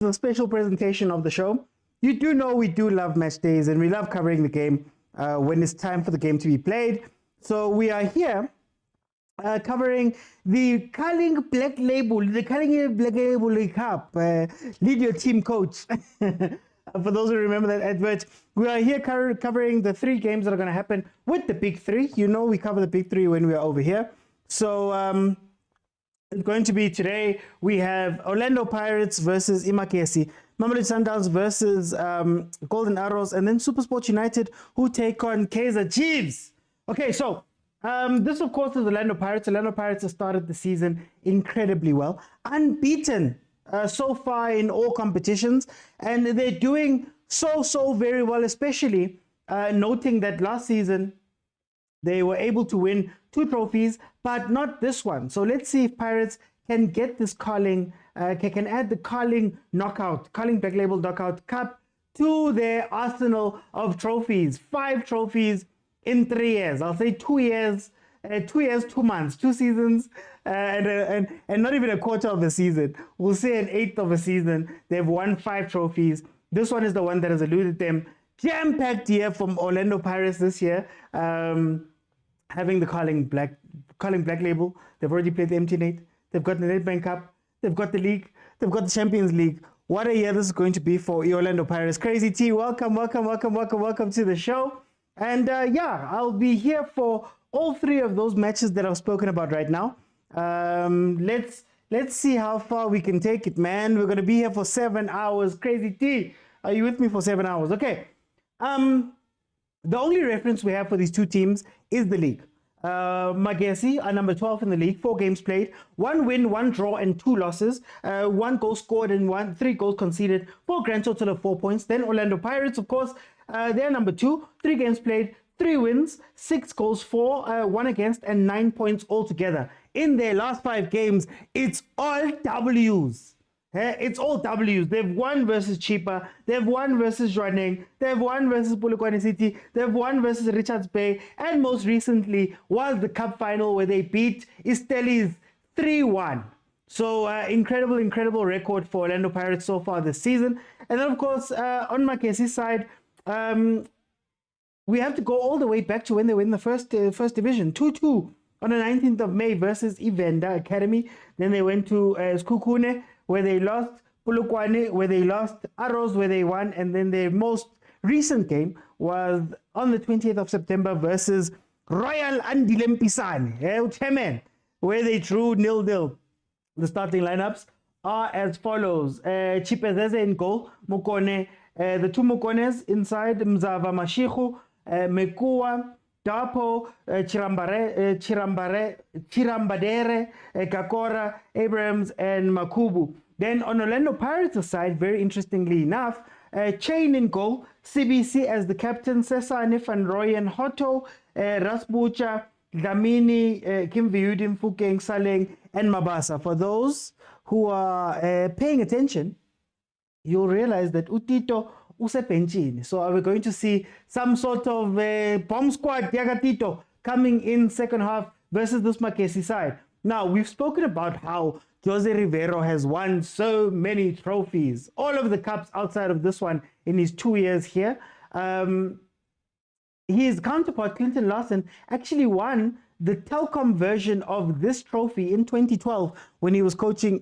A special presentation of the show. You do know we do love match days and we love covering the game when it's time for the game to be played. So we are here covering the Carling Black Label, the Carling Black Label Cup. Lead your team coach. For those who remember that advert, we are here covering the 3 games that are going to happen with the big 3. You know we cover the big 3 when we are over here. So it's going to be today. We have Orlando Pirates versus MAGESI, MAMELODI Sundowns versus Golden Arrows, and then SuperSport United who take on Kaizer Chiefs. Okay, so this of course is Orlando Pirates. Orlando Pirates have started the season incredibly well, unbeaten so far in all competitions, and they're doing so very well, especially noting that last season they were able to win 2 trophies, but not this one. So let's see if Pirates can get this Carling, can add the Carling Black Label Knockout Cup to their arsenal of trophies. 5 trophies in 3 years. I'll say 2 years, 2 years, 2 months, 2 seasons, and not even a quarter of a season. We'll say an eighth of a season. They've won 5 trophies. This one is the one that has eluded them. Jam-packed year from Orlando Pirates this year. Having the Carling Black Label. They've already played the MT8. They've got the Nedbank Cup. They've got the league. They've got the Champions League. What a year this is going to be for Orlando Pirates. Crazy T, welcome to the show. And yeah, I'll be here for all 3 of those matches that I've spoken about right now. Let's see how far we can take it, man. We're going to be here for 7 hours. Crazy T, are you with me for 7 hours? Okay. The only reference we have for these 2 teams is the league. MAGESI are number 12 in the league, 4 games played, 1 win, 1 draw, and 2 losses, 1 goal scored and 3 goals conceded, for a grand total of 4 points. Then Orlando Pirates, of course, they're number 2, 3 games played, 3 wins, 6 goals for, 1 against, and 9 points altogether. In their last 5 games, it's all W's. It's all W's. They've won versus Chipa, they've won versus Jordaan, they've won versus Polokwane City, they've won versus Richards Bay, and most recently was the cup final where they beat Stellenbosch 3-1. So incredible record for Orlando Pirates so far this season. And then of course on MAGESI's side, we have to go all the way back to when they were in the first division, 2-2 on the 19th of May versus Ivenda Academy. Then they went to Skukune, where they lost, Polokwane, where they lost, Arrows, where they won, and then their most recent game was on the 20th of September versus Royal Andilempisane, where they drew 0-0. The starting lineups are as follows: Chipezeze in goal, Mokone, the 2 Mokones inside, Mzava Mashiku, Mekua, Dapo, Chirambadere, Kakora, Abrams, and Makubu. Then on Orlando Pirates' side, very interestingly enough, Chain in goal, CBC as the captain, Sesane Van Rooyen, Hotto, Rasbucha, Dlamini, Kim Viudin, Fukeng, Saleng, and Mabasa. For those who are paying attention, you'll realize that Utito Usepenchini. So are we going to see some sort of bomb squad Diagatito coming in second half versus this MAGESI side? Now, we've spoken about how Jose Rivero has won so many trophies, all of the cups outside of this one in his 2 years here. His counterpart, Clinton Larson, actually won the Telkom version of this trophy in 2012 when he was coaching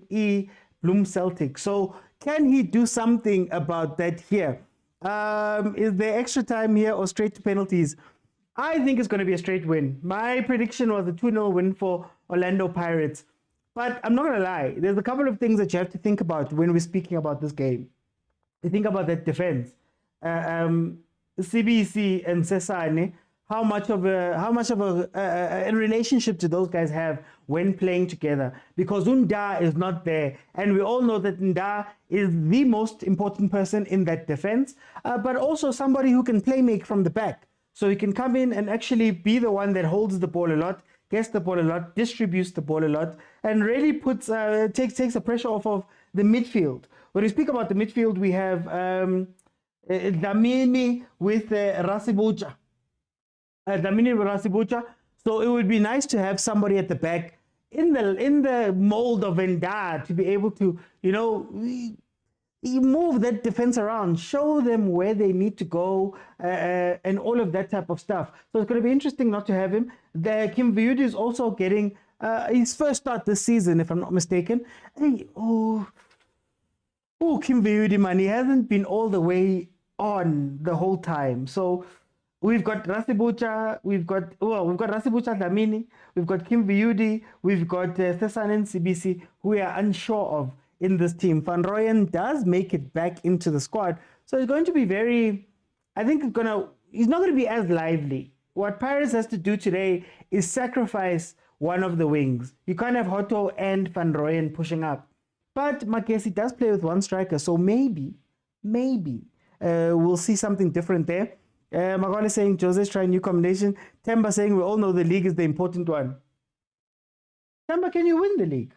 Bloem Celtic. So can he do something about that here? Is there extra time here or straight to penalties? I think it's going to be a straight win. My prediction was a 2-0 win for Orlando Pirates. But I'm not going to lie, there's a couple of things that you have to think about when we're speaking about this game. You think about that defense. CBC and Sesane, how much of a relationship do those guys have when playing together? Because Nda is not there, and we all know that Nda is the most important person in that defense, but also somebody who can play make from the back. So he can come in and actually be the one that holds the ball a lot, gets the ball a lot, distributes the ball a lot, and really puts takes the pressure off of the midfield. When we speak about the midfield, we have Dlamini with Rasibucha. So it would be nice to have somebody at the back in the mold of Nda to be able to, you know, You move that defense around, show them where they need to go, and all of that type of stuff. So it's going to be interesting not to have him. The Kim Viudi is also getting his first start this season, if I'm not mistaken. Hey, Kim Viudi, man, he hasn't been all the way on the whole time. So we've got Rasibucha, we've got Rasibucha Dlamini, we've got Kim Viudi, we've got Thesanen CBC, who we are unsure of in this team. Van Rooyen does make it back into the squad. So it's going to be he's not going to be as lively. What Pirates has to do today is sacrifice one of the wings. You can't have Hotto and Van Rooyen pushing up. But MAGESI does play with one striker, so maybe we'll see something different there. Magwale saying Jose's trying new combination. Temba saying we all know the league is the important one. Temba, can you win the league?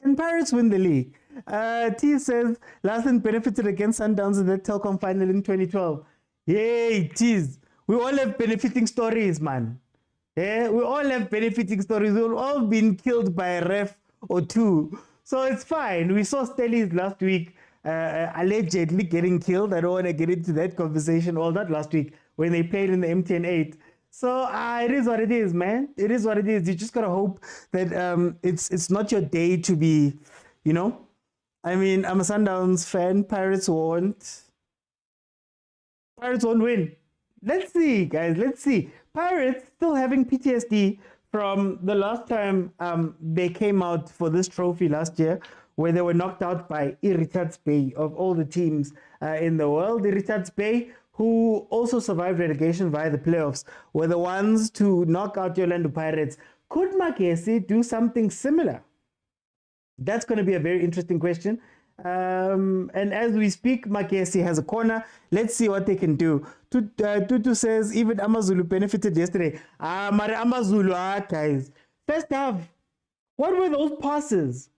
Can Pirates win the league? T says Larsen benefited against Sundowns in that Telkom final in 2012. Yay, T's. We all have benefiting stories, man. Yeah, we all have benefiting stories. We've all been killed by a ref or two. So it's fine. We saw Stellies last week allegedly getting killed. I don't want to get into that conversation. All that last week when they played in the MTN 8. So it is what it is, man. It is what it is. You just gotta hope that it's not your day to be, you know. I mean, I'm a Sundowns fan. Pirates won't win. Let's see, guys. Let's see. Pirates still having PTSD from the last time they came out for this trophy last year, where they were knocked out by Irritats Bay of all the teams in the world. Irritats Bay, who also survived relegation via the playoffs, were the ones to knock out the Orlando Pirates. Could MAGESI do something similar? That's going to be a very interesting question. And as we speak, MAGESI has a corner. Let's see what they can do. Tutu says, even Amazulu benefited yesterday. Mare Amazulu, guys. First half, what were those passes?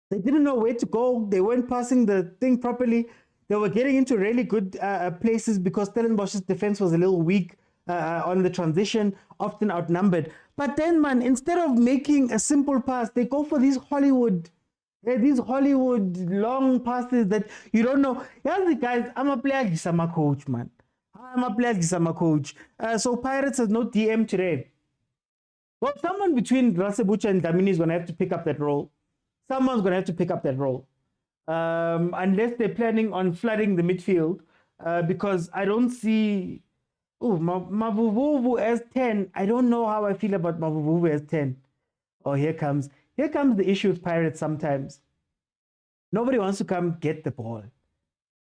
They didn't know where to go. They weren't passing the thing properly. They were getting into really good places because Stellenbosch's defense was a little weak on the transition, often outnumbered. But then, man, instead of making a simple pass, they go for these Hollywood long passes that you don't know. Yeah, guys, I'm a player, I'm coach, man. I'm a player, I'm a coach. So Pirates has no DM today. Well, someone between Rasibucha and Dlamini is going to have to pick up that role. Someone's going to have to pick up that role. Unless they're planning on flooding the midfield, because I don't see Mavuvuvu as 10. I don't know how I feel about Mavuvuvu as 10. Oh, here comes the issue with Pirates sometimes. Nobody wants to come get the ball.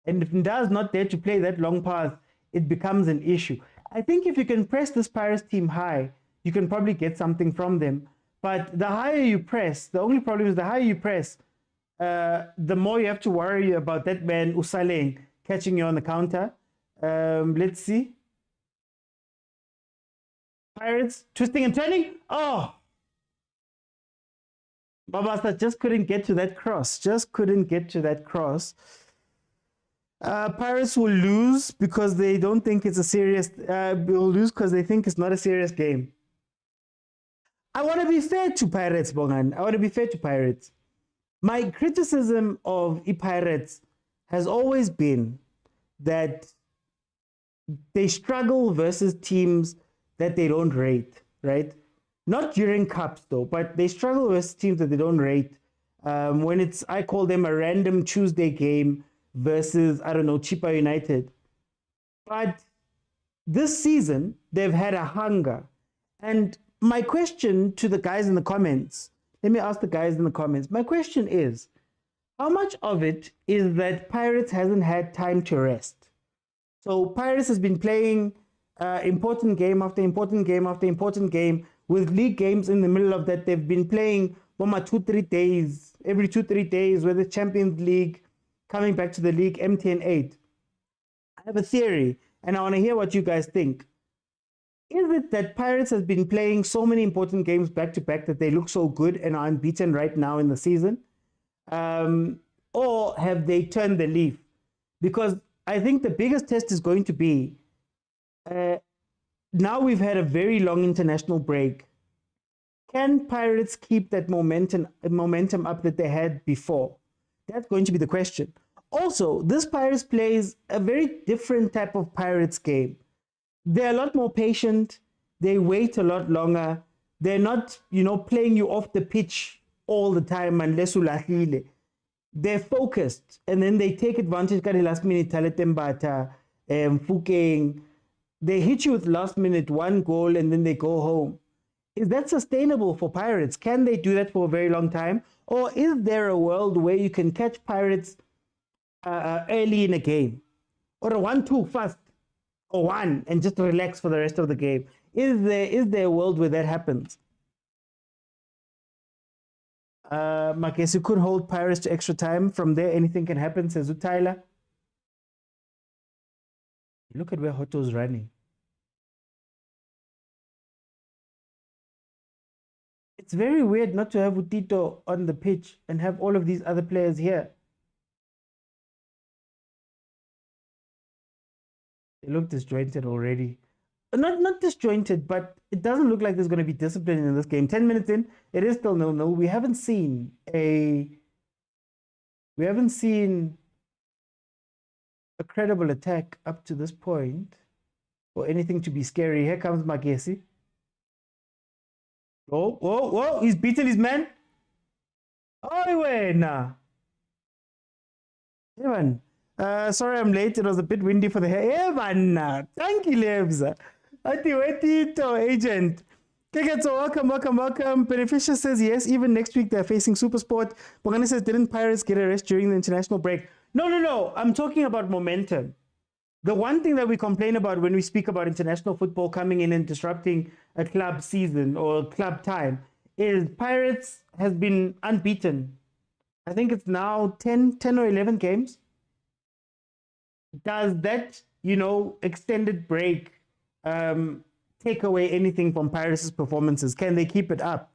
And if Nda's not there to play that long pass, it becomes an issue. I think if you can press this Pirates team high, you can probably get something from them. But the higher you press, the only problem is the higher you press, the more you have to worry about that man Usaleng catching you on the counter. Let's see. Pirates twisting and turning. Oh, Babasa just couldn't get to that cross. Pirates will lose because they don't think it's a serious. Will lose because they think it's not a serious game. I want to be fair to Pirates, Bongan. I want to be fair to Pirates. My criticism of Pirates has always been that they struggle versus teams that they don't rate, right? Not during cups though, but they struggle versus teams that they don't rate. When it's, I call them a random Tuesday game versus, I don't know, Chipa United. But this season, they've had a hunger. And my question to the guys in the comments, let me ask the guys in the comments. My question is, how much of it is that Pirates hasn't had time to rest? So Pirates has been playing important game after important game after important game, with league games in the middle of that. They've been playing every 2-3 days, whether Champions League, coming back to the league, MTN 8. I have a theory, and I want to hear what you guys think. Is it that Pirates has been playing so many important games back to back that they look so good and are unbeaten right now in the season? Or have they turned the leaf? Because I think the biggest test is going to be, now we've had a very long international break. Can Pirates keep that momentum up that they had before? That's going to be the question. Also, this Pirates plays a very different type of Pirates game. They're a lot more patient. They wait a lot longer. They're not, playing you off the pitch all the time unless ulahile. They're focused, and then they take advantage of the last minute taletembata, Fukeng. They hit you with last minute one goal and then they go home. Is that sustainable for Pirates? Can they do that for a very long time? Or is there a world where you can catch Pirates early in a game? Or a 1-2 fast, or one, and just relax for the rest of the game? Is there a world where that happens? Magesi could hold Pirates to extra time. From there, anything can happen, says Tyler. Look at where Hoto's running. It's very weird not to have Utito on the pitch and have all of these other players here. They look disjointed already. Not disjointed, but it doesn't look like there's going to be discipline in this game. 10 minutes in, it is still 0-0. We haven't seen a credible attack up to this point or anything to be scary. Here comes Magesi. Oh, he's beaten his man. Oh, Evan. Sorry I'm late. It was a bit windy for the hair. Evan, thank you, Lebs. Atiwetito, agent. Okay, so welcome. Beneficial says yes, even next week they're facing SuperSport. Bongani says, didn't Pirates get a rest during the international break? No. I'm talking about momentum. The one thing that we complain about when we speak about international football coming in and disrupting a club season or club time is Pirates has been unbeaten. I think it's now 10 or 11 games. Does that, extended break take away anything from Pirates' performances? Can they keep it up?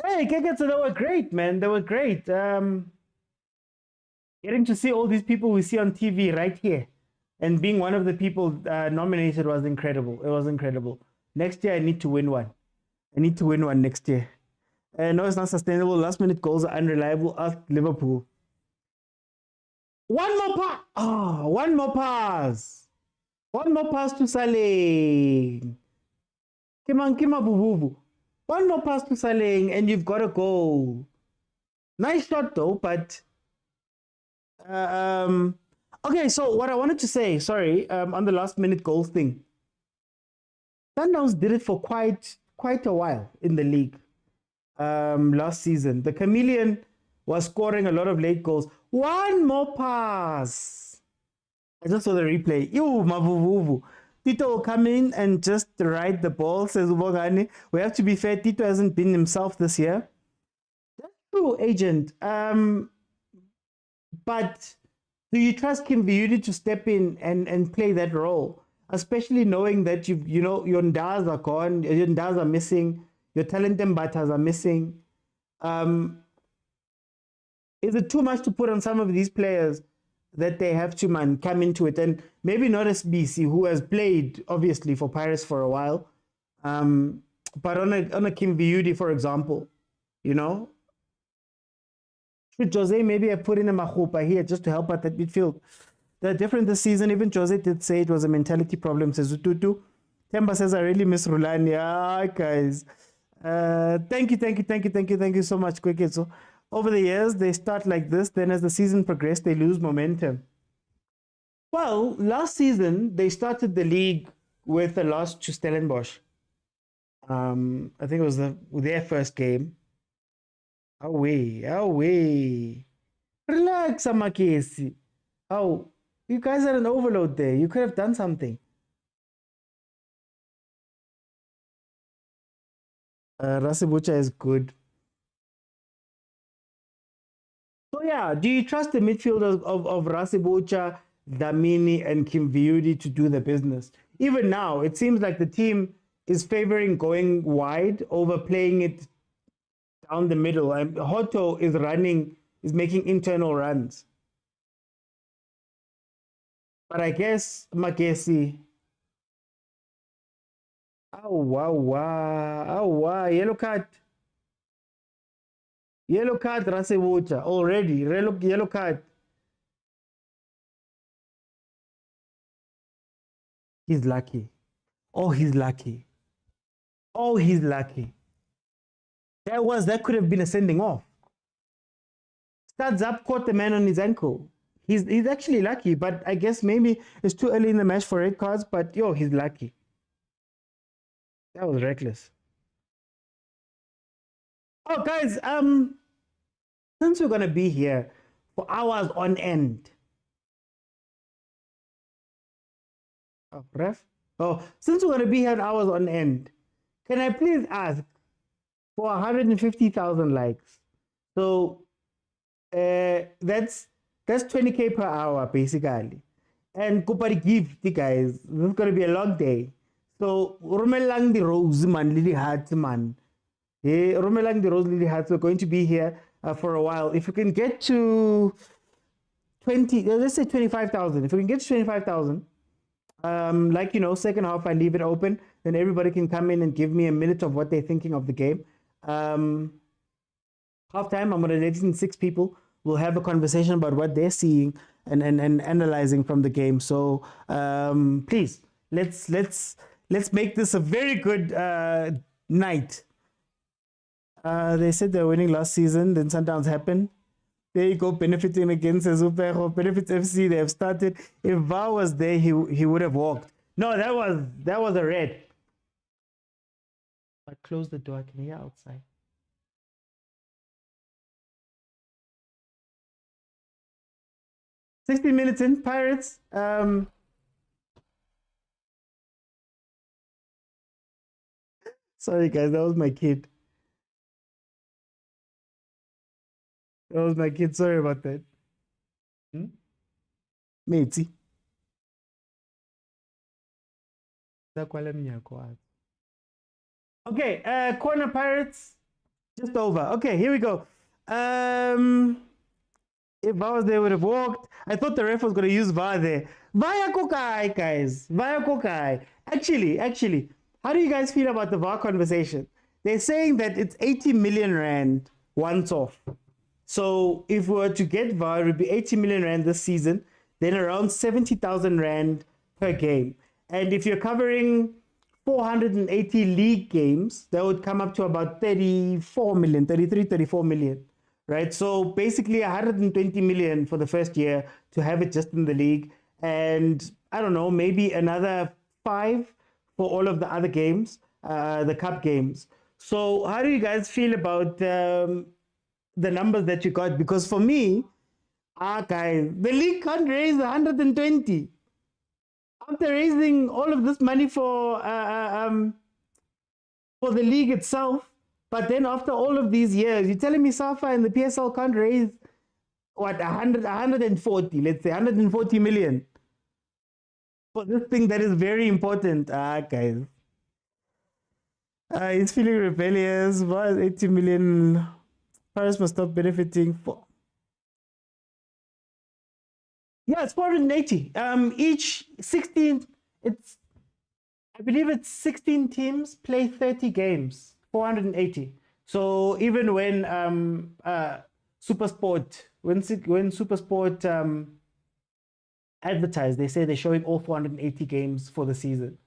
Hey, Keketso, they were great, man. They were great. Getting to see all these people we see on TV right here and being one of the people nominated was incredible. It was incredible. Next year, I need to win one. I need to win one next year. No, it's not sustainable. Last minute goals are unreliable. Ask Liverpool. One more pass. One more pass. One more pass to Saleng. Kima Bububu. One more pass to Saleng and you've got a goal. Nice shot though, but okay, so what I wanted to say, sorry, on the last minute goals thing. Sundowns did it for quite a while in the league last season. The Chameleon was scoring a lot of late goals. One more pass. I just saw the replay. Yo, Mavuvuvu. Tito will come in and just ride the ball, says Ubogani. We have to be fair, Tito hasn't been himself this year. That's true, agent. But do you trust Kim Viudi to step in and play that role? Especially knowing that your Ndas are gone, your Ndas are missing, your Talentembatas are missing. Is it too much to put on some of these players that they have to come into it? And maybe not SBC, who has played obviously for Pirates for a while, but on a Kim Viudi, for example, should Jose maybe have put in a Mahupa here just to help out that midfield? They're different this season. Even Jose did say it was a mentality problem, says Ututu. Temba says, I really miss Rulani. Guys. Thank you so much, Kweke. So over the years, they start like this. Then as the season progressed, they lose momentum. Well, last season, they started the league with a loss to Stellenbosch. I think it was their first game. Away. Relax, Amakesi. You guys had an overload there. You could have done something. Rasibucha is good. So yeah, do you trust the midfielders of Rasibucha, Dlamini, and Kim Viudi to do the business? Even now, it seems like the team is favoring going wide over playing it down the middle. And Hoto is making internal runs. But I guess Magesi. Wow. Yellow card. Yellow card, Rasewucha. Already. Yellow card. He's lucky. Oh, he's lucky. Oh, he's lucky. That could have been a sending off. Starts up, caught the man on his ankle. He's actually lucky, but I guess maybe it's too early in the match for red cards, but yo, he's lucky. That was reckless. Oh guys, since we're gonna be here for hours on end. Oh, ref? Oh, since we're gonna be here hours on end, can I please ask for 150,000 likes? So that's 20K per hour basically. And Kupari give the guys, this is gonna be a long day. So Romelang the Rose man, Lily Hearts man. Romelang the Rose Lily Hearts, we're going to be here for a while. If we can get to 20, let's say 25,000. If we can get to 25,000, like, you know, second half I leave it open, then everybody can come in and give me a minute of what they're thinking of the game. Halftime, I'm going to let in 6 people. We'll have a conversation about what they're seeing and analyzing from the game. So please, let's make this a very good night. They said they're winning last season, then Sundowns happened. There you go, benefiting against Super Benefits FC. They have started. If VAR was there, he would have walked. No, that was a red. But close the door. I can hear outside. $16 minutes in, Pirates. Sorry guys, that was my kid. That was my kid. Sorry about that. Matey. Okay, corner Pirates. Just over. Okay, here we go. If VAR was there, would have walked. I thought the ref was going to use VAR there. Via Kokai, guys. Via Kokai. Actually, how do you guys feel about the VAR conversation? They're saying that it's 80 million rand once off. So if we were to get VAR, it would be 80 million rand this season, then around 70,000 rand per game. And if you're covering 480 league games, that would come up to about 34 million, 33, 34 million, right? So basically 120 million for the first year to have it just in the league. And I don't know, maybe another 5 for all of the other games, the cup games. So how do you guys feel about the numbers that you got? Because for me, guys, the league can't raise 120 after raising all of this money for the league itself. But then after all of these years, you're telling me SAFA and the PSL can't raise what, 140, let's say 140 million for this thing that is very important. Guys, he's feeling rebellious. Why is 80 million? Paris must stop benefiting for. Yeah, it's 480. Each 16, I believe it's 16 teams play 30 games, 480. So even when SuperSport, when SuperSport advertise, they say they're showing all 480 games for the season.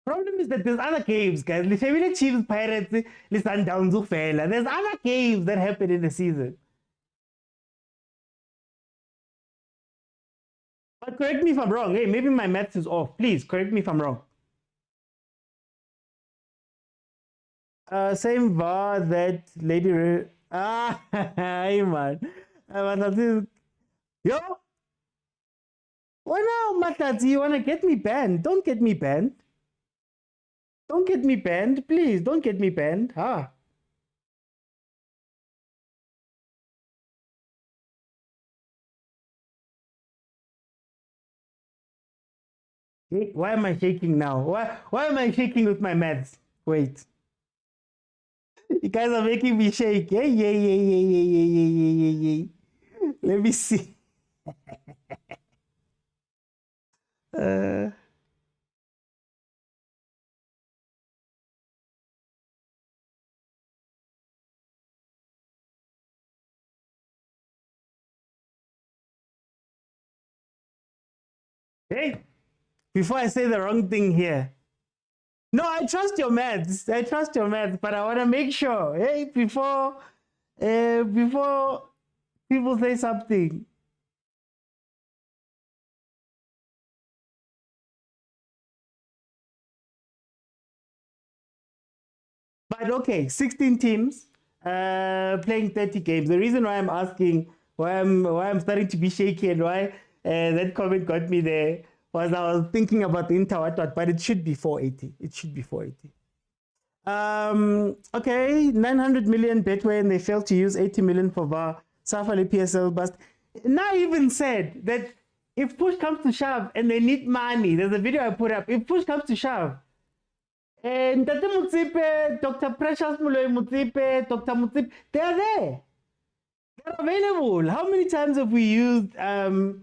Problem is that there's other games, guys. Chiefs, Pirates, Sundowns, there's other games that happen in the season. But correct me if I'm wrong. Hey, maybe my maths is off. Please correct me if I'm wrong. Same VAR that lady. Hey man. Yo. Why now, Matati? You wanna get me banned? Don't get me banned. Don't get me banned, please. Don't get me banned. Why am I shaking now? Why am I shaking with my maths? Wait. You guys are making me shake. Yeah. Let me see. Hey, before I say the wrong thing here. No, I trust your maths. I trust your maths, but I want to make sure. Hey, before people say something. But okay, 16 teams playing 30 games. The reason why I'm asking, why I'm starting to be shaky and why that comment got me there was I was thinking about the Inter, but it should be 480. It should be 480. Okay, 900 million Betway, and they failed to use 80 million for VAR. Safali PSL bust. Now even said that if push comes to shove and they need money, there's a video I put up. If push comes to shove, and Dr. Motsepe, Dr. Precious Muloy Motsepe, Dr. Motsepe, they're there. They're available. How many times have we used the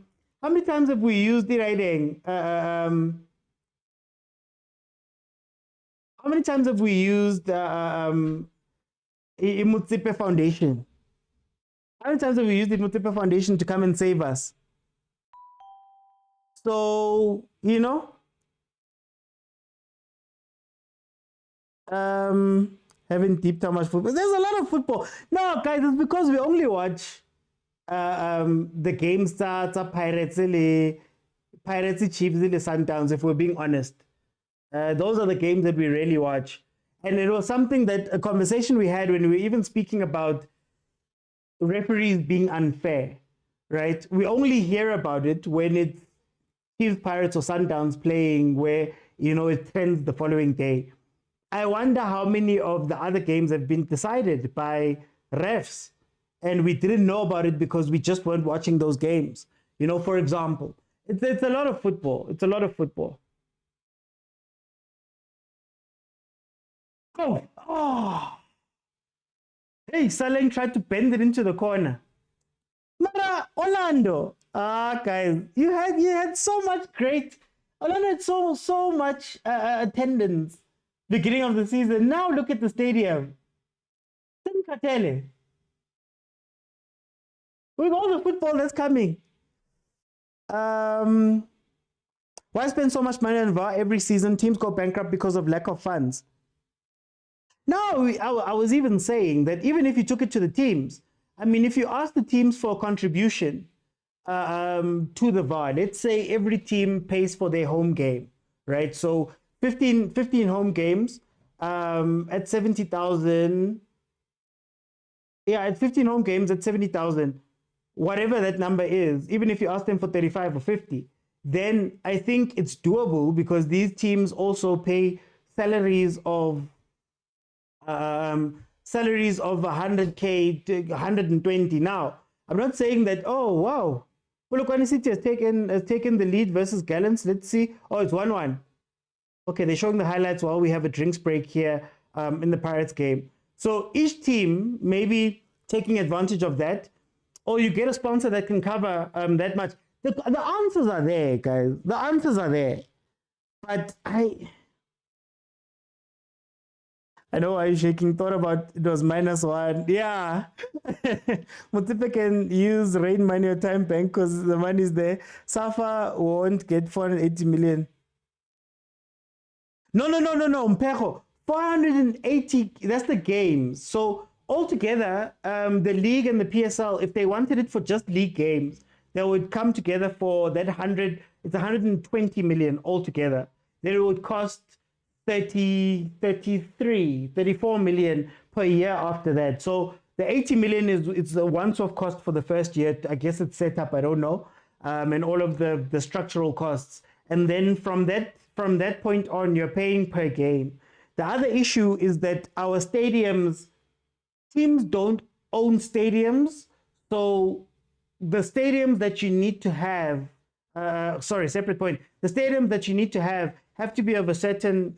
writing? How many times have we used Motsepe Foundation? How many times have we used the Motsepe Foundation to come and save us? So, you know, haven't deep too much football. There's a lot of football. No, guys, it's because we only watch the game starts up Pirates, Chiefs, Sundowns, if we're being honest. Those are the games that we really watch. And it was something that a conversation we had when we were even speaking about referees being unfair, right? We only hear about it when it's Chiefs, Pirates, or Sundowns playing where, you know, it trends the following day. I wonder how many of the other games have been decided by refs and we didn't know about it because we just weren't watching those games. You know, for example, it's a lot of football. It's a lot of football. Oh. Hey, Saleng tried to bend it into the corner. Mara, Orlando. Guys, you had so much great. Orlando had so much attendance beginning of the season. Now look at the stadium. With all the football that's coming. Why spend so much money on VAR every season? Teams go bankrupt because of lack of funds. No, I was even saying that even if you took it to the teams, I mean, if you ask the teams for a contribution to the VAR, let's say every team pays for their home game, right? So 15 home games at 70,000. Yeah, at 15 home games at 70,000, whatever that number is, even if you ask them for 35 or 50, then I think it's doable because these teams also pay salaries of 100K to 120. Now, I'm not saying that, oh, wow. Well, look, City has taken the lead versus Gallants. Let's see. Oh, it's 1-1. Okay, they're showing the highlights while we have a drinks break here in the Pirates game. So each team maybe taking advantage of that, or you get a sponsor that can cover that much. The answers are there, guys. The answers are there. But I know why you're shaking. Thought about it was -1. Yeah. Motsepe can use rain money or time bank because the money is there. Safa won't get 480 million. No, Mpejo. 480, that's the games. So altogether, the league and the PSL, if they wanted it for just league games, they would come together for that 120 million altogether. Then it would cost 34 million per year after that. So the 80 million it's the once-off cost for the first year. I guess it's set up, I don't know, and all of the structural costs. And then from that point on, you're paying per game. The other issue is that our stadiums, teams don't own stadiums. So the stadiums that you need to have, separate point. The stadiums that you need to have to be of a certain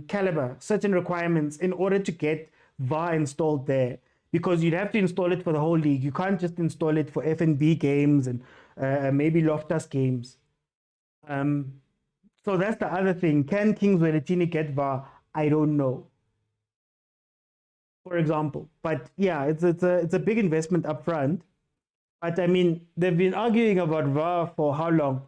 caliber, certain requirements in order to get VAR installed there. Because you'd have to install it for the whole league. You can't just install it for FNB games and maybe Loftus games. So that's the other thing. Can Kings Welletini get VAR? I don't know, for example. But yeah, it's a big investment up front. But I mean, they've been arguing about VAR for how long?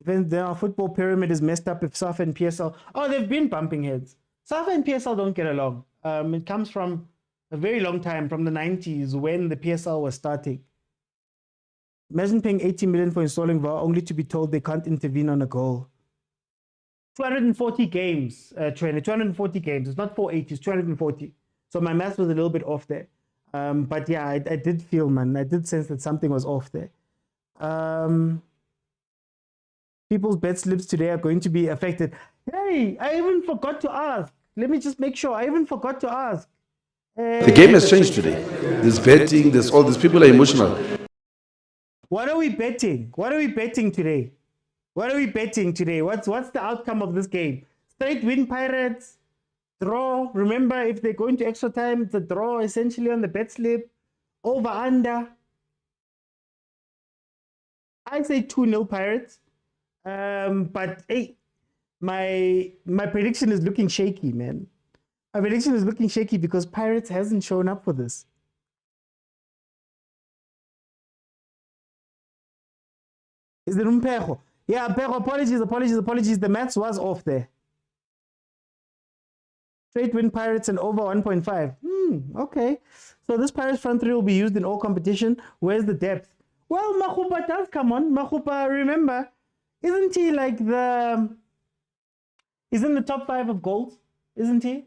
Then our football pyramid is messed up if SAFA and PSL. Oh, they've been bumping heads. SAFA and PSL don't get along. It comes from a very long time, from the 90s when the PSL was starting. Imagine paying 80 million for installing VAR only to be told they can't intervene on a goal. 240 games, 240 games. It's not 480, it's 240. So my math was a little bit off there. But yeah, I did feel, man, I did sense that something was off there. People's bet slips today are going to be affected. Hey, I even forgot to ask. Let me just make sure. I even forgot to ask. The game has changed today. There's betting, there's all these people are emotional. What are we betting? What are we betting today? What are we betting today? What's the outcome of this game? Straight win Pirates? Draw? Remember, if they go into extra time, it's a draw essentially on the bet slip. Over, under. I say 2-0 Pirates. But hey, my prediction is looking shaky, man. My prediction is looking shaky because Pirates hasn't shown up for this. Is it Umpejo? Yeah, Umpejo, apologies. The maths was off there. Straight win Pirates and over 1.5. Okay. So this Pirates front three will be used in all competition. Where's the depth? Well, Mahupa does come on. Mahupa, remember, isn't he like he's in the top 5 of goals, isn't he?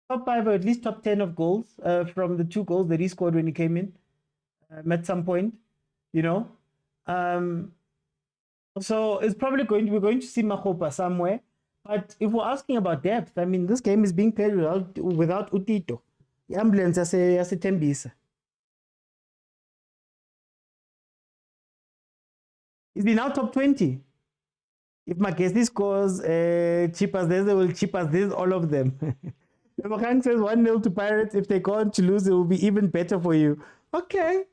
Top 5 or at least top 10 of goals from the 2 goals that he scored when he came in at some point, you know. So it's probably we're going to see Mahopa somewhere. But if we're asking about depth, I mean, this game is being played without Utito. The ambulance as a Tembisa. Is he now top 20? If MAGESI scores cheap as this, they will cheap as this, all of them. Lebakang says 1-0 to Pirates. If they go on to lose, it will be even better for you. Okay.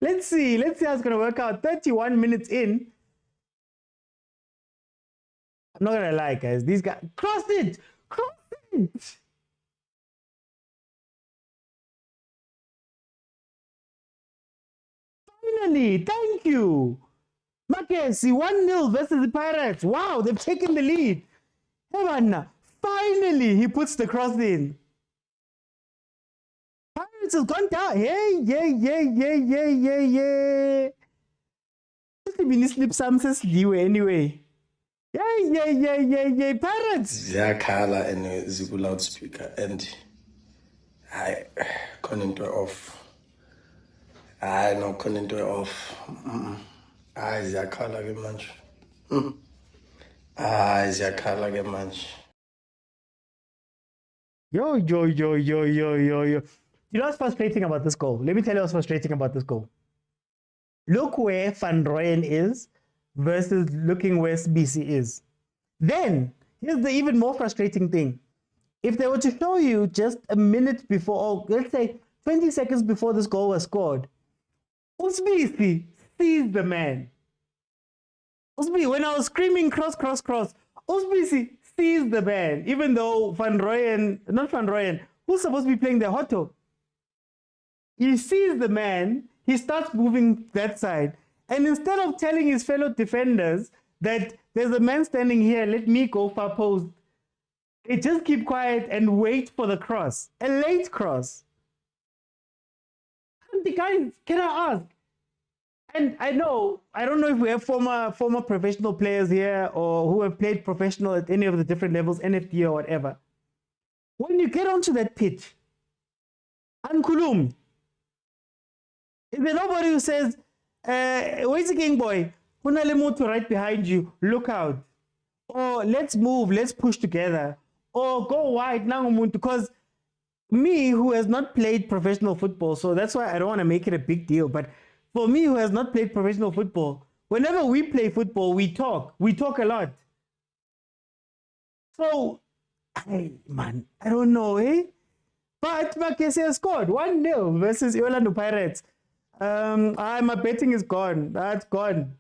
Let's see how it's going to work out. 31 minutes in. I'm not going to lie, guys. These guys... Cross it! Finally! Thank you! MAGESI 1-0 versus the Pirates. Wow, they've taken the lead. Hey, finally, he puts the cross in. Pirates has gone down. Yeah. Just been slip some says anyway. Yeah. Pirates. Ziyakhala and ziku loudspeaker and I couldn't off. I no couldn't off. Ziyakhala ke manje. Ziyakhala ke manje. Yo. You know what's frustrating about this goal? Let me tell you what's frustrating about this goal. Look where Van Rooyen is versus looking where BC is. Then, here's the even more frustrating thing. If they were to show you just a minute before, or let's say 20 seconds before this goal was scored, Usbisi sees the man. Usbisi, when I was screaming cross, Usbisi sees the man, even though not Van Rooyen, who's supposed to be playing the Hotto? He sees the man, he starts moving that side, and instead of telling his fellow defenders that there's a man standing here, let me go far post, they just keep quiet and wait for the cross, a late cross. And the guys, can I ask? And I don't know if we have former professional players here or who have played professional at any of the different levels, NFD or whatever. When you get onto that pitch, Ankulum, is there nobody who says, where's the king boy? Hunalemutu right behind you, look out. Or let's move, let's push together. Or go wide, Nangumuntu. Because me, who has not played professional football, so that's why I don't want to make it a big deal. But for me, who has not played professional football, whenever we play football, we talk. We talk a lot. So, I don't know, eh? But MAGESI has scored 1-0 versus Orlando Pirates. My betting is gone. That's gone.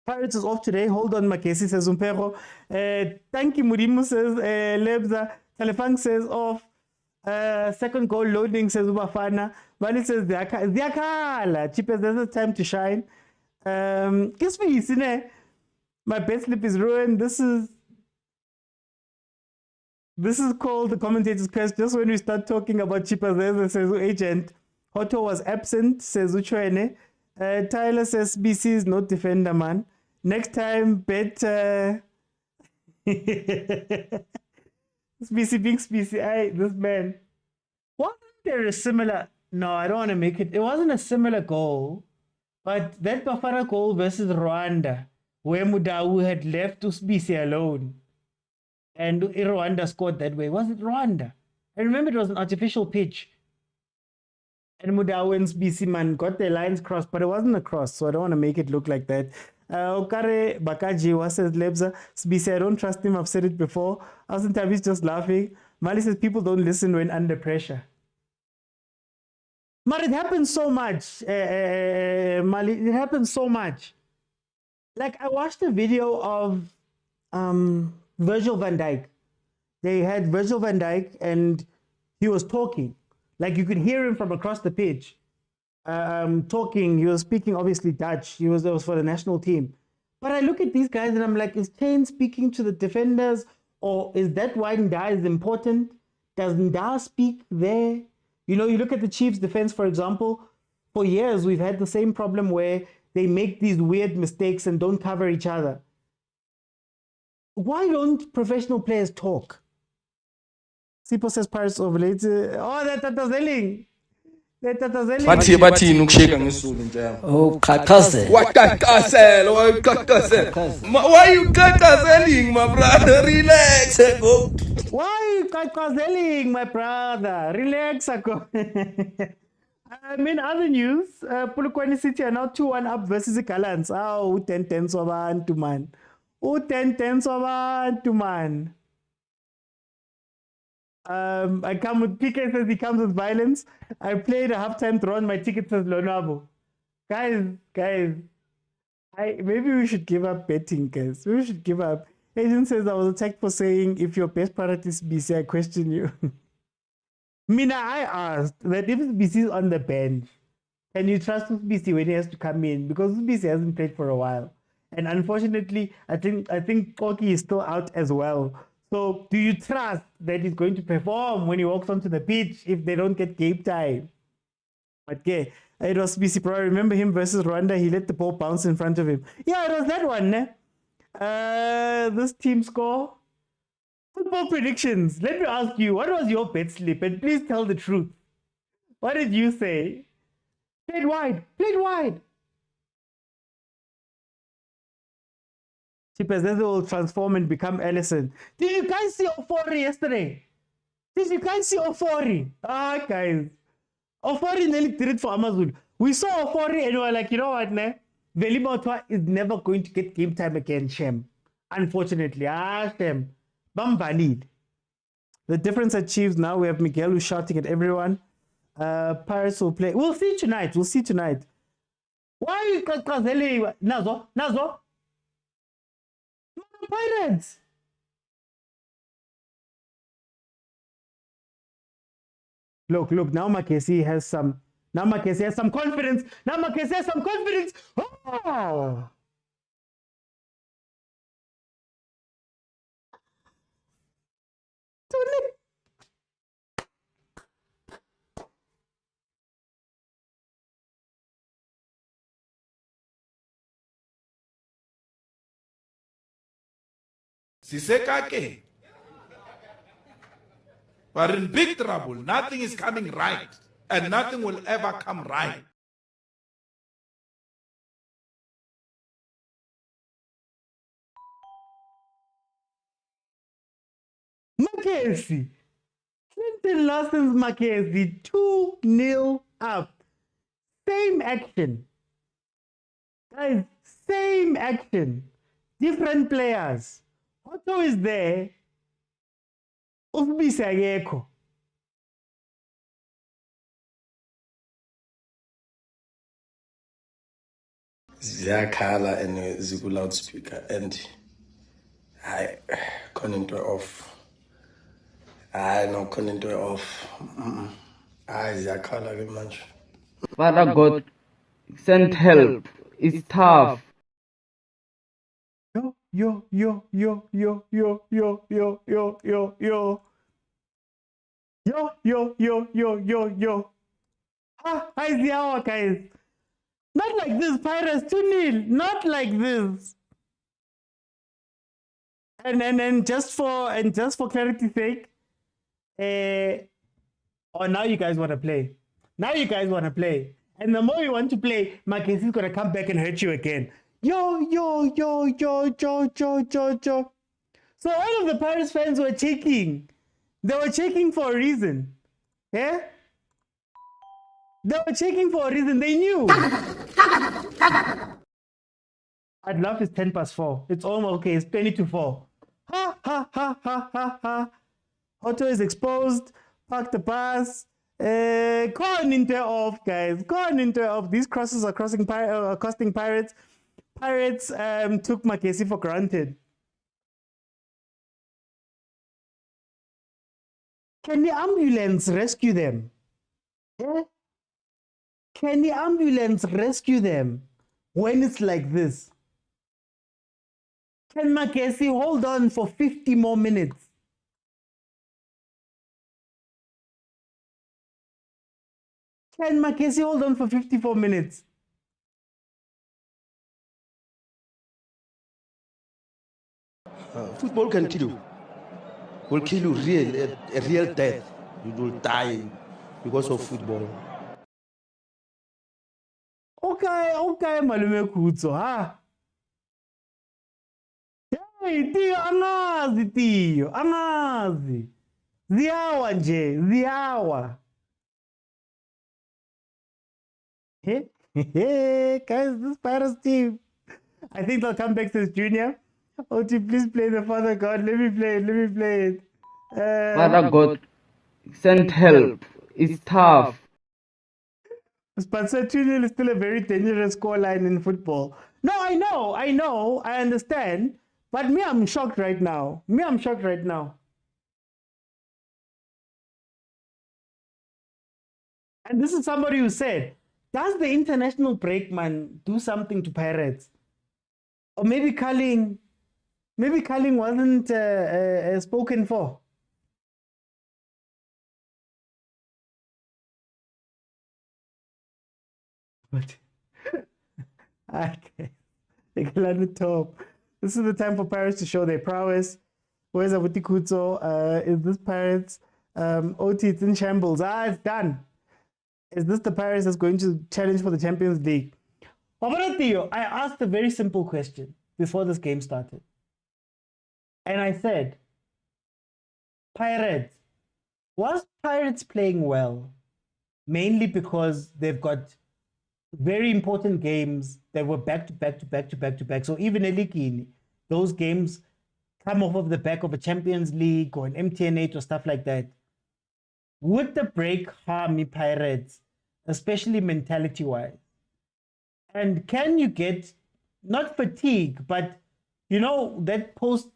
Pirates is off today. Hold on, MAGESI says Umpero. Thank you, Murimu says Lebza. Talefang says off. Second goal loading says Bafana. Vali says Ziakala. Cheapest, there's a time to shine. My bet slip is ruined. This is called the commentator's curse. Just when we start talking about Chipazeze, says agent. Otto was absent, says Uchwene. Tyler says BC is not defender, man. Next time, bet BC being BC. This man. Wasn't there a similar? No, I don't want to make it. It wasn't a similar goal, but that Bafana goal versus Rwanda, where Mudau had left BC alone, and Rwanda scored that way. Was it Rwanda? I remember it was an artificial pitch, and Mudau and BC man got their lines crossed, but it wasn't a cross, so I don't want to make it look like that. Okare Bakaji was says Lebza BC. I don't trust him. I've said it before. Austin Tavi's just laughing. Mali says people don't listen when under pressure. But it happens so much, Mali. It happens so much. Like, I watched a video of Virgil van Dijk. They had Virgil van Dijk and he was talking. Like, you could hear him from across the pitch talking. He was speaking, obviously, Dutch. It was for the national team. But I look at these guys and I'm like, is Kane speaking to the defenders? Or is that why Nda is important? Does Nda speak there? You know, you look at the Chiefs defense, for example. For years, we've had the same problem where they make these weird mistakes and don't cover each other. Why don't professional players talk? Sipo says Paris overlated. Oh, that Tatazeling. That Tatazeling. Bathi ukusheka ngesulu njalo. Oh, kakase. Wakakasela, why you kakaseling, my brother? Relax, go. Why are you kakaseling, my brother? Relax, Ako. In other news, Polokwane City are now 2-1 up versus the Gallants. Oh, 10-10 sobantu man. Oh, 10-10 sobantu man. I come with PK says he comes with violence. I played a halftime draw on my ticket says Lonabo. Guys, maybe we should give up betting, guys. We should give up. Agent says I was attacked for saying if your best product is BC, I question you. Mina, I asked that if BC is on the bench, can you trust BC when he has to come in? Because BC hasn't played for a while. And unfortunately, I think Koki is still out as well. So do you trust that he's going to perform when he walks onto the pitch if they don't get game time? Okay, it was BC Pro. I remember him versus Rwanda. He let the ball bounce in front of him. Yeah, it was that one. Ne? This team score. Football predictions. Let me ask you, what was your bet slip? And please tell the truth. What did you say? Played wide. Chipazeze will transform and become Ellison. Did you guys see Ofori yesterday? Ah, guys. Ofori nearly did it for Amazon. We saw Ofori and we were like, you know what, ne? Velimotoa is never going to get game time again, Shem. Unfortunately. Shem. Bambanid. The difference at Chiefs now, we have Miguel who's shouting at everyone. Paris will play. We'll see tonight. Why are you Kazelli? Nazo? Pirates. Look, now MAGESI has some confidence. Oh. Sisekake. We're in big trouble. Nothing is coming right. And nothing will ever come right. MAGESI. Clinton Lawson's MAGESI 2-0 up. Same action. Guys, same action. Different players. Otto is there. Ufbisi akekho. Ziyakhala and ziku loudspeaker and I khona into off. No khona into off. Ziyakhala ke manje. Father God, send help. It's tough. Yo, yo, yo, yo, yo, yo, yo, yo, yo, yo, yo. Yo, yo, yo, yo, yo, yo. Ah, how's the hour, guys? Not like this, Pirates 2-0. Not like this. And just for clarity's sake, now you guys want to play. Now you guys want to play. And the more you want to play, MAGESI is gonna come back and hurt you again. Yo, yo, yo, yo, yo, yo, yo, yo. So all of the Pirates fans were checking. They were checking for a reason. Yeah? They were checking for a reason. They knew. I'd love it's 4:10. It's almost okay. It's 20-4. Ha, ha, ha, ha, ha, ha. Otto is exposed. Park the bus. Go on into off, guys. Go on into off. These crosses are costing Pirates. Pirates took MAGESI for granted. Can the ambulance rescue them? Yeah? Can the ambulance rescue them when it's like this? Can MAGESI hold on for 50 more minutes? Can MAGESI hold on for 54 minutes? Football can kill you. Will kill you a real death. You will die because of football. Okay, malume Khutso, ha? Hey, Tio, angazi, Tio, angazi. Ziyawa nje, ziyawa. Hey, guys, this Pirates team. I think they'll come back to this junior. OT, please play the Father God. Let me play it. Father God, send help. It's tough. But 2-0 is still a very dangerous scoreline in football. No, I know, I understand. But me, I'm shocked right now. And this is somebody who said, does the international break, man, do something to Pirates? Or maybe Carling wasn't spoken for. But okay, they can land the top. This is the time for Pirates to show their prowess. Where's Abuti Khutso? Is this Pirates? OT, it's in shambles. It's done. Is this the Pirates that's going to challenge for the Champions League? I asked a very simple question before this game started. And I said, Pirates, was Pirates playing well? Mainly because they've got very important games that were back to back. So even Elikini, those games come off of the back of a Champions League or an MTN8 or stuff like that. Would the break harm the Pirates, especially mentality-wise? And can you get, not fatigue, but, you know, that post,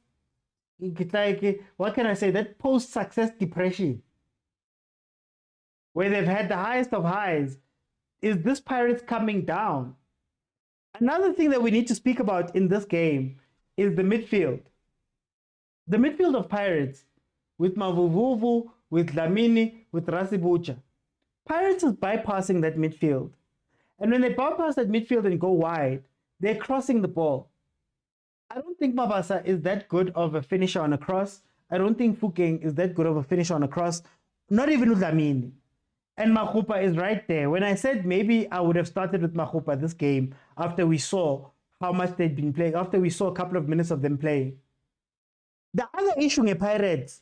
like, what can I say, that post-success depression, where they've had the highest of highs, is this Pirates coming down? Another thing that we need to speak about in this game is the midfield. The midfield of Pirates, with Mavuvuvu, with Lamini, with Rasibucha. Pirates is bypassing that midfield. And when they bypass that midfield and go wide, they're crossing the ball. I don't think Mabasa is that good of a finisher on a cross. I don't think Fukeng is that good of a finisher on a cross. Not even with Lamini. And Makhupa is right there. When I said maybe I would have started with Makhupa this game after we saw how much they'd been playing, after we saw a couple of minutes of them playing. The other issue in Pirates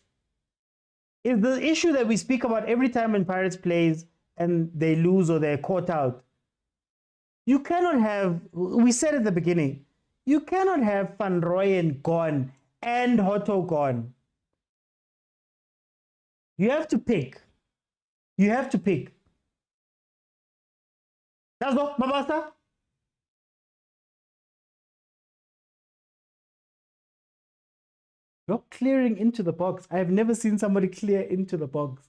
is the issue that we speak about every time when Pirates plays and they lose or they're caught out. You cannot have, we said at the beginning, you cannot have Van Rooyen gone and Hotto gone. You have to pick. That's all, Mabasa. You're clearing into the box. I've never seen somebody clear into the box.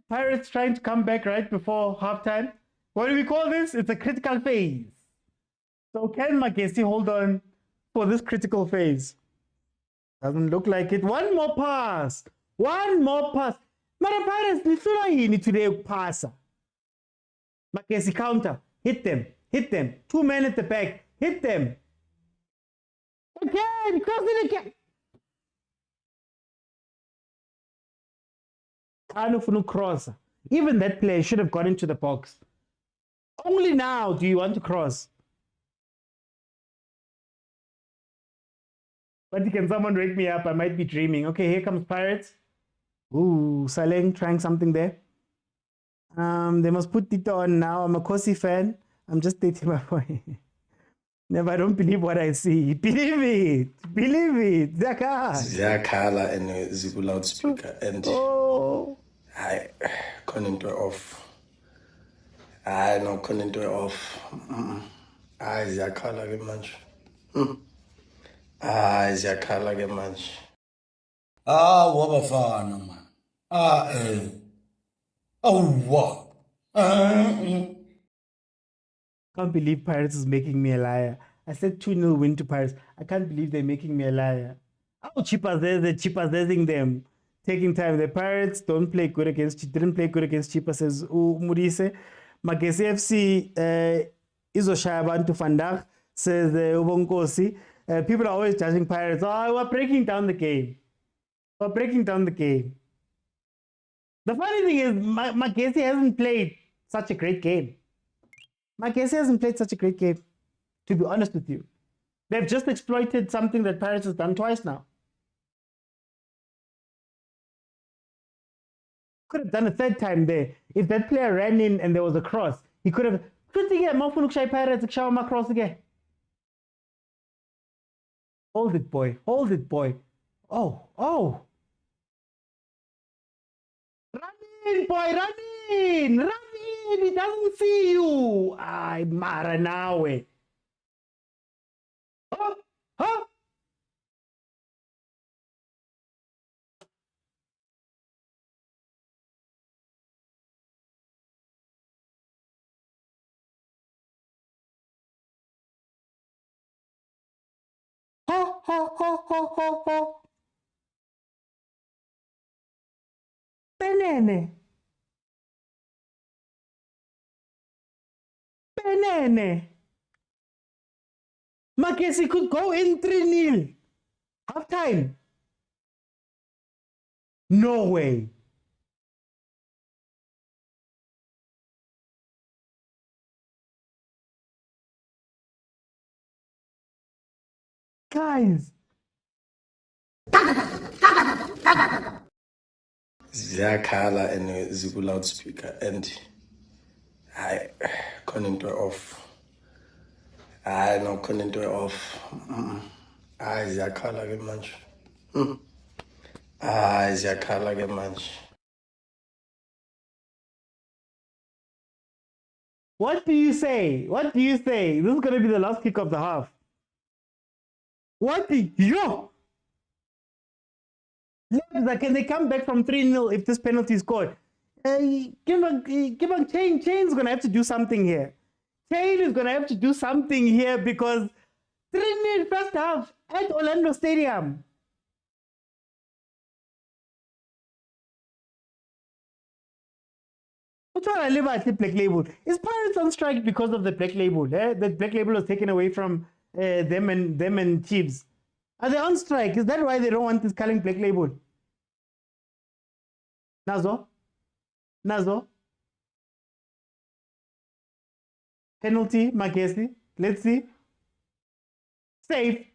Pirates trying to come back right before halftime. What do we call this? It's a critical phase. So can MAGESI hold on for this critical phase? Doesn't look like it. One more pass. One more pass. Mara Pirates, ni today passer. MAGESI counter. Hit them. Hit them. 2 men at the back. Hit them. Again. Cross it again. Kanufunu cross. Even that player should have got into the box. Only now do you want to cross. But can someone wake me up? I might be dreaming. Okay, here comes Pirates. Ooh, Saleng trying something there. They must put Tito on now. I'm a Kosi fan. I'm just stating my point. Never, I don't believe what I see. Believe it. Believe it. Ziyakhala and ziku loudspeaker and I khona into off. I no khona into off. I ziyakhala ke manje. Ziyakhala ke manje. Wabafana man. Oh what? Can't believe Pirates is making me a liar. I said 2-0 win to Pirates. I can't believe they're making me a liar. Oh, cheapers them. Taking time. The Pirates didn't play good against Chipa, says Murise. MAGESI FC izoshaya abantu vandag, says Ubonkosi. People are always judging Pirates. Oh, we're breaking down the game. We're breaking down the game. The funny thing is, MAGESI hasn't played such a great game. MAGESI hasn't played such a great game, to be honest with you. They've just exploited something that Pirates has done twice now. Could have done a third time there. If that player ran in and there was a cross, he could have. Pirates again. Hold it, boy. Hold it, boy. Oh. Run in, boy. Run in. Run in. He doesn't see you. Ay, Maranawe. Huh? Ho. Penene. MAGESI could go in 3-0. Half time. No way. Guys. Ziyakhala and ziku loudspeaker and I khona into off. I no khona into off. Ziyakhala ke manje. Ziyakhala ke manje. What do you say? What do you say? This is going to be the last kick of the half. What the yo? Can they come back from 3-0 if this penalty is scored? Give on Chain's gonna have to do something here. Chain is gonna have to do something here because 3-0 first half at Orlando Stadium. What's what I live at the Black Label? Is Pirates on strike because of the Black Label? The Black Label was taken away from them and Chiefs. Are they on strike? Is that why they don't want this calling Black Label? Nazo. Penalty, MAGESI. Let's see. Safe.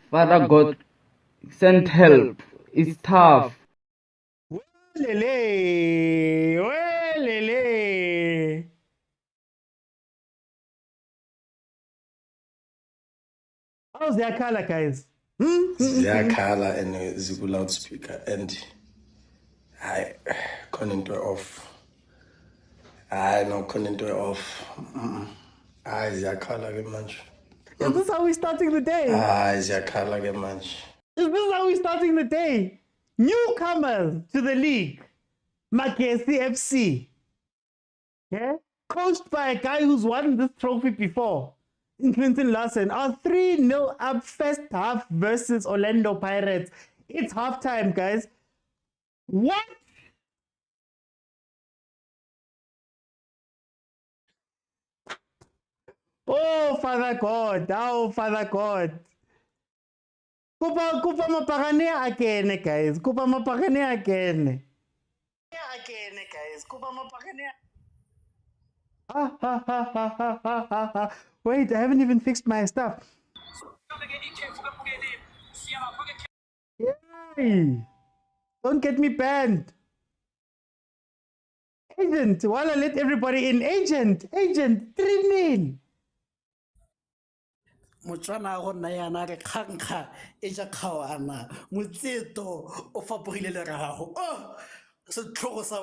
Father God, send help. It's tough. Welele. How's their color, guys? Ziyakhala and ziku loudspeaker and I khona into off. hayi nokhona into off hayi ziyakhala ke manje Is this how we're starting the day? hayi ziyakhala ke manje Is this how we're starting the day? Newcomers to the league, MAGESI FC. Yeah? Coached by a guy who's won this trophy before, in Clinton Larson, are 3-0 up first half versus Orlando Pirates. It's halftime, guys. What? Oh, Father God. Oh, Father God. Kupa mapagane again, guys. Kupa mapagane again. Again, guys. Kupa mapagane. Wait, I haven't even fixed my stuff. Yay! Don't get me banned. Agent, while I let everybody in. Agent, 3-0. Motswana go nna yana re kgankga e ja kgawana motseto o fapogile le rago setlhogo sa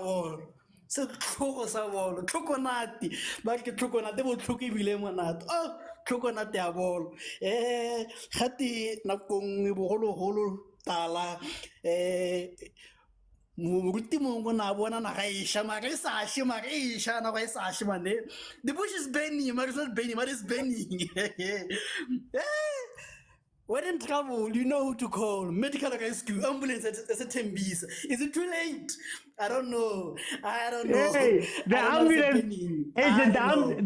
bolo tlhokonate ba ke tlhokonate botlhoko ebile monate tlhokonate ya bolo gate nakong bogologolo tala moruti mongwe na bona naga e sha mare e sa she mare e sha naga e sa she mane the bush is burning mare it's not burning mare it's burning when in trouble you know who to call medical rescue ambulance at Tembisa. Is it too late? I don't know. Hey, the ambulance agent,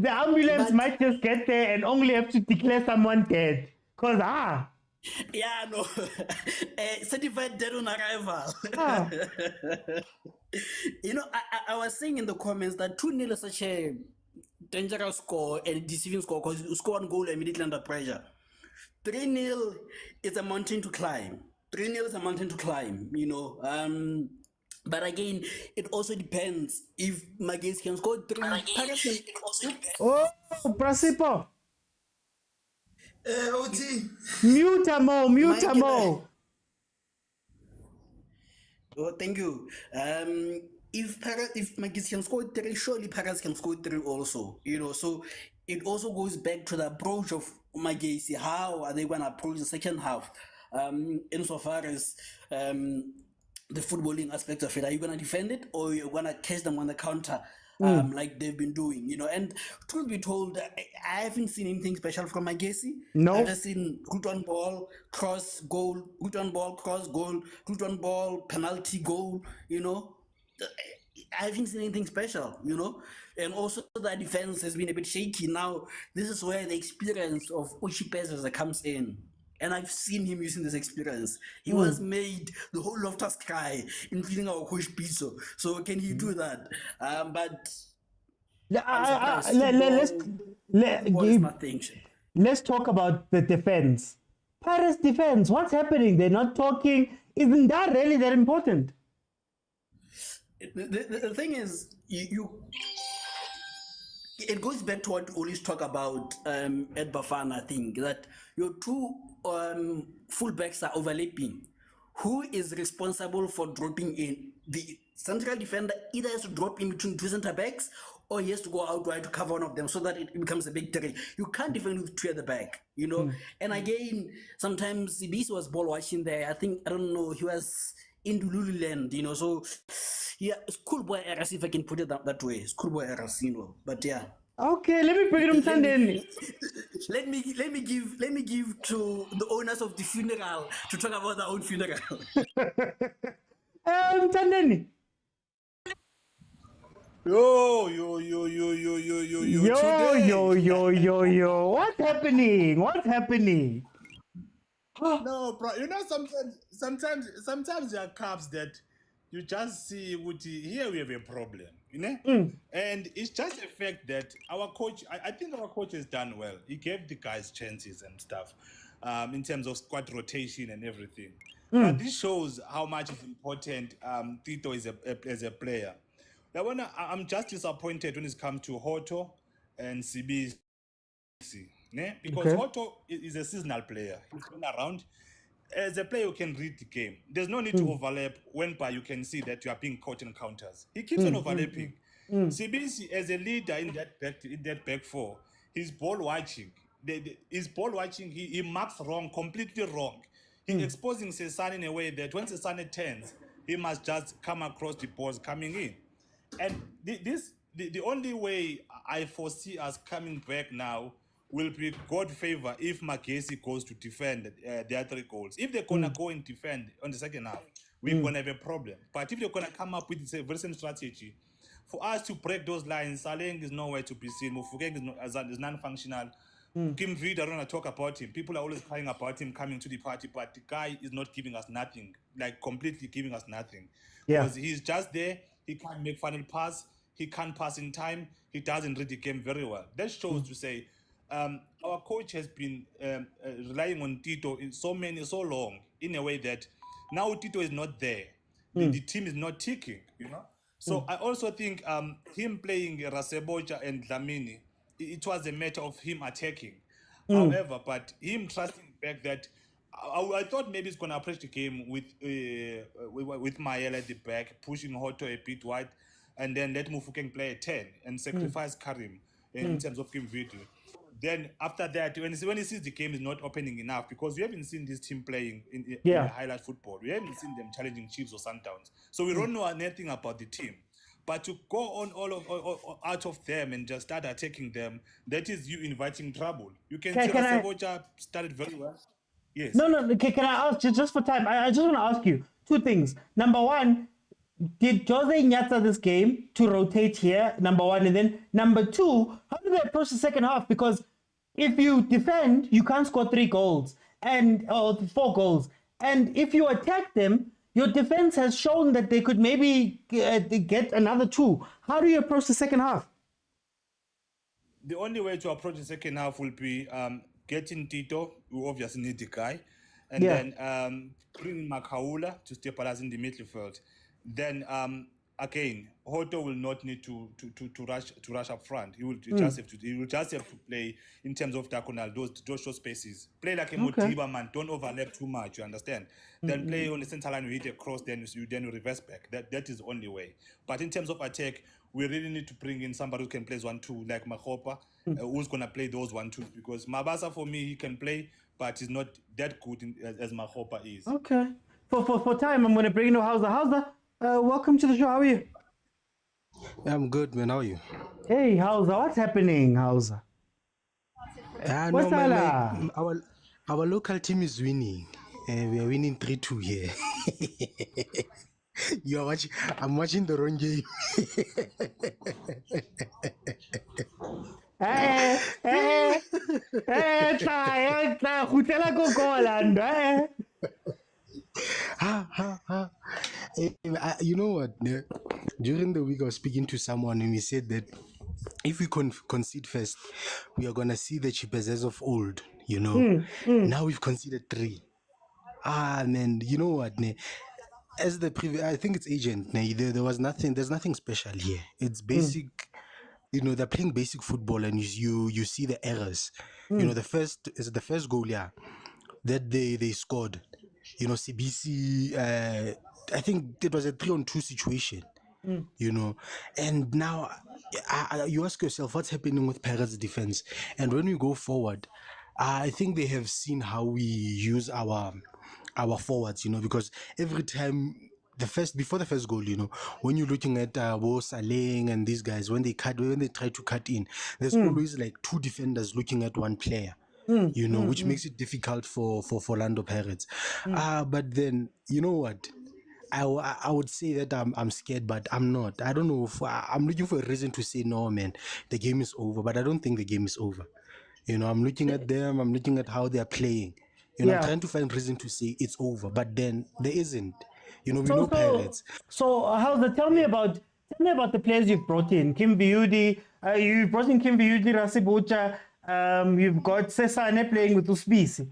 the ambulance might just get there and only have to declare someone dead cause yeah, no. Certified dead on arrival. You know, I was saying in the comments that 2-0 is such a dangerous score and deceiving score because you score one goal immediately under pressure. 3-0 is a mountain to climb. 3-0 is a mountain to climb, you know. But again, it also depends if MAGESI can score 3. Oh, Prasipo. OT. Mute mo. Oh, thank you. If MAGESI can score 3, surely Paras can score 3 also. You know, so it also goes back to the approach of MAGESI. How are they going to approach the second half? Insofar as the footballing aspect of it, are you going to defend it or you're going to catch them on the counter? Like they've been doing, you know, and truth be told, I haven't seen anything special from MAGESI. No. I've just seen root on ball, cross, goal, root on ball, cross, goal, root on ball, penalty, goal, you know. I haven't seen anything special, you know, and also the defense has been a bit shaky. Now, this is where the experience of Uchi comes in. And I've seen him using this experience. He was made the whole Loftus cry, including our coach Pitso. So can he do that? But let's talk about the defense. Paris defense, what's happening? They're not talking. Isn't that really that important? The thing is, it goes back to what we always talk about at Bafana, I think, that your two fullbacks are overlapping. Who is responsible for dropping in? The central defender either has to drop in between two center backs or he has to go out wide to cover one of them so that it becomes a big three. You can't defend with two at the back, you know? And again, sometimes CBC was ball watching there. I don't know, he was into Lululand, you know, so yeah, schoolboy errors, if I can put it that way. Schoolboy errors, you know, but yeah. Okay, let me bring it on Let me give to the owners of the funeral to talk about their own funeral. Tandeni. Yo. Yo. What's happening? No, bro. You know, sometimes there are cups that you just see, here we have a problem, you know? And it's just a fact that our coach, I think our coach has done well. He gave the guys chances and stuff in terms of squad rotation and everything. But this shows how much is important Tito is as a player. Now, I'm just disappointed when it comes to Hoto and CBC. Because Hoto is a seasonal player. He's been around. As a player, you can read the game. There's no need to overlap. Whereby you can see that you are being caught in counters. He keeps on overlapping. CBC as a leader in that back four, his ball watching, his ball watching, he marks wrong, completely wrong. He's exposing Sesane in a way that when Sesane turns, he must just come across the balls coming in. And the only way I foresee us coming back now will be God favor if MAGESI goes to defend their 3 goals. If they're going to go and defend on the second half, we're going to have a problem. But if they're going to come up with a very same strategy, for us to break those lines, Saleng is nowhere to be seen. Mufukeng is non-functional. Kim Vida, I don't want to talk about him. People are always crying about him coming to the party, but the guy is not giving us nothing, like completely giving us nothing. Yeah. Because he's just there. He can't make final pass. He can't pass in time. He doesn't read the game very well. That shows to say our coach has been relying on Tito so long in a way that now Tito is not there. The team is not ticking, you know. So I also think him playing Raseboja and Dlamini, it was a matter of him attacking. However, but him trusting back that I thought maybe he's going to approach the game with Mael at the back, pushing Hoto a bit wide, and then let Mufukeng play a 10 and sacrifice Karim in terms of game video. Then after that, when he sees the game is not opening enough, because we haven't seen this team playing in the highlight football. We haven't seen them challenging Chiefs or Sundowns. So we don't know anything about the team. But to go on all out of them and just start attacking them, that is you inviting trouble. You can see Raseboja started very well. Yes. No. Can I ask, just for time, I just want to ask you 2 things. Number one, did Jose Nyata this game to rotate here, number 1, and then number 2, how do they approach the second half? Because if you defend, you can't score 3 goals or 4 goals. And if you attack them, your defense has shown that they could maybe get another 2. How do you approach the second half? The only way to approach the second half will be getting Tito, who obviously need the guy, and then bringing Makaula to stabilize in the midfield. Then again, Hoto will not need to rush up front. He will just have to play in terms of diagonal those short spaces. Play like a Modiba man. Don't overlap too much. You understand? Then play on the center line. You hit a cross. Then you reverse back. That is the only way. But in terms of attack, we really need to bring in somebody who can play 1-2 like Mahopa, who's gonna play those 1-2s, because Mabasa for me he can play, but he's not that good as Mahopa is. Okay. For time, I'm gonna bring in Hausa. Hausa, welcome to the show. How are you? I'm good, man. How are you? Hey, Hausa, what's happening, Hausa? What's our local team is winning. We are winning 3-2 here. You are watching. I'm watching the wrong game. You know what? During the week, I was speaking to someone and we said that if we concede first, we are gonna see the cheapest as of old. You know. Now we've conceded 3. Man, you know what? As the previous, I think it's agent. There was nothing. There's nothing special here. It's basic. You know, they're playing basic football, and you see the errors. You know, the first goal, that they scored. You know, CBC. I think it was a 3-on-2 situation. You know, and now you ask yourself, what's happening with Pirates' defense? And when we go forward, I think they have seen how we use our forwards, you know, because every time before the first goal, you know, when you're looking at Saleng and these guys, when they try to cut in, there's always like 2 defenders looking at 1 player, you know, which makes it difficult for Orlando Pirates. But then, you know what? I would say that I'm scared, but I'm not. I don't know. I'm looking for a reason to say, no, man, the game is over. But I don't think the game is over. You know, I'm looking at them. I'm looking at how they're playing. You know, I'm trying to find reason to say it's over, but then there isn't. You know, we know Pirates. So, Hausa, tell me about the players you've brought in. Kim Biudi, you've brought in Kim Biudi, Raseboja. You've got Sesane playing with Uspisi.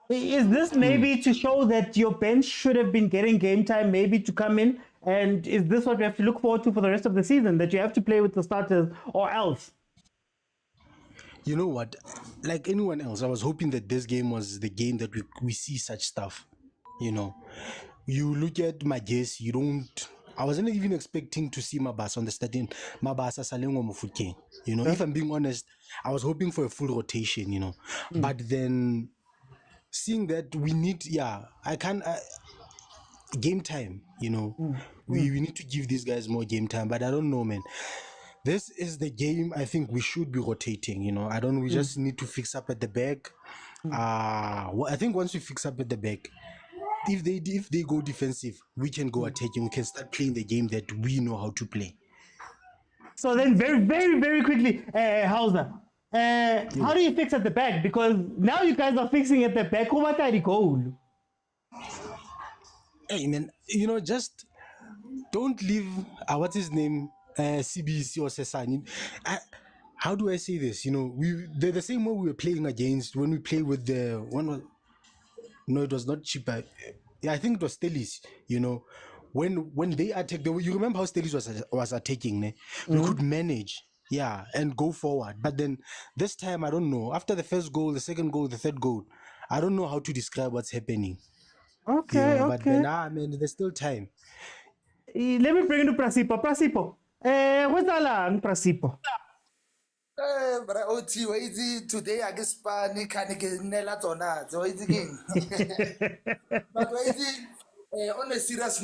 Is this maybe to show that your bench should have been getting game time, maybe to come in? And is this what we have to look forward to for the rest of the season, that you have to play with the starters or else? You know what? Like anyone else, I was hoping that this game was the game that we see such stuff. You know, you look at MAGESI, I wasn't even expecting to see Mabasa on the starting. Mabasa Salengo Mufukeng. You know, if I'm being honest, I was hoping for a full rotation, you know. But then seeing that we need, I can't, game time, you know. We need to give these guys more game time, but I don't know, man. This is the game I think we should be rotating, you know. We just need to fix up at the back. I think once we fix up at the back, if they go defensive, we can go attacking. We can start playing the game that we know how to play. So then very, very, very quickly, Hausa, how do you fix at the back? Because now you guys are fixing at the back. Who was the goal? Hey, man, you know, just don't leave, what's his name, CBC or Sesani. How do I say this? You know, they're the same way we were playing against when we play with the one. No, it was not cheaper. Yeah, I think it was Stellis. You know, when they attacked, you remember how Stellis was attacking? Ne? We could manage, and go forward. But then this time, I don't know. After the first goal, the second goal, the third goal, I don't know how to describe what's happening. Okay, you know, But then, man, there's still time. Let me bring it to Prasipo. Prasipo, what's that, Prasipo? But OT, today I guess Spani can get Nella Tona. So it's again. But on a serious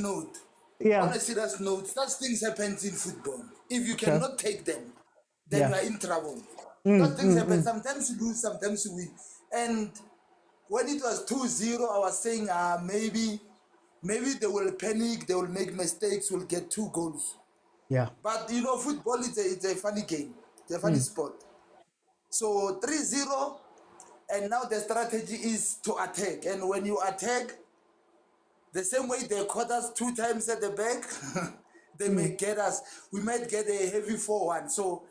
note, such things happen in football. If you cannot take them, then you are in trouble. Such things happen. Sometimes you lose, sometimes you win. And when it was 2-0, I was saying maybe they will panic, they will make mistakes, will get 2 goals. Yeah. But you know, football it's a funny game. It's a funny sport. So 3-0, and now the strategy is to attack. And when you attack, the same way they caught us 2 times at the back, they may get us. We might get a heavy 4-1. So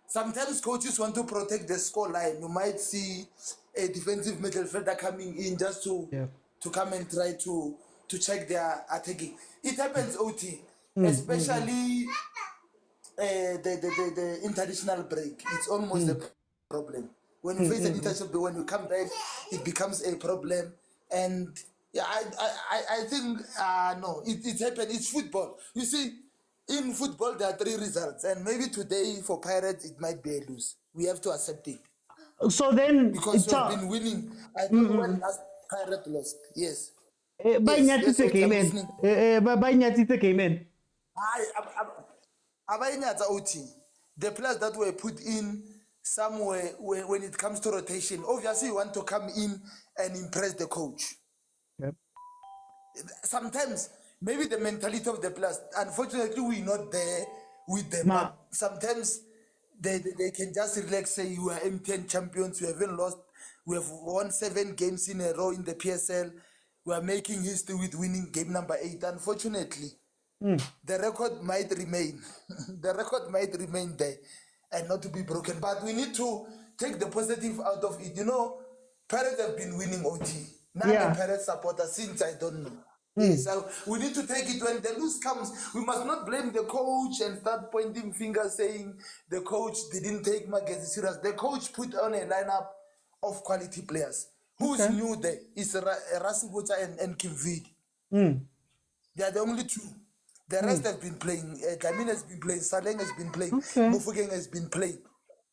sometimes coaches want to protect the score line. You might see a defensive midfielder coming in just to come and try to check their attacking. It happens, OT, especially the international break. It's almost a problem. When you face an international break, when you come back, it becomes a problem. And I think no, it happened. It's football. You see, in football there are 3 results, and maybe today for Pirates it might be a lose. We have to accept it. So then, because you've been winning. I don't know when last Pirate lost. Yes. By Nyatita came in. By Nyatita came in. The players that were put in somewhere when it comes to rotation, obviously you want to come in and impress the coach. Yep. Sometimes maybe the mentality of the players, unfortunately we're not there with them. But sometimes they can just relax, say you are M10 champions, we haven't lost, we have won 7 games in a row in the PSL, we are making history with winning game number 8. Unfortunately, the record might remain. The record might remain there and not to be broken. But we need to take the positive out of it. You know, Pirates have been winning OT. Now the Pirates supporters since I don't know. So we need to take it when the lose comes. We must not blame the coach and start pointing fingers saying the coach didn't take MAGESI serious. The coach put on a lineup of quality players. Who's new there? It's Rasiguta and Kimvid. They are the only 2. The rest have been playing. Gavin has been playing. Saleng has been playing. Mofokeng has been playing.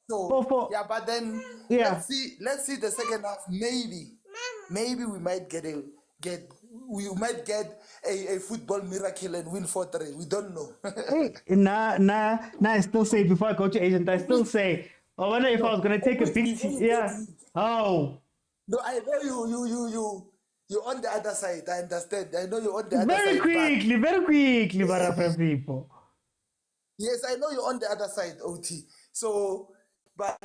So but then let's see the second half. Maybe we might get a football miracle and win 4-3. We don't know. I still say before I go to agent, I still say I wonder if I was gonna take a big Oh. No, I know you're on the other side. I understand. I know you're on the other side. Very quickly, Barapra people. Yes, I know you're on the other side, OT. So, but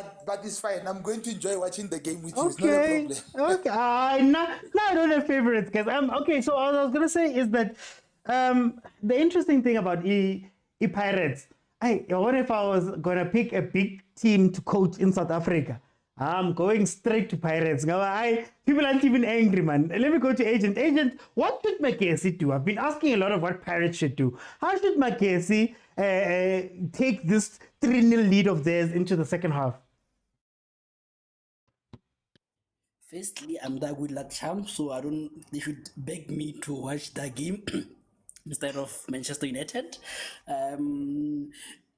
it's fine. I'm going to enjoy watching the game with you. It's not a problem. Okay. Now I don't have favorites, guys. Okay. So all I was gonna say is that the interesting thing about Pirates, I wonder if I was gonna pick a big team to coach in South Africa. I'm going straight to Pirates. People aren't even angry, man. Let me go to Agent. Agent, what should MAGESI do? I've been asking a lot of what Pirates should do. How should MAGESI take this 3-0 lead of theirs into the second half? Firstly, I'm that good luck champ, so they should beg me to watch that game. instead of Manchester United.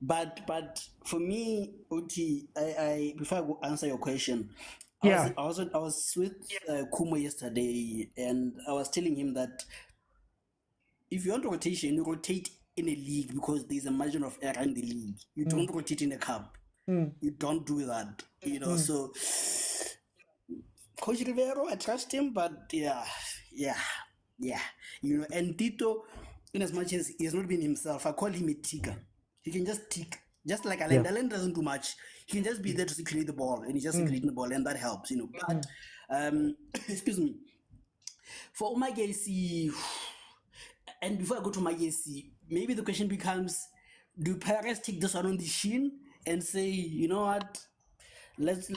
But for me, Oti, I before I go answer your question, Yeah. I was with Kumo yesterday, and I was telling him that if you want rotation, you rotate in a league because there's a margin of error in the league. You don't rotate in a cup. You don't do that. So Coach Rivero, I trust him, but yeah. And Tito, in as much as he has not been himself, I call him a ticker. He can just tick, just like Alain. Alain doesn't do much. He can just be there to circulate the ball, and he's just circulating the ball, and that helps, But excuse me, for MAGESI, and before I go to MAGESI, maybe the question becomes: do Paris take this one on the shin and say, you know what? Let's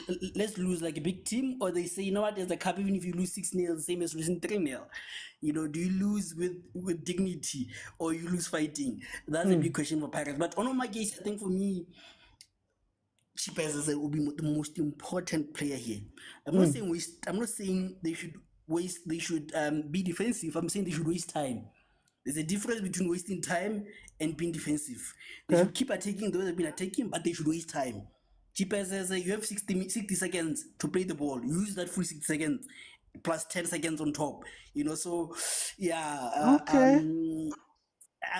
lose like a big team, or they say, you know what, as a cup, even if you lose 6-0, same as losing 3-0, do you lose with dignity or you lose fighting? That's a big question for Pirates. But on my case, I think for me, Chipaz will be the most important player here. I'm not saying waste. I'm not saying they should waste. They should be defensive. I'm saying they should waste time. There's a difference between wasting time and being defensive. They should keep attacking those that have been attacking, but they should waste time. Chipaz says you have 60 seconds to play the ball. Use that full 60 seconds plus 10 seconds on top. So yeah. I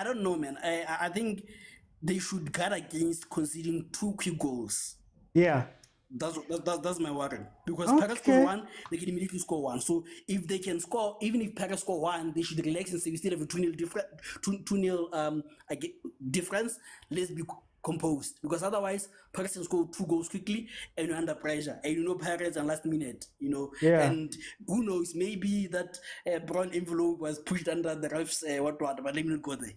don't know, man. I think they should guard against conceding 2 quick goals. Yeah. That's my worry. Because Paris score 1, they can immediately score 1. So if they can score, even if Paris score 1, they should relax and say we still have a 2-0 difference. Let's be composed, because otherwise Paris can score 2 goals quickly and you're under pressure, and Paris and last minute, and who knows, maybe that brown envelope was pushed under the refs, but let me not go there.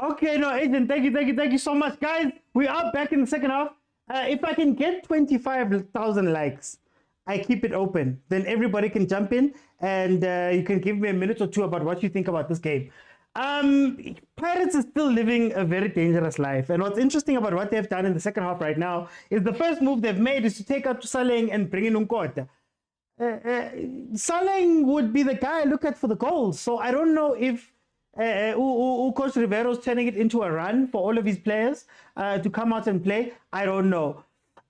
Okay, no, Agent, thank you so much, guys. We are back in the second half. If I can get 25,000 likes, I keep it open. Then everybody can jump in, and you can give me a minute or two about what you think about this game. Pirates is still living a very dangerous life, and what's interesting about what they've done in the second half right now is the first move they've made is to take out Saleng and bring in Unkota. Saleng would be the guy I look at for the goals, so I don't know if Coach Rivero's turning it into a run for all of his players to come out and play. I don't know.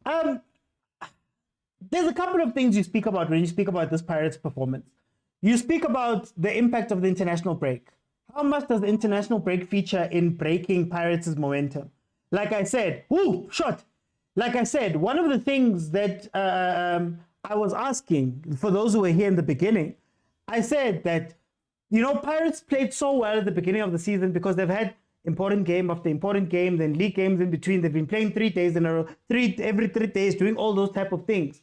There's a couple of things you speak about when you speak about this Pirates performance. You speak about the impact of the international break. How much does the international break feature in breaking Pirates' momentum? Like I said, Like I said, one of the things that I was asking, for those who were here in the beginning, I said that, Pirates played so well at the beginning of the season because they've had important game after important game, then league games in between. They've been playing 3 days in a row, every 3 days, doing all those type of things.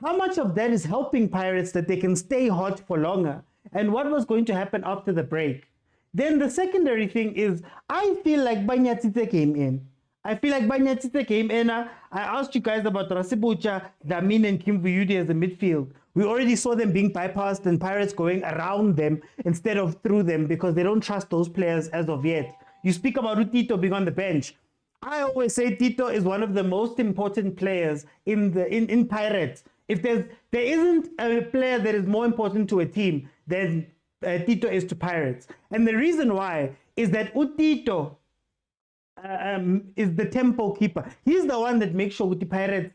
How much of that is helping Pirates that they can stay hot for longer? And what was going to happen after the break? Then the secondary thing is, I feel like Banyatsite came in. I asked you guys about Rasibucha, Damin, and Kim Vuyudi as a midfield. We already saw them being bypassed and Pirates going around them instead of through them because they don't trust those players as of yet. You speak about Tito being on the bench. I always say Tito is one of the most important players in Pirates. If there isn't a player that is more important to a team than Tito is to Pirates. And the reason why is that Tito is the tempo keeper. He's the one that makes sure the Pirates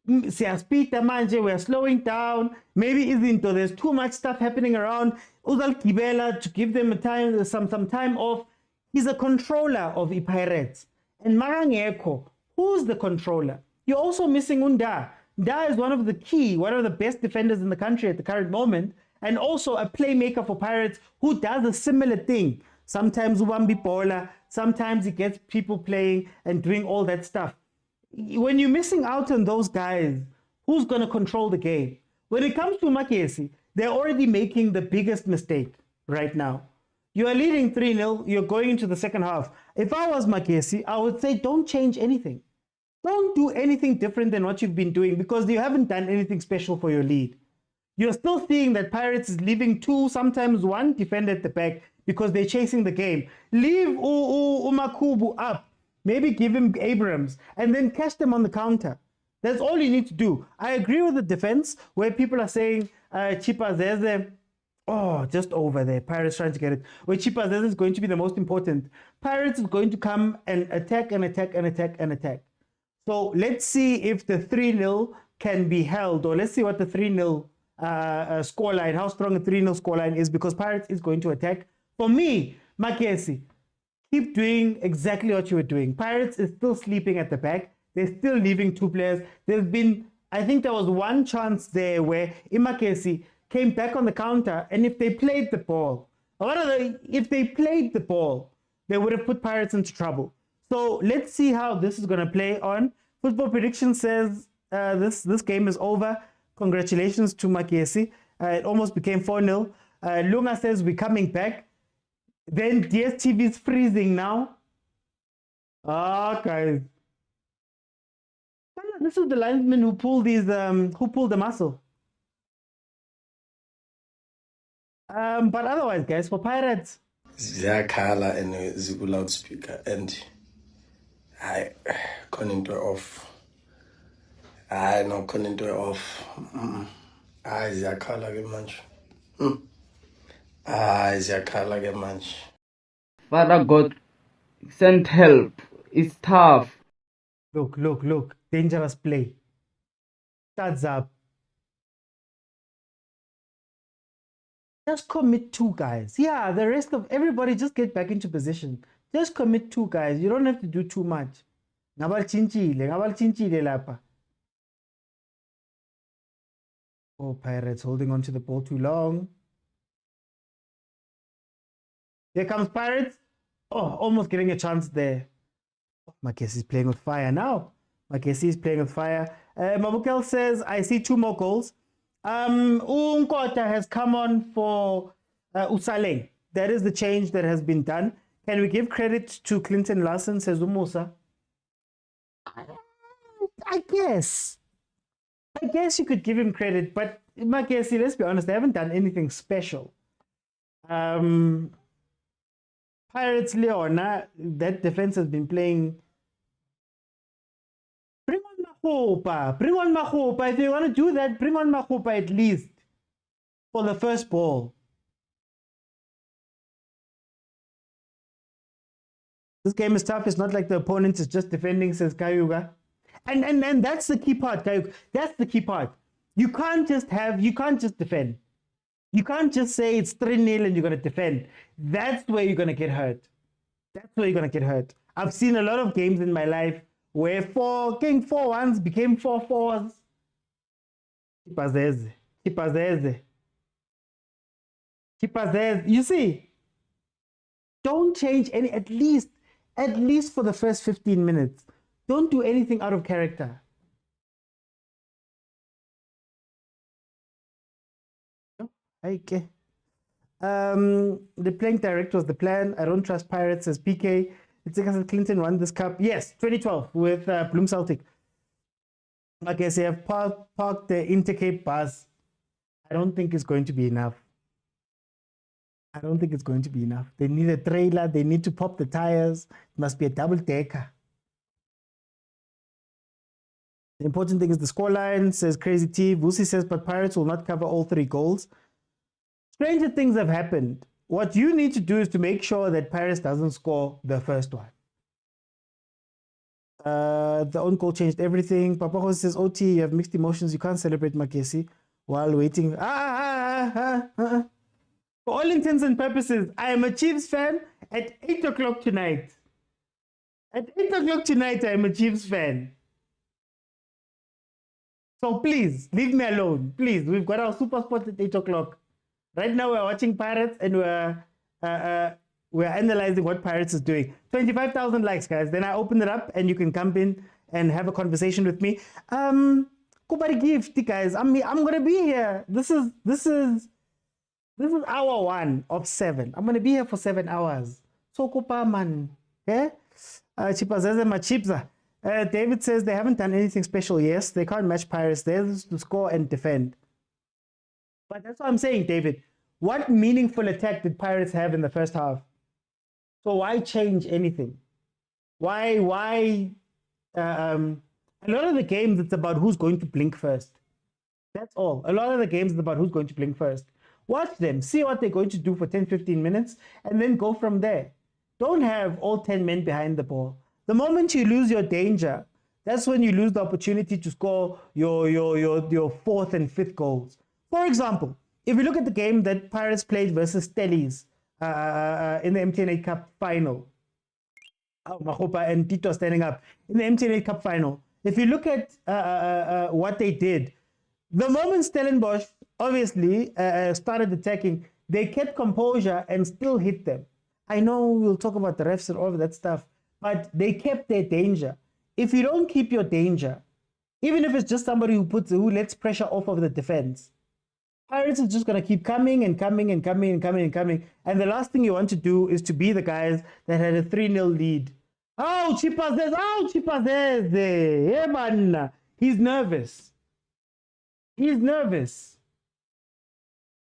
we are slowing down. Maybe there's too much stuff happening around. Uzal Kibela to give them some time off. He's a controller of the Pirates. And Marangeko, who's the controller? You're also missing Unda. Da is one of the best defenders in the country at the current moment, and also a playmaker for Pirates who does a similar thing. Sometimes Ubambi Bola, sometimes he gets people playing and doing all that stuff. When you're missing out on those guys, who's going to control the game? When it comes to MAGESI, they're already making the biggest mistake right now. You are leading 3-0, you're going into the second half. If I was MAGESI, I would say don't change anything. Don't do anything different than what you've been doing because you haven't done anything special for your lead. You're still seeing that Pirates is leaving 2, sometimes 1 defender at the back because they're chasing the game. Leave Umakubu up. Maybe give him Abrams and then catch them on the counter. That's all you need to do. I agree with the defense where people are saying Chipa Zeze Oh, just over there. Pirates trying to get it. Where Chippas, this is going to be the most important. Pirates is going to come and attack and attack and attack and attack. So let's see if the 3-0 can be held, or let's see what the 3-0 scoreline, how strong a 3-0 scoreline is, because Pirates is going to attack. For me, MAGESI, keep doing exactly what you were doing. Pirates is still sleeping at the back. They're still leaving 2 players. There's been, I think there was one chance there where MAGESI came back on the counter, and if they played the ball, if they played the ball, they would have put Pirates into trouble. So let's see how this is going to play on. Football Prediction says this game is over. Congratulations to MAGESI. It almost became 4-0. Lunga says we're coming back. Then DSTV is freezing now. Ah, guys. This is the linesman who pulled the muscle. But otherwise, guys, for Pirates, Ziyakhala and ziku loudspeaker and I khona into off. I no khona into off. Hayi ziyakhala ke manje. Hayi ziyakhala ke manje. Father God, send help. It's tough. Look. Dangerous play. Starts up. Just commit 2 guys. Yeah, the rest of everybody just get back into position. Just commit 2 guys. You don't have to do too much. Ngabal lapa. Oh, Pirates holding on to the ball too long. Here comes Pirates. Oh, almost getting a chance there. Oh, MAGESI is playing with fire now. MAGESI is playing with fire. Mabukel says, I see 2 more goals. Unkota has come on for Usaleng. That is the change that has been done. Can we give credit to Clinton Larson, says Umusa? I guess you could give him credit, but MAGESI, let's be honest, they haven't done anything special. Pirates Leona, that defense has been playing. Bring on Mahopa. If you want to do that, bring on Mahopa at least for the first ball. This game is tough. It's not like the opponent is just defending, says Kayuga. And that's the key part, Kayuga. That's the key part. You can't just defend. You can't just say it's 3-0 and you're going to defend. That's where you're going to get hurt. I've seen a lot of games in my life where 4-1s became 4-4s. Chipazeze. You see, don't change any, at least for the first 15 minutes. Don't do anything out of character. Okay. The playing direct was the plan. I don't trust Pirates, says PK. It's because Clinton won this cup. Yes, 2012 with Bloom Celtic. Okay, so I've parked the Intercape bus. I don't think it's going to be enough. They need a trailer. They need to pop the tires. It must be a double decker. The important thing is the scoreline, says Crazy T. Vusi says, but Pirates will not cover all 3 goals. Stranger things have happened. What you need to do is to make sure that Pirates doesn't score the first one. The own goal changed everything. Papa Jose says, OT, you have mixed emotions. You can't celebrate MAGESI while waiting. For all intents and purposes, I am a Chiefs fan at 8 o'clock tonight. At 8 o'clock tonight, I am a Chiefs fan. So please, leave me alone. Please, we've got our Super Sport at 8 o'clock. Right now, we're watching Pirates and we're analyzing what Pirates is doing. 25,000 likes, guys. Then I open it up and you can come in and have a conversation with me. Kubari gift, guys. I'm gonna be here. This is hour 1 of 7. I'm gonna be here for 7 hours. So kupa man. Yeah? Chipazeze machipza. David says they haven't done anything special. Yes, they can't match Pirates. They're to score and defend. But that's what I'm saying, David. What meaningful attack did Pirates have in the first half? So why change anything? Why? A lot of the games, it's about who's going to blink first. That's all. A lot of the games is about who's going to blink first. Watch them, see what they're going to do for 10, 15 minutes, and then go from there. Don't have all 10 men behind the ball. The moment you lose your danger, that's when you lose the opportunity to score your fourth and fifth goals. For example, if we look at the game that Pirates played versus Stellies in the MTN8 Cup final, Mahopa and Tito standing up in the MTN8 Cup final. If you look at what they did, the moment Stellenbosch obviously started attacking, they kept composure and still hit them. I know we'll talk about the refs and all of that stuff, but they kept their danger. If you don't keep your danger, even if it's just somebody who lets pressure off of the defense, Pirates is just going to keep coming and coming and coming and coming and coming. And the last thing you want to do is to be the guys that had a 3-0 lead. Oh, Chipazeze. Hey, man. He's nervous. He's nervous.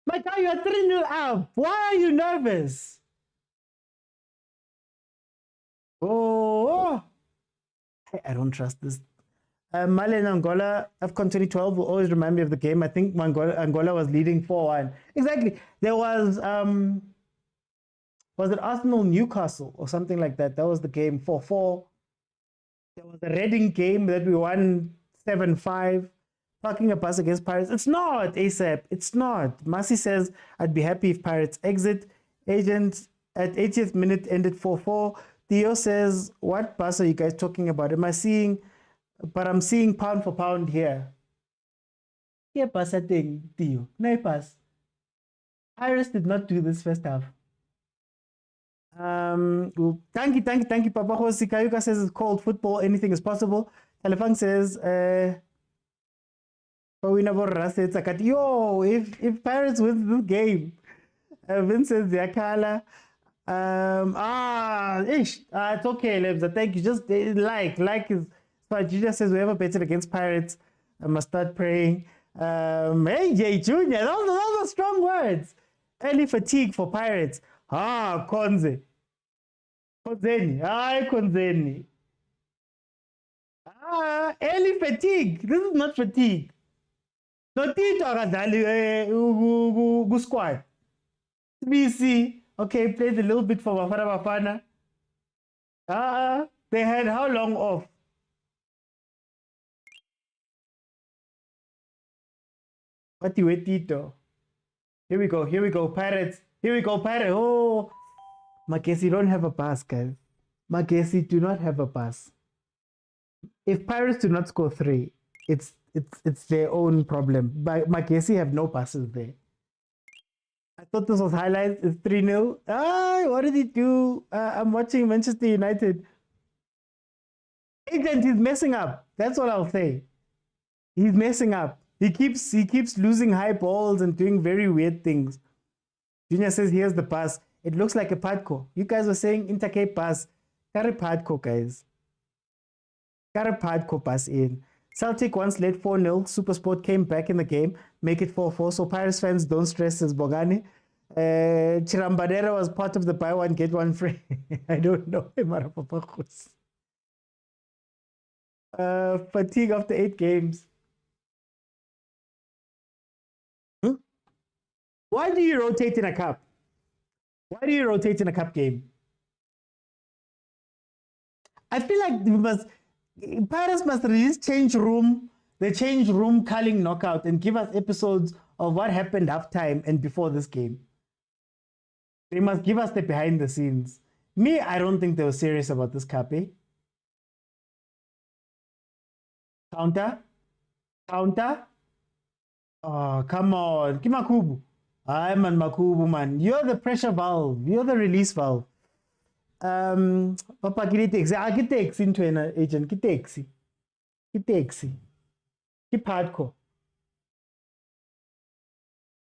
My guy, you are 3-0 up. Why are you nervous? Oh. I don't trust this. Mali and Angola, AFCON 2012 will always remind me of the game. I think Angola was leading 4-1. Exactly. There was it Arsenal Newcastle or something like that? That was the game, 4-4. There was a Reading game that we won 7-5. Parking a pass against Pirates. It's not, ASAP. It's not. Masi says, I'd be happy if Pirates exit. Agent at 80th minute ended 4-4. Theo says, what pass are you guys talking about? Am I seeing... But I'm seeing pound for pound here. Here, pass a thing, Theo. No pass. Iris did not do this first half. Thank you, Papa Jose. Kayuka says it's called football. Anything is possible. Telefang says, yo, if Pirates wins this game, Vincent Ziakala. It's okay, Lebza. Thank you. Just like is. But Julia says whoever betted against Pirates must start praying. Hey, Jay Jr., those are strong words. Early fatigue for Pirates. Konzeni. Konzeni. Early fatigue. This is not fatigue. Notito akadlali squad. BC. Okay, played a little bit for Bafana. They had how long off? What do you Tito? Here we go, Pirates. Oh, MAGESI don't have a pass, guys. MAGESI do not have a pass. If Pirates do not score 3, it's their own problem. But MAGESI have no passes there. I thought this was highlights. It's 3-0. What did he do? I'm watching Manchester United. Agent, he's messing up. That's what I'll say. He's messing up. He keeps losing high balls and doing very weird things. Junior says, here's the pass. It looks like a Padco. You guys were saying Intercape pass. Carry Padco, guys. Carry Padco pass in. Celtic once led 4-0. SuperSport came back in the game. Make it 4-4. So Pirates fans don't stress as Bogani. Chirambadera was part of the buy one, get one free. I don't know. Fatigue after 8 games. Why do you rotate in a cup? Why do you rotate in a cup game? I feel like Pirates must release the change room culling knockout and give us episodes of what happened halftime and before this game. They must give us the behind the scenes. Me, I don't think they were serious about this cup, eh? Counter? Oh, come on. Kimakubu. I'm man Makubu, man. You're the pressure valve. You're the release valve. Papa, get taxi into an agent. Get taxi. Keep hardcore.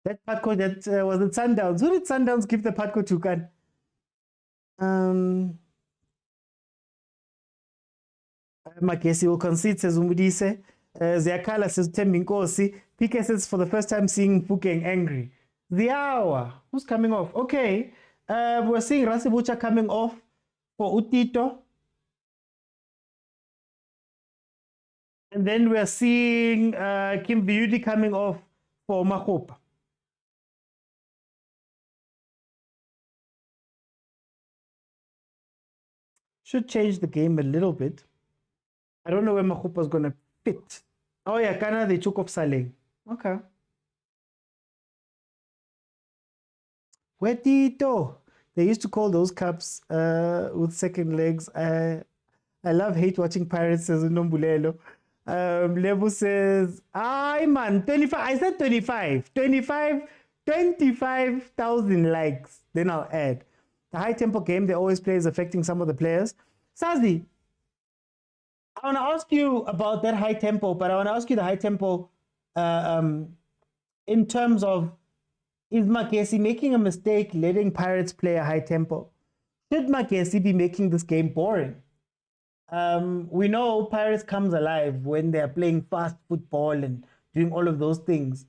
That Padco that was at Sundowns. Who did Sundowns give the Padco to? Kan? MAGESI will concede, says Umudise. Ziakala says Tembinkosi. PK says for the first time seeing Fukeng angry. The hour. Who's coming off? Okay. We're seeing Rasibucha coming off for Utito. And then we're seeing Kim Beauty coming off for Mahopa. Should change the game a little bit. I don't know where Mahupa's going to fit. Oh, yeah, Ghana, they took off Saleh. Okay. Wetito. They used to call those cups with second legs. I love hate watching Pirates, says Nombulelo. Lebu says, "Ay man, 25." I said 25. 25,000 likes. Then I'll add. The high tempo game they always play is affecting some of the players. Sazi, I want to ask you about that high tempo, but I want to ask you the high tempo in terms of, is MAGESI making a mistake letting Pirates play a high tempo? Should MAGESI be making this game boring? We know Pirates comes alive when they're playing fast football and doing all of those things.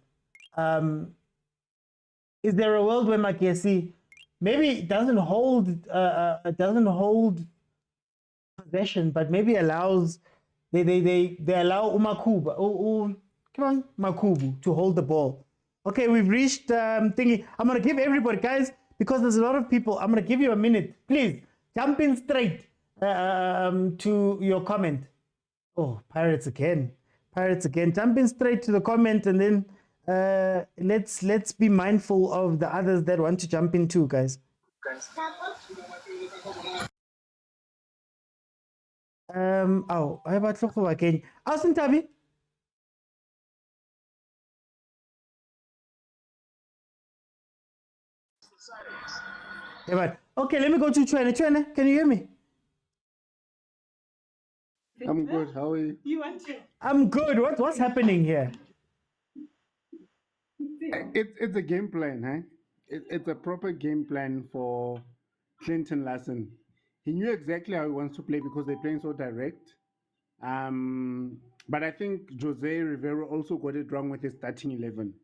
Is there a world where MAGESI maybe doesn't hold possession, but maybe allows they allow Makubu to hold the ball? Okay, we've reached thingy. I'm gonna give everybody, guys, because there's a lot of people. I'm gonna give you a minute. Please jump in straight to your comment. Oh, Pirates again. Jump in straight to the comment, and then let's be mindful of the others that want to jump in too, guys. Oh, I about to again. Austin Tabi. Okay, let me go to Chwene. Chwene, can you hear me? I'm good. How are you? I'm good. What's happening here? It's a game plan, huh? It's a proper game plan for Clinton Larson. He knew exactly how he wants to play because they're playing so direct. But I think Jose Rivero also got it wrong with his starting 11.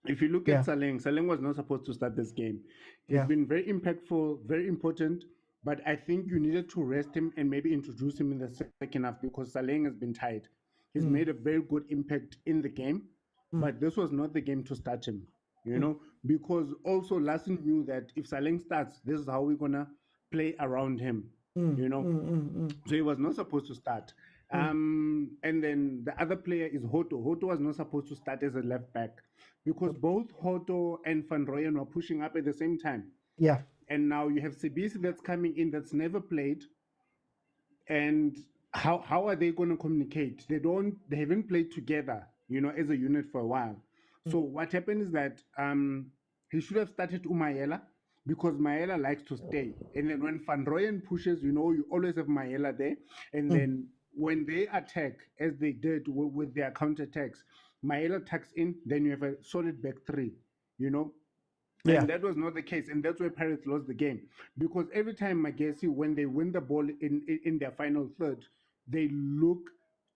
If you look at Saleng was not supposed to start this game. He's been very impactful, very important, but I think you needed to rest him and maybe introduce him in the second half because Saleng has been tired. He's made a very good impact in the game, but this was not the game to start him, you know, because also Larson knew that if Saleng starts, this is how we're going to play around him, you know. So he was not supposed to start. And then the other player is Hoto. Hoto was not supposed to start as a left back because both Hoto and Van Rooyen were pushing up at the same time. Yeah. And now you have Sibisi that's coming in that's never played. And how are they going to communicate? They haven't played together, you know, as a unit for a while. So what happened is that he should have started Umayela because Maela likes to stay. And then when Van Rooyen pushes, you know, you always have Maela there. And then when they attack, as they did with their counterattacks, Maela tucks in, then you have a solid back three, you know. And that was not the case, and that's why Pirates lost the game. Because every time MAGESI, when they win the ball in their final third, they look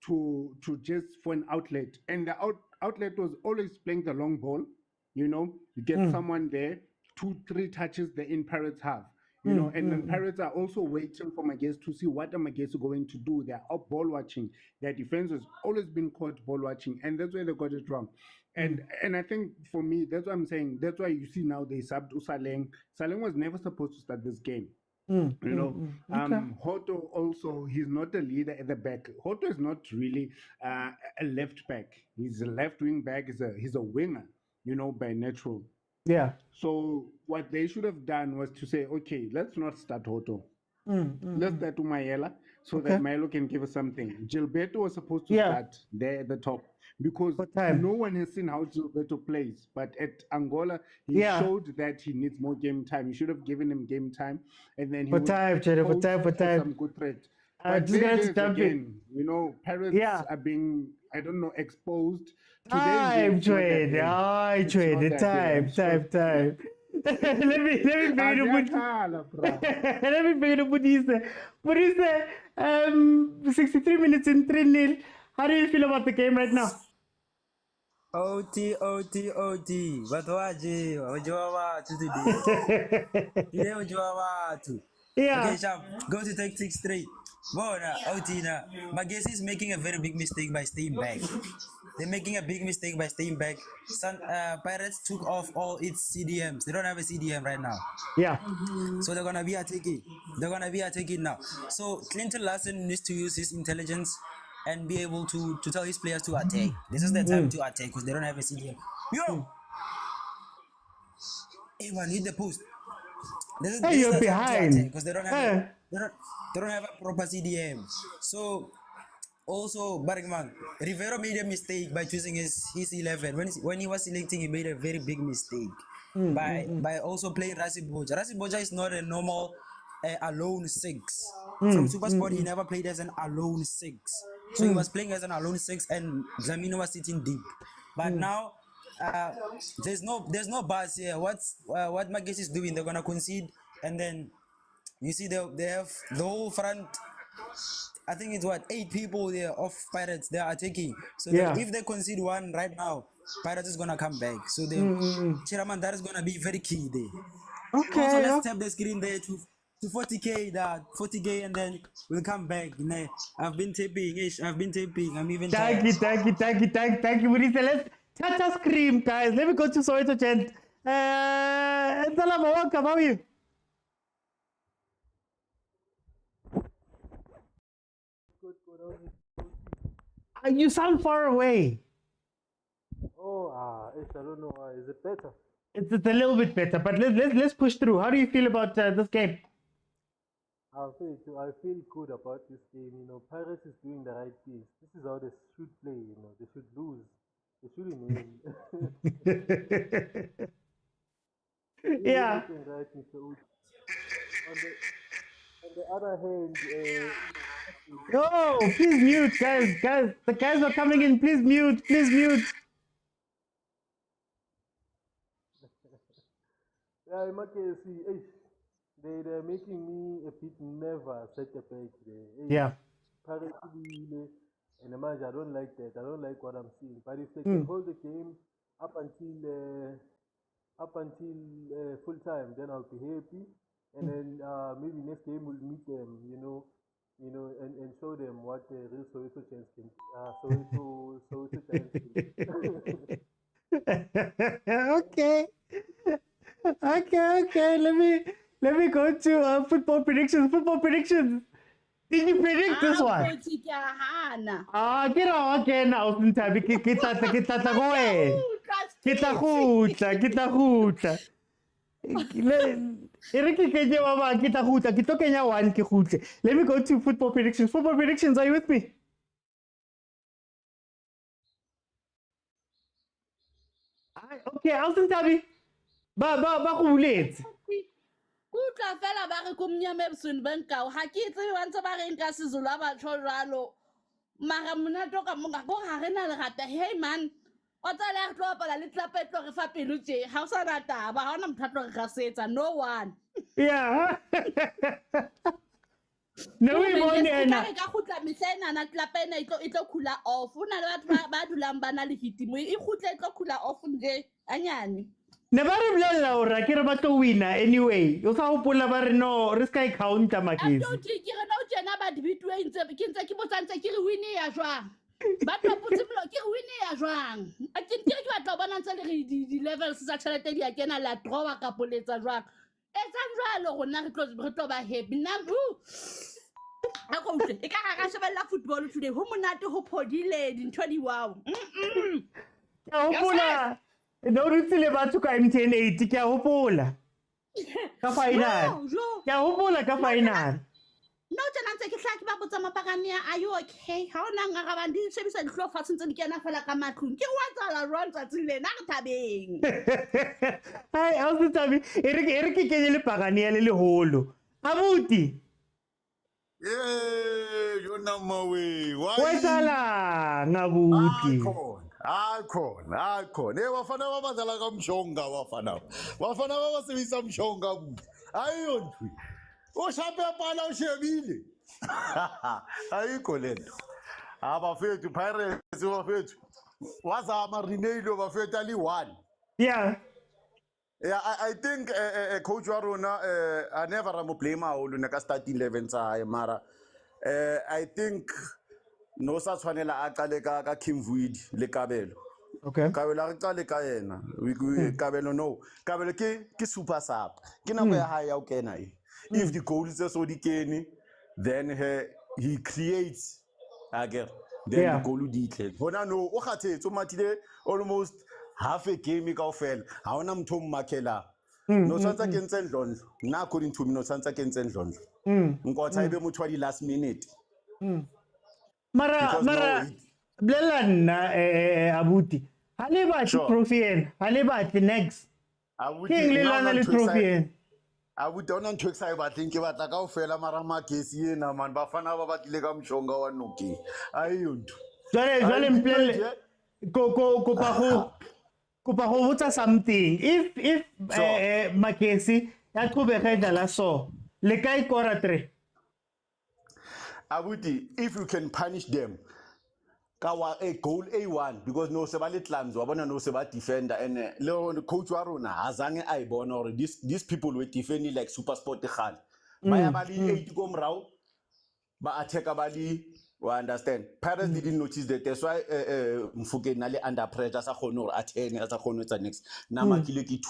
to just for an outlet. And the outlet was always playing the long ball, you know. You get someone there, 2-3 touches the in Pirates have. You know, and then Pirates are also waiting for MAGESI to see what the MAGESI going to do. They're out ball watching. Their defense has always been caught ball watching, and that's where they got it wrong. And I think for me, that's what I'm saying. That's why you see now they subbed Saleng. Saleng was never supposed to start this game. You know, Hoto also, he's not a leader at the back. Hoto is not really a left back. He's a left wing back. He's a winger, you know, by natural. Yeah. So what they should have done was to say, okay, let's not start Hoto. Let's start Umayela so that Milo can give us something. Gilberto was supposed to start there at the top because no one has seen how Gilberto plays. But at Angola, he showed that he needs more game time. You should have given him game time, and then he would some good threat. But just again, you know, Pirates are being, I don't know, exposed. Time. Let me bring it up with 63 minutes in 3-0. How do you feel about the game right now? OT. But waje, okay, Sham, go to take 6 straight. Bona, OT na. MAGESI is making a very big mistake by staying back. they're making a big mistake by staying back. Pirates took off all its CDMs. They don't have a CDM right now. Yeah. So they're gonna be attacking. They're gonna be attacking now. So Clinton Larson needs to use his intelligence and be able to tell his players to attack. This is the time to attack because they don't have a CDM. Yo! Hey man, hit the post. This Hey, is you're the time to attack behind. because they don't have a proper CDM. So also, Barigman, Rivero made a mistake by choosing his 11. When he was selecting, he made a very big mistake by also playing Rasi Boja. Rasi Boja is not a normal alone 6. From Supersport, he never played as an alone 6. So he was playing as an alone 6, and Zamino was sitting deep. But now, there's no buzz here. What MAGESI is doing, they're gonna concede, and then you see they have the whole front. I think it's 8 people there of Pirates. They are attacking. So if they concede one right now, Pirates is gonna come back. So Chiraman, that is gonna be very key there. Okay. Also, let's tap the screen there to 40k, 40k, and then we'll come back. I've been taping. I'm even Thank you. Marisa, let's touch a scream, guys. Let me go to Soweto Gent. Salam, welcome. How are you? You sound far away. Oh, I don't know. Is it better? It's a little bit better, but let's push through. How do you feel about this game? I feel good about this game. You know, Pirates is doing the right things. This is how they should play. You know, they should lose. They shouldn't win. Yeah. Right, Mr. Uth. On the other hand, Oh, please mute, guys. The guys are coming in. Please mute. yeah, MAGESI, they're making me a bit nervous at the back there. Yeah. Pirates, and imagine, I don't like that. I don't like what I'm seeing. But if they can hold the game up until full time, then I'll be happy. And then maybe next game we'll meet them, and show them what the real Soweto Giants can. Soweto Giants can. Okay. Let me go to football predictions. Did you predict this one? Get on again now. Kita gutla. Let me go to football predictions. Are you with me? Okay, Alton Tabi. Ba go buletse. Kutla fela ba re ko mnyame ebusweni benkao ha ke itse ba ntse ba re nka sizulu abatsho jalo mara monato ka monga go ga rena le rata hey man o tsale re tlo pala le tlapetlo re fa pelo tse ha o sa rata ba ha ona mothatlo re ga setsa no one. Yeah. No we won ena. Ka khutla misena na tlapena itlo khula off una le batho ba dulang bana le hitimo e khutla itlo khula off nje anyane. Ne ba re bolela hore ke re ba tlo wina anyway. O sa hopola ba re no re ska count MAGESI. Ke re no tsena ba dibitwe ntse ke botsantse ke re win ya jwang. Ba tlo possible ke re win ya jwang. A ke batla bona ntse le re di levels tsa tšhelete di a kena la draw ka poletsa jwang. Etsa jwalo rona re tlo ba happy na a go tle e ka ga shebella football today ho monate ho phodile dintho di wow. Ka hopola no re tsile batho ka MTN 8 ke a hopola ka final ke a hopola ka final no tsena ntse ke hla ke ba botsa mapagane are you okay ha ona nga ba ndi shebisa dihlo fatshe ntse di kena fela ka matlung ke wa tsala run tsatsing lena re thabeng hai a se tabi e re ke kenye le pagane ya le leholo abuti yona mawe wesala ngabuti khona bafana babadlala kamshonga bafana babasebenzisa mshonga buti ayiyonto ushape pala ushebile ayikho lento abafethu Pirates bafethu wazama Rinaldo bafethu ali 1 yeah I think coach wa rona I never blame haholo neka starting 11 tsa hae mara I think no sa tshwanela a qale ka Kim Vuid le Kabelo. Okay. Kabelo a qale ka yena. Kabelo no. Kabelo ke super sub. Ke nako ya hae ya o kena e. If the goals so di kene, then he creates again. Then the goal di tle. Bona no o khathetse o matile almost half a game kaofela. Ha ona motho o mmakela. No santsa ke ntse ndlondlo. Na according to me no santsa ke ntse ndlondlo. Nkotha ibe motho wa di last minute. Mara blela nna abuti. Ha le batle trophy ena. Ha le batle next. King le lana le trophy ena. Abuti ona ntho eksa e batleng ke batla kaofela mara MAGESI ena man bafana ba batlile ka mshonga wa noki. Ayo ntho. Jwale mplele kopa go botsa something. If MAGESI ya qhubega edlala so le kai kora 3. Abuti, if you can punish them, kawa a goal A1 because no se ba le clans wa bona no se ba defender and le coach wa rona azange I bona or these people were defending like SuperSport khale. Ba ya ba le 8 go mrao ba attacker ba le we understand. Parents didn't notice that. That's why Mfukeni na le under pressure sa khone or attend sa khone tsa next na makile ki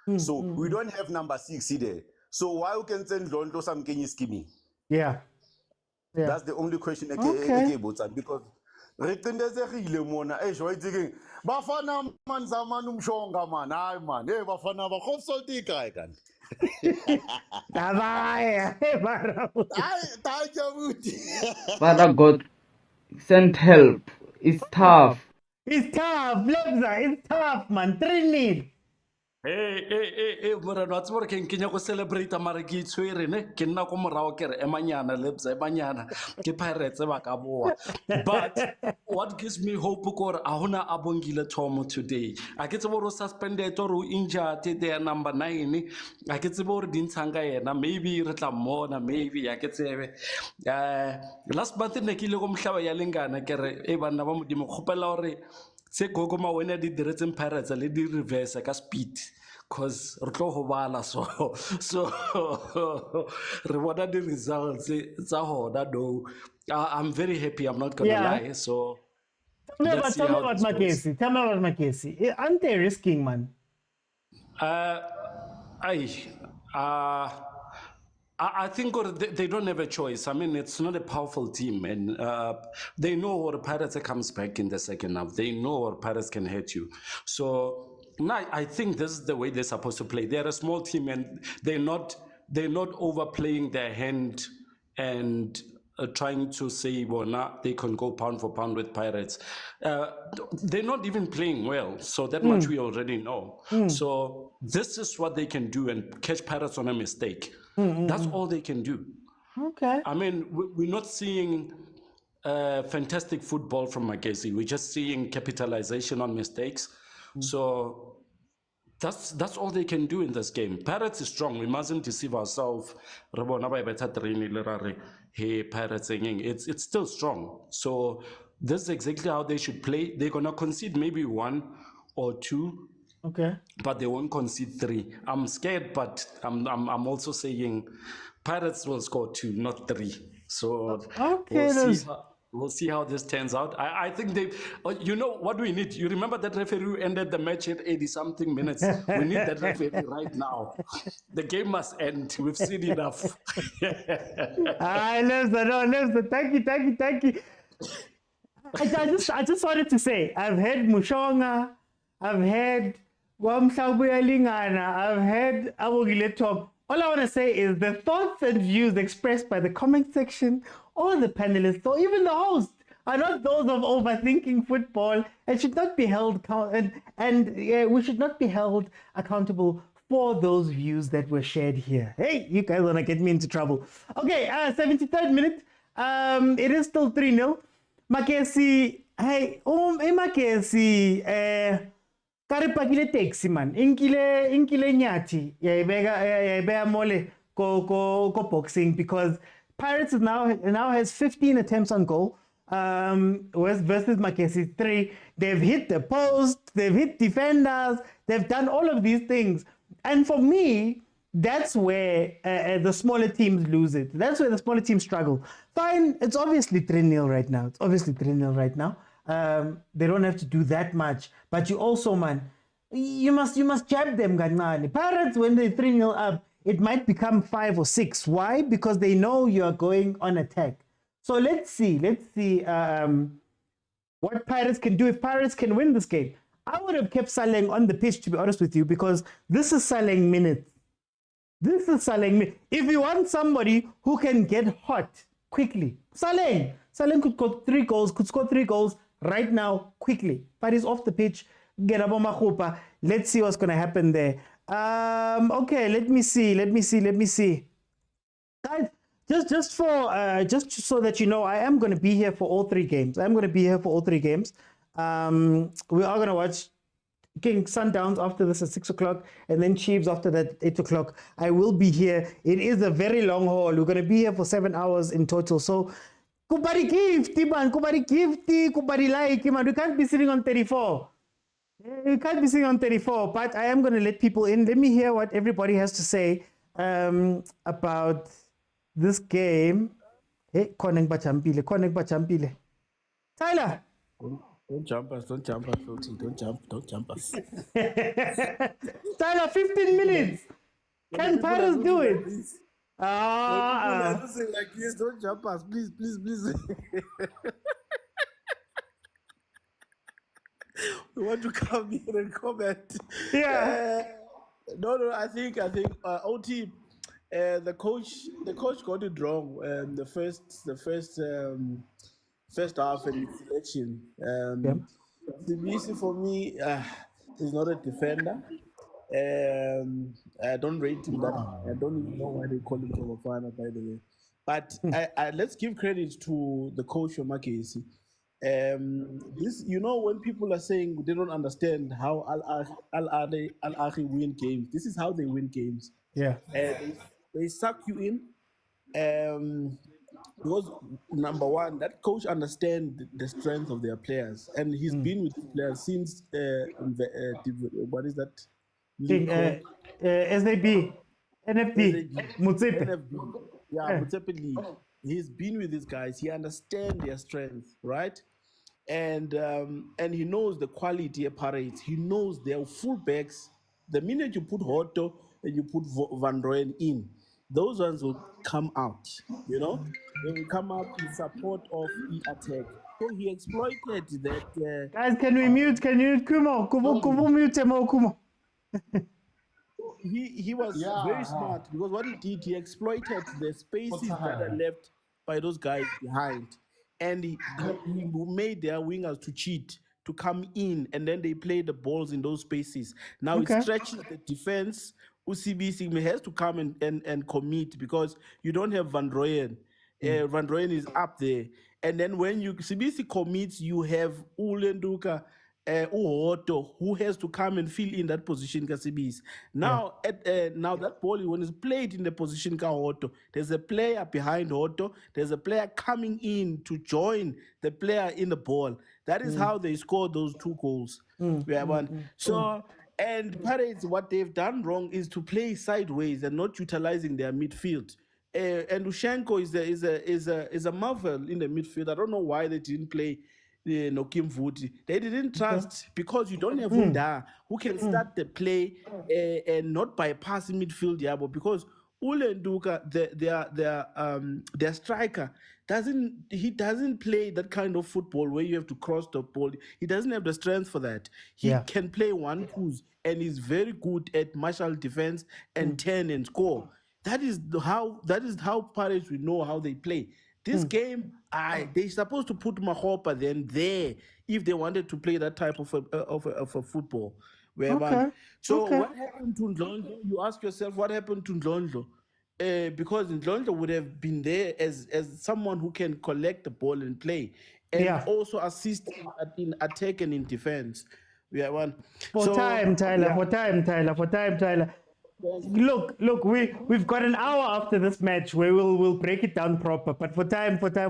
2. So we don't have number 6 there. So why you can send Ndlondlo some Kenyan scheming? Yeah. That's the only question because reqindezegile mona joyitsike bafana man zamana umshonga man hayi man bafana ba khofsolti kai kan Davaya Father God, send help. It's tough. It's tough, Lebza. It's tough, man. 3-0. Hey, mara no tsmore ke nkenya go celebrate mara ke itshwere ne ke nna go morago ke re emanyana Lebza emanyana ke Pirates ba ka boa. But what gives me hope gore a hona a bongile Thomo today a ke tsebo ro suspended or injured their number 9 a ke tsebo re dintshanga yena maybe re tla mmona maybe a ke tsebe last month ne ke ile go mhlaba ya lengana ke re e bana ba modimo khopela hore se gogo ma wena di diretseng Pirates le di reverse ka speed cause re tlo go bala so re bona the results tsa hoda no I'm very happy, I'm not gonna lie. So tell me about MAGESI. Aren't they risking, man? I think they don't have a choice. I mean, it's not a powerful team, and they know what Pirates comes back in the second half. They know what Pirates can hurt you. So now I think this is the way they're supposed to play. They're a small team, and they're not overplaying their hand and trying to say, well, now they can go pound for pound with Pirates. They're not even playing well, so that much we already know. So this is what they can do and catch Pirates on a mistake. That's all they can do. Okay. I mean, we're not seeing fantastic football from MAGESI. We're just seeing capitalization on mistakes. So that's all they can do in this game. Pirates is strong. We mustn't deceive ourselves. Hey, Pirates singing. It's still strong. So this is exactly how they should play. They're gonna concede maybe 1 or 2. Okay. But they won't concede 3. I'm scared, but I'm also saying Pirates will score 2, not 3. So we'll see how this turns out. I think you know what we need? You remember that referee who ended the match at 80-something minutes? We need that referee right now. The game must end. We've seen enough. I love that. Thank you. I just wanted to say, I've heard Mushonga, I've heard Wamsabuya Lingana, I've heard Abogile talk. All I want to say is the thoughts and views expressed by the comment section or the panelists or even the host are not those of overthinking football and should not be held we should not be held accountable for those views that were shared here. Hey, you guys want to get me into trouble. Okay, 73rd minute. It is still 3-0. MAGESI, hey, MAGESI, kare pakile taxi man, inkile nyati, ya ibega mole ko boxing because Pirates now has 15 attempts on goal. Versus MAGESI 3. They've hit the post, they've hit defenders, they've done all of these things. And for me, that's where the smaller teams lose it. That's where the smaller teams struggle. Fine, it's obviously 3-0 right now. It's obviously 3-0 right now. They don't have to do that much. But you also, man, you must jab them, Ganani. Pirates, when they're 3-0 up, it might become 5 or 6. Why? Because they know you are going on attack. So let's see what Pirates can do. If Pirates can win this game, I would have kept Saleng on the pitch, to be honest with you, because this is Saleng minutes. This is Saleng minutes. If you want somebody who can get hot quickly, Saleng could score 3 goals right now quickly, but he's off the pitch. Let's see what's going to happen there. Okay, let me see. Guys, just so that you know, I am going to be here for all 3 games. We are going to watch King Sundowns after this at 6 o'clock, and then Chiefs after that at 8 o'clock. I will be here. It is a very long haul. We're going to be here for 7 hours in total. So, kubari gifty, man. Kubari gifty, kubari like, man. We can't be sitting on 34. We can't be sitting on 34, but I am going to let people in. Let me hear what everybody has to say about this game. Hey, Koneng Bachampile. Tyler. Don't jump us, Filthy. Don't jump us. Tyler, 15 minutes. Can Pirates do it? Like this, don't jump us, please. We want to come here and comment. Yeah. No. I think OT. The coach got it wrong. The first half and its selection. The reason for me is not a defender. I don't rate him that. I don't even know why they call him bafana, by the way. But let's give credit to the coach of MAGESI. This, when people are saying they don't understand how Ahly win games, this is how they win games. Yeah. They suck you in. Because number one, that coach understands the strength of their players, and he's been with the players since what is that? SAB, NFD, Motsepe. Motsepe League. He's been with these guys. He understands their strength, right? And he knows the quality operates. He knows their fullbacks. The minute you put Hotto and you put Van Rooyen in, those ones will come out, They will come out in support of the attack. So he exploited that. Guys, can you mute Kumo? Kumo mute Kumo. He was very smart, because what he did, he exploited the spaces that are left by those guys behind. And he made their wingers to cheat, to come in, and then they play the balls in those spaces. Now it stretches the defense. UCBC has to come and commit, because you don't have Van Rooyen. Van Rooyen is up there. And then when CBC commits, you have Ulenduka, Uhoto, who has to come and fill in that position, CBC. Now, now that ball, when it's played in the position Hoto, there's a player behind Hoto, there's a player coming in to join the player in the ball. That is how they scored those 2 goals. So, and Pirates, what they've done wrong is to play sideways and not utilizing their midfield. And Ushenko is a marvel in the midfield. I don't know why they didn't play Nokim Vuti. They didn't trust, because you don't have Unda who can start the play and not bypass midfield, because Ule Nduka, their striker, doesn't play that kind of football where you have to cross the ball. He doesn't have the strength for that. He can play 1-2s, and is very good at martial defense and turn and score. That is how Pirates will know how they play. This game, they're supposed to put Mahopa then there if they wanted to play that type of a football. So what happened to Ndlondlo? You ask yourself, what happened to Ndlondlo? Because Ndlondlo would have been there as someone who can collect the ball and play, and also assist in attack and in defense. For time, Tyler. Look, we've got an hour after this match where we'll break it down proper. But for time. Let me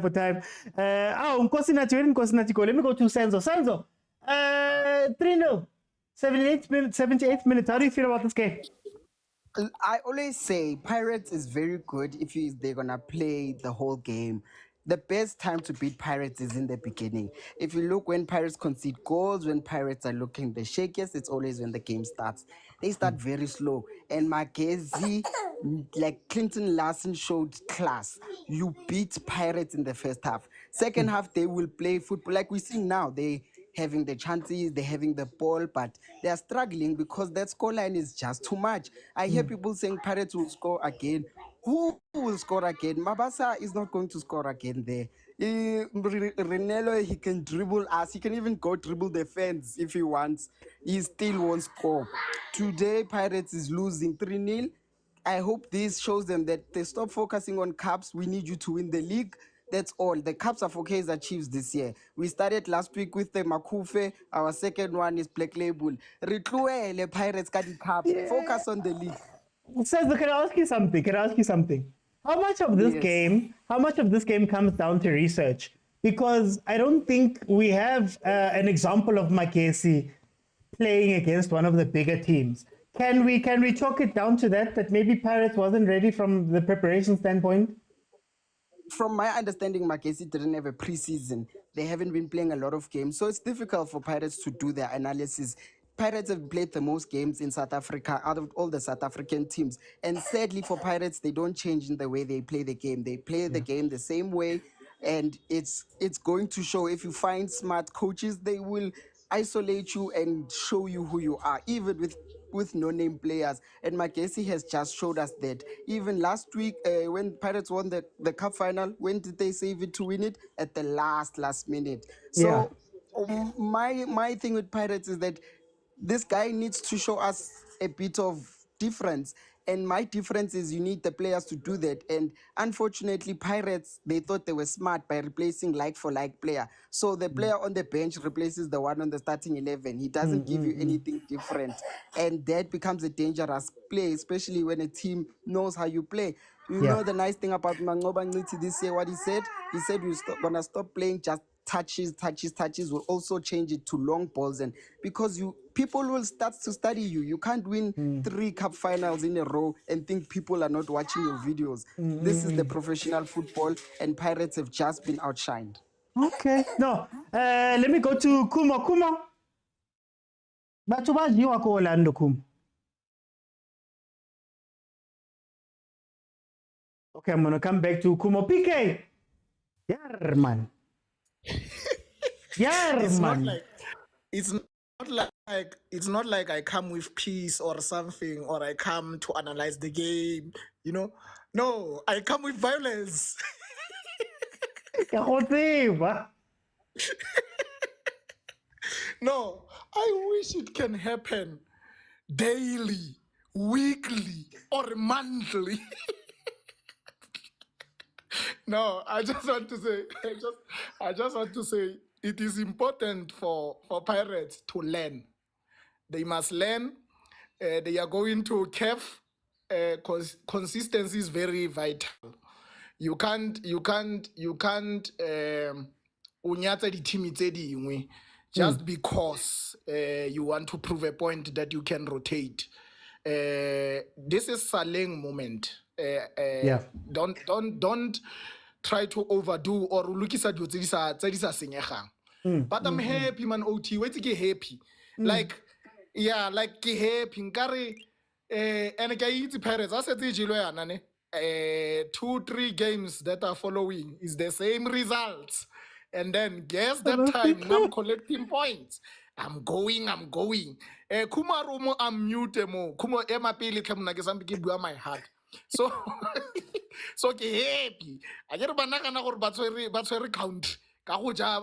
go to Senzo. 3-0. 78th minute. How do you feel about this game? I always say Pirates is very good if they're gonna play the whole game. The best time to beat Pirates is in the beginning. If you look when Pirates concede goals, when Pirates are looking the shakiest, it's always when the game starts. They start very slow. And MAGESI, like Clinton Larson showed class. You beat Pirates in the first half. Second half, they will play football like we see now. They having the chances, they're having the ball, but they are struggling because that scoreline is just too much. I hear people saying Pirates will score again. Who will score again? Mabasa is not going to score again there. Renelo, he can dribble us. He can even go dribble the fence if he wants. He still won't score. Today, Pirates is losing 3-0. I hope this shows them that they stop focusing on cups. We need you to win the league. That's all. The cups are for Kaizer Chiefs this year. We started last week with the Makufe. Our second one is Black Label. Retluele Pirates got the cup. Focus on the league. Says, can I ask you something? How much of this game comes down to research? Because I don't think we have an example of MAGESI playing against one of the bigger teams. Can we chalk it down to that maybe Pirates wasn't ready from the preparation standpoint? From my understanding, MAGESI didn't have a preseason. They haven't been playing a lot of games, so it's difficult for Pirates to do their analysis. Pirates have played the most games in South Africa out of all the South African teams. And sadly for Pirates, they don't change in the way they play the game. They play the game the same way, and it's going to show. If you find smart coaches, they will isolate you and show you who you are, even with no-name players. And MAGESI has just showed us that. Even last week, when Pirates won the cup final, when did they save it to win it? At the last minute. So my thing with Pirates is that this guy needs to show us a bit of difference. And my difference is you need the players to do that. And unfortunately, Pirates, they thought they were smart by replacing like-for-like player. So the player on the bench replaces the one on the starting 11. He doesn't give you anything different. And that becomes a dangerous play, especially when a team knows how you play. You know the nice thing about Mangoba Ngiti this year, what he said? He said we're gonna stop playing just touches will also change it to long balls, and because people will start to study you. You can't win 3 cup finals in a row and think people are not watching your videos. This is the professional football, and Pirates have just been outshined. Okay, no, let me go to Kumo. Batho ba jiwa ko Orlando, Kumo. Okay, I'm gonna come back to Kumo. PK, yeah, man. It's not like I come with peace or something, or I come to analyze the game, No, I come with violence. No, I wish it can happen daily, weekly, or monthly. No, I just want to say, it is important for Pirates to learn. They must learn. They are going to CAF. Consistency is very vital. You can't unyata the team just because you want to prove a point that you can rotate. This is Saleng moment. Don't try to overdo or look at you. But I'm happy, man. OT, wait to get happy. Like ke happy. Nkare and I eat Paris. I said 2-3 games that are following is the same results. And then guess that time I'm collecting points. I'm going. Kumaromo I'm mute mo. Kumo ema pili kamuna kesambi bua my heart. So ke happy. I get banaka na gore batswere count. Ka go ja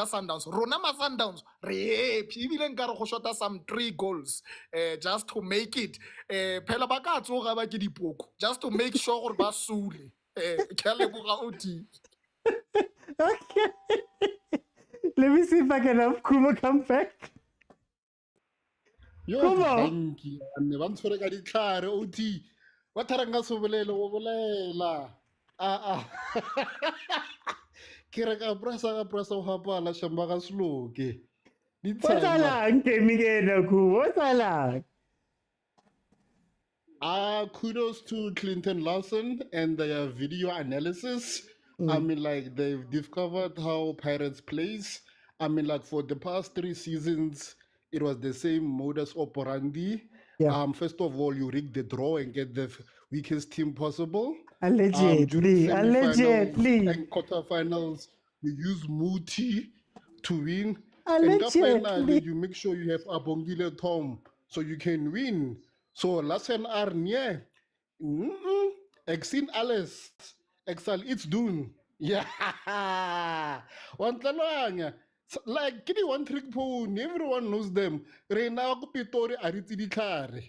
Sundowns. Rona ma Sundowns re happy. Ebile nka re go shota some 3 goals just to make it. Phela ba ka tsoga ba ke dipoko just to make sure gore ba sule. Ke leboga OT. Okay. Let me see if I can have Kumo come back. Thank you. And once for the car, OT. What are you bolela? Kira ka prasa hapa la shamba ka sloke. What's ala? Nke migena ku. What's ala? Kudos to Clinton Lawson and their video analysis. I mean, like, they've discovered how Pirates plays. I mean, like, for the past 3 seasons, it was the same modus operandi. Yeah. First of all, you rig the draw and get the weakest team possible. Allegedly, During semi-finals allegedly. and quarterfinals, you use Muti to win. Allegedly. And finally, you make sure you have Abongile Tom so you can win. So, Lassen Arnie, Exin Alice, Exal, it's done. Yeah. One talanga. Like, kini one trick pony, everyone knows them. Reina Pitori Aritidi Kare.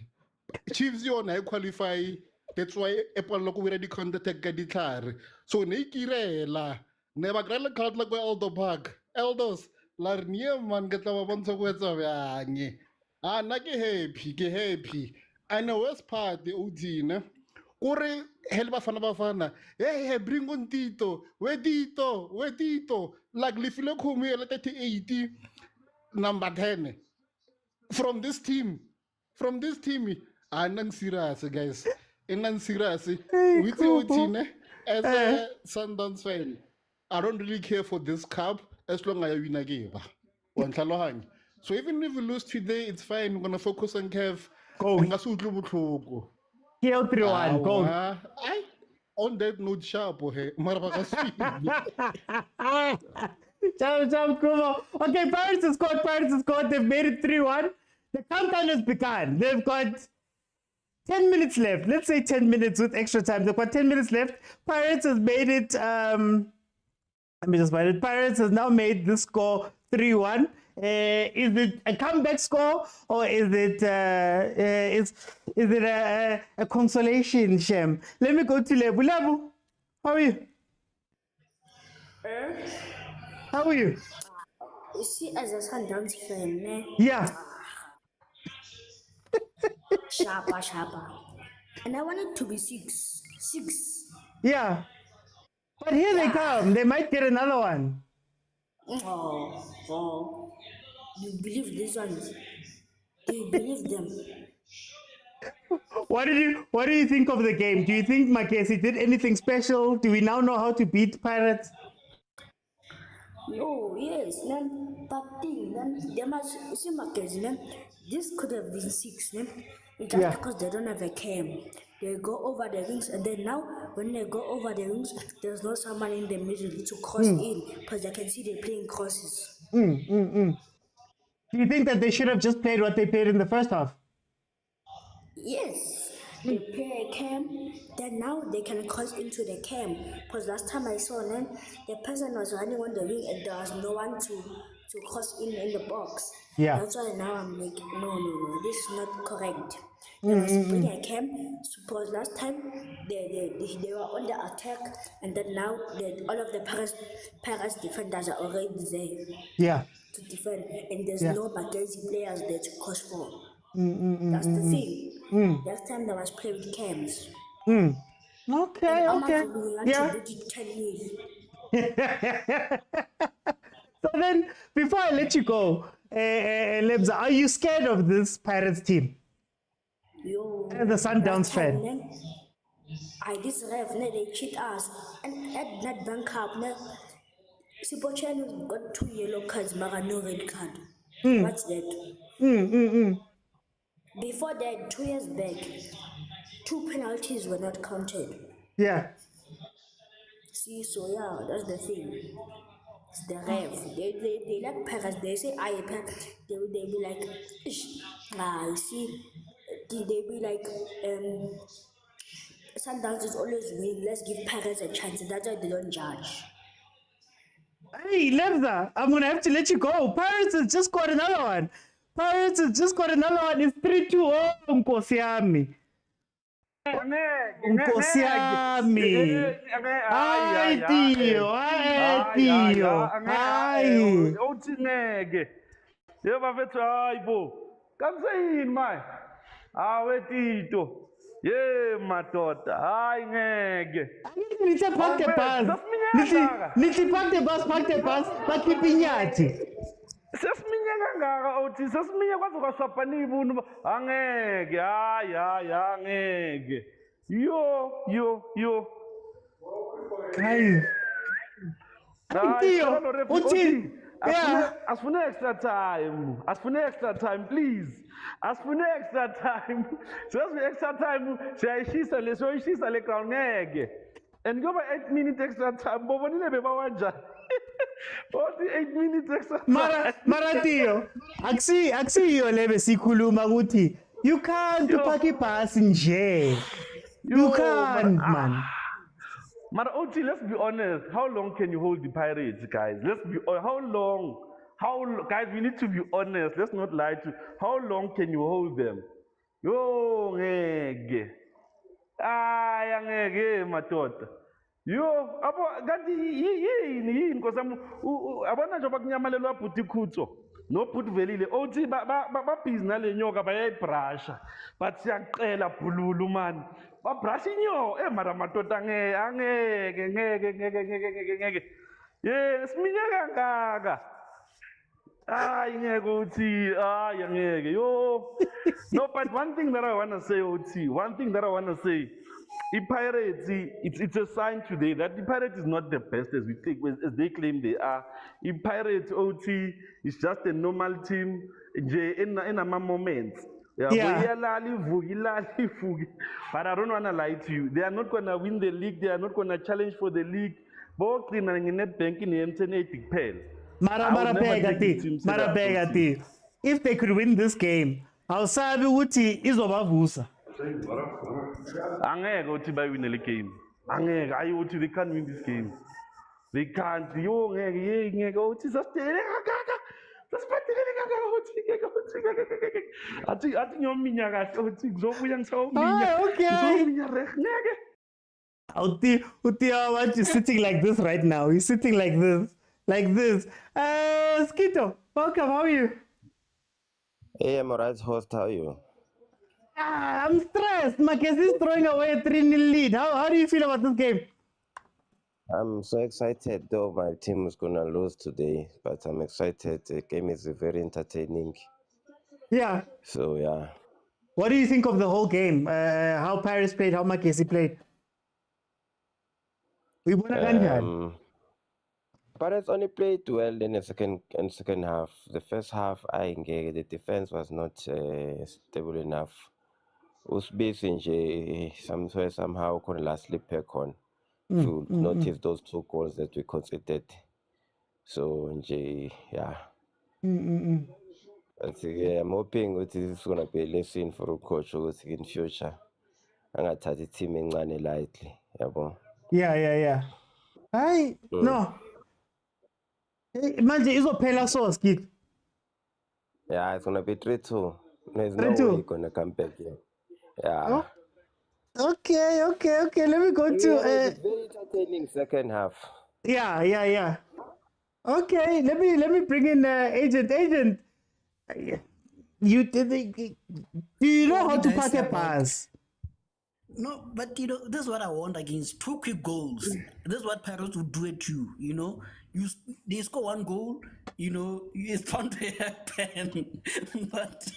Chiefs yon I qualify. That's why Apple look already contacted Gadikar. So Nikirela. Never grala card like Eldo Bag. Eldos. Larnia man get our one so words of Yangi. Ah, Naki happy. I know what's part the Udina. Ore helba bafana. Hey, bring on Tito. Where Tito. Like Lifilo Kumi 80 number 10. From this team. I'm serious, guys. I'm serious. With your team, as a Sundowns fan, I don't really care for this cup as long as I win a game. So even if we lose today, it's fine. We're gonna focus on CAF. Go. Kill 3-1. Go. On that note, sharp. Okay, Pirates has scored. They've made it 3-1. The countdown has begun. They've got 10 minutes left. Let's say 10 minutes with extra time. They've got 10 minutes left. Pirates has made it. Let me just find it. Pirates has now made the score 3-1. Is it a comeback score or is it a consolation, Shem? Let me go to Lebu. Lebu, how are you? How are you? You see, as a Sundowns fan, ne? Yeah. Sharper. And I want it to be 6. Yeah. But here they come. They might get another one. Oh. You believe these ones? Do you believe them? What do you think of the game? Do you think MAGESI did anything special? Do we now know how to beat Pirates? No, yes, but they must see MAGESI. This could have been 6, just because they don't have a cam. They go over the wings, and then now when they go over the wings, there's no someone in the middle to cross in because they can see they're playing crosses. Do you think that they should have just played what they played in the first half? Yes, they play a cam, then now they can cross into the cam. Because last time I saw them, the person was running on the wing and there was no one to cross in the box. Yeah. That's why now I'm like, no, this is not correct. They must bring a cam. Suppose last time they were on the attack, and then now all of the Paris defenders are already there. Yeah. To defend, and there's no MAGESI players there to cross for. That's the thing. Last time they must play with cams. Okay. Yeah. So then, before I let you go, Lebza, are you scared of this Pirates team? As a Sundowns fan. This ref, they cheat us. And at Nedbank Cup, Sipochano got 2 yellow cards, but no red card. What's that? Before that, 2 years back, 2 penalties were not counted. Yeah. See, so yeah, that's the thing. It's the ref. They like Paris. They say they be like, you see, they be like, Sundowns is always winning. Let's give Paris a chance. That's why they don't judge. Hey, Lebza, I'm going to have to let you go. Pirates has just got another one. It's 3-2. Oh, Nkosi yami. Ay, tío. Ay. Uthi ngeke. Yeba mfethu hayibo. Kamseyini manje? Awe Tito. Ye madoda. Hayi ngeke. Nithi park the bus. Bakhipha inyathi. Sesiminya kangaka uthi sesiminya kwaze kwashapa nibunu angeke hayi angeke yo Guys. Tio, uthi yeah. Asifune extra time please asifune extra time sesi extra time siyayishisa lesoyishisa le ground ngeke and kuba 8 minutes extra time bobonile bebawanjani What 8 minutes extra time? Mara Tio, akusiyo lebe sikhuluma ukuthi you can't upaka ibhasi nje. You can't, man. But Oti, let's be honest. How long can you hold the Pirates, guys? Let's be how long? Guys, we need to be honest. Let's not lie to. How long can you hold them? Yo, ngeke. Ngeke matota. Yo, abo kanti yini because abona nje bakunyamalelwa bhuti khutso. No put velile. Oti ba busy nale nyoka bayayibrasha. But siyaqela bululu man. Brush inyo mara matota ngeke yes minya kangaka ngeke uthi ngeke yo no but one thing that I want to say Pirates it's a sign today that the Pirates is not the best as they claim they are. Pirates OT is just a normal team in a moments. Yeah. But I don't want to lie to you. They are not going to win the league. They are not going to challenge for the league. Both in Nedbank in the M10 pen. Marabegati. If they could win this game, I'll say Uti is Obavusa. Angeke uthi bayinele le game. Angeke ayi uthi they can't win this game. They can't. Yo ngeke uthi sasitele kaka. Sasiphathele kaka uthi ngeke. Athi ngiyominya kahle uthi ngizobuya ngisawuminya. Ngizominya reg ngeke. Uti what is sitting like this right now. He's sitting like this. Like this. Skito, welcome. How are you? Hey, I'm alright, host. How are you? I'm stressed. MAGESI is throwing away a 3-0 lead. How do you feel about this game? I'm so excited, though my team is going to lose today, but I'm excited. The game is very entertaining. Yeah. So, yeah. What do you think of the whole game? How Paris played, how MAGESI played? We won Paris only played well in the second half. The first half, the defense was not stable enough. Usbisi somehow couldn't lastly pack on. If you notice those 2 goals that we conceded. So, yeah. But, I'm hoping this is going to be a lesson for a coach in future. I'm going to take the team in lightly. Yeah. No. Manje izophela so skit. Yeah, it's gonna be 3-2. There's no 3-2. way you're gonna come back here. Yeah. Okay. Let me go to very entertaining second half. Yeah. Okay, let me bring in agent. Do you know how to pass a pass? No, but this is what I want against 2 quick goals. This is what Pirates would do at you. They score 1 goal, it's bound to happen. But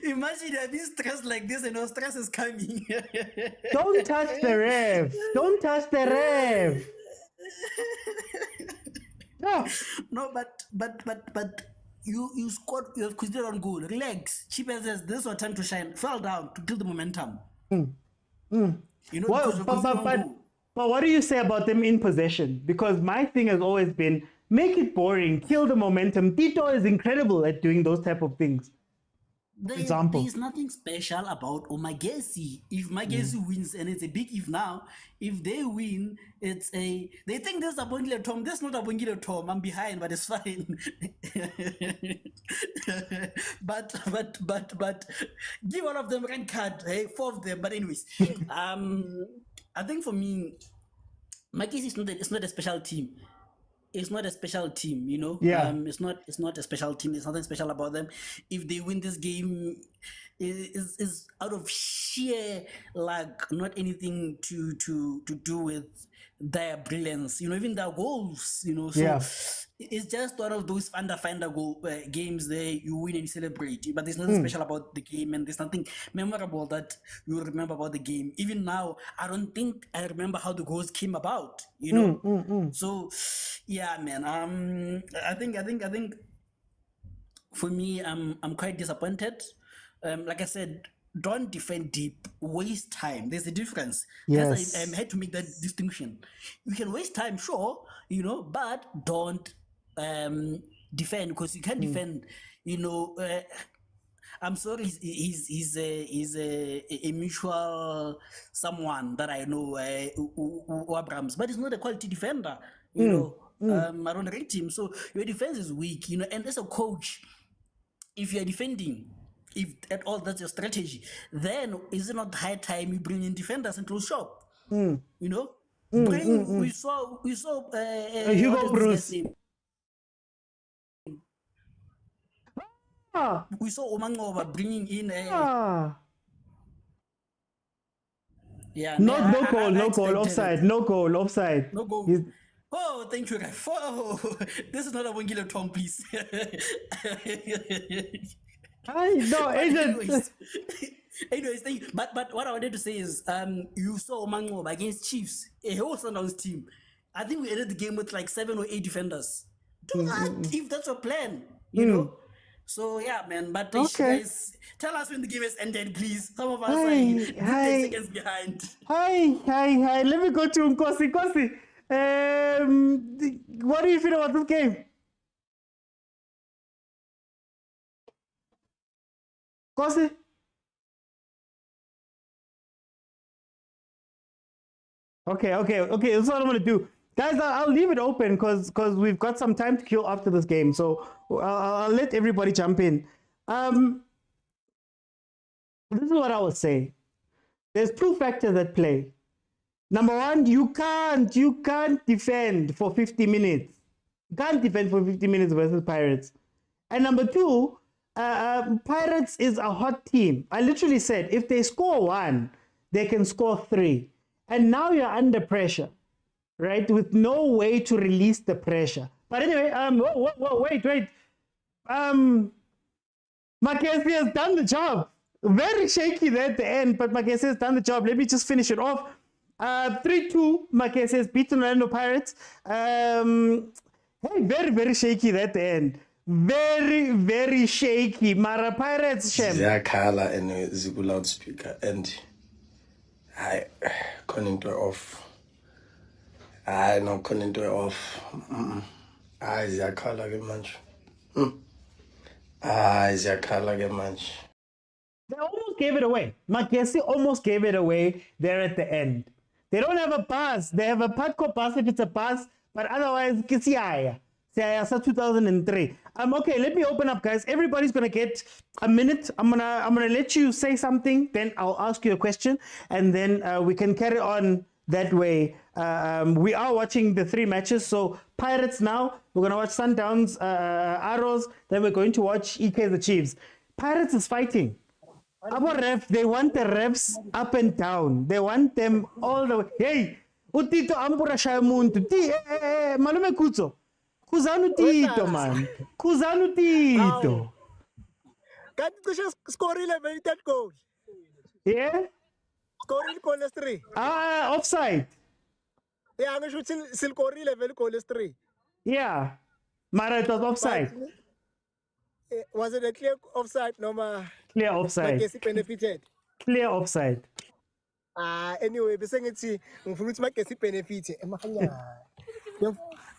imagine you're being stressed like this and no stress is coming. Don't touch the ref. No, but you scored, you have conceded on goal. Relax. Chipa says this is your time to shine. Fell down to kill the momentum. But what do you say about them in possession? Because my thing has always been make it boring, kill the momentum. Tito is incredible at doing those type of things. There's nothing special about MAGESI. If MAGESI wins, and it's a big if now, if they win, they think this is a Bongile Tom. This is not a Bongile Tom. I'm behind, but it's fine. but give all of them red card. Hey, 4 of them. But anyways, I think for me, MAGESI is not a special team. It's not a special team, Yeah. It's not a special team. There's nothing special about them. If they win this game, is out of sheer luck, not anything to do with their brilliance, even their goals, So Yeah. it's just one of those finder goal games there you win and you celebrate, but there's nothing special about the game, and there's nothing memorable that you remember about the game. Even now, I don't think I remember how the goals came about, So, yeah, man. I think for me, I'm quite disappointed. Like I said, don't defend deep, waste time. There's a difference. Yes. I had to make that distinction. You can waste time, sure, but don't defend, because you can't defend, I'm sorry, he's a mutual someone that I know, Abrams, but he's not a quality defender, I don't rate him. So your defense is weak, and as a coach, if you're defending, if at all that's your strategy, then is it not high time you bring in defenders and close shop? We saw Hugo Bruce. We saw Omangoba bringing in yeah. No goal, offside. No goal, offside. No goal. He's- Oh, thank you, guys. Oh, this is not a Wangila Tom, please. Anyways, thank you. But what I wanted to say is, you saw Omangoba against Chiefs, a whole Sundowns team. I think we ended the game with like 7 or 8 defenders. Do that if that's your plan, So yeah, man. But guys, tell us when the game has ended, please. Some of us are 10 seconds behind. Hi. Let me go to Nkosi. Nkosi, what do you feel about this game? Nkosi? Okay. That's what I'm gonna do, guys. I'll leave it open because we've got some time to kill after this game. So I'll let everybody jump in. This is what I would say. There's 2 factors at play. Number 1, you can't defend for 50 minutes. You can't defend for 50 minutes versus Pirates. And number 2, Pirates is a hot team. I literally said if they score 1, they can score 3. And now you're under pressure, right? With no way to release the pressure. But anyway, wait. MAGESI has done the job. Very shaky there at the end, but MAGESI has done the job. Let me just finish it off. 3-2, MAGESI has beaten Orlando Pirates. Very, very shaky there at the end. Very, very shaky. Mara Pirates, Shem. Ziyakhala and Zigu loudspeaker and I connect off. I no connect off. I Ziyakhala ke manje. Ziyakhala ke manje. They almost gave it away. MAGESI almost gave it away there at the end. They don't have a pass. They have a Patco pass if it's a pass, but otherwise, Kisiaya. 2003. Okay, let me open up, guys. Everybody's gonna get a minute. I'm gonna let you say something, then I'll ask you a question, and then we can carry on that way. We are watching the 3 matches. So Pirates now. We're gonna watch Sundowns, Arrows. Then we're going to watch Kaizer Chiefs. Pirates is fighting. Our ref, they want the refs up and down. They want them all the way. Hey, Utito Ampura Shamuntu. Malume Kutso. Kuzanu Tito, man. Kuzanu Tito. Kanti cishe skorile vele that goal. Yeah? Skorile goal is 3. Offside. Yeah, ngisho ukuthi silkorile vele goal is 3. Yeah. Mara, it was offside. Was it a clear offside? Noma Clear offside. MAGESI benefited. Clear offside. Anyway, bese ngithi ngifuna ukuthi MAGESI benefit emakhanya.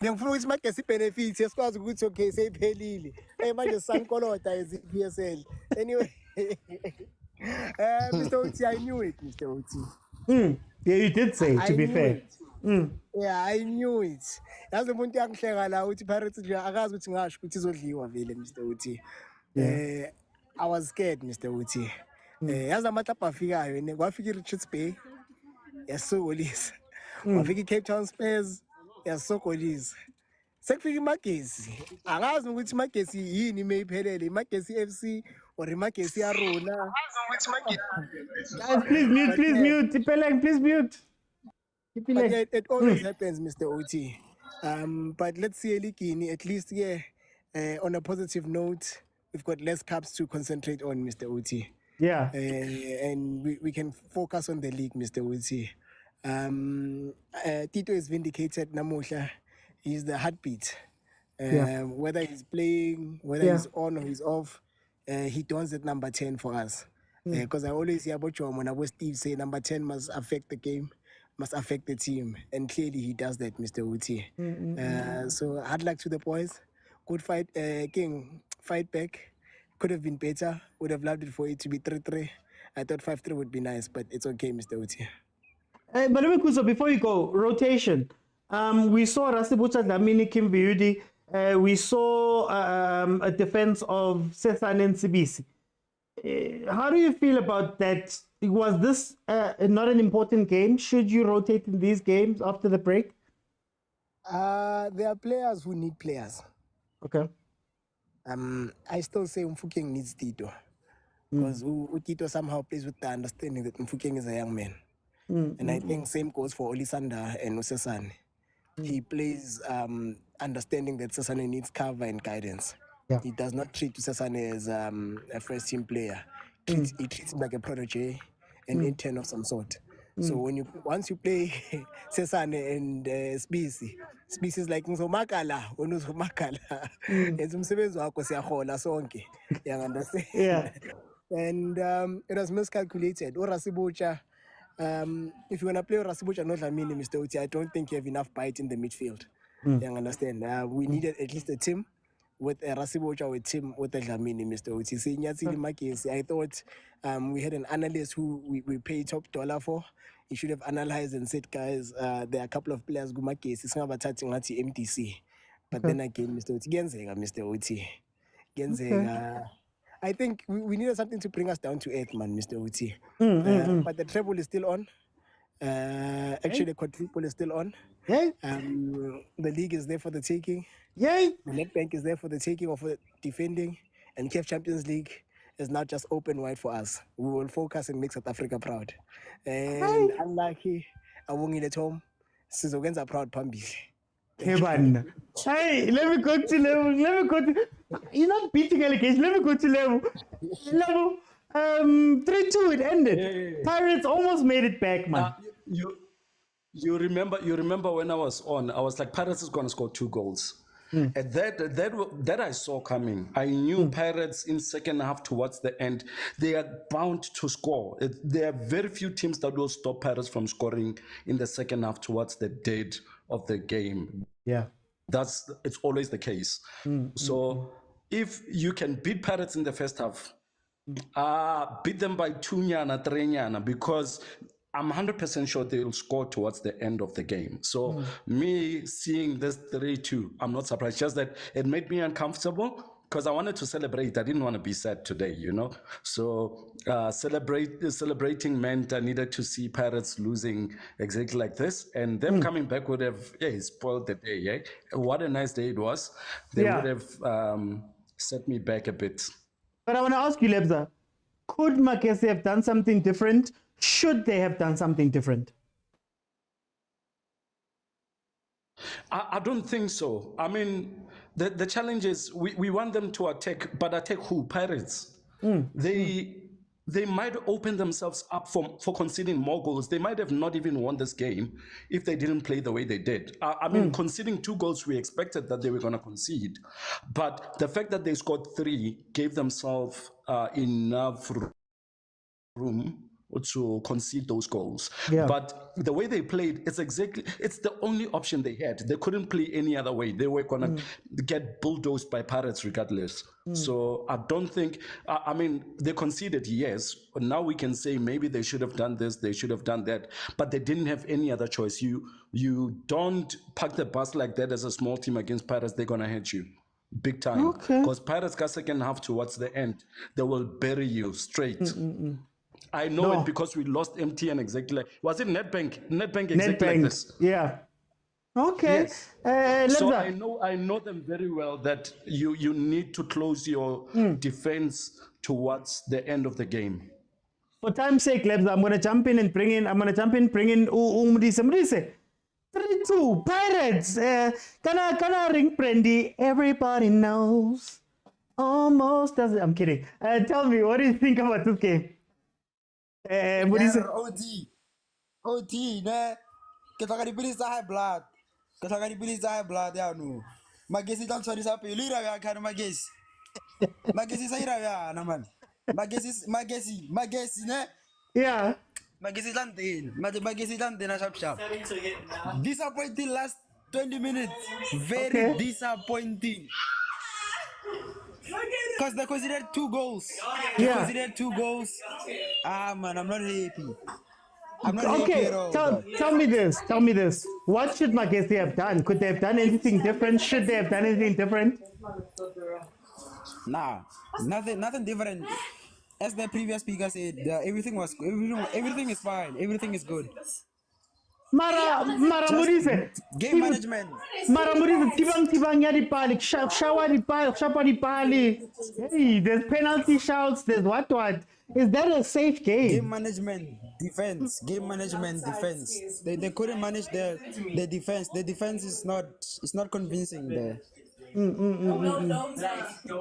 Ngifuna ukuthi MAGESI benefit sikwazi ukuthi okay seyiphelile. Manje sankolota PSL. Anyway, Mr. Oti, I knew it, Mr. Oti. Yeah, you did say, to be fair. Yeah, I knew it. Yazi umuntu yangihleka la uthi Pirates nje akazi ukuthi ngasho ukuthi izodliwa vele, Mr. Oti. I was scared, Mr. Oti. Yazi amahlapa afikayo ne kwafika iRichards Bay yasokolisa. Kwafika iCape Town Spurs yasokolisa. Sekufika iMAGESI. Angazi ukuthi iMAGESI yini mayiphelele, iMAGESI FC or iMAGESI Aruna. Guys, please mute. Peleng, please mute. But yeah, it always happens, Mr. OT. But let's see, Elikini, at least, on a positive note, we've got less cups to concentrate on, Mr. OT. Yeah. And we can focus on the league, Mr. OT. Tito is vindicated, Namusha. He's the heartbeat. Whether he's playing, whether he's on or he's off, he dons that number 10 for us. Because I always hear about when I was Steve say number 10 must affect the game, must affect the team. And clearly he does that, Mr. Uti. So hard luck to the boys. Good fight, King. Fight back. Could have been better. Would have loved it for it to be 3-3. I thought 5-3 would be nice, but it's okay, Mr. Uti. But Kuso, before you go, rotation. We saw Rasibucha Dlamini Kim Viudi. We saw a defense of Sesan and Sibisi. How do you feel about that? Was this not an important game? Should you rotate in these games after the break? There are players who need players. Okay. I still say Mfukeng needs Tito. Because Tito somehow plays with the understanding that Mfukeng is a young man. And I think same goes for Olisanda and Osesane. He plays understanding that Sesane needs cover and guidance. Yeah. He does not treat Sesane as a first team player. He treats him like a protege, an intern of some sort. So once you play Sesane and Spisi is like Nzomakala, Onuzomakala. And some sevens are sonke. You understand? Yeah. And it was miscalculated. Or Rasibucha. If you want to play Rasibucha, not Lamini, Mr. Uti, I don't think you have enough bite in the midfield. You understand? We needed at least a team with a Rasibucha, with team with a Lamini, Mr. Uti. I thought we had an analyst who we paid top dollar for. He should have analyzed and said, guys, there are a couple of players who make it's not about MTC. But then again, Mr. Uti, Mr. Uti. I think we needed something to bring us down to earth, man, Mr. Uti. But the treble is still on. Actually, the quadruple is still on. The league is there for the taking. The Nedbank is there for the taking or for defending. And CAF Champions League is not just open wide for us. We will focus and make South Africa proud. And unlucky, I won't get home. Sizogenza proud Pambili. Hey, let me go to level. You're not beating allegations. Let me go to level. 3-2 it ended. Pirates almost made it back, man. You remember when I was on, I was like, Pirates is gonna score 2 goals. And that I saw coming. I knew Pirates in second half towards the end, they are bound to score. There are very few teams that will stop Pirates from scoring in the second half towards the dead of the game. Yeah. It's always the case. So if you can beat Pirates in the first half, beat them by 2 nyana, 3 nyana, because I'm 100% sure they'll score towards the end of the game. So me seeing this 3-2, I'm not surprised. Just that it made me uncomfortable because I wanted to celebrate. I didn't want to be sad today, you know. So celebrating meant I needed to see Pirates losing exactly like this, and them coming back would have spoiled the day. What a nice day it was. They would have set me back a bit. But I want to ask you, Lebza, could MAGESI have done something different? Should they have done something different? I don't think so. I mean, the challenge is we want them to attack, but attack who? Pirates. They might open themselves up for conceding more goals. They might have not even won this game if they didn't play the way they did. I mean, conceding 2 goals, we expected that they were going to concede. But the fact that they scored 3 gave themselves enough room to concede those goals. But the way they played, it's the only option they had. They couldn't play any other way. They were gonna get bulldozed by Pirates regardless. So I don't think, I mean, they conceded, yes, but now we can say maybe they should have done this, they should have done that, but they didn't have any other choice. You don't park the bus like that as a small team against Pirates. They're gonna hit you big time. Because Pirates got second half towards the end, they will bury you straight. I know it because we lost MTN exactly. Was it Nedbank exactly like this? Yeah. Okay. Yes. So I know them very well that you need to close your defense towards the end of the game. For time's sake, Lebs, I'm gonna jump in and bring in Mudise. 3-2 Pirates. Kana ring Prendi. Everybody knows. Almost does it. I'm kidding. Tell me, what do you think about this game? Mudise. OT, ne? Kita di pilih high blood. Kita di pilih high blood ya nu. Magesi tan sorry sa pili ra ya kan magesi. Magesi sa ira ya naman. Magesi ne? Yeah. Magesi tan din. Magesi tan din na sharp. Disappointing last 20 minutes. Very disappointing. Because they considered 2 goals. They considered 2 goals. Man, I'm not happy. I'm not happy at all. Tell me this. What should Magesi have done? Could they have done anything different? Should they have done anything different? Nah, nothing different. As the previous speaker said, everything is fine. Everything is good. Mara Mudise. Game management. Mara Mudise, tibang ya di pali, shawa di pali. Hey, there's penalty shouts, there's what? Is that a safe game? Game management, defense. They couldn't manage the defense. The defense is not convincing there.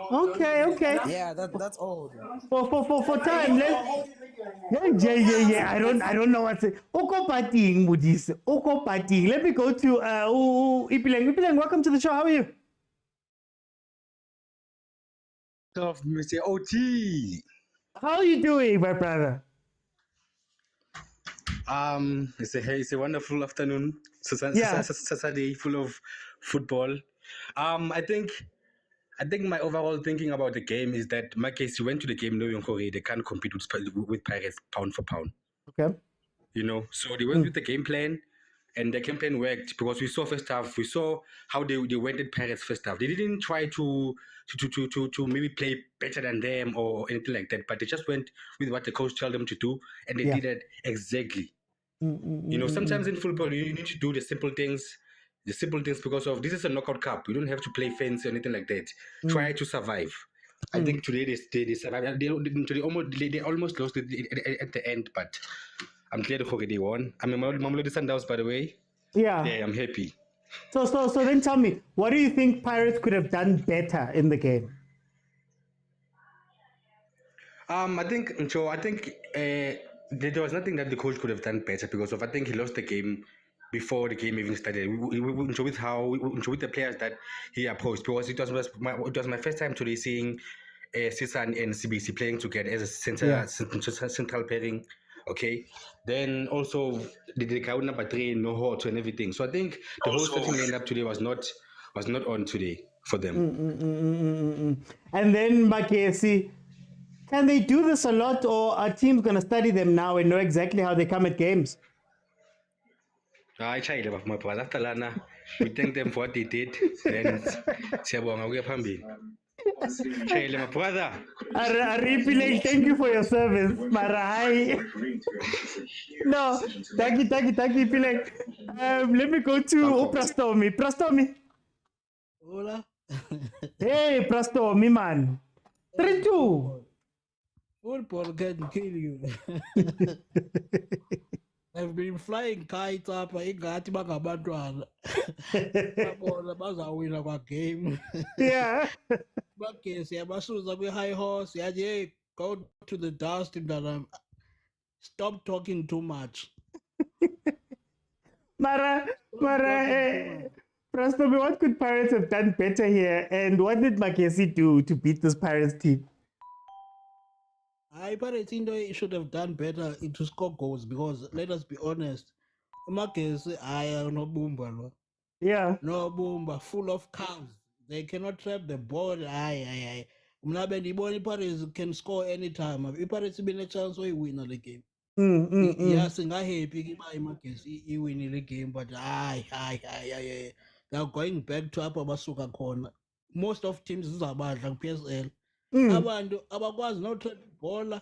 Okay. Yeah, that's all. For time, yeah. I don't know what to say. Oko pating, Mudise. Oko pating. Let me go to Ipileng. Ipileng, welcome to the show. How are you? Of Mr. OT. How are you doing, my brother? It's a wonderful afternoon. Saturday full of football. I think my overall thinking about the game is that Magesi went to the game knowing they can't compete with Pirates pound for pound. Okay. You know, so they went with the game plan, and the game plan worked because we saw first half. We saw how they went at Pirates first half. They didn't try to maybe play better than them or anything like that, but they just went with what the coach told them to do, and they did it exactly. You know, sometimes in football you need to do the simple things because of this is a knockout cup. You don't have to play fancy or anything like that. Try to survive. I think today they survived. They almost lost it at the end, but I'm glad they won. I'm MAMELODI Sundowns, by the way. Yeah, I'm happy. So then tell me, what do you think Pirates could have done better in the game? I think there was nothing that the coach could have done better because I think he lost the game before the game even started. We enjoyed the players that he approached because it was my first time today seeing Sisan and CBC playing together as a central pairing. Okay, then also the crowd number 3, no hot and everything. So I think the whole starting lineup today was not on today for them. And then Magesi, can they do this a lot, or are teams going to study them now and know exactly how they come at games? I tried my brother. After Lana, we thank them for what they did. Then my brother. Thank you for your service, Marai. No, thank you, Pilek. Let me go to Prastomi. Hola. Hey, Prastomi, man. 3-2. Football can kill you. I've been flying kites up ingathi bangabantwana. Babona bazawina kwa game. Yeah. Magesi yabasuza kwi-high horse yathi hey, go to the dust mntana. Stop talking too much. Mara, Prastomi, what could Pirates have done better here, and what did Magesi do to beat this Pirates team? Pirates should have done better to score goals because let us be honest, Magesi no boomba. Yeah. No boomba, full of cows. They cannot trap the ball. Pirates can score anytime. Pirates been a chance we win the game. Yes, I'm happy Magesi win the game, but they're going back to Upper Basuka corner. Most of teams is about like PSL. Abantu abakwazi no trap ball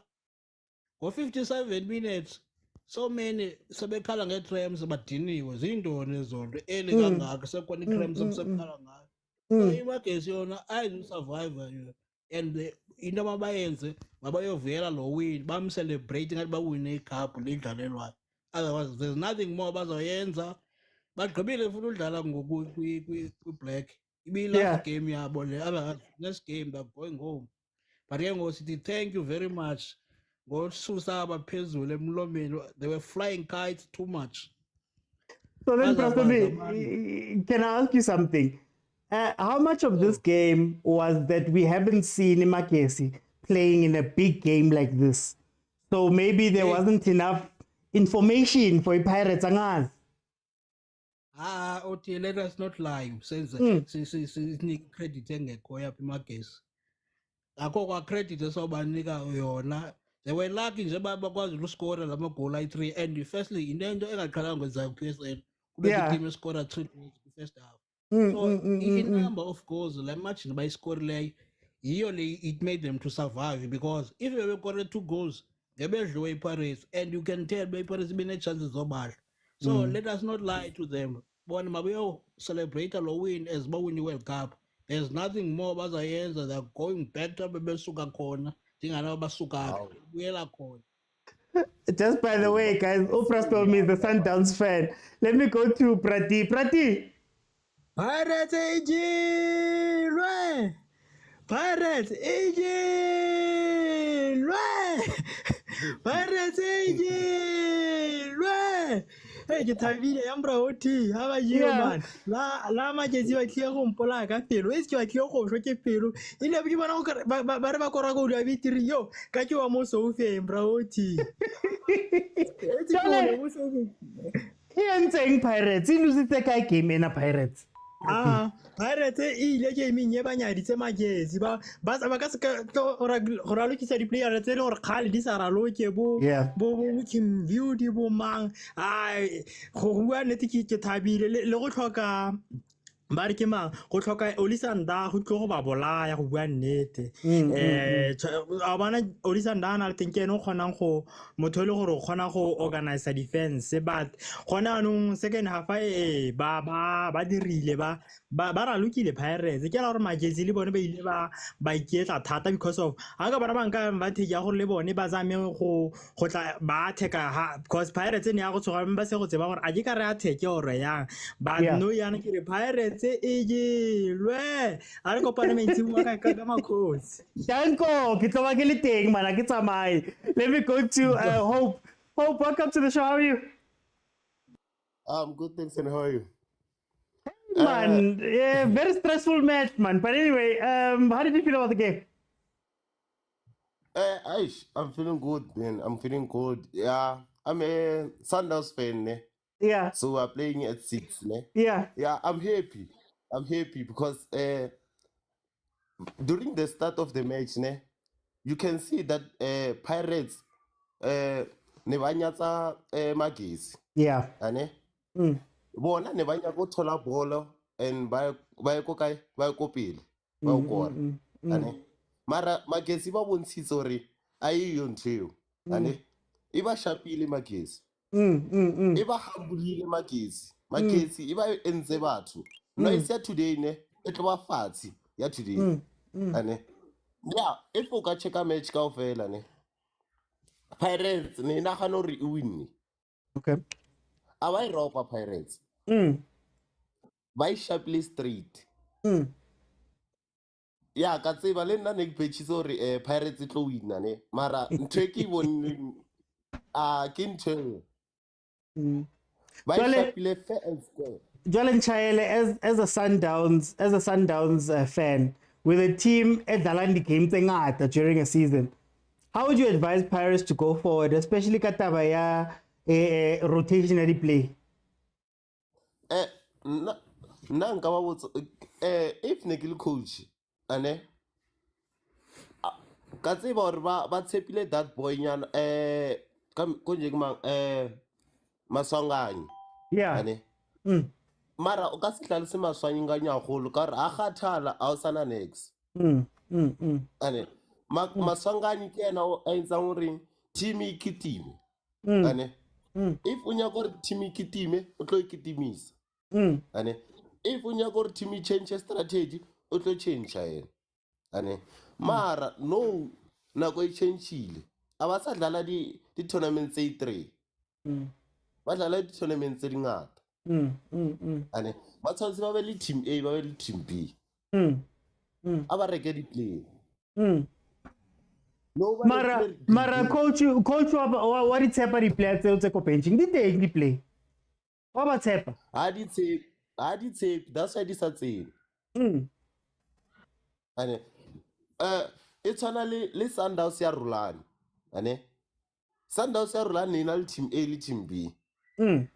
for 57 minutes. So many sebekhala ngetrams badiniwe zindoni zonke kangaka sekhona itrams sebekhala ngayo. Imagesi yona ayizu survivor yona. and into abayenze mabayovela lo win bamcelebrate ngathi bawine icup lidlalelwayo. Otherwise there's nothing more bazoyenza. Bagqibile futhi udlala ngoku kwi-black ibi-last game yabo le next game they're going home. But ke ngoku sithi thank you very much ngosusa abaphezulu emlomeni. They were flying kites too much. So then, can I ask you something? How much of this game was that we haven't seen MAGESI playing in a big game like this? So maybe there wasn't enough information for Pirates angazi. Okay, let us not lie. Since sinika credit engekho yapha iMAGESI. Akho kwa credit esobanika yona. They were lucky nje bakwazi ukuscore lama goal ayi-3 and firstly into engaqala ngwenza ku-PSL kube team escore 3 goals first half. So in number of goals le match bayiscorileyo yiyo le it made them to survive, because if they were scored 2 goals ngebedliwe iPirates and you can tell iPirates bene-chances zobadla. So let us not lie to them. Bona mabayo celebrate lo win as bawin i-World Cup. There's nothing more bazayenza. They're going back to bebesuka khona ndingana basuka buyela khona. Just by the way, guys, Oprah told me the Sundowns fan. Let me go to Prati. Pirates Ejilwe! Pirates Ejilwe! Pirates Ejilwe! Hey, ke thabile ya mbraoti ha ba jeo man. La MAGESI wa tlile go mpola ka pelo. E se ke wa tlile go shwa ke pelo. Ile ke bona ba re ba kora go ya bitiri yo. Ka ke wa mo so fe mbraoti. Here saying Pirates, he loses the guy game in a Pirates. Pirates ile game nye banyaditse MAGESI ba ka se ka go ralokisa di player tse le gore khale di sa raloke bo team view di bo mang go bua nete ke thabile le go tlhoka ba re ke mang go tlhoka Olisanda go tlo go ba bolaya go bua nnete a bana Olisanda na le tenkene o kgonang go motho le gore o kgona go organize defense, but gona anong second half ba dirile ba ralokile Pirates ke la gore MAGESI le bone ba ile ba iketla thata because of ha ka bana ba nka advantage ya gore le bone ba zame go tla ba attack because Pirates ne ya go tsoga ba se go tseba gore a ke ka re attack or yang, but no yana ke re Pirates Ejilwe a re kopane mentsi mo ka makhosi. Danko ke tloba ke le teng mana ke tsamaye. Let me go to Hope. Hope, welcome to the show. How are you? I'm good, thanks, and how are you? Man, very stressful match, man. But anyway, how did you feel about the game? I'm feeling good, man. I'm feeling good. Yeah, I'm a Sundowns fan, ne? Yeah. So we're playing at 6, ne? Yeah. Yeah, I'm happy. I'm happy because during the start of the match, ne, you can see that Pirates ne ba nyatsa MAGESI. Yeah. Ane? Bona ne ba nyaka go thola bolo and ba go kae ba go pele ba go kora. Ane? Mara MAGESI ba bontshitse gore a yo ntho ane e ba shapile MAGESI. E ba hambulile MAGESI e ba entse batho. No it's ya today ne e tlo ba fatsi ya today. Ane? Yeah, if o ka check a match ka ofela ne Pirates ne nagana gore e win. Okay. A ba ropa Pirates. Ba sharply straight. Yeah, ka tseba le nna ne ke betšhitse gore Pirates e tlo wina ne mara ntho e ke bone ke ntho ba sharply fair and square. Jolene Chaele, as a Sundowns fan with a team at Dalandi game during a season, how would you advise Pirates to go forward, especially Katabaya rotationary play? Nna nka ba botsa if ne ke le coach ane ka tseba gore ba tshepile that boy nyana ko nje ke mang Maswanganye. Yeah. Ane mara o ka se tla le se Maswanganye a golo ka re a kgathala a o sana next. Ane Maswanganye ke ena o entsang gore team e kitime. Ane if o nya gore team e kitime o tlo ikitimisa. Ane if o nya gore team e change strategy o tlo change ene. Ane Mara no nako e changile. Abasadlala di-tournament tse 3. Ba dlala di-tournament tse dingata. Ane ba tshwanetse ba be le team A ba be le team B. A ba reke di-player. Mara coach wa di tshepa di-player tseo tse ko benching di teng di-play wa ba tshepa ha di tshepe that's why di sa tsebe ane e tshwana le Sundowns ya rulani ane Sundowns ya rulani e na le team A le team B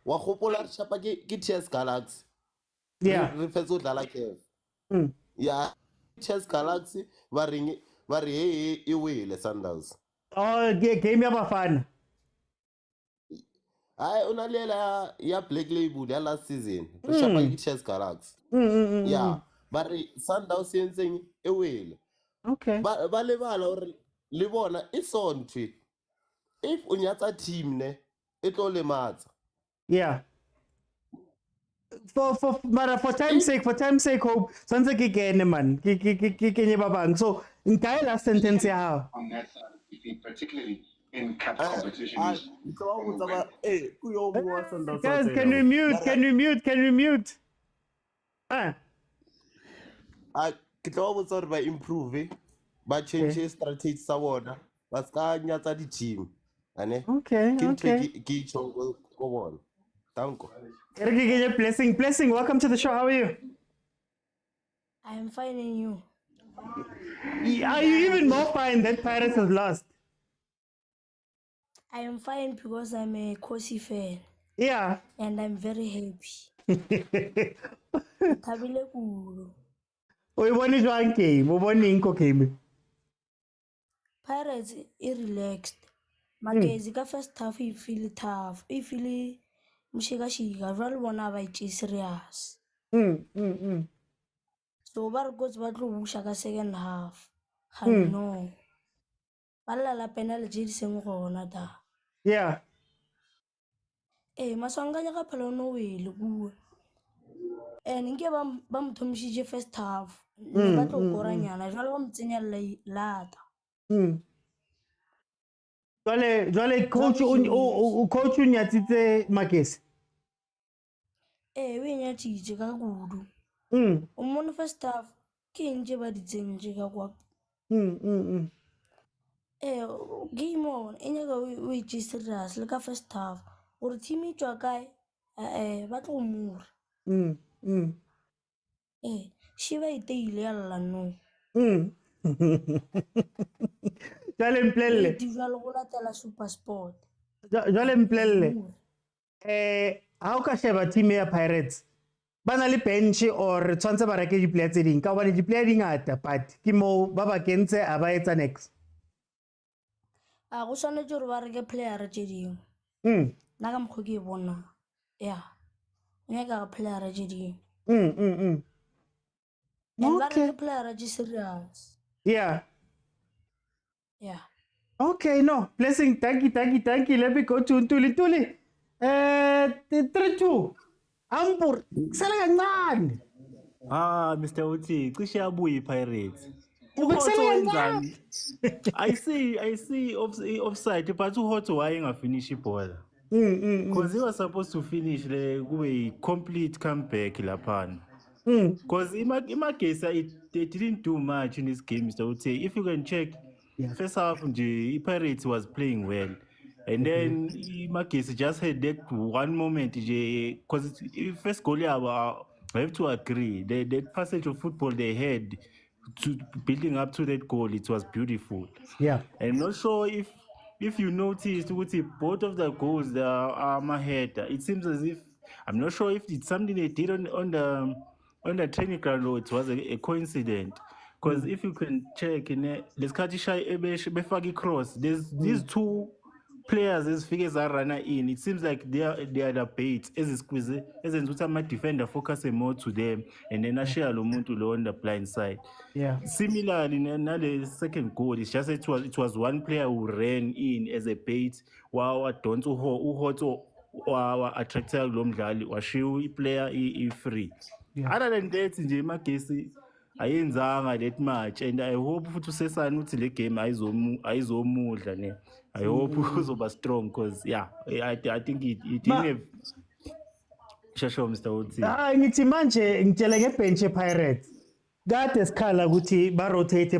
wa gopola re shapa ke TS Galaxy re fetse o dlala CAF ya TS Galaxy ba re he e wele Sundowns game ya bafana hayi una lela ya Black Label ya last season re shapa ke TS Galaxy ya ba re Sundowns yentseng e wele ba lebala hore le bona e sontwe if o nyatsa team ne e tlo lematsa for time's sake hope sonse ke kene man ke kenye ba bang so nka la sentence ya hao on that side of defeat, particularly in CAF competitions. Guys, can we mute ke tlo botsa hore ba improve ba change strategy sa bona ba ska nyatsa di team ane ke itshongo go bona danko blessing welcome to the show. How are you? I am fine, and you? Are you even more fine that Pirates has lost? I am fine because I'm a Kosi fan. Yeah. And I'm very happy. Thabile kudu. O bone jwang game? O bone eng ko game? Pirates relaxed. MAGESI ka first half e feel tough. E feel mshika jwale bona ba itse serious. So ba re go ba tlo busha ka second half. No. Balla la penalty di seng gona da. Yeah. Maswanganya ka phela no wele bua. Nke ba mthomishije first half. Ne ba tlo koranyana jwale ba mtsenya lata. Jwale coach o nyatsitse MAGESI. O nyatsitse ka kudu. O mone first half ke nje ba ditsenje ka kwa. Game on enyaka o itse serious le ka first half gore team e tswa kae ba tlo mura shiba iteile ya lla no jwale mplelle di jalo go latela SuperSport jwale mplelle ha o ka sheba team ya Pirates ba na le bench or tshwantse ba reke di-player tse ding ka hobane di-player di ngata but ke moo ba ba kentse a ba etsa next go tshwanetse gore ba reke player tse dingwe nna ka mokgwa ke e bona o nyaka ga player tse dingwe and ba reke player tse serious okay no blessing thank you let me go to Ntuli 3-2 ampur kusala kancane Mr. Uti cishe abuye Pirates I see offside but uHotho wayengafinish ibhola because he was supposed to finish kube complete comeback laphana because iMAGESI they didn't do much in this game, Mr. Uti. If you can check first half nje Pirates was playing well and then iMAGESI just had that one moment because first goal I have to agree the passage of football they had to building up to that goal, it was beautiful. I'm not sure if you noticed both of the goals that are my head, it seems as if I'm not sure if it's something they did on the training ground or it was a coincidence. Because if you can check in the cross, there's these two players as figures are runner in. It seems like they are the bait as a squeeze as a defender focus more to them and then I share Lomuntu on the blind side. Similarly, in the second goal, it's just it was one player who ran in as a bait while don't who attracted Lomdali or she player free. Other than that, in MAGESI, ayenzanga that much, and I hope futhi usesana uthi le game ayizomudla ne. I hope uzoba strong because yeah, I think it didn't have shasho Mr. Otsi. Ngithi manje ngitshela ngebench ePirates. Kade sikhala ukuthi ba rotate.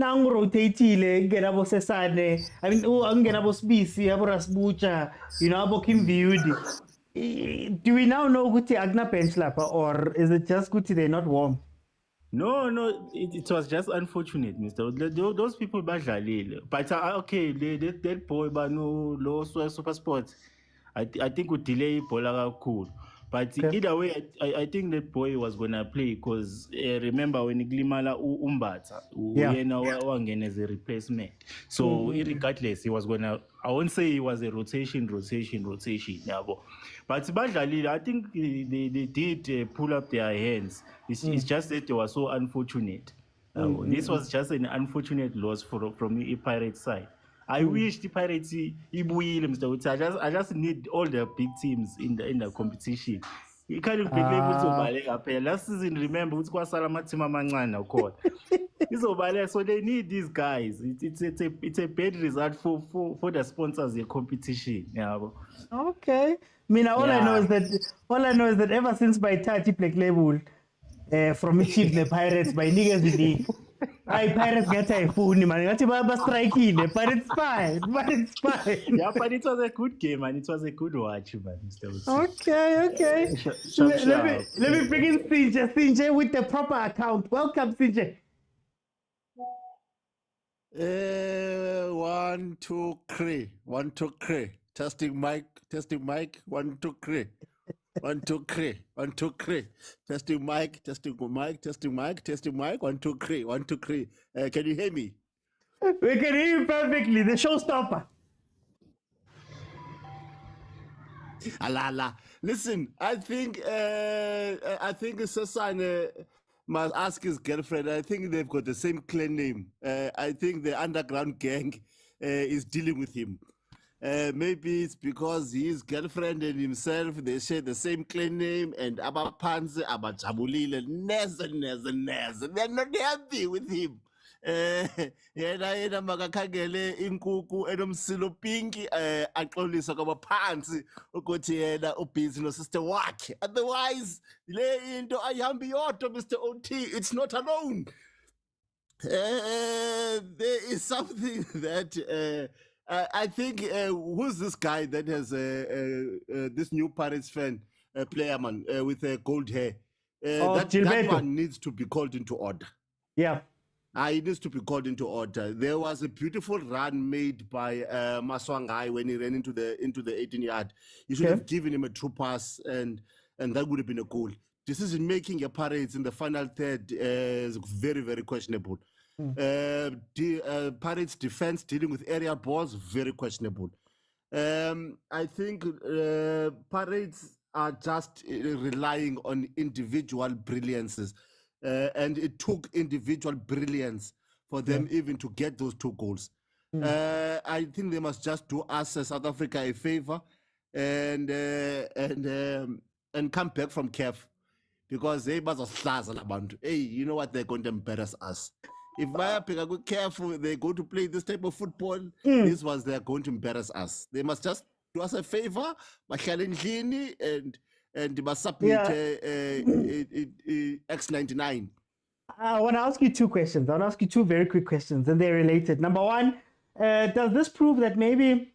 Nangu rotateile ngena bo Sesane. I mean angena bo Sibisi, abo Rasbucha, you know abo Kimviudi. Do we now know ukuthi akuna bench lapha, or is it just ukuthi they're not warm? No, it was just unfortunate, Mr. Those people badlalile. But okay, that boy banu lo super sport. I think would delay bola cool. But either way, I think that boy was gonna play because remember when Glimala Umbata, Wangen as a replacement. So regardless, he was gonna. I won't say he was a rotation. Yeah, but Badlalile, I think they did pull up their hands. It's just that they were so unfortunate. This was just an unfortunate loss from the Pirates side. I wish the Pirates ibuyile Mr. Uthi. I just need all the big teams in the competition. You can't be able to baleka phela. Last season, remember, ukuthi kwasala amateam amancane nakhona. Izobaleka, so they need these guys. It's a bad result for the sponsors of the competition. Yeah. Okay. All I know is that ever since by 30 Black Label from Chiefs the Pirates by niggas the league. Pirates get a phone, man. Got to striking, but it's fine. Yeah, but it was a good game, and it was a good watch, man. Okay. Let me bring in Sinje with the proper account. Welcome, Sinje. 1, 2, 3. 1, 2, 3. Testing mic. 1, 2, 3. 1, 2, 3. 1, 2, 3. Testing mic. 1, 2, 3. 1, 2, 3. Can you hear me? We can hear you perfectly. The showstopper. Alala. Listen, I think Sesane must ask his girlfriend. I think they've got the same clan name. I think the underground gang is dealing with him. Maybe it's because his girlfriend and himself, they share the same clan name, and Abapanze, Abajabulile, Nez. They're not happy with him. Yena makakangele inkuku enomsilo pinki axolisa kwabaphansi ukuthi yena ubhizi no sister wakhe. Otherwise le into ayihambi yodwa Mr. OT, it's not alone. There is something that I think who's this guy that has this new Paris fan player man with gold hair? That one needs to be called into order. Yeah. It needs to be called into order. There was a beautiful run made by Maswangai when he ran into the 18-yard. You should have given him a true pass, and that would have been a goal. Decision making your Pirates in the final third is very, very questionable. Pirates defense dealing with aerial balls, very questionable. I think Pirates are just relying on individual brilliances. And it took individual brilliance for them even to get those 2 goals. I think they must just do us South Africa a favor and come back from CAF, because they hey, you know what, they're going to embarrass us. If Viapic are good careful, they're going to play this type of football. This was they're going to embarrass us. They must just do us a favor, and they must submit X99. I want to ask you 2 questions. I want to ask you 2 very quick questions, and they're related. Number 1, does this prove that maybe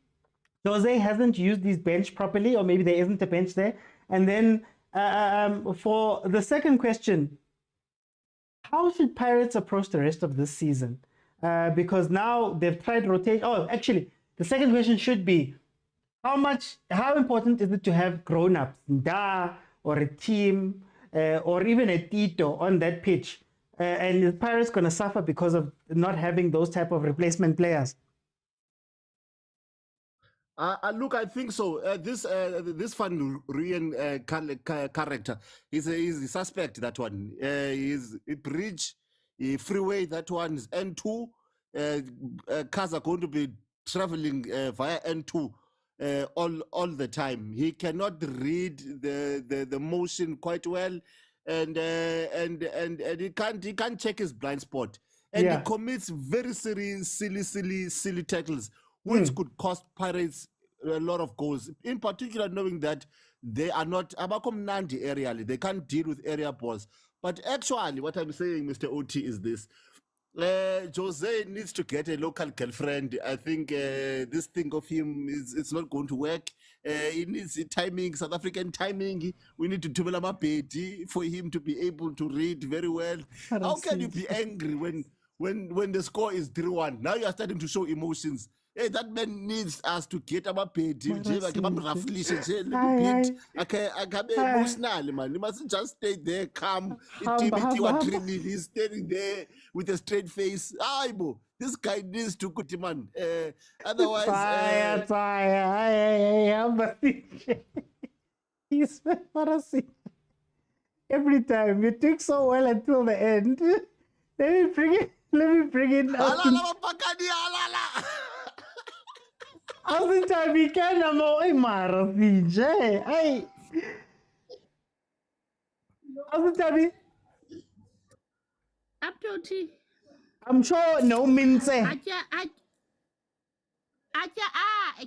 Jose hasn't used his bench properly, or maybe there isn't a bench there? And then for the second question, how should Pirates approach the rest of this season? Because now they've tried rotate. Oh, actually, the second question should be, how important is it to have grown-ups, or a team, or even a Tito on that pitch? And is Pirates going to suffer because of not having those type of replacement players? Look, I think so. This Van Rooyen character is a suspect, that one. He's a bridge, a freeway, that one is N2. Cars are going to be traveling via N2 all the time. He cannot read the motion quite well. and he can't check his blind spot, and he commits very silly tackles, which could cost Pirates a lot of goals. In particular, knowing that they are not abakomnandi aerially, they can't deal with area balls. But actually, what I'm saying, Mr. OT, is this. Jose needs to get a local girlfriend. I think this thing of him it's not going to work. He needs timing, South African timing. We need to tumela mabedi for him to be able to read very well. How can you be angry when the score is 3-1? Now you are starting to show emotions. Hey, that man needs us to get our paid. Emotionally, man. He mustn't just stay there, calm. He's standing there with a straight face. Aibo, this guy needs to cut him, man. Otherwise, He's embarrassing. Every time you took so well until the end. Let me bring it up. How's the time you can? I'm all maravilha. Hey, how's the time? Up to tea. I'm sure no means Acha,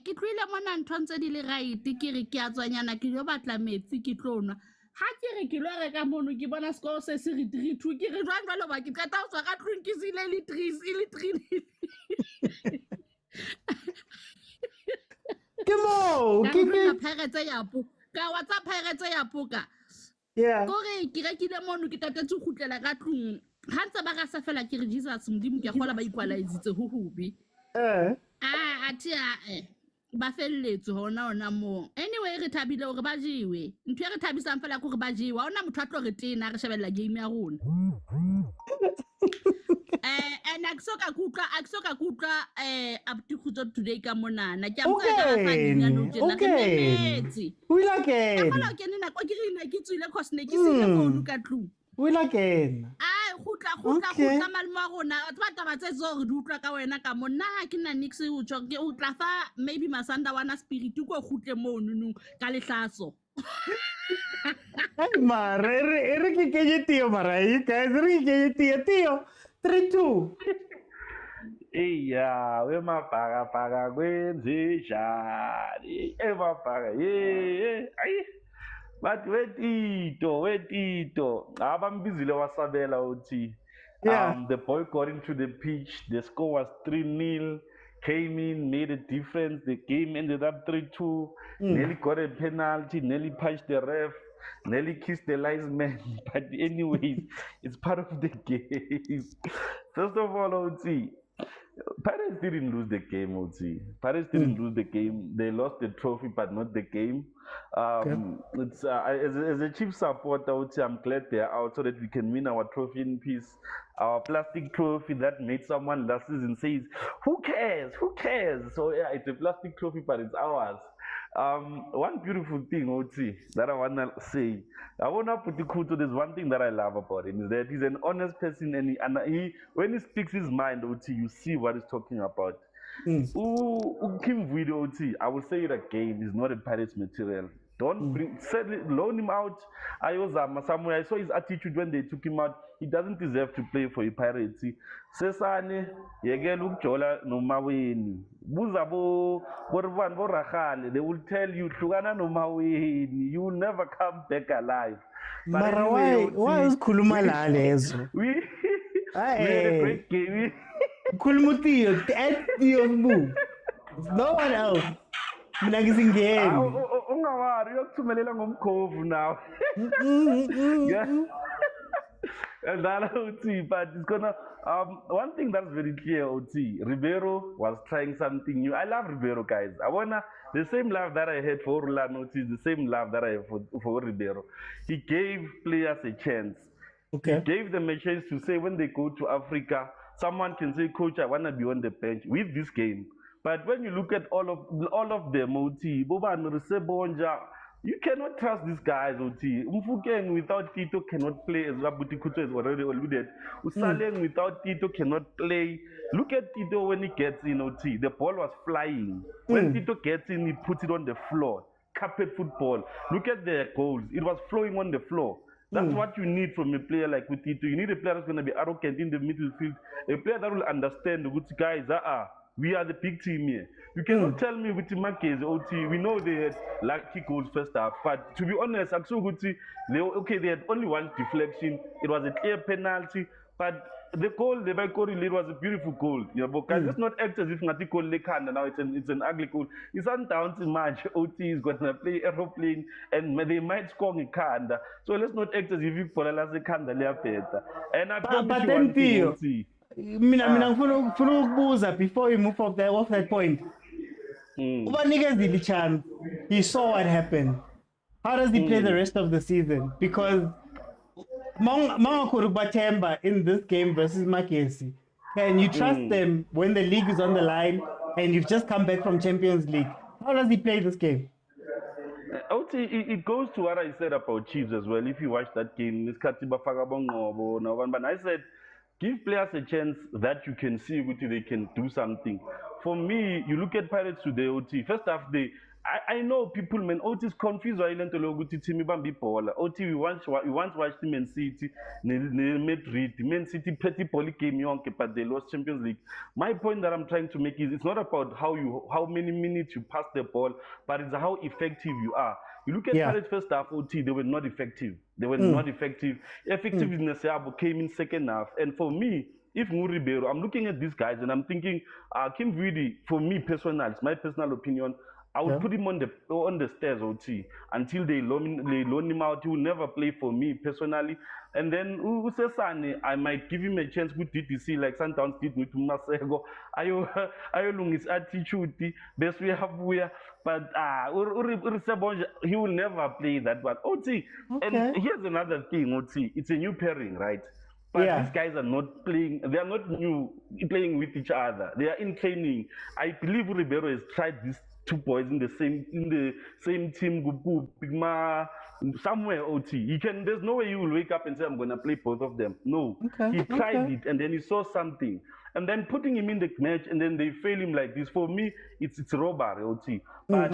ke tloile mona ntho ntse di le right ke re ke a tswanyana ke yo batla metsi ke tlonwa ha ke re ke lo reka mono ke bona score se se re 3-2 ke re jwang jwalo ba ke qeta ho tswa ka tlung ke sile le 3 ke Pirates ya po ka WhatsApp Pirates ya poka kore ke rekile mono ke tatetse go khutlela ka tlung ha ntse ba ga sa fela ke re Jesus modimo ke gola ba ikwalaitsitse ho hobe ba felletse hona mo anyway re thabile hore ba jiwe ntwe re thabisang fela go re ba jiwa ona motho a tlo re tena re shebella game ya rona and akusoka kutla up to today ka monana ke amtsa ka fanya no tjena ke memetse we like it ka fela ke nna kwa ke rena ke tswile cause ne ke sile phone ka tlung we like it khutla malmo a rona ba taba tse zo re di utlwa ka wena ka monna ke nna nix o tsho ke o tla fa maybe masanda wana spirit ko khutle mo nunu ka lehlaso mare re ke ke tio mara you guys re ke tio 3-2 iya we mapaka kwenze njani emapaka ayi but wetito abambizile wasabela uthi the boy got into the pitch, the score was 3-0, came in, made a difference, the game ended up 3-2, nearly got a penalty, nearly punched the ref, nearly kissed the linesman, but anyways, it's part of the game. First of all, OT, Pirates didn't lose the game, OT. Pirates didn't lose the game. They lost the trophy, but not the game. It's as a Chiefs supporter, OT, I'm glad they're out so that we can win our trophy in peace. Our plastic trophy that made someone last season says, who cares? Who cares? So yeah, it's a plastic trophy, but it's ours. One beautiful thing, OT, that I want to say. I want to put the Kuto, there's one thing that I love about him, is that he's an honest person, and he when he speaks his mind, OT, you see what he's talking about. Kim video, OT, I will say it again, he's not a Pirates material. Don't loan him out. I saw his attitude when they took him out. He doesn't deserve to play for the Pirates. Sesane, yekela ukujola nomaweni. Buzabo borvan boragale. They will tell you hlukana nomaweni. You will never come back alive. Mara why is khuluma la lezo? We had a great game. Kulmutio, Tio Boo. No one else. Ungawari uyokuthumelela ngomkhovu now. But it's gonna one thing that's very clear, OT, Ribeiro was trying something new. I love Ribeiro, guys. I wanna the same love that I had for Rulani, OT, is the same love that I have for Ribeiro. He gave players a chance. He gave them a chance to say when they go to Africa, someone can say, Coach, I wanna be on the bench with this game. But when you look at all of them, OT, you cannot trust these guys, OT. Mfukeng without Tito cannot play, as Rabuti Kuto has already alluded. Usaleng without Tito cannot play. Look at Tito when he gets in, OT. The ball was flying. When Tito gets in, he puts it on the floor. Carpet football. Look at their goals. It was flowing on the floor. That's what you need from a player like Utito. You need a player that's going to be arrogant in the midfield, a player that will understand which guys we are the big team here. You cannot tell me with MAGESI, OT, we know they had lucky goals first half, but to be honest, they had only one deflection. It was a clear penalty, but the goal they by Corey was a beautiful goal. But guys, let's not act as if Ngati goal Lekanda now it's an ugly goal. It's Sundowns in March. OT is gonna play aeroplane and they might score Kanda. So let's not act as if you for the Kanda better. And I promise you one thing, OT. Mina ngifuna ukubuza before we move off that point. Ubanikeza the chance. He saw what happened. How does he play the rest of the season? Because Batemba in this game versus MAGESI. Can you trust them when the league is on the line and you've just come back from Champions League? How does he play this game? It goes to what I said about Chiefs as well. If you watch that game, I said, give players a chance that you can see they can do something. For me, you look at Pirates today, OT. First half, I know people, man, OT is confused. OT, we once watched Man City, Madrid, Man City, petty poly game, but they lost Champions League. My point that I'm trying to make is it's not about how many minutes you pass the ball, but it's how effective you are. You look at Pirates first half, OT, they were not effective. They were not effective. Effectiveness came in second half. And for me, if Ribeiro, I'm looking at these guys and I'm thinking, Kim Vidi, for me personally, it's my personal opinion, I would put him on the stairs, OT, until they loan him out. He will never play for me personally. And then Usesane, I might give him a chance with DTC like Sundowns did with Masego. Ayolung his attitude, best we have but he will never play that one. OT, and here's another thing, OT, it's a new pairing, right? But these guys are not playing, they are not new playing with each other. They are in training. I believe Ribeiro has tried these two boys in the same team, somewhere, OT. There's no way you will wake up and say, I'm gonna play both of them. No. He tried it and then he saw something. And then putting him in the match and then they fail him like this, for me, it's robbery, OT. But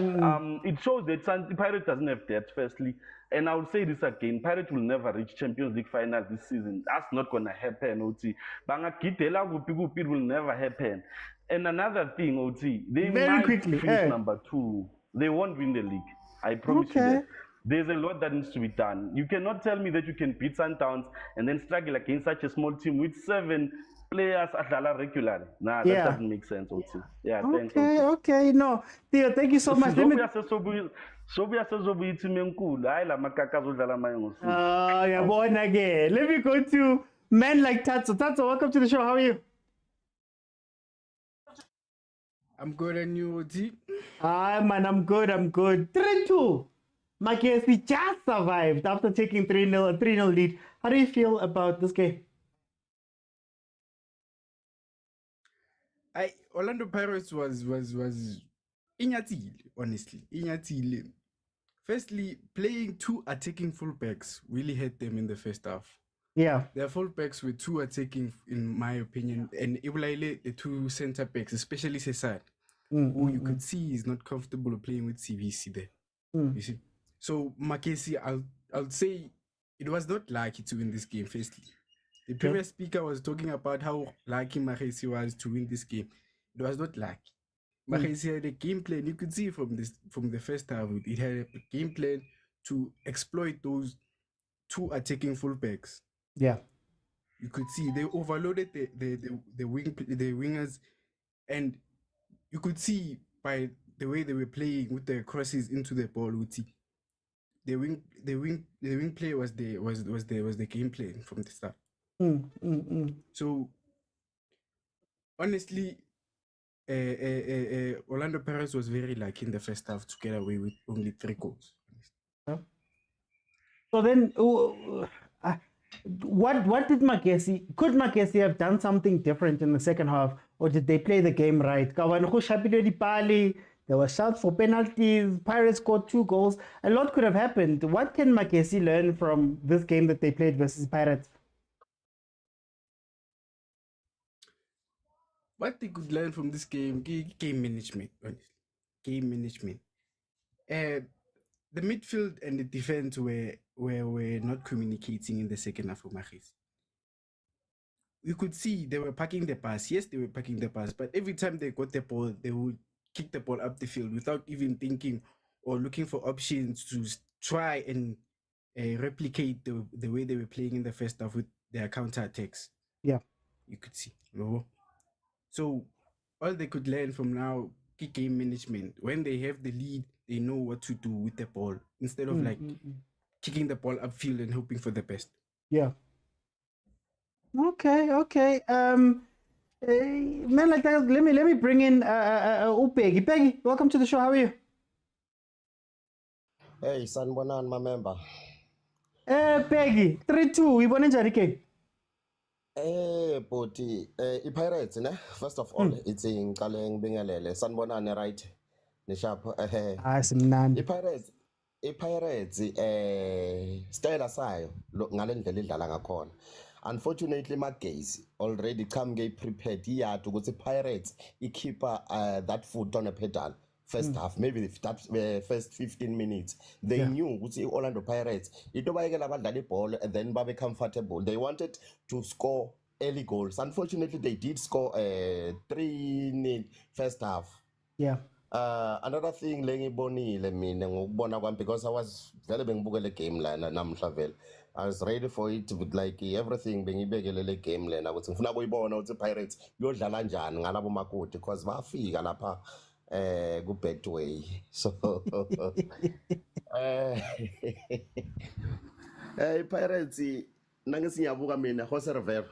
it shows that Pirate doesn't have depth, firstly. And I will say this again, Pirate will never reach Champions League final this season. That's not going to happen, OT. It will never happen. And another thing, OT, they might finish number 2. They won't win the league. I promise you that. There's a lot that needs to be done. You cannot tell me that you can beat Sundowns and then struggle against such a small team with 7 players at Dala regularly. That doesn't make sense, OT. Thanks. Okay. No, Theo, thank you so much. Let me go to men like Tatso. Tatso, welcome to the show. How are you? I'm good, and you, OT? Man, I'm good. 3-2. MAGESI just survived after taking 3-0 lead. How do you feel about this game? Orlando Pirates was Inyathile, honestly. Inyathile. Firstly, playing 2 attacking fullbacks really hurt them in the first half. Yeah. Their fullbacks were 2 attacking, in my opinion, and Ibulaile, the 2 centre backs, especially Cesar, who you could see is not comfortable playing with CVC there. You see? So MAGESI, I'll say it was not lucky to win this game, firstly. The previous speaker was talking about how lucky MAGESI was to win this game. It was not lucky. MAGESI had a game plan. You could see from the first half, it had a game plan to exploit those 2 attacking fullbacks. Yeah. You could see they overloaded the wingers, and you could see by the way they were playing with the crosses into the ball. The wing play was the game plan from the start. So honestly, Orlando Pirates was very lucky in the first half to get away with only 3 goals. So then, what did MAGESI? Could MAGESI have done something different in the second half, or did they play the game right? There were shots for penalties. Pirates scored 2 goals. A lot could have happened. What can MAGESI learn from this game that they played versus Pirates? What they could learn from this game management, honestly. Game management. the midfield and the defense were not communicating in the second half of MAGESI. You could see they were parking the pass. Yes, they were parking the pass, but every time they got the ball, they would kick the ball up the field without even thinking or looking for options to try and replicate the way they were playing in the first half with their counter-attacks. Yeah. You could see. So all they could learn from now, kick game management. When they have the lead, they know what to do with the ball instead of kicking the ball upfield and hoping for the best. Yeah. Okay. Man, like that. Let me bring in Peggy. Peggy, welcome to the show. How are you? Hey, sanibonani my member. Peggy, 3-2. Ibone njani ke? Boti, i-Pirates ne? First of all, it's ngiqale ngibingelele. Sanibonani right? Nishapho simnandi. I-Pirates style sayo ngale ndlela idlala ngakhona. Unfortunately MAGESI already come prepared yard ukuthi Pirates keeper that foot on a pedal first half, maybe that first 15 minutes they knew ukuthi Orlando Pirates into bayekela abadlala ibhola and then babe comfortable. They wanted to score early goals. Unfortunately they did score 3-0 first half. Yeah. Another thing lengibonile mina ngokubona kwami, because I was vele bengibukele game lana namhla vele I was ready for it with like everything bengibekele le game lena ukuthi ngifuna kuyibona ukuthi Pirates yodlala kanjani ngalabo makoti because bafika lapha ku Betway. So Pirates nangesiyabuka mina Jose Rivera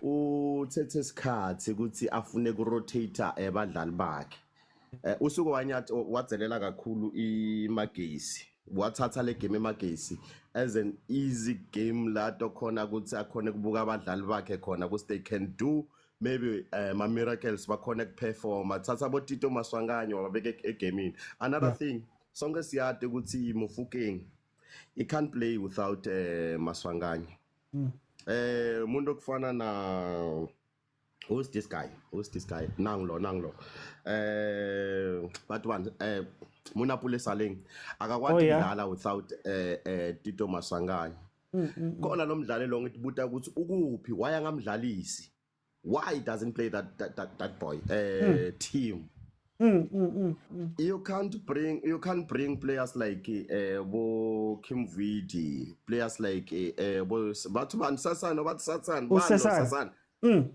uthethe isikhathi ukuthi afune ku rotate abadlali bakhe. Usuku wanyathi wadzelela kakhulu iMAGESI wathatha le game eMAGESI as an easy game la khona ukuthi akhona kubuka abadlali bakhe khona ukuthi they can do maybe ma miracles bakhona kuperform athatha abo Tito Maswanganyo wabeke egamini. Another thing sonke siyade ukuthi Mofokeng he can't play without Maswanganyo. Umuntu okufana na who's this guy Nanglo but one Munapule Saleng akakwati ukudlala without Tito Maswanganyo. Khona lo mdlali lo ngithi buta ukuthi ukuphi why angamdlalisi, why doesn't play that boy team. You can't bring players like Bo Kim Vidi, players like Batman Sasan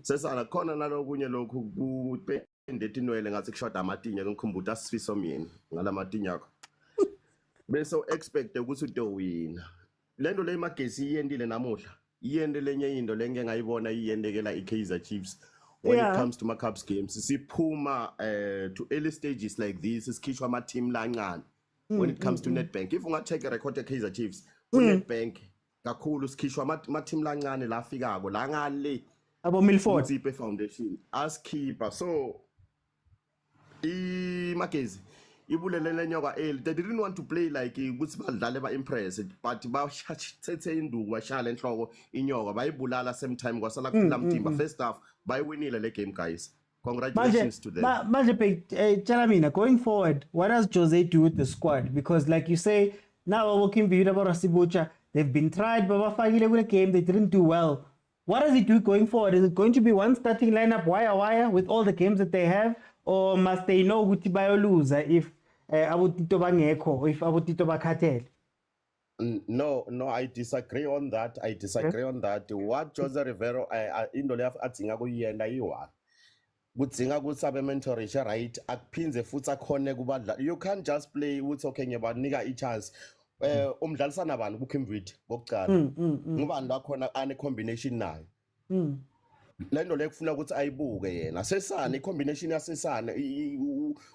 Sesana khona nalokunye lokhu kupendeti noele ngathi kushoda amatinya ngikhumbula sifiso mina ngala matinya akho. Bese expect ukuthi utowina. Lento le MAGESI iyendile namuhla. Iyende lenye into lenge ngayibona iyendekela iKaizer Chiefs when it comes to MACAPS games. Siphuma to early stages like this isikhishwa ama team lancane. When it comes to Nedbank, if unga-check record eKaizer Chiefs Nedbank kakhulu sikhishwa ama team lancane la afikako la ngale abo Milford Motsepe Foundation as keeper. So MAGESI ibulele nyoka they didn't want to play like ukuthi badlale ba impress, but bathethe induku bashala enhloko inyoka bayibulala same time kwasala kuphila mtimba. First half bayiwinile le game guys. Congratulations to them. Manje tell me, going forward, what does Jose do with the squad? Because like you say, now working with Rasibucha, they've been tried, but the game they didn't do well. What does he do going forward? Is it going to be one starting lineup wire with all the games that they have, or must they know ukuthi bayoluza if abutito bangekho, if abutito bakhathele? No, I disagree on that. On that. What Jose Rivero indole atsinga kuyenda yiwa. Kudzinga ukuthi abe mentorisha right akuphinze futhi akhone kubadla. You can't just play ukuthi okay ngiyabanika i-chance. Umdlalisana abantu kuKimvidi ngokucala ngubani lakhona ane combination nayo lento lekufuna ukuthi ayibuke yena Sesana i-combination yaSesana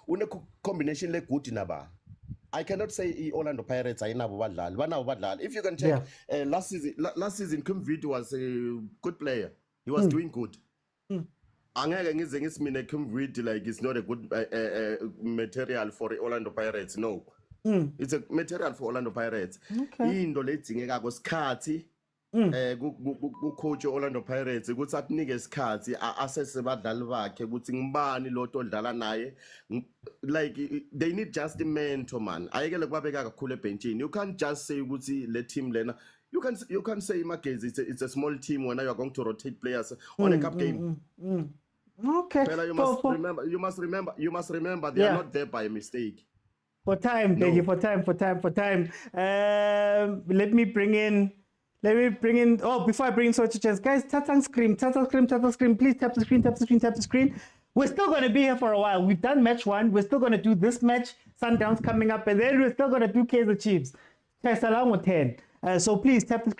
une combination le good naba. I cannot say Orlando Pirates ayinabo badlali banabo badlali. If you can check last season Kimvidi was a good player, he was doing good. Angeke ngize ngisimine Kimvidi like it's not a good material for Orlando Pirates. No. It's a material for Orlando Pirates. Into ledzingeka kwesikhathi ku-coach Orlando Pirates ukuthi akunike isikhathi asese badlali bakhe ukuthi ngibani lo odlala naye, like they need just a mentor man. Ayekele kubabeka kakhulu ebenchini. You can't just say ukuthi le team lena. You can say MAGESI it's a small team when you are going to rotate players on a cup game. Okay. Fela, you must remember they are not there by mistake. For time, thank you. For time. Let me bring in. Oh, before I bring in such a chance, guys, tap the screen. Please tap the screen. We're still going to be here for a while. We've done match 1. We're still going to do this match. Sundowns coming up, and then we're still going to do Kaizer Chiefs. Along with 10. So please tap the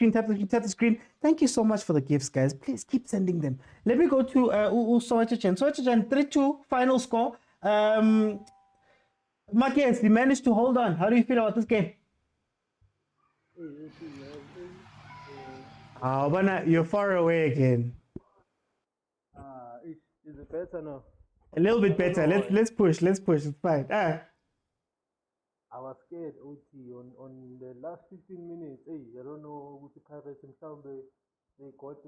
screen. Thank you so much for the gifts, guys. Please keep sending them. Let me go to Soetachan. Soetachan, 3-2 final score. MAGESI, you managed to hold on. How do you feel about this game? Oh, but you're far away again. Is it better now? A little bit better. Let's push. It's fine. I was scared, OT, on the last 15 minutes. Hey, I don't know what the Pirates and they got a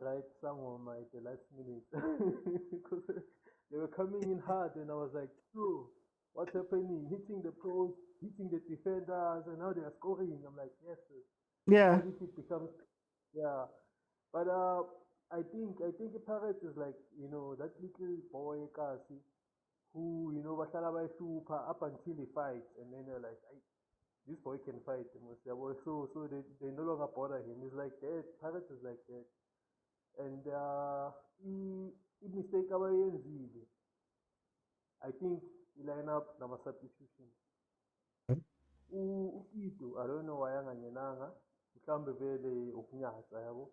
right sangoma at the last minute. Because they were coming in hard, and I was like, oh, what's happening? Hitting the post, hitting the defenders, and now they are scoring. I'm like, yes, sir. Yeah. If it becomes, yeah. But I think the Pirates is like, you know, that little boy, Kasi, who, you know, bahlala super up until he fights, and then they're like, this boy can fight. So they no longer bother him. He's like that. Pirates is like that. And he mistake abayenzile. I think he line up nama substitution. Ukido, I don't know why anganyenanga. Mhlambe vele ukunyatsa yabo.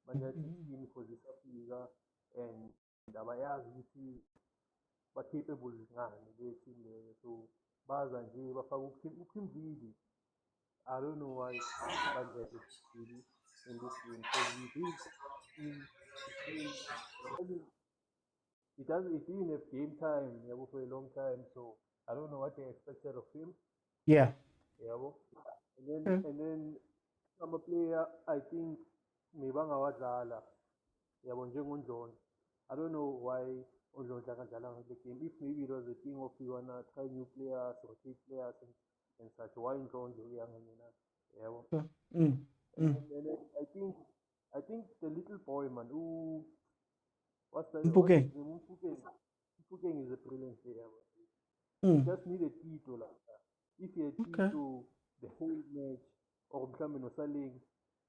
Manyathi team for this Africa, and abayazi ukuthi ba capable ngani le team leyo. So baza nje bafaka uKimvidi. I don't know why Bangladesh is really in this game, because he didn't have game time for a long time, so I don't know what they expected of him. Yeah. And then I'm a player, I think Mibanga Wadala. I don't know why Ondlon the game. If maybe it was a thing of you wanna try new players or take players and such, why Ondlon and then I think the little boy man who what's the Mpukeng is a brilliant player. He just need a Tito like that. If he had Tito the whole match or becoming Osaling,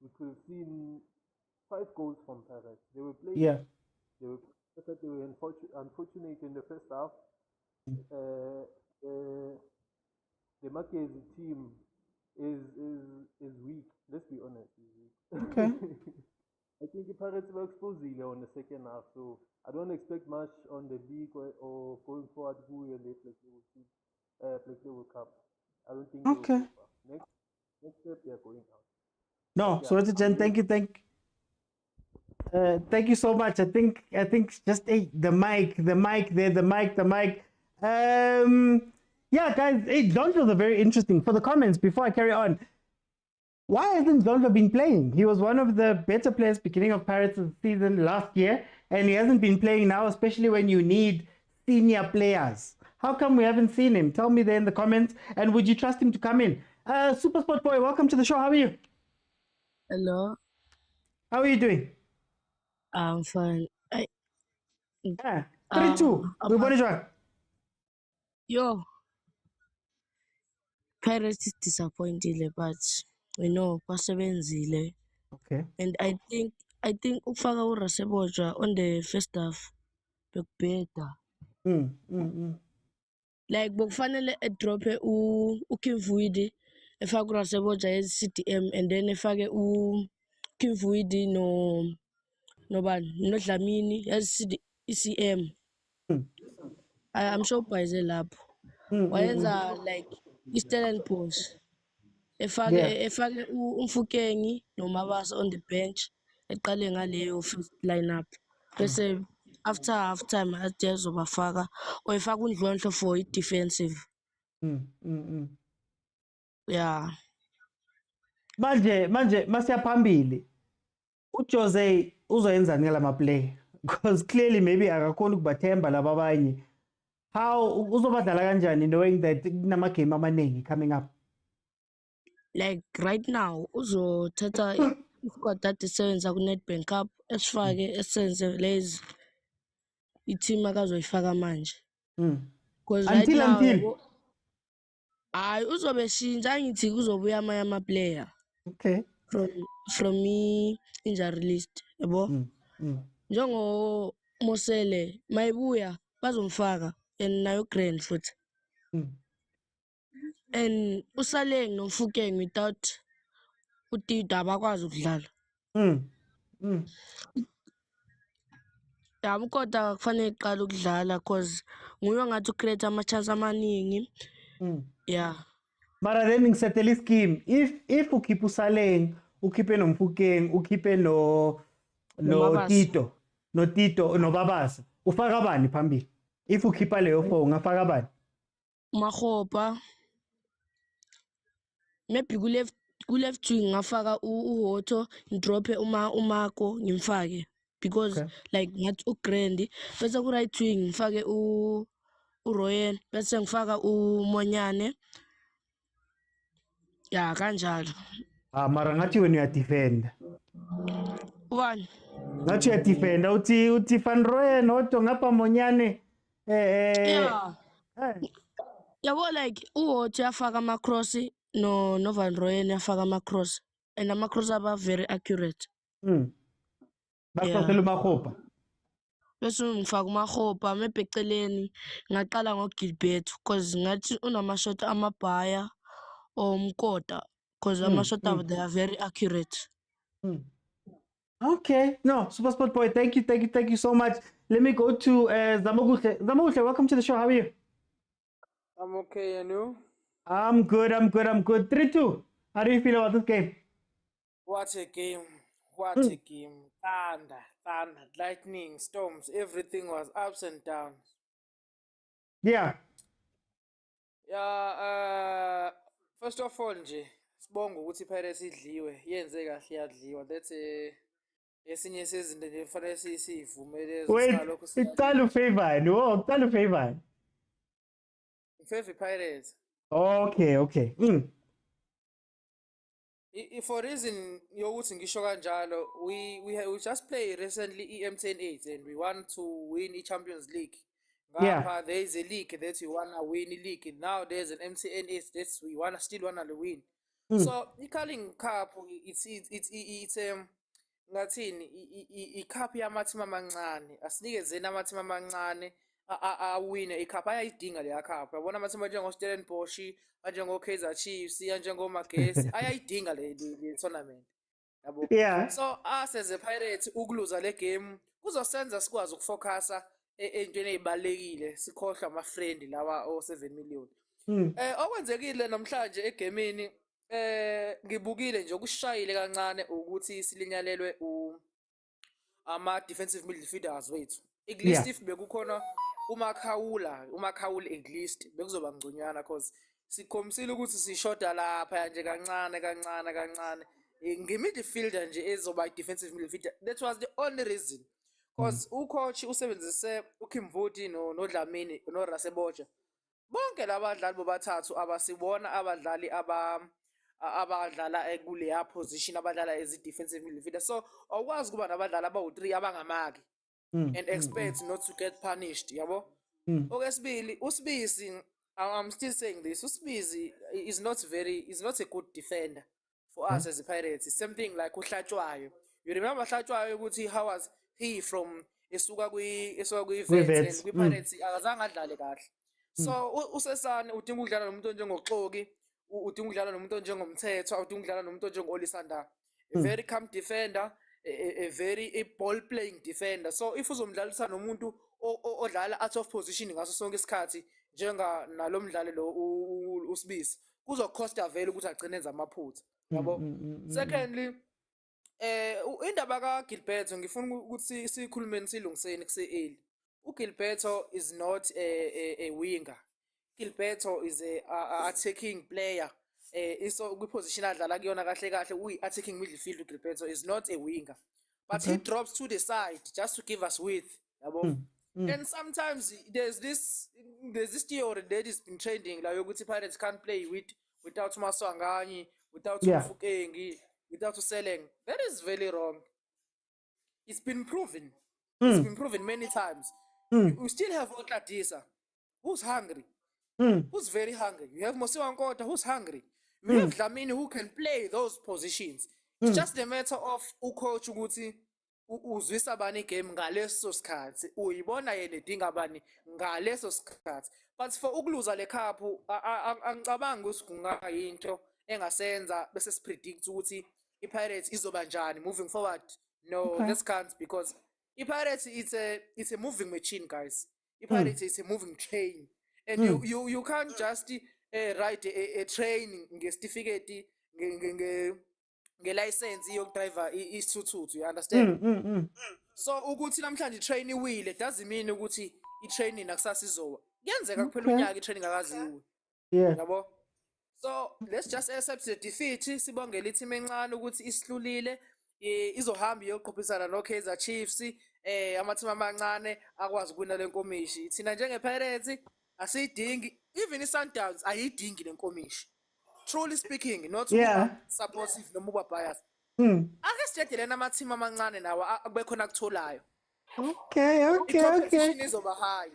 we could have seen 5 goals from Pirates. They were playing. They were unfortunate in the first half. The MAGESI team is weak. Let's be honest, is weak. Okay. I think the Pirates were exposed on the second half, so I don't expect much on the league or going forward. Who will they play the World Cup? I don't think. Okay. Next step they are going out. No, so thank you so much. I think just the mic. Yeah, guys, Donald was very interesting. For the comments, before I carry on, why hasn't Donald been playing? He was one of the better players beginning of Pirates' season last year, and he hasn't been playing now, especially when you need senior players. How come we haven't seen him? Tell me there in the comments, and would you trust him to come in? SuperSport Boy, welcome to the show. How are you? Hello. How are you doing? I'm fine. 3-2. Yo. Pirates is disappointed, but we know basebenzile. Okay. And I think ufaka uRaseboja on the first half better. Like bokufanele edrope uKimvidi efaka uRaseboja as CDM, and then efake uKimvidi noDlamini as ECM. I'm sure Paize lapho. Wayenza like Stellenbosch. Efake uMfukeng noMabasa on the bench. Eqale ngaleyo first lineup. Bese after half time azobafaka or efaka uNdlonhlo for defensive. Yeah. Manje masiyaphambili. uJose uzoyenza ngalama play because clearly maybe akakhona ukubathemba laba abanye. How uzobadlala kanjani knowing that kunama game amaningi coming up? Like right now uzothatha isquad that isebenza ku Nedbank Cup esifake esenze lezi i-team akazoyifaka manje. Because right now hayi uzobe shintsha ngithi kuzobuya amanye ama-player. Okay. From injury list yabo. Njengo Mosele mayibuya bazomfaka and nayo grand futhi. And uSaleng noMfukeng without uTito abakwazi ukudlala. Ya uKota kufanele eqala ukudlala because nguye ngathi ucreate ama-chance amaningi. Yeah. Mara then ngisetele scheme if ukhipha uSaleng, ukhiphe noMfukeng, ukhiphe no Tito noBabasa, ufaka bani phambili? If ukhipha leyo 4 ungafaka bani? Makgopa. Maybe ku-left wing ngafaka uHoto ngidrophe uMako ngimfake because like ngathi uGrandi bese ku-right wing ngifake uRoyen bese ngifaka uMonyane. Ya kanjalo. Mara ngathi wena uyadefenda. Ubani? Ngathi uyadefenda uthi Van Rooyen Hoto ngapha Monyane Yeah. Yabo like uHoto yafaka ama-cross no Van Rooyen yafaka ama-cross and ama-cross aba very accurate. Basasela uMakgopa. Bese ngifaka uMakgopa maybe eceleni ngaqala ngoGilbert because ngathi unama-shot amabhaya or umkota because ama-shot abo they are very accurate. Okay, no, SuperSport boy, thank you so much. Let me go to Zamoguhle. Zamoguhle, welcome to the show. How are you? I'm okay, and you? I'm good. 3-2. How do you feel about this game? What a game. What a game. Thunder, lightning, storms, everything was ups and downs. Yeah. Yeah, first of all nje, sibonga ukuthi iPirates idliwe, yenze kahle yadliwa. That's esinye sezinto nje kufanele sivumele Wait, iqala ufavor. Oh, iqala ufavor. Favorite Pirates. Okay. For reason yokuthi ngisho kanjalo, we just play recently M108 and we want to win the Champions League. Yeah. There is a league that we wanna win the league. Now there's an MTN8 that we still wanna win. So the calling cup it's ngathini icup yamathima amancane asinikezeni amathima amancane awine icup ayayidinga leya cup yabona amathima njengo Stellenbosch njengo Kaizer Chiefs njengo MAGESI ayayidinga le tournament yabo. Yeah. So us as a Pirates ukuluza le game kuzosenza sikwazi ukufocusa entweni ezibalekile sikhohlwa ama friend lawa o7 million. Okwenzekile namhlanje egameni ngibukile nje okushayile kancane ukuthi silinyalelwe ama defensive midfielders wethu. Iglist if bekukhona umakhawula iglist bekuzoba ngconywana cause sikhomisile ukuthi sishoda lapha nje kancane ngemidfielder nje ezoba defensive midfielder. That was the only reason cause ucoach usebenzise uKimvuti noDlamini noRaseboja. Bonke labadlali bobathathu abasibona abadlali abadlala kuleya position abadlala as defensive midfielder. So awukwazi kuba nabadlali abawu3 abangamaki and expect not to get punished yabo. Okwesibili uSibisi, I'm still saying this, uSibisi is not a good defender for us as a Pirates. Same thing like uHlatshwayo. You remember Hlatshwayo ukuthi how was he from esuka kwi-Vert and kwi-Pirates akazange adlale kahle. So uSesane udinga ukudlala nomuntu njengoXoki, udinga ukudlala nomuntu njengomthetho, udinga ukudlala nomuntu njengoLisanda. A very calm defender, a very ball playing defender. So if uzomdlalisa nomuntu odlala out of position ngaso sonke isikhathi njenga nalomdlali lo uSibisi kuzocosta vele ukuthi agcine enza amaphutha yabo. Secondly indaba kaGilberto ngifuna ukuthi sikhulumeni silungiseni kuse-early. uGilberto is not a winger. Gilberto is a attacking player. So kwi-position adlala kuyona kahle uyi-attacking midfield. Gilberto is not a winger. but he drops to the side just to give us width. And sometimes there's this theory that has been trending, like Yoguti Pirates can't play without Maswangani, without Mufukengi, without Seleng. That is very wrong. It's been proven. It's been proven many times. We still have Otladisa, who's hungry, who's very hungry. You have Mosiwankota, who's hungry. We have Dlamini, who can play those positions. It's just a matter of coach Uguti uzwisa bani game ngaleso sikhathi, uyibona yena edinga bani ngaleso sikhathi. But for ukuluza le cup angicabangi ukuthi kungayinto engasenza bese sipredict ukuthi iPirates izoba njani moving forward. No, this can't, because iPirates it's a moving machine, guys. iPirates is a moving train, and you can't just write a train ngesitifiketi nge-license yokudriver isithuthu, you understand? So ukuthi namhlanje i-train iwile doesn't mean ukuthi i-training nakusasa izowa. Kuyenzeka kuphela unyaka i-training akaziwe. Yabo? So let's just accept the defeat. Sibongela i-team encane ukuthi isihlulile, izohamba iyoqophisana no-Kaizer Chiefs, ama-team amancane akwazi ukuwina le nkomishi. Thina njenge-Pirates asiyidingi, even i-Sundowns ayidingi le nkomishi. Truly speaking, not supportive noma bias. Ake sitshele nama-team amancane nawo kube khona akutholayo. Okay. Izoba high.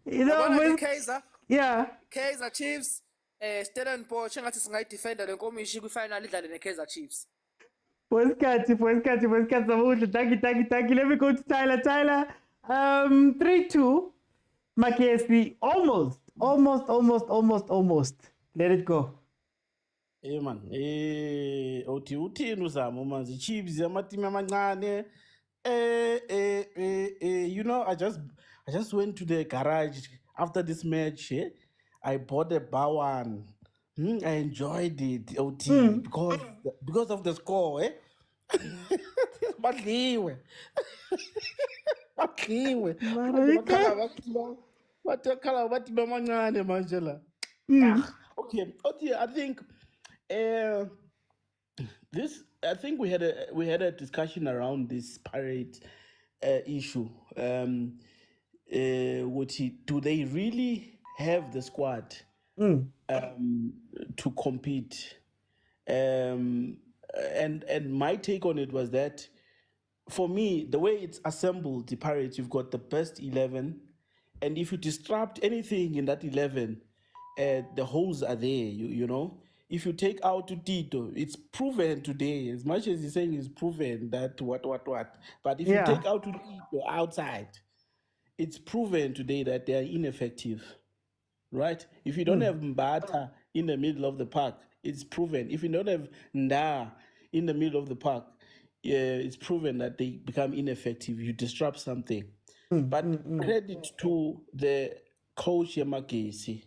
You know, when, Kaizer Chiefs, Stellenbosch engathi singayidefenda le nkomishi kwi-final idlale ne-Kaizer Chiefs. Thank you. Let me go to Tyler. Tyler, 3-2. MAGESI, almost. Let it go. Man, uthini uzama manzi Chiefs amateam amancane. You know, I just went to the garage after this match. I bought a Bawan. I enjoyed it, OT, because of the score. Badliwe. Okay, OT, I think we had a discussion around this Pirate issue. Do they really have the squad to compete? And my take on it was that, for me, the way it's assembled, the Pirates, you've got the best 11, and if you disrupt anything in that 11, the holes are there. You know. If you take out Tito, it's proven today, as much as he's saying it's proven that what. But if you take out Tito outside, it's proven today that they are ineffective, right? If you don't have Mbata in the middle of the park, it's proven. If you don't have Nda in the middle of the park, it's proven that they become ineffective. You disrupt something. But credit to the coach MAGESI.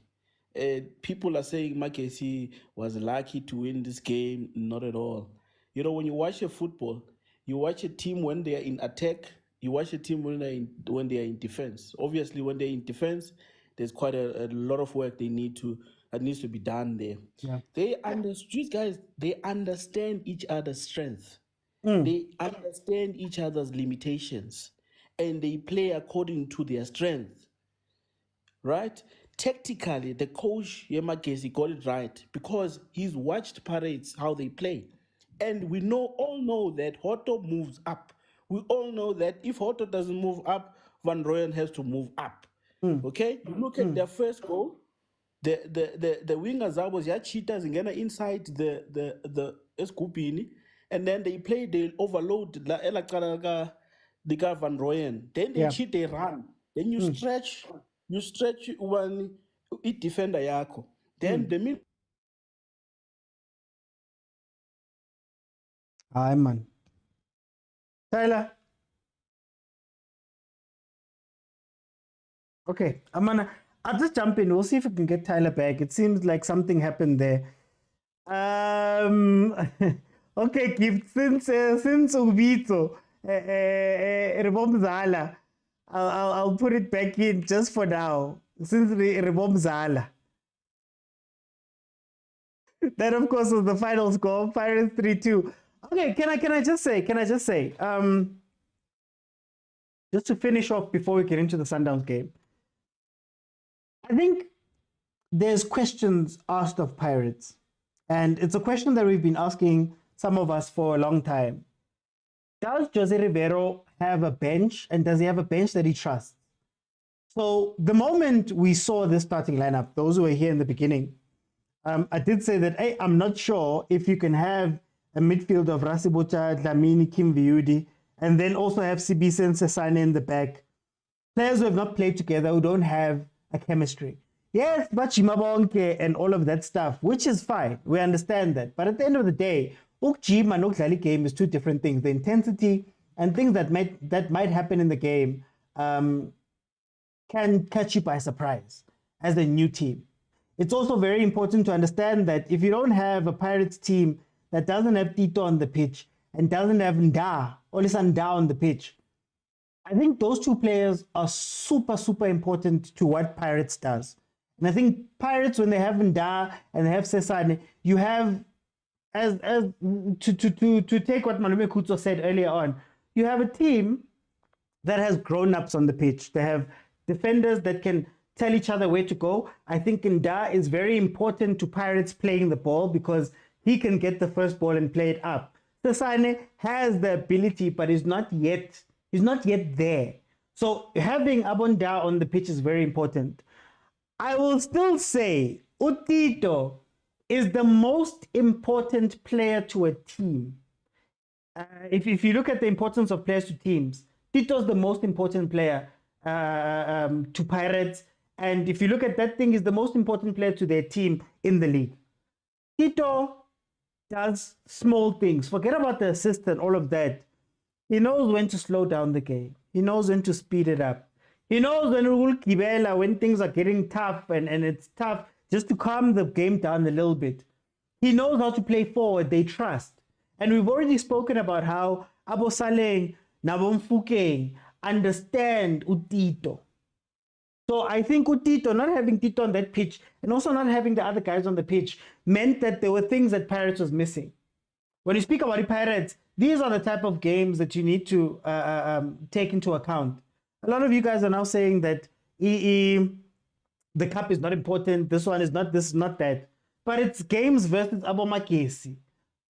People are saying MAGESI was lucky to win this game. Not at all. You know, when you watch a football, you watch a team when they are in attack, you watch a team when they are in defense. Obviously, when they're in defense, there's quite a lot of work that needs to be done there. These guys, they understand each other's strength. They understand each other's limitations, and they play according to their strength. Right? Tactically, the coach MAGESI got it right because he's watched Pirates how they play, and we all know that Hotto moves up. We all know that if Hotto doesn't move up, Van Rooyen has to move up. Okay, you look at their first goal. The wingers was cheaters and inside the Escupini, and then they overload the Van Rooyen. Then they cheat, they run. Then you stretch one defender yako. Then the mid. Hi, man. Tyler. Okay, I'll just jump in. We'll see if we can get Tyler back. It seems like something happened there. Okay, Gift, since Ubito, Rebomzala, I'll put it back in just for now. Since Rebomzala. That, of course, was the final score. Pirates 3-2. Okay, can I just say, just to finish off before we get into the Sundowns game, I think there's questions asked of Pirates, and it's a question that we've been asking some of us for a long time. Does Jose Rivero have a bench, and does he have a bench that he trusts? So the moment we saw this starting lineup, those who were here in the beginning, I did say that, hey, I'm not sure if you can have a midfield of Rasibota, Dlamini, Kim Viudi, and then also have Sibise and Sesane in the back. Players who have not played together, who don't have a chemistry. Yes, but Jimabonke and all of that stuff, which is fine. We understand that. But at the end of the day, Ukjima and Ukdali game is two different things. The intensity and things that might happen in the game can catch you by surprise as a new team. It's also very important to understand that if you don't have a Pirates team that doesn't have Tito on the pitch and doesn't have Nda or Nda on the pitch, I think those two players are super, super important to what Pirates does. And I think Pirates, when they have Nda and they have Sesane, you have, to take what Malume Kutso said earlier on, you have a team that has grown-ups on the pitch. They have defenders that can tell each other where to go. I think Nda is very important to Pirates playing the ball because he can get the first ball and play it up. Sesane has the ability, but he's not yet there. So having Abonda on the pitch is very important. I will still say Utito is the most important player to a team. If you look at the importance of players to teams, Tito is the most important player to Pirates. And if you look at that thing, he's the most important player to their team in the league. Tito does small things. Forget about the assist and all of that. He knows when to slow down the game. He knows when to speed it up. He knows when things are getting tough and it's tough, just to calm the game down a little bit. He knows how to play forward. They trust. And we've already spoken about how Abo Saleng, Nabom Fukeng understand Utito. So I think Utito, not having Tito on that pitch and also not having the other guys on the pitch, meant that there were things that Pirates was missing. When you speak about the Pirates, these are the type of games that you need to take into account. A lot of you guys are now saying that the cup is not important, this one is not, this is not that. But it's games versus Abo MAGESI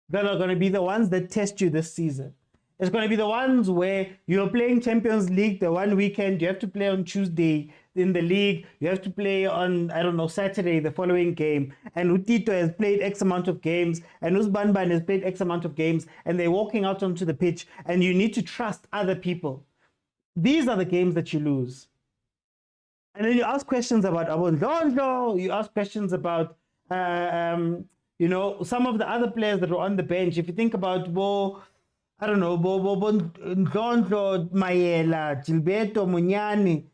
that are going to be the ones that test you this season. It's going to be the ones where you're playing Champions League the one weekend, you have to play on Tuesday in the league, you have to play on, I don't know, Saturday, the following game. And Utito has played X amount of games, and Uzbanban has played X amount of games, and they're walking out onto the pitch, and you need to trust other people. These are the games that you lose. And then you ask questions about Abondondlo, you ask questions about, you know, some of the other players that were on the bench. If you think about I don't know, Ndondlo, Mayela, Gilberto, Munyani,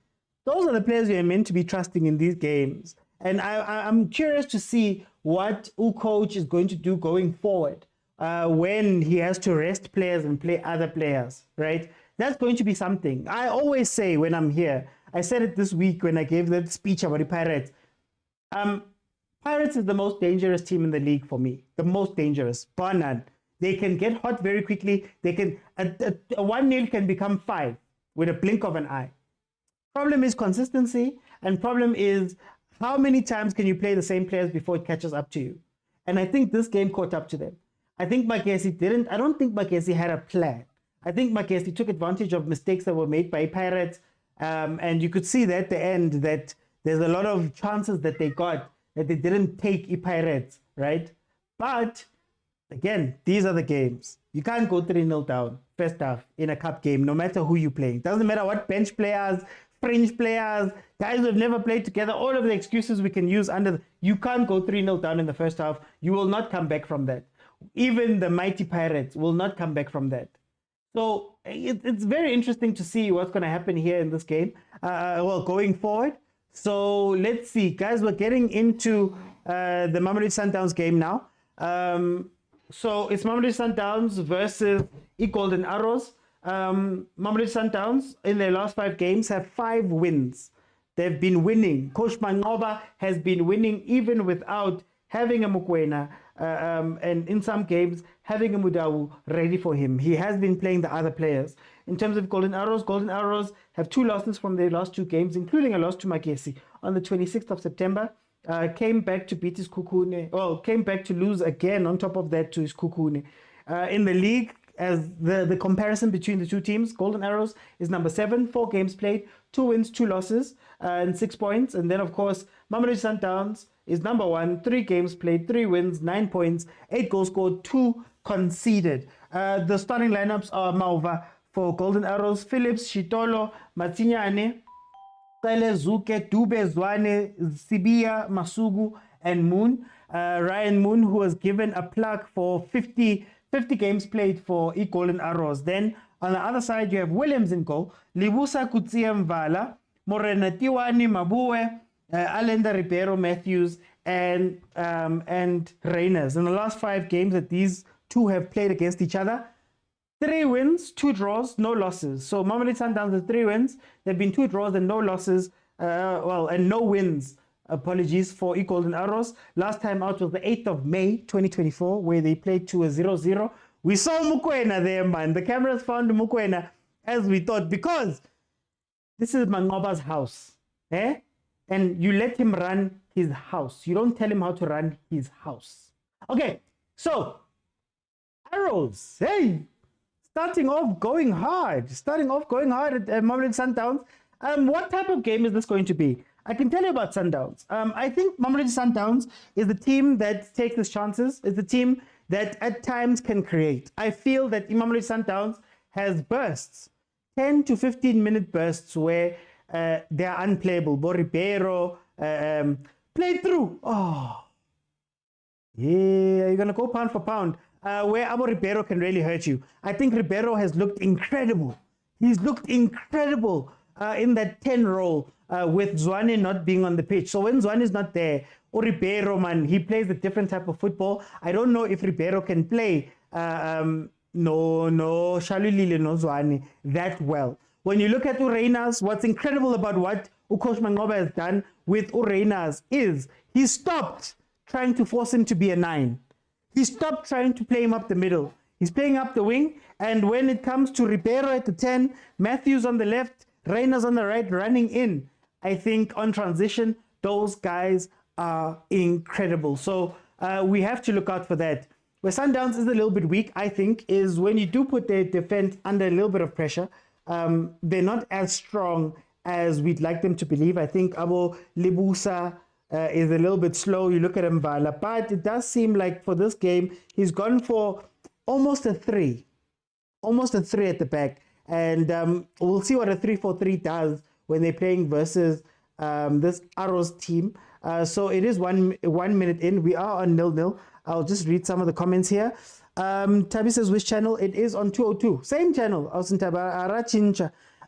those are the players you're meant to be trusting in these games. And I'm curious to see what coach is going to do going forward when he has to rest players and play other players, right? That's going to be something. I always say when I'm here, I said it this week when I gave that speech about the Pirates. Pirates is the most dangerous team in the league for me. The most dangerous, bar none. They can get hot very quickly. They can a 1-0 can become 5 with a blink of an eye. Problem is consistency, and problem is how many times can you play the same players before it catches up to you? And I think this game caught up to them. I think MAGESI didn't. I don't think MAGESI had a plan. I think MAGESI took advantage of mistakes that were made by Pirates, and you could see that at the end that there's a lot of chances that they got that they didn't take Pirates, right? But again, these are the games. You can't go 3-0 down first half in a cup game, no matter who you're playing. Doesn't matter what bench players, fringe players, guys who have never played together, all of the excuses we can use you can't go 3-0 down in the first half. You will not come back from that. Even the mighty Pirates will not come back from that. So it's very interesting to see what's going to happen here in this game, going forward. So let's see, guys, we're getting into the Mamelodi Sundowns game now. So it's Mamelodi Sundowns versus Golden Arrows. Mamelodi Sundowns in their last 5 games have 5 wins. They've been winning. Coach Mangoba has been winning even without having a Mokwena. and in some games having a Mudau ready for him. He has been playing the other players. In terms of Golden Arrows have 2 losses from their last 2 games, including a loss to MAGESI on the 26th of September. Came back to beat his Kukune, came back to lose again on top of that to his Kukune. In the league, as the comparison between the 2 teams, Golden Arrows is number 7, 4 games played, 2 wins, 2 losses, and 6 points. And then, of course, Mamelodi Sundowns is number 1, 3 games played, 3 wins, 9 points, 8 goals scored, 2 conceded. The starting lineups are Mauva for Golden Arrows, Phillips, Shitolo, Matinyane, Kale Zuke, Dube Zwane, Sibia, Masugu, and Moon. Ryan Moon, who was given a plaque for 50 games played for Golden Arrows. Then on the other side, you have Williams in goal, Libusa Kutsia Mvala, Morena Tiwani Mabue, Alenda Ribeiro Matthews, and Reyners. In the last 5 games that these 2 have played against each other, 3 wins, 2 draws, no losses. So Mamelodi Sundowns has 3 wins. There have been 2 draws and no losses, and no wins. Apologies for Golden Arrows. Last time out was the 8th of May 2024, where they played to a 0-0. We saw Mokwena there, man. The cameras found Mokwena as we thought, because this is Mangoba's house, and you let him run his house. You don't tell him how to run his house. Okay, so Arrows, hey, starting off going hard at Mamelodi Sundowns. What type of game is this going to be? I can tell you about Sundowns. I think Mamelodi Sundowns is the team that takes its chances. It's the team that at times can create. I feel that Mamelodi Sundowns has bursts, 10 to 15 minute bursts where they are unplayable. Boribero played through. Oh, yeah, you're going to go pound for pound. Where Abo Ribeiro can really hurt you. I think Ribeiro has looked incredible. He's looked incredible in that 10 role with Zwane not being on the pitch. So when Zwane is not there, Ribeiro, man, he plays a different type of football. I don't know if Ribeiro can play Shalulile no Zwane that well. When you look at Ureinas, what's incredible about what Coach Mangoba has done with Ureinas is he stopped trying to force him to be a 9. He stopped trying to play him up the middle. He's playing up the wing. And when it comes to Ribeiro at the 10, Matthews on the left, Reyners on the right, running in, I think on transition, those guys are incredible. So we have to look out for that. Where Sundowns is a little bit weak, I think, is when you do put their defense under a little bit of pressure. They're not as strong as we'd like them to believe. I think Abo Libusa is a little bit slow. You look at Mbala, but it does seem like for this game, he's gone for almost a 3 at the back. And we'll see what a 3-4-3 does when they're playing versus this Arrows team. So it is one minute in. We are on 0-0. I'll just read some of the comments here. Tabi says, which channel? It is on 202. Same channel.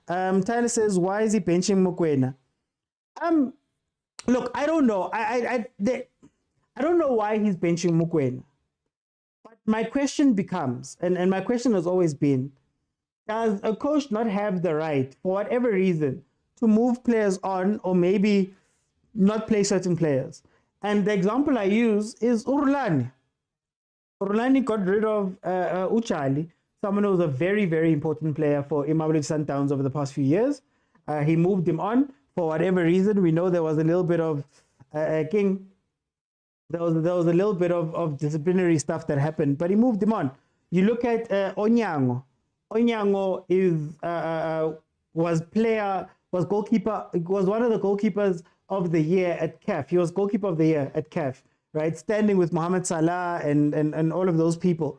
Tyler says, why is he benching Mokwena? Look, I don't know. I don't know why he's benching Mokwena. But my question becomes, and my question has always been, does a coach not have the right, for whatever reason, to move players on or maybe not play certain players? And the example I use is Rulani. Rulani got rid of Uchali, someone who was a very, very important player for Mamelodi Sundowns over the past few years. He moved him on for whatever reason. We know there was a little bit of there was a little bit of disciplinary stuff that happened, but he moved him on. You look at Onyango. Onyango was goalkeeper. Was one of the goalkeepers of the year at CAF. He was goalkeeper of the year at CAF, right? Standing with Mohamed Salah and all of those people.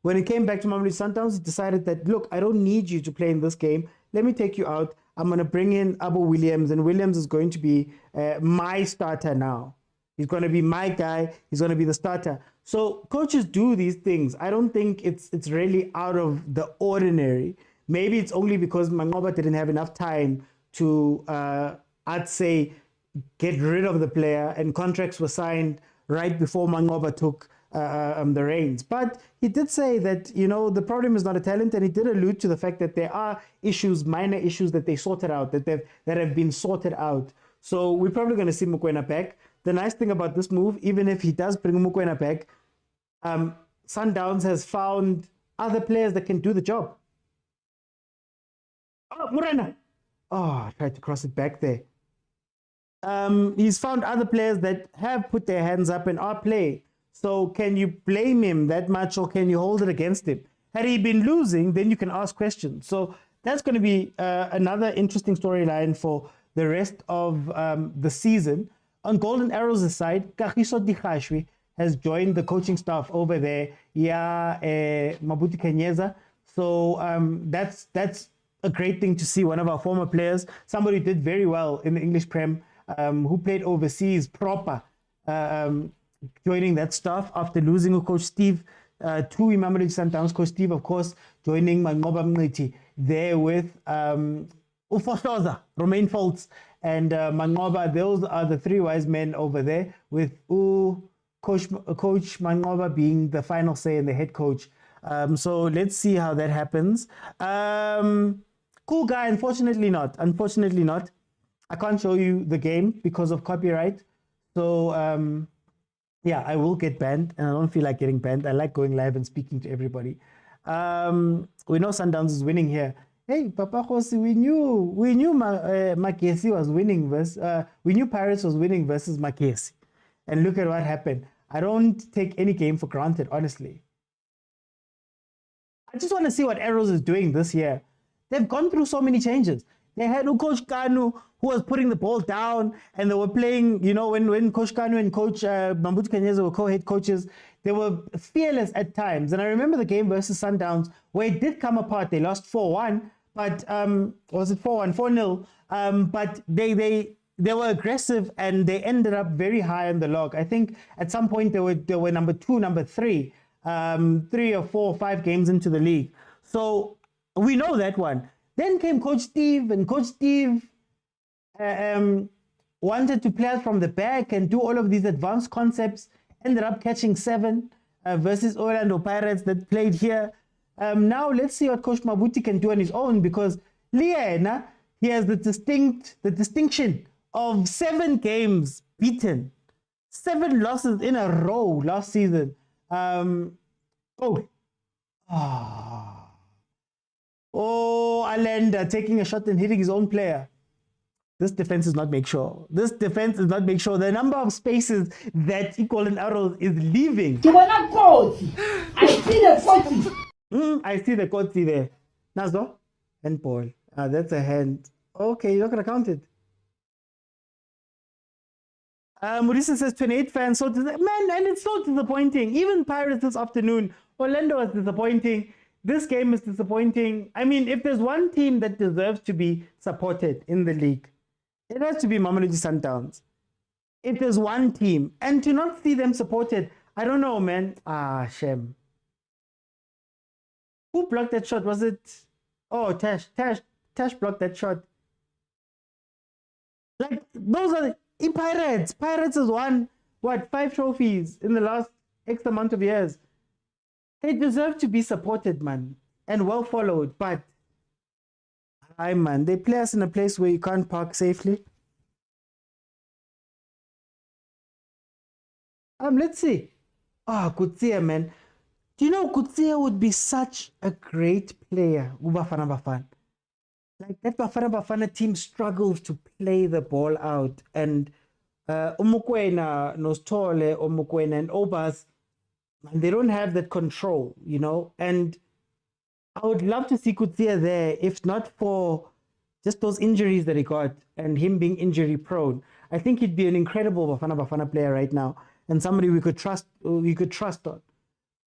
When it came back to Mamelodi Sundowns, he decided that, look, I don't need you to play in this game. Let me take you out. I'm going to bring in Abu Williams, and Williams is going to be my starter now. He's going to be my guy. He's going to be the starter. So coaches do these things. I don't think it's really out of the ordinary. Maybe it's only because Mangoba didn't have enough time to, I'd say, get rid of the player, and contracts were signed right before Mangoba took the reins. But he did say that, you know, the problem is not a talent, and he did allude to the fact that there are issues, minor issues that they sorted out, that have been sorted out. So we're probably going to see Mokwena back. The nice thing about this move, even if he does bring Mokwena back, Sundowns has found other players that can do the job. Oh, Morena. Oh, I tried to cross it back there. He's found other players that have put their hands up and are playing. So can you blame him that much, or can you hold it against him? Had he been losing, then you can ask questions. So that's going to be another interesting storyline for the rest of the season. On Golden Arrows' side, Kagiso Dikashwi has joined the coaching staff over there. Mabuti Kenyeza. So that's a great thing to see. One of our former players, somebody who did very well in the English Prem, who played overseas proper, joining that staff after losing Coach Steve to MAMELODI Sundowns. Coach Steve, of course, joining Mangoba Mngiti there with Ufohloza, Romain Foltz, and Mangoba. Those are the three wise men over there, with Coach Mangoba being the final say and the head coach. So let's see how that happens. Cool guy, unfortunately not. Unfortunately not. I can't show you the game because of copyright. So yeah, I will get banned, and I don't feel like getting banned. I like going live and speaking to everybody. We know Sundowns is winning here. Hey, Papa Khosi, we knew MAGESI was winning we knew Pirates was winning versus MAGESI. And look at what happened. I don't take any game for granted, honestly. I just want to see what Arrows is doing this year. They've gone through so many changes. They had Coach Kanu, who was putting the ball down, and they were playing, when Coach Kanu and Coach Mabuti Kenyeza were co-head coaches, they were fearless at times. And I remember the game versus Sundowns, where it did come apart. They lost 4-1, but was it 4-1? 4-0. But they were aggressive, and they ended up very high on the log. I think at some point they were number 2, number 3, 3 or 4 or 5 games into the league. So we know that one. Then came Coach Steve, and Coach Steve wanted to play from the back and do all of these advanced concepts. Ended up catching 7 versus Orlando Pirates that played here. Now let's see what Coach Mabuti can do on his own, because Liena, he has the distinction of 7 games beaten, 7 losses in a row last season. Allenda taking a shot and hitting his own player. This defense is not make sure. This defense is not make sure. The number of spaces that Golden Arrows is leaving. I see the Kotsi. I see the Kotsi there. Nazo? Hand ball. That's a hand. Okay, you're not going to count it. Maurice says 28 fans. So man, and it's so disappointing. Even Pirates this afternoon. Orlando was disappointing. This game is disappointing. I mean, if there's one team that deserves to be supported in the league, it has to be MAMELODI Sundowns. If there's one team, and to not see them supported, I don't know, man. Shame. Who blocked that shot? Was it? Oh, Tash blocked that shot. Like, those are the Pirates. Pirates has won, 5 trophies in the last X amount of years. They deserve to be supported, man, and well followed. But, man, they play us in a place where you can't park safely. Let's see. Kutsia, man. Do you know Kutsia would be such a great player? Bafana. Like, that Bafana team struggles to play the ball out. And Mokwena, Nostole, Mokwena, and Obas, and they don't have that control, and I would love to see Kutsia there, if not for just those injuries that he got and him being injury prone. I think he'd be an incredible Bafana player right now, and somebody we could trust on.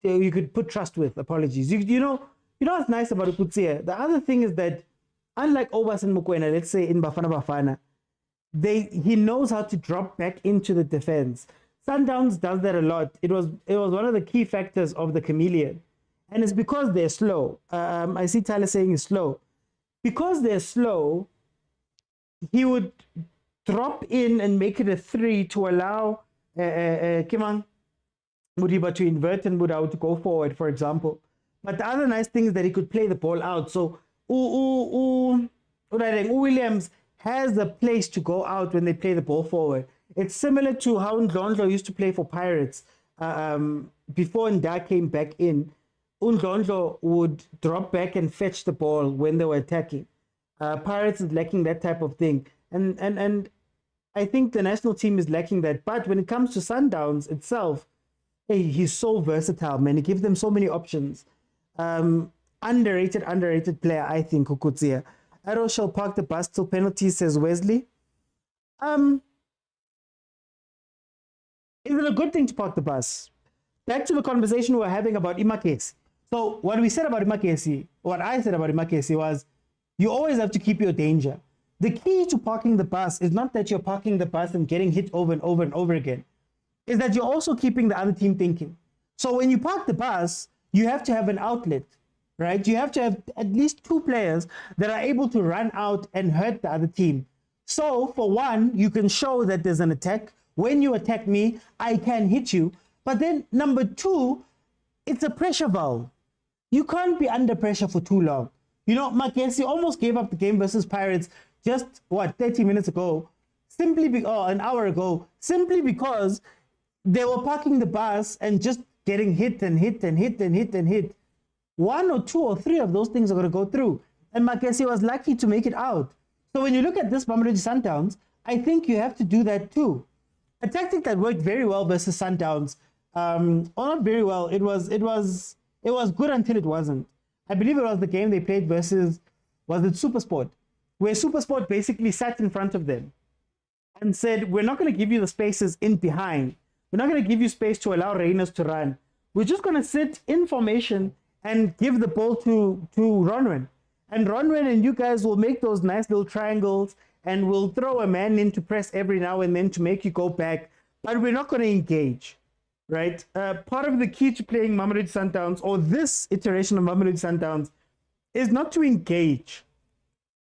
You could put trust with. Apologies. You know what's nice about Kutsia? The other thing is that, unlike Obas and Mokwena, let's say in Bafana, he knows how to drop back into the defense. Sundowns does that a lot. It was one of the key factors of the chameleon. And it's because they're slow. I see Tyler saying it's slow. Because they're slow, he would drop in and make it a 3 to allow Kimang Mudiba to invert and Mudau to go forward, for example. But the other nice thing is that he could play the ball out. So Williams has a place to go out when they play the ball forward. It's similar to how Ndlondlo used to play for Pirates. before Nda came back in, Undlondlo would drop back and fetch the ball when they were attacking. Pirates is lacking that type of thing. And I think the national team is lacking that. But when it comes to Sundowns itself, hey, he's so versatile, man. He gives them so many options. Underrated player, I think, Ukutsia. Arrow shall park the bus till penalty, says Wesley. Is it a good thing to park the bus? Back to the conversation we were having about MAGESI. So what we said about MAGESI, what I said about MAGESI was, you always have to keep your danger. The key to parking the bus is not that you're parking the bus and getting hit over and over and over again. Is that you're also keeping the other team thinking. So when you park the bus, you have to have an outlet, right? You have to have at least 2 players that are able to run out and hurt the other team. So for one, you can show that there's an attack. When you attack me, I can hit you. But then number 2, it's a pressure valve. You can't be under pressure for too long. You know, MAGESI almost gave up the game versus Pirates just, 30 minutes ago, an hour ago, simply because they were parking the bus and just getting hit and hit and hit and hit and hit. 1 or 2 or 3 of those things are going to go through. And MAGESI was lucky to make it out. So when you look at this Mamelodi Sundowns, I think you have to do that too. A tactic that worked very well versus Sundowns, or not very well, it was good until it wasn't. I believe it was the game they played versus, was it SuperSport? Where SuperSport basically sat in front of them and said, we're not going to give you the spaces in behind. We're not going to give you space to allow Reyners to run. We're just going to sit in formation and give the ball to Ronwen. And Ronwen and you guys will make those nice little triangles and we'll throw a man in to press every now and then to make you go back. But we're not going to engage, right? Part of the key to playing Mamelodi Sundowns, or this iteration of Mamelodi Sundowns, is not to engage.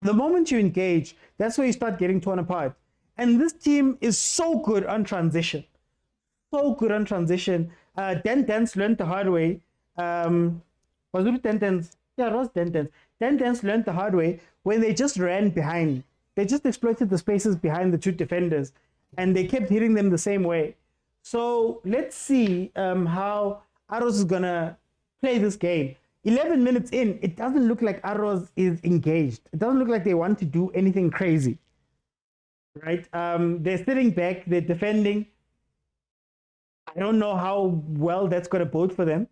The moment you engage, that's where you start getting torn apart. And this team is so good on transition. So good on transition. Dance learned the hard way. Was it Dance? Yeah, it was Dance. Dance learned the hard way when they just ran behind. They just exploited the spaces behind the 2 defenders. And they kept hitting them the same way. So let's see how Arrows is going to play this game. 11 minutes in, it doesn't look like Arrows is engaged. It doesn't look like they want to do anything crazy. Right? They're sitting back. They're defending. I don't know how well that's going to bode for them.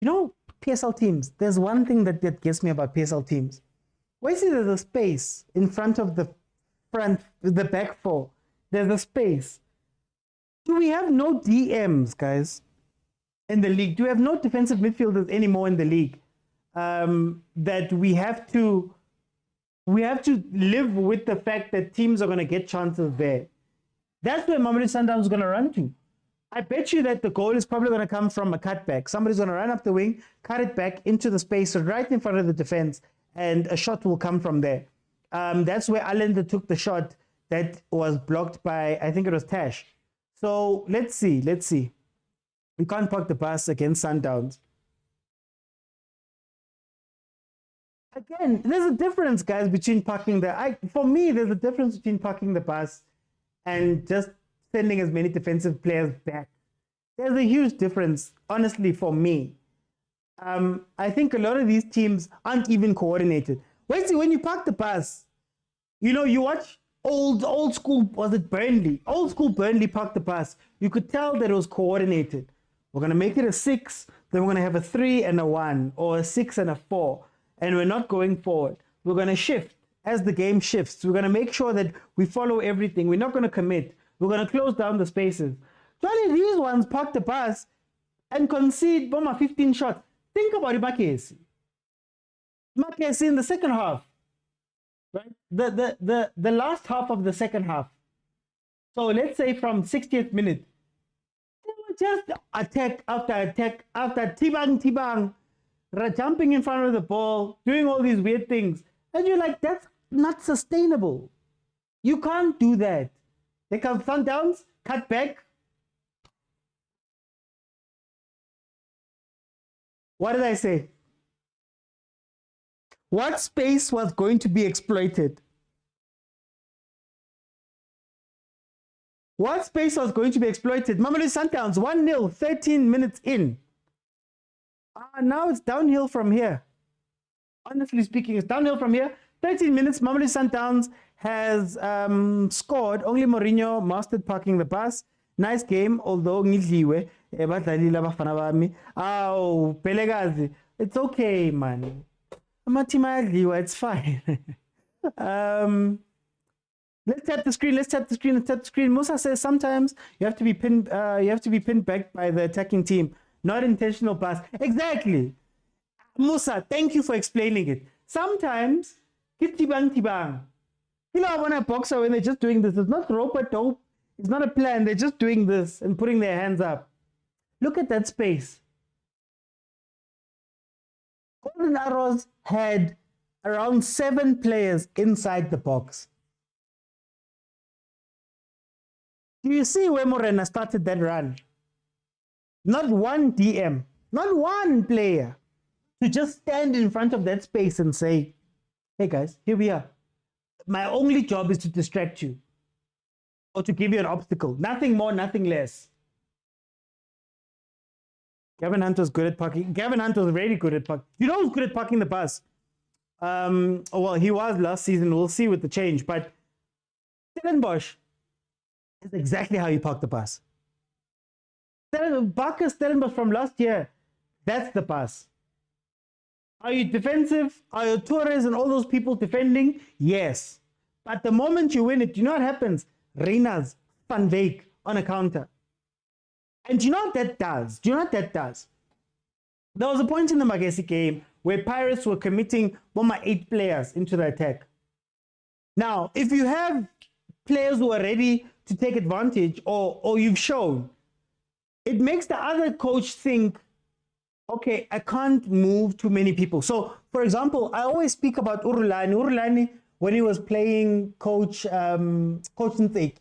You know, PSL teams, there's one thing that gets me about PSL teams. Why see there's a space in front of the back 4? There's a space. Do we have no DMs, guys, in the league? Do we have no defensive midfielders anymore in the league? That we have to live with the fact that teams are going to get chances there. That's where Mamelodi Sundowns is going to run to. I bet you that the goal is probably going to come from a cutback. Somebody's going to run up the wing, cut it back into the space right in front of the defense, and a shot will come from there. That's where Allende took the shot that was blocked by, I think it was Tash. So let's see. We can't park the bus against Sundowns. Again, there's a difference, guys, between parking for me, there's a difference between parking the bus and just sending as many defensive players back. There's a huge difference, honestly, for me. I think a lot of these teams aren't even coordinated. When you park the bus, you know, you watch old school, was it Burnley? Old school Burnley parked the bus. You could tell that it was coordinated. We're going to make it a 6, then we're going to have a 3 and a 1, or a 6 and a 4, and we're not going forward. We're going to shift as the game shifts. We're going to make sure that we follow everything. We're not going to commit. We're going to close down the spaces. Surely these ones park the bus and concede 15 shots. Think about it, MAGESI in the second half, right? The last half of the second half. So let's say from 60th minute, they were just attack after attack after tibang, jumping in front of the ball, doing all these weird things. And you're like, that's not sustainable. You can't do that. They come Sundowns, cut back. What did I say? What space was going to be exploited? What space was going to be exploited? Mamelodi Sundowns 1-0, 13 minutes in. Now it's downhill from here. Honestly speaking, it's downhill from here. 13 minutes, Mamelodi Sundowns has scored. Only Mourinho mastered parking the pass. Nice game, although ngidliwe badlalile abafana bami. Aw, Pelegazi, it's okay, man. Amateam ayadliwa, it's fine. Let's tap the screen. Let's tap the screen. Let's tap the screen. Musa says sometimes you have to be pinned. You have to be pinned back by the attacking team, not intentional pass. Exactly, Musa. Thank you for explaining it. Sometimes kitibang tibang. You know, I want a boxer when they're just doing this. It's not rope or dope. It's not a plan. They're just doing this and putting their hands up. Look at that space. Golden Arrows had around 7 players inside the box. Do you see where Morena started that run? Not one DM, not one player to just stand in front of that space and say, hey guys, here we are. My only job is to distract you or to give you an obstacle. Nothing more, nothing less. Gavin Hunt was good at parking. Gavin Hunt was really good at parking. You know who's good at parking the bus? Well, he was last season. We'll see with the change. But Stellenbosch is exactly how you park the bus. Stellenbosch from last year, that's the pass. Are you defensive? Are your Torres and all those people defending? Yes. But the moment you win it, do you know what happens? Reina's Van Wyk on a counter. And do you know what that does? Do you know what that does? There was a point in the MAGESI game where Pirates were committing 8 players into the attack. Now, if you have players who are ready to take advantage or you've shown, it makes the other coach think, okay, I can't move too many people. So, for example, I always speak about Rulani. Rulani, when he was playing Coach Nteki,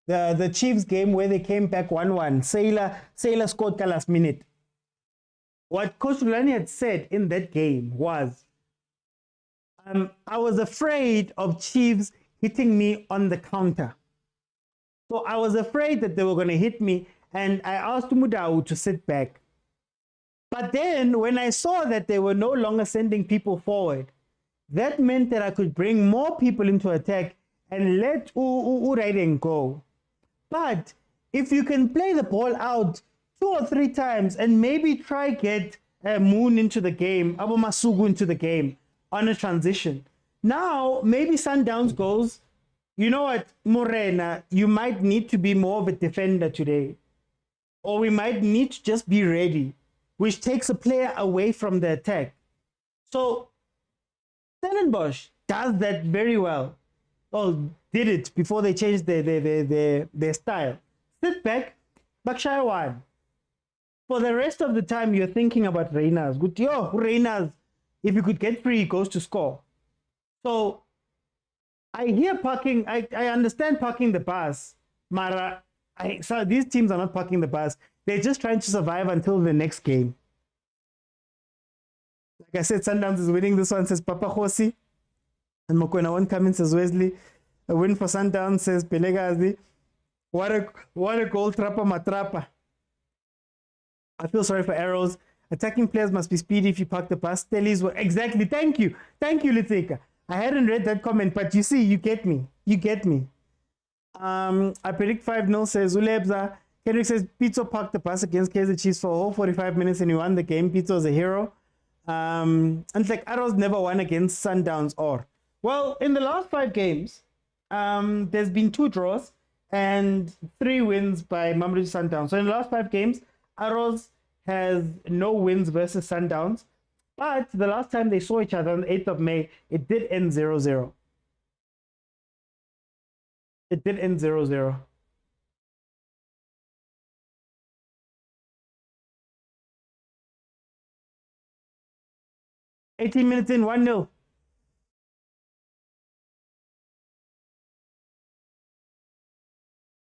the Chiefs game where they came back 1-1, Sailor scored the last minute. What Coach Rulani had said in that game was, I was afraid of Chiefs hitting me on the counter. So I was afraid that they were going to hit me, and I asked Mudau to sit back. But then when I saw that they were no longer sending people forward, that meant that I could bring more people into attack and let Uraiden go. But if you can play the ball out 2 or 3 times and maybe try get Moon into the game, Abu Masugu into the game on a transition, now maybe Sundowns goes, you know what, Morena, you might need to be more of a defender today. Or we might need to just be ready, which takes a player away from the attack. So Stellenbosch does that very well. Well, did it before they changed their style. Sit back, Bakshire one. For the rest of the time, you're thinking about Reina's. Good, yo, Reina's. If you could get free, he goes to score. So I hear parking. I understand parking the bus, Mara. So these teams are not parking the bus. They're just trying to survive until the next game. Like I said, Sundowns is winning this one, says Papa Khosi. And Mokwena won't come in, says Wesley. A win for Sundowns, says Pelegazi. What a goal, Trappa Matrapa. I feel sorry for Arrows. Attacking players must be speedy if you park the bus. Stellies were exactly. Thank you, Liteka. I hadn't read that comment, but you see, you get me. You get me. I predict 5-0, says Ulebza. Kendrick says Pitso parked the bus against Kaizer Chiefs for a whole 45 minutes and he won the game. Pitso's a hero. And it's like Arrows never won against Sundowns or. Well, in the last 5 games, there's been 2 draws and 3 wins by Mamelodi Sundowns. So in the last 5 games, Arrows has no wins versus Sundowns. But the last time they saw each other on the 8th of May, it did end 0-0. It did end 0-0. $18 minutes in, 1-0.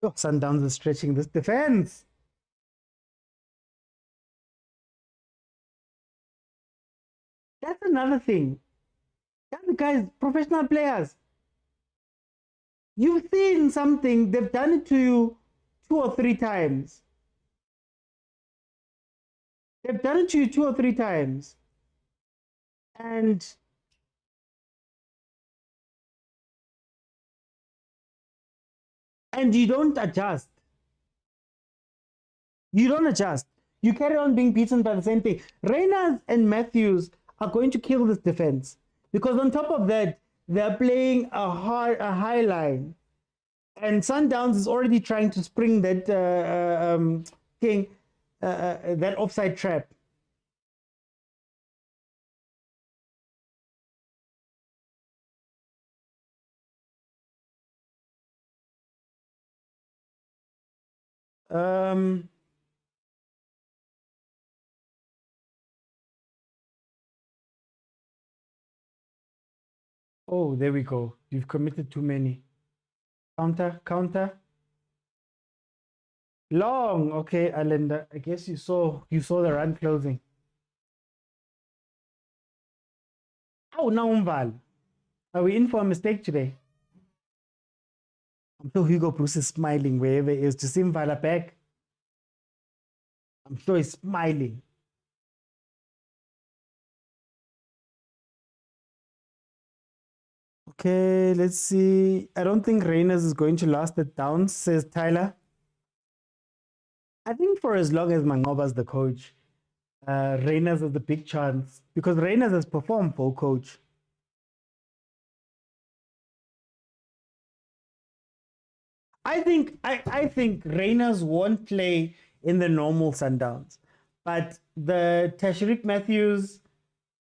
Oh, Sundowns is stretching this defense. That's another thing. That's the guys, professional players. You've seen something, they've done it to you 2 or 3 times. They've done it to you 2 or 3 times. And you don't adjust. You don't adjust. You carry on being beaten by the same thing. Reynolds and Matthews are going to kill this defense. Because on top of that, they're playing a high line. And Sundowns is already trying to spring that that offside trap. Oh, there we go. You've committed too many. Counter. Long. Okay, Alenda. I guess you saw the run closing. Oh, now Umval. Are we in for a mistake today? I'm sure Hugo Bruce is smiling wherever he is to see Mvala back. I'm sure he's smiling. Okay, let's see. I don't think Reyners is going to last it down, says Tyler. I think for as long as Mangoba's the coach, Reyners has the big chance because Reyners has performed for coach. I think Reyners won't play in the normal Sundowns, but the Tashrik Matthews,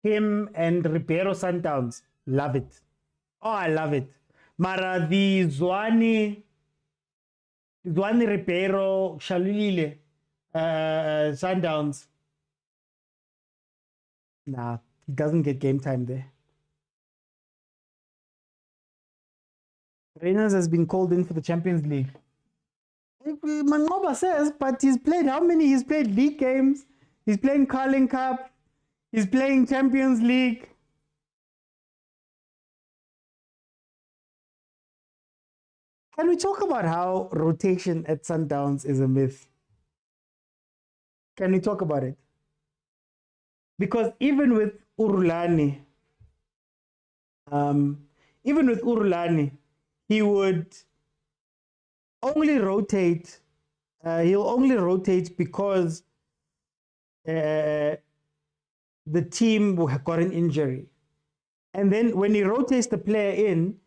him and Ribeiro Sundowns, love it. Oh, I love it. Mara the Zwane Ribeiro Shalulile Sundowns. Nah, he doesn't get game time there. Reyners has been called in for the Champions League. Mangoba says, but he's played how many? He's played league games. He's playing Carling Cup. He's playing Champions League. Can we talk about how rotation at Sundowns is a myth? Can we talk about it? Because even with Urulani, he would only rotate. He'll only rotate because the team got an injury. And then when he rotates the player in,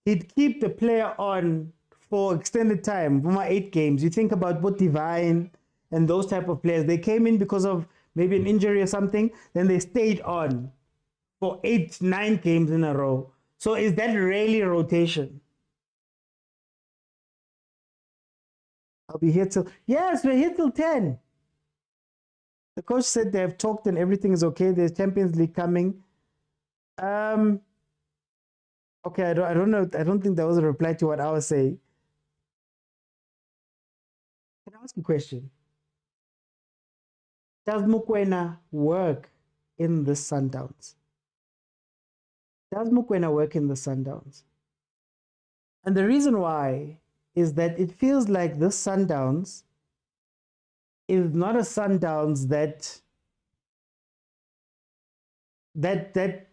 he'd keep the player on for extended time, for 8 games. You think about what Divine and those type of players. They came in because of maybe an injury or something, then they stayed on for 8-9 games in a row. So is that really a rotation? I'll be here till... Yes, we're here till 10. The coach said they have talked and everything is okay. There's Champions League coming. Okay, I don't know. I don't think that was a reply to what I was saying. Can I ask you a question? Does Mokwena work in the Sundowns? Does Mokwena work in the Sundowns? And the reason why is that it feels like this Sundowns is not a Sundowns that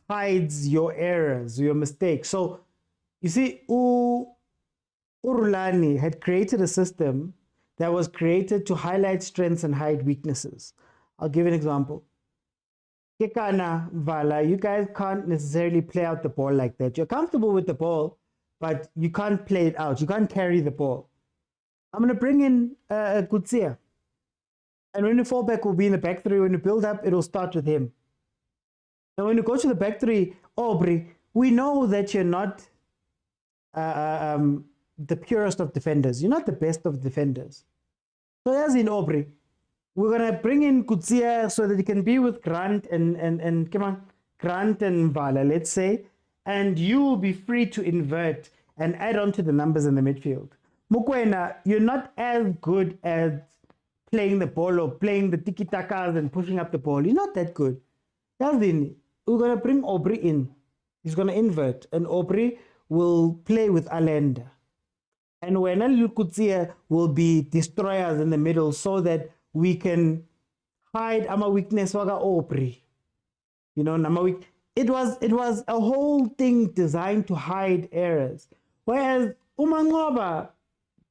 hides your errors, your mistakes. So you see, Urulani had created a system that was created to highlight strengths and hide weaknesses. I'll give you an example. Kekana, Vala, you guys can't necessarily play out the ball like that. You're comfortable with the ball, but you can't play it out. You can't carry the ball. I'm going to bring in Kutsia. And when you fall back, will be in the back three. When you build up, it'll start with him. And when you go to the back three, Aubrey, we know that you're not the purest of defenders. You're not the best of defenders. So as in Aubrey, we're going to bring in Kutsia so that he can be with Grant and come on, Grant and Vala, let's say, and you will be free to invert and add on to the numbers in the midfield. Mokwena, you're not as good at playing the ball or playing the tiki-takas and pushing up the ball. You're not that good. Yazini, we're going to bring Aubrey in. He's going to invert, and Aubrey will play with Allende. And when Al-Lukutsia will be destroyers in the middle so that we can hide our weakness waga Opri. You know, it was a whole thing designed to hide errors. Whereas Umangoba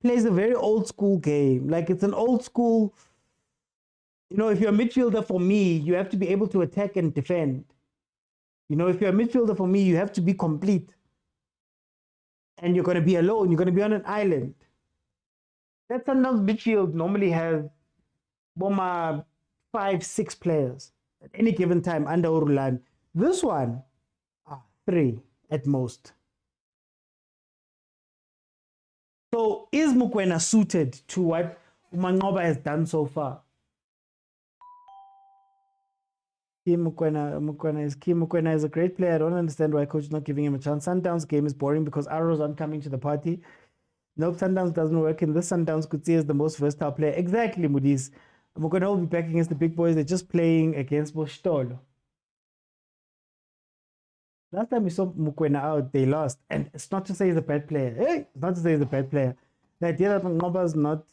plays a very old school game. Like it's an old school, you know, if you're a midfielder for me, you have to be able to attack and defend. You know, if you're a midfielder for me, you have to be complete. And you're going to be alone. You're going to be on an island. That Sundowns midfield normally has 5-6 players at any given time under Rulani. This one, 3 at most. So is Mokwena suited to what Umangoba has done so far? Mokwena is a great player. I don't understand why coach is not giving him a chance. Sundowns game is boring because arrows aren't coming to the party. Nope, Sundowns doesn't work in this. Sundowns could see as the most versatile player. Exactly, Moody's. Mokwena will be back against the big boys. They're just playing against Boshtolo. Last time we saw Mokwena out, they lost. And it's not to say he's a bad player. Hey, it's not to say he's a bad player. The idea that Ngoba's not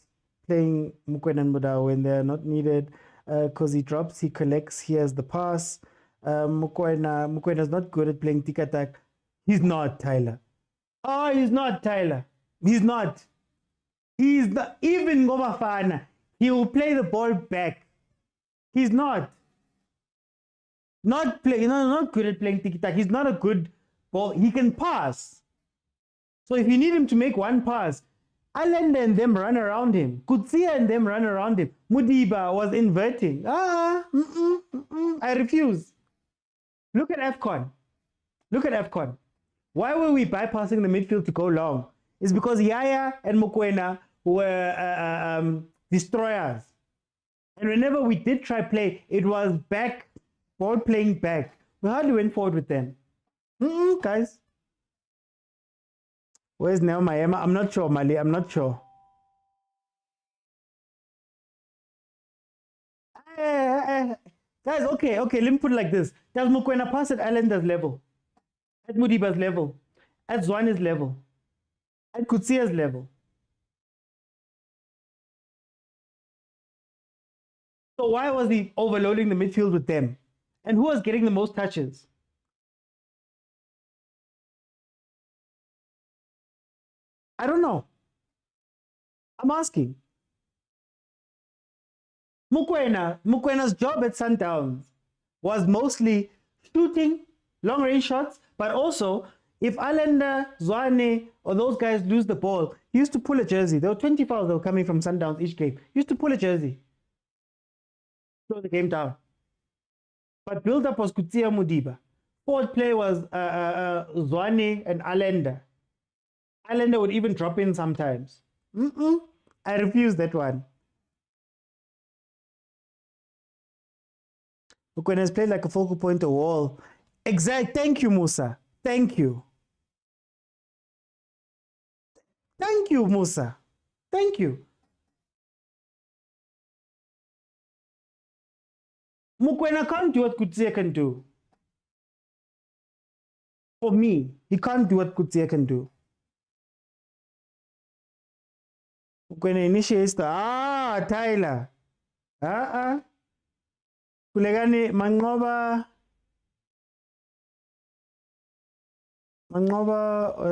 playing Mokwena and Muda when they're not needed, because he drops, he collects, he has the pass. Mokwena's not good at playing tic-tac. He's not, Tyler. Oh, he's not, Tyler. He's not. He's not. Even Bafana, he will play the ball back. He's not. Not good at playing tic-tac. He's not a good ball. He can pass. So if you need him to make one pass, Allende and them run around him. Kutsia and them run around him. Mudiba was inverting. I refuse. Look at AFCON. Look at AFCON. Why were we bypassing the midfield to go long? It's because Yaya and Mokwena were destroyers. And whenever we did try play, it was back, ball playing back. We hardly went forward with them. Guys. Where's Neo Mayema? I'm not sure, Mali. I'm not sure. Guys, okay. Let me put it like this. Does Mokwena pass at Allender's level? At Mudiba's level? At Zwane's level? At Kutsia's level? So why was he overloading the midfield with them? And who was getting the most touches? I don't know. I'm asking. Mokwena's job at Sundowns was mostly shooting long-range shots, but also if Allende, Zwane, or those guys lose the ball, he used to pull a jersey. There were 20 fouls that were coming from Sundowns each game. He used to pull a jersey. Slow the game down. But build-up was Kutsia Mudiba. Forward play was Zwane and Allende. Allende would even drop in sometimes. I refuse that one. Mokwena has played like a focal point of wall. Exact. Thank you, Musa. Thank you. Thank you, Musa. Thank you. Mokwena can't do what Kutsia can do. For me, he can't do what Kutsia can do. Mokwena initiates the Tyler. Kulegani Mangoba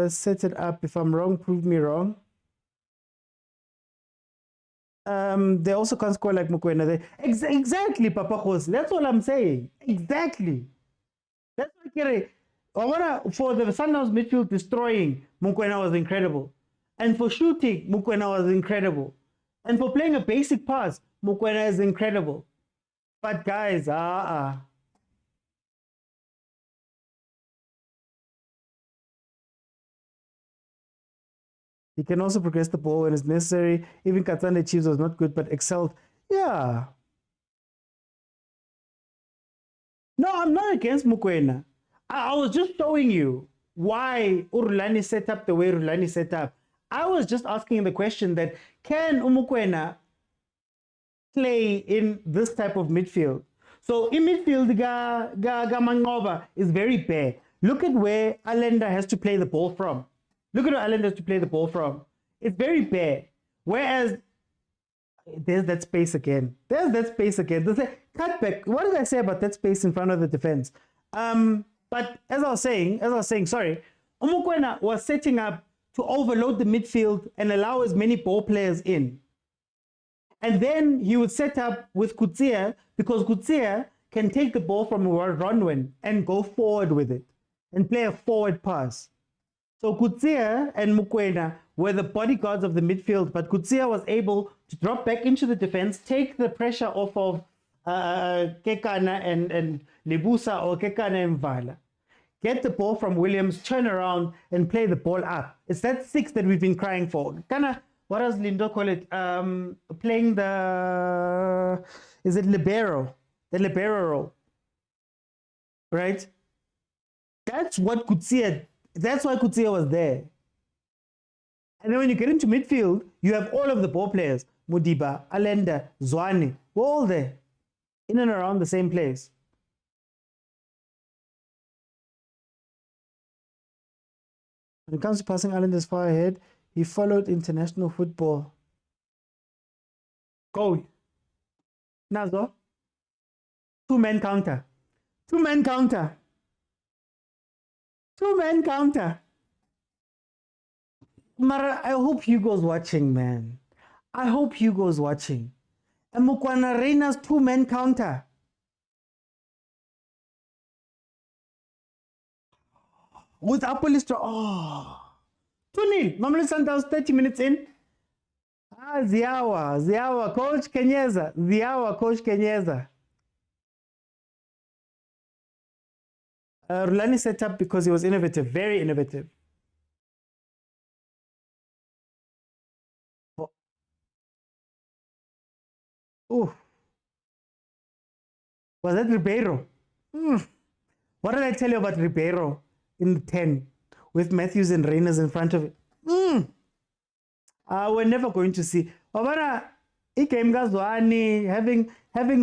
set it up. If I'm wrong, prove me wrong. They also can't score like Mokwena. Exactly, Papa Khoza. That's all I'm saying. Exactly. That's what for the Sundowns midfield destroying, Mokwena was incredible. And for shooting, Mokwena was incredible. And for playing a basic pass, Mokwena is incredible. But guys, he can also progress the ball when it's necessary. Even Katsande Chiefs was not good, but excelled. Yeah. No, I'm not against Mokwena. I was just showing you why Rulani set up the way Rulani set up. I was just asking the question that can Mokwena play in this type of midfield? So in midfield, Mangoba is very bare. look at where Allende has to play the ball from. Look at where Allende has to play the ball from. It's very bare. Whereas, there's that space again. There's that space again. There's a cutback. What did I say about that space in front of the defense? But as I was saying, sorry, Mokwena was setting up to overload the midfield and allow as many ball players in. And then he would set up with Kutsia, because Kutsia can take the ball from Ronwen and go forward with it and play a forward pass. So Kutsia and Mokwena were the bodyguards of the midfield, but Kutsia was able to drop back into the defense, take the pressure off of Kekana and Lebusa, or Kekana and Vala. Get the ball from Williams, turn around and play the ball up. It's that 6 that we've been crying for. Kinda, what does Lindo call it? Playing the, is it libero? The libero role, right? That's what Kutsia, that's why Kutsia was there. And then when you get into midfield, you have all of the ball players. Mudiba, Alenda, Zwane, we're all there. In and around the same place. When it comes to passing, Ireland is far ahead. He followed international football. Goal. Nazo. 2-man counter. 2-man counter. 2-man counter. Mara, I hope Hugo's watching, man. I hope Hugo's watching. And Mokwena Reina's 2-man counter. With Apolistra, 2-0. Mamelodi Sundowns 30 minutes in. Ziawa, Coach Kenyeza. Ziawa, Coach Kenyeza. Rulani set up because he was innovative, very innovative. Oh. Was that Ribeiro? What did I tell you about Ribeiro in the 10 with Matthews and Reyners in front of it? We're never going to see. Obana, game Zwane, having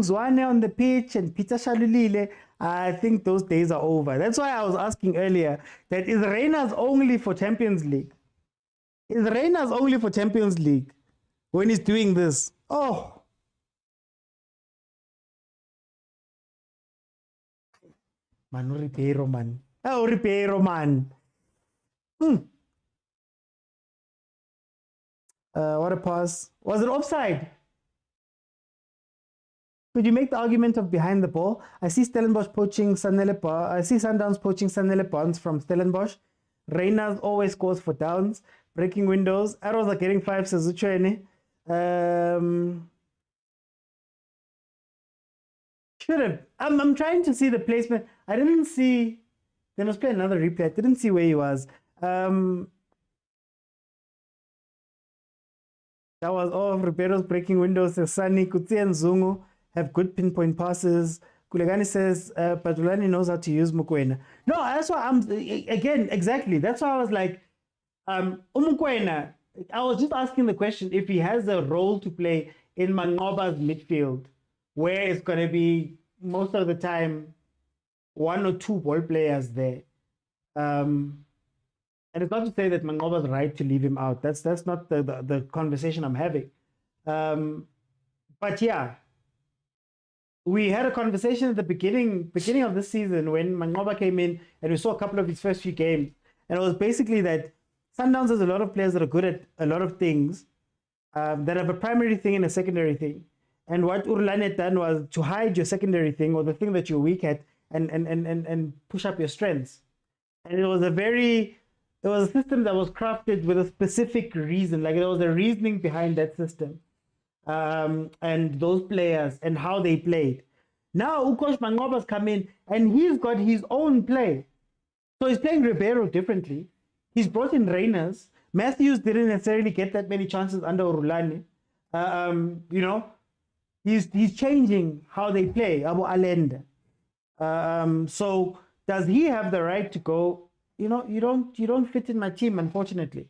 Zwane on the pitch and Peter Shalulile, I think those days are over. That's why I was asking earlier that is Reyners only for Champions League? Is Reyners only for Champions League when he's doing this? Oh. Manu Ribeiro, man. Oh, Ribeiro, man. What a pass. Was it offside? Could you make the argument of behind the ball? I see Stellenbosch poaching Sanele. I see Sundowns poaching Sanele Bonds from Stellenbosch. Reyners always scores for downs. Breaking windows. Arrows are getting 5, says Uchuene. Should have. I'm trying to see the placement. I didn't see. Then let's play another replay. I didn't see where he was. That was all of Ribeiro's breaking windows. Sani, Kutsi, and Zungu have good pinpoint passes. Kulegani says, but Rulani knows how to use Mokwena. No, that's why I'm, again, exactly. That's why I was like, Mokwena, I was just asking the question if he has a role to play in Mangoba's midfield, where it's going to be most of the time 1 or 2 ball players there. And it's not to say that Mangoba's right to leave him out. That's not the conversation I'm having. But yeah, we had a conversation at the beginning of this season when Mangoba came in and we saw a couple of his first few games. And it was basically that Sundowns has a lot of players that are good at a lot of things, that have a primary thing and a secondary thing. And what Urlane had done was to hide your secondary thing or the thing that you're weak at and push up your strengths. And it was a system that was crafted with a specific reason. Like there was a reasoning behind that system, and those players and how they played. Now Ukosh Mangoba's come in and he's got his own play. So he's playing Ribeiro differently. He's brought in Reyners. Matthews didn't necessarily get that many chances under Rulani. You know, he's changing how they play. Abu Alenda. So does he have the right to go? You know, you don't fit in my team, unfortunately.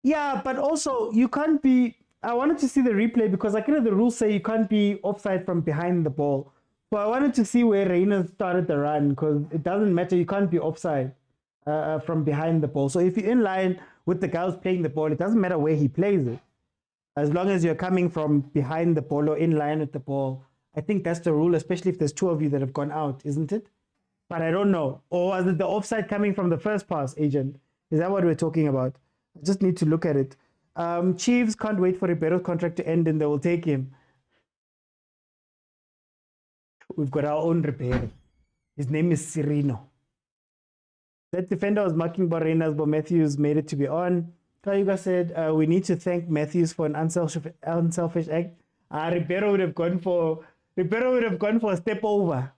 Yeah, but also you can't be. I wanted to see the replay because I think the rules say you can't be offside from behind the ball So I wanted to see where Reina started the run, because it doesn't matter. You can't be offside from behind the ball. So if you're in line with the guy who's playing the ball, it doesn't matter where he plays it. As long as you're coming from behind the ball or in line with the ball, I think that's the rule, especially if there's two of you that have gone out, isn't it? But I don't know. Or was it the offside coming from the first pass, agent? Is that what we're talking about? I just need to look at it. Chiefs can't wait for Ribeiro's contract to end and they will take him. We've got our own Ribeiro. His name is Cirino. That defender was marking Barrenas, but Matthews made it to be on. Kayuga said, we need to thank Matthews for an unselfish act. Ribeiro would have gone for a step over.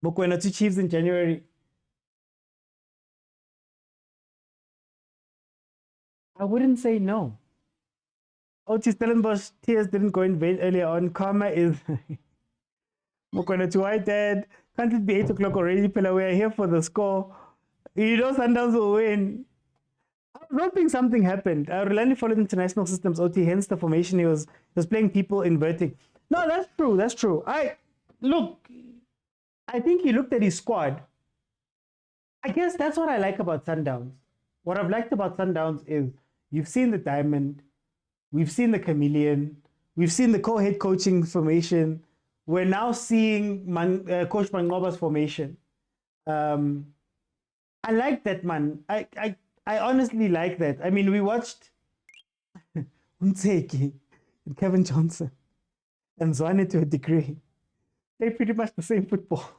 Mokwena to Chiefs in January. I wouldn't say no. Stellenbosch tears didn't go in vain earlier on. Karma is Mokwena to White Dad. Can't it be 8 o'clock already, Pella? We are here for the score. You know Sundowns will win. I was hoping something happened. Rulani followed international systems, OT, hence the formation. He was playing people inverting. No, that's true. That's true. I think he looked at his squad. I guess that's what I like about Sundowns. What I've liked about Sundowns is you've seen the diamond, we've seen the chameleon, we've seen the co-head coaching formation. We're now seeing Coach Mangoba's formation. I like that, man. I honestly like that. I mean, we watched Motsepe and Kevin Johnson and Zwane to a degree. Play pretty much the same football.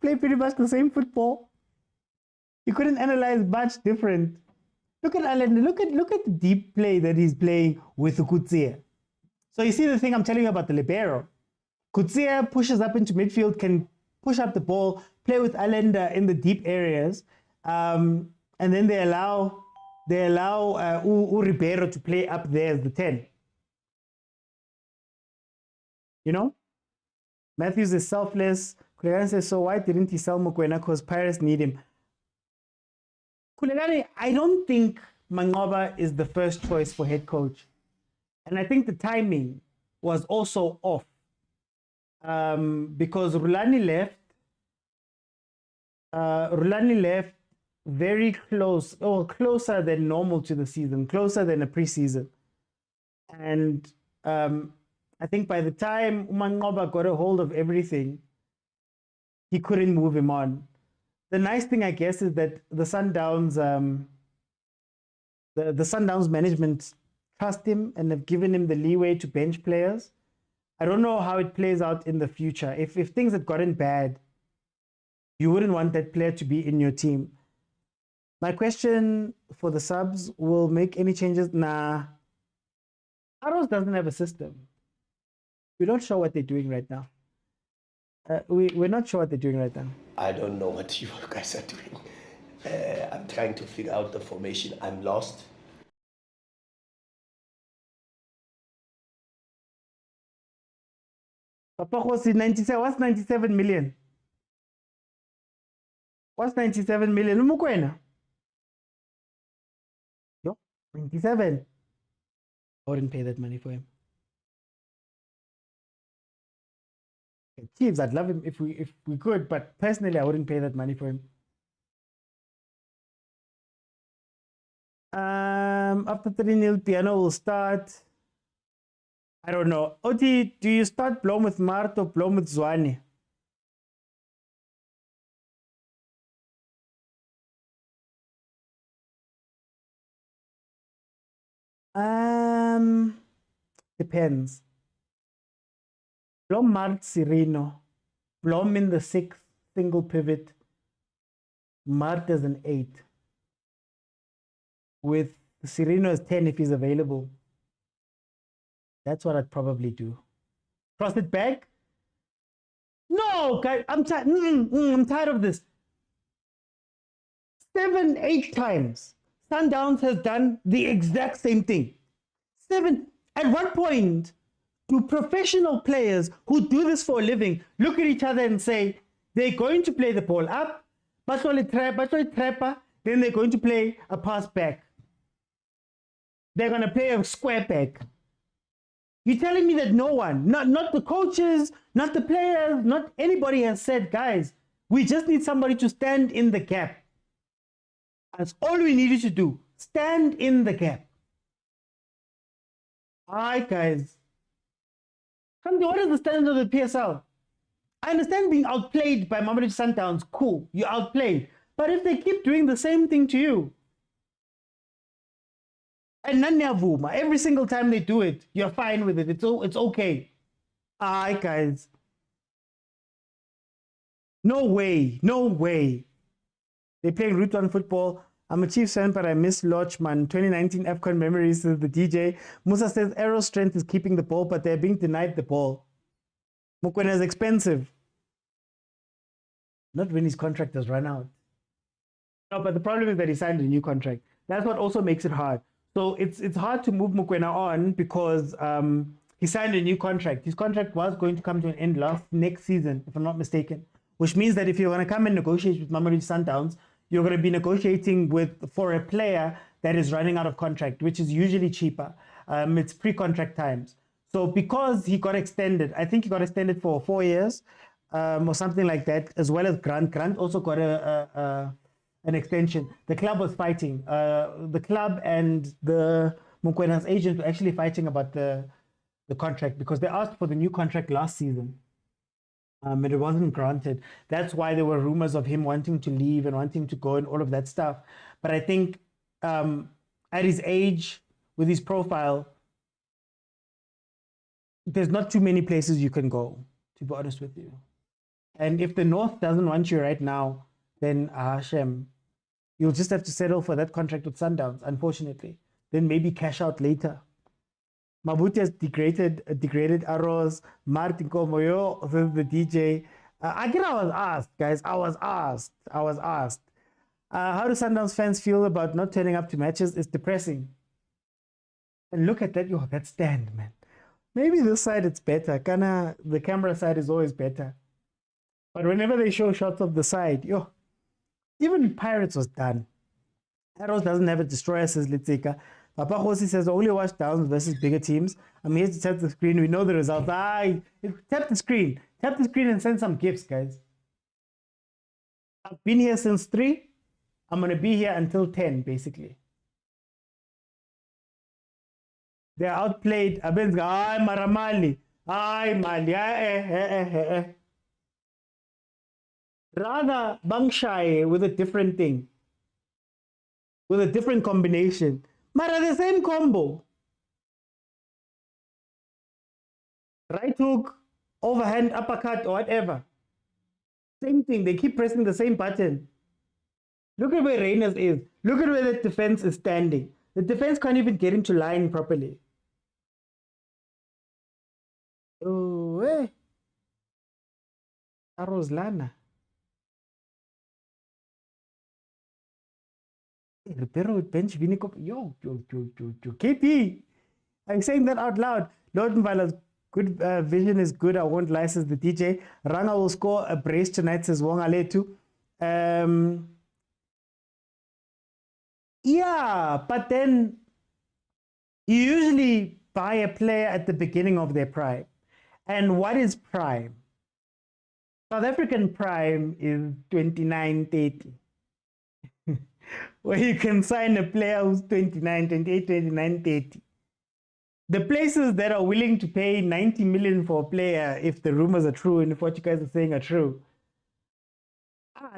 Play pretty much the same football. You couldn't analyze much different. Look at Alan. Look at the deep play that he's playing with Kutsia. So you see the thing I'm telling you about the libero. Kutsia pushes up into midfield, can push up the ball, play with Allende in the deep areas, and then they allow Ribeiro to play up there as the 10. You know? Matthews is selfless. Kulegani says, so why didn't he sell Mokwena? Because Pirates need him. Kulegani, I don't think Mangoba is the first choice for head coach. And I think the timing was also off. Because Rulani left very close, or closer than normal to the season, closer than a preseason. And I think by the time Mangoba got a hold of everything, he couldn't move him on. The nice thing, I guess, is that the Sundowns, the Sundowns management trust him and have given him the leeway to bench players. I don't know how it plays out in the future. If things had gotten bad, you wouldn't want that player to be in your team. My question for the subs, will make any changes? Nah. Arrows doesn't have a system. We're not sure what they're doing right now. We're not sure what they're doing right now. I don't know what you guys are doing. I'm trying to figure out the formation. I'm lost. Papa Khosi, 97. What's 97 million? What's 97 million? Mokwena. Yo, 97. I wouldn't pay that money for him. Chiefs, I'd love him if we could, but personally, I wouldn't pay that money for him. After 3-0, Piano will start. I don't know. Oti, do you start Blom with Mart or Blom with Zwane? Depends. Blom Mart Cirino. Blom in the 6th, single pivot. Mart as an 8. With Cirino as 10 if he's available. That's what I'd probably do. Cross it back? No, guys, I'm tired of this. 7, 8 times. Sundowns has done the exact same thing. 7. At what point do professional players who do this for a living look at each other and say, they're going to play the ball up, then they're going to play a pass back. They're going to play a square back. You're telling me that no one, not the coaches, not the players, not anybody has said, guys, we just need somebody to stand in the gap. That's all we needed to do. Stand in the gap. All right, guys. What is the standard of the PSL? I understand being outplayed by Mamelodi Sundowns. Cool, you outplayed. But if they keep doing the same thing to you, and Nanyavuma, every single time they do it, you're fine with it. It's okay. All right, guys. No way. No way. They're playing Route 1 football. I'm a Chiefs fan, but I miss Lochman. 2019 AFCON memories, says the DJ. Musa says Arrow's strength is keeping the ball, but they're being denied the ball. Mokwena is expensive. Not when his contract has run out. No, but the problem is that he signed a new contract. That's what also makes it hard. So it's hard to move Mokwena on because he signed a new contract. His contract was going to come to an end next season, if I'm not mistaken. Which means that if you're going to come and negotiate with Mamelodi Sundowns, you're going to be negotiating for a player that is running out of contract, which is usually cheaper. It's pre-contract times. So because he got extended, I think he got extended for 4 years or something like that, as well as Grant. Grant also got an extension. The club was fighting. The club and the Mokwena's agent were actually fighting about the contract because they asked for the new contract last season. And it wasn't granted. That's why there were rumors of him wanting to leave and wanting to go and all of that stuff. But I think at his age, with his profile, there's not too many places you can go, to be honest with you. And if the North doesn't want you right now, then Hashem, you'll just have to settle for that contract with Sundowns, unfortunately. Then maybe cash out later. Mabuti has degraded Arrows. Martin Komoyo, says the DJ. Again, I was asked, guys. I was asked. How do Sundowns fans feel about not turning up to matches? It's depressing. And look at that. Yo, that stand, man. Maybe this side it's better. The camera side is always better. But whenever they show shots of the side, yo, even Pirates was done. Arrows doesn't have a destroyer, says Litzika. Papa Khosi says, only watch Downs versus bigger teams. I'm here to tap the screen. We know the results. Tap the screen. Tap the screen and send some gifts, guys. I've been here since 3. I'm going to be here until 10, basically. They're outplayed. Ay, Maramali. Ay, Mali. Rather, Bangshai with a different thing. With a different combination. Mara, the same combo. Right hook, overhand, uppercut, or whatever. Same thing. They keep pressing the same button. Look at where Reyners is. Look at where the defense is standing. The defense can't even get into line properly. Oh, eh. Aroslana. Repero with bench Vinicop. Yo. KP. I'm saying that out loud. Lord Mbala's good vision is good. I won't license the DJ. Ranga will score a brace tonight, says Wong Aletu. Yeah, but then you usually buy a player at the beginning of their prime. And what is prime? South African prime is 29, 30. Where you can sign a player who's 29, 28, 29, 30. The places that are willing to pay 90 million for a player, if the rumors are true and if what you guys are saying are true,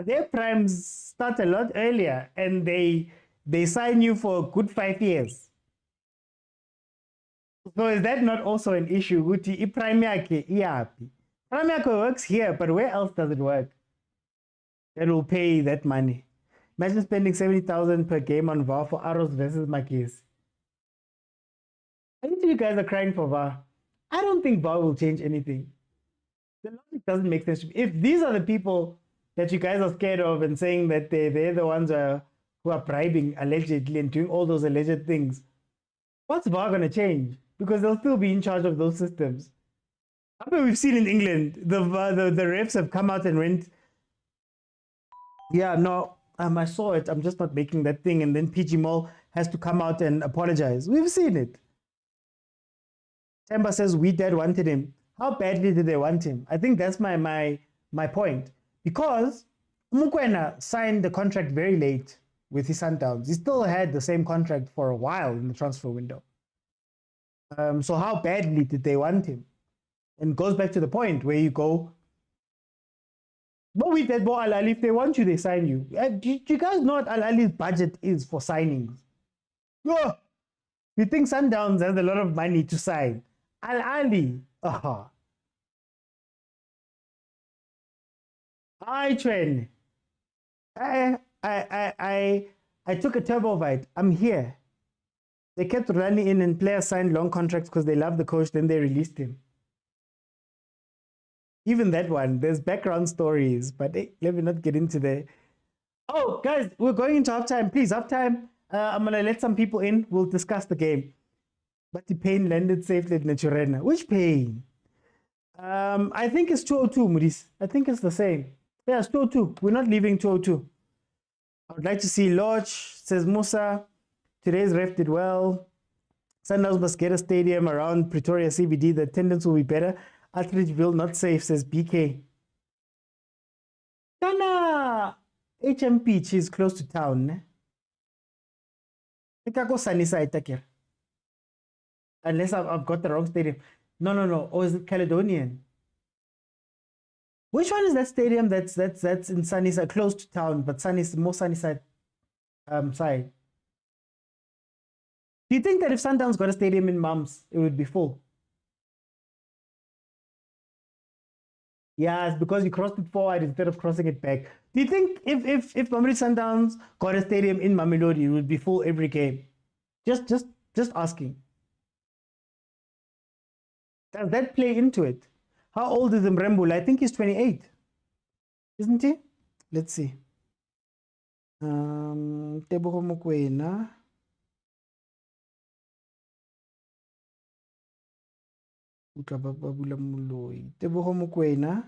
their primes start a lot earlier and they sign you for a good 5 years. So is that not also an issue? Prime works here, but where else does it work? That will pay that money. Imagine spending 70,000 per game on VAR for Arrows versus MAGESI. I think you guys are crying for VAR. I don't think VAR will change anything. The logic doesn't make sense to me. If these are the people that you guys are scared of and saying that they're the ones who are bribing allegedly and doing all those alleged things, what's VAR going to change? Because they'll still be in charge of those systems. I mean, we've seen in England, the refs have come out and went, yeah, no, I saw it. I'm just not making that thing. And then PG Mall has to come out and apologize. We've seen it. Temba says we dad wanted him. How badly did they want him? I think that's my point. Because Mokwena signed the contract very late with his Sundowns. He still had the same contract for a while in the transfer window. So how badly did they want him? And it goes back to the point where you go, but we did Ahly, if they want you, they sign you. Do you guys know what Ahly's budget is for signings? Oh, you think Sundowns has a lot of money to sign? Ahly, I train. I took a turbo fight. I'm here. They kept running in and players signed long contracts because they loved the coach, then they released him. Even that one, there's background stories, but hey, let me not get into there. Oh, guys, we're going into halftime. Please, halftime. I'm going to let some people in. We'll discuss the game. But the pain landed safely at Naturena. Which pain? I think it's 202, Moody's. I think it's the same. Yeah, it's 202. We're not leaving 202. I would like to see Lodge, says Musa. Today's ref did well. Sundowns must get a stadium around Pretoria CBD. The attendance will be better. Altridgeville not safe, says BK. Kana HMP is close to town. Unless I've got the wrong stadium. No. Or is it Caledonian? Which one is that stadium that's in Sunnyside, close to town, but more Sunnyside side? Do you think that if Sundowns got a stadium in Mums, it would be full? Yeah, it's because you crossed it forward instead of crossing it back. Do you think if Mamelodi Sundowns got a stadium in Mamelodi, it would be full every game? Just asking. Does that play into it? How old is Mrembula? I think he's 28. Isn't he? Let's see. Teboho Mokwena. Teboho Mokwena.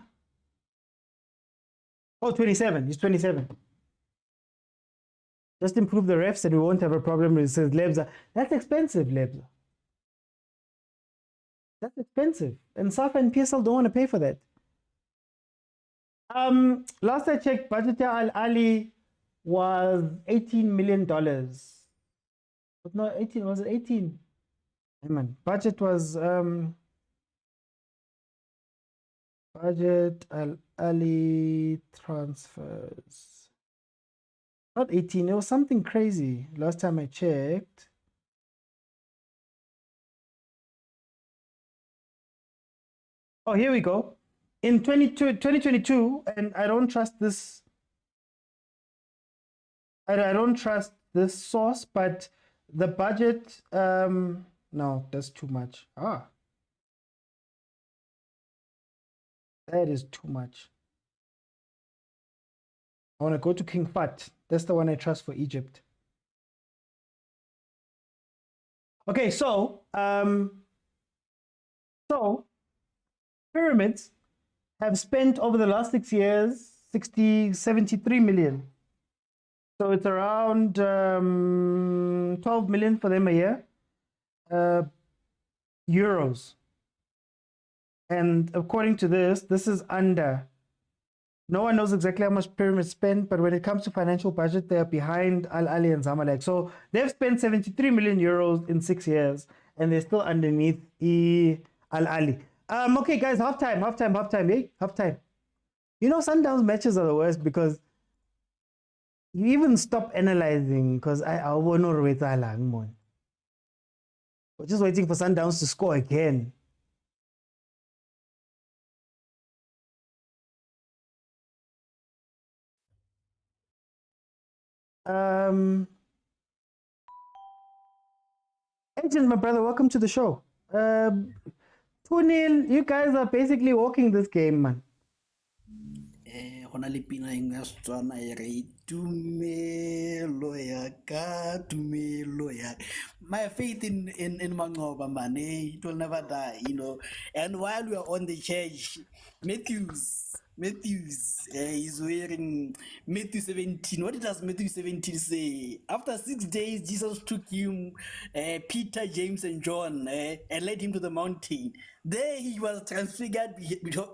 Oh, 27. He's 27. Just improve the refs and we won't have a problem. It says Lebza. That's expensive, Lebza. That's expensive. And SAFA and PSL don't want to pay for that. Last I checked, budget Ahly was $18 million. But no, 18, was it 18? Hey man, budget was budget Ahly transfers. Not 18, it was something crazy. Last time I checked. Oh, here we go. In 2022, and I don't trust this. I don't trust this source, but the budget, no, that's too much. That is too much. I want to go to King Fat. That's the one I trust for Egypt. Okay, so Pyramids have spent over the last 6 years 73 million. So it's around 12 million for them a year, euros. And according to this is under. No one knows exactly how much Pyramids spent, but when it comes to financial budget, they're behind Ahly and Zamalek. So they've spent 73 million euros in 6 years, and they're still underneath Ahly. Okay, guys, halftime, hey, halftime. You know, Sundowns matches are the worst because you even stop analyzing because we're just waiting for Sundowns to score again. Agent, my brother, welcome to the show. 2-0, you guys are basically walking this game, man. My faith in Mangoba, man, it will never die, you know. And while we are on the church, Matthews, Matthews, he's wearing Matthew 17. What does Matthew 17 say? After 6 days, Jesus took him, Peter, James, and John, and led him to the mountain. There he was transfigured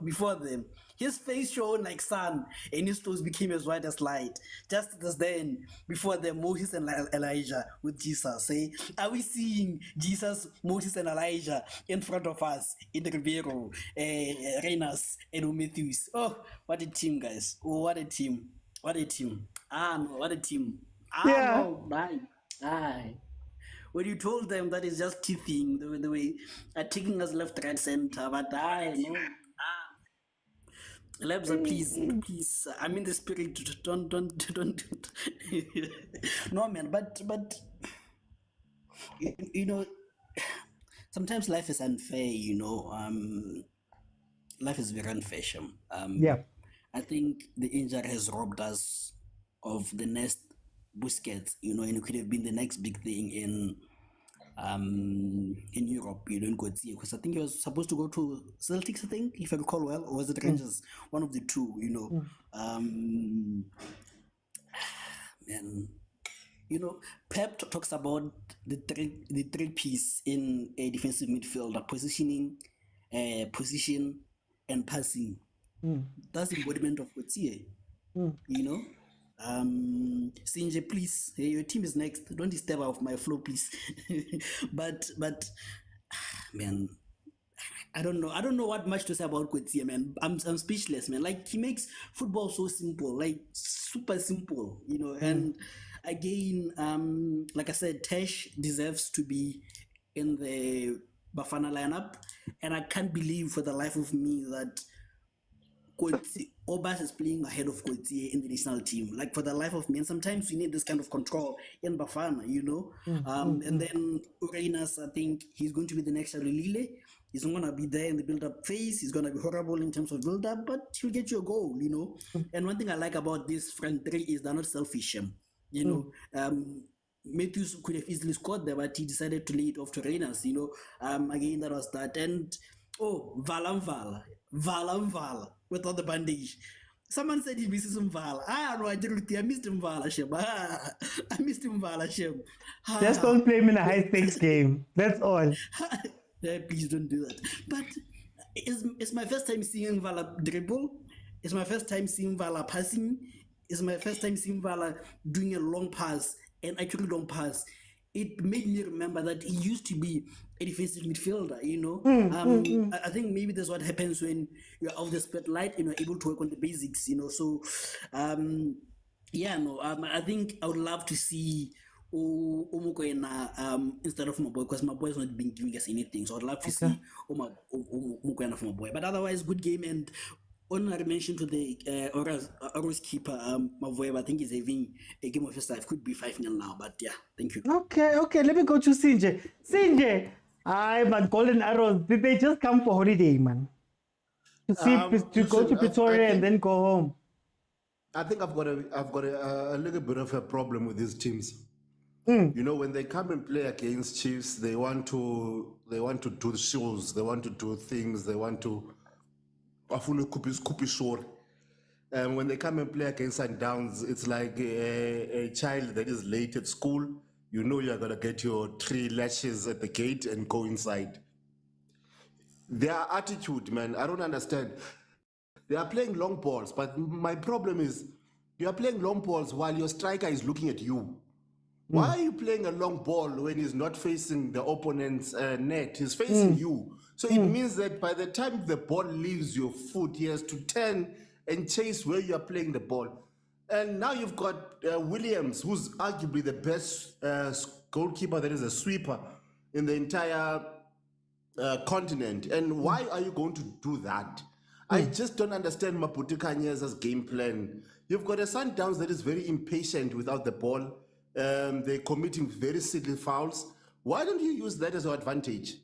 before them. His face shone like sun, and his clothes became as white as light. Just as then, before them, Moses and Elijah with Jesus. Are we seeing Jesus, Moses, and Elijah in front of us in the Ribeiro, Reyners, and Matthews? Oh, what a team, guys. Oh, what a team. What a team. No, what a team. No, aye. When you told them that it's just teething, the way taking us left, right, center, but no. Lebza, please. I'm in the spirit. Don't. No, man. But you know, sometimes life is unfair. Life is very unfair. I think the injury has robbed us of the next Busquets. And it could have been the next big thing in Europe, in Coetzee, because I think he was supposed to go to Celtics, I think, if I recall well, or was it Rangers? One of the two, Man, Pep talks about the three piece in a defensive midfielder: positioning, position, and passing. That's the embodiment of Coetzee, Sinje, please, your team is next. Don't disturb off my flow, please. but man, I don't know what much to say about Coetzee, man. I'm speechless, man. Like, he makes football so simple, like super simple, and again, like I said, Tesh deserves to be in the Bafana lineup, and I can't believe for the life of me that Obas is playing ahead of Coetzee in the national team. Like, for the life of me, and sometimes we need this kind of control in Bafana, and then Ureinas, I think he's going to be the next Lile. He's not going to be there in the build-up phase. He's going to be horrible in terms of build-up, but he'll get you a goal, And one thing I like about this front three is they're not selfish, Matthews could have easily scored there, but he decided to lay it off to Ureinas, Again, that was that. And, Valamvala without the bandage. Someone said he misses Mvala. I missed Mvala, Shem. I missed Mvala, Shem. Just don't play him in a high-stakes game. That's all. Please don't do that. But it's my first time seeing Vala dribble. It's my first time seeing Vala passing. It's my first time seeing Vala doing a long pass, and actually long pass. It made me remember that he used to be a defensive midfielder, I think maybe that's what happens when you're out of the spotlight and you're able to work on the basics, So, I think I would love to see Mokwena instead of my boy, because my boy has not been giving us anything. So I'd love to see Mokwena for my boy. But otherwise, good game. And honorary mention to the Oros keeper, Mavoy, I think he's having a game of his life. Could be 5-0 now, but yeah, thank you. Okay, let me go to Sinje. Sinje, but Golden Arrows, did they just come for holiday, man? To go to Pretoria and then go home? I think I've got a little bit of a problem with these teams. When they come and play against Chiefs, they want to do shows, they want to do things, they want to short. When they come and play against Sundowns, it's like a child that is late at school. You're going to get your 3 lashes at the gate and go inside. Their attitude, man, I don't understand. They are playing long balls, but my problem is you are playing long balls while your striker is looking at you. Why are you playing a long ball when he's not facing the opponent's net? He's facing you. So it means that by the time the ball leaves your foot, he has to turn and chase where you are playing the ball. And now you've got Williams, who's arguably the best goalkeeper that is a sweeper in the entire continent. And why are you going to do that? I just don't understand Maputo Khanye's game plan. You've got a Sundowns that is very impatient without the ball. They're committing very silly fouls. Why don't you use that as an advantage?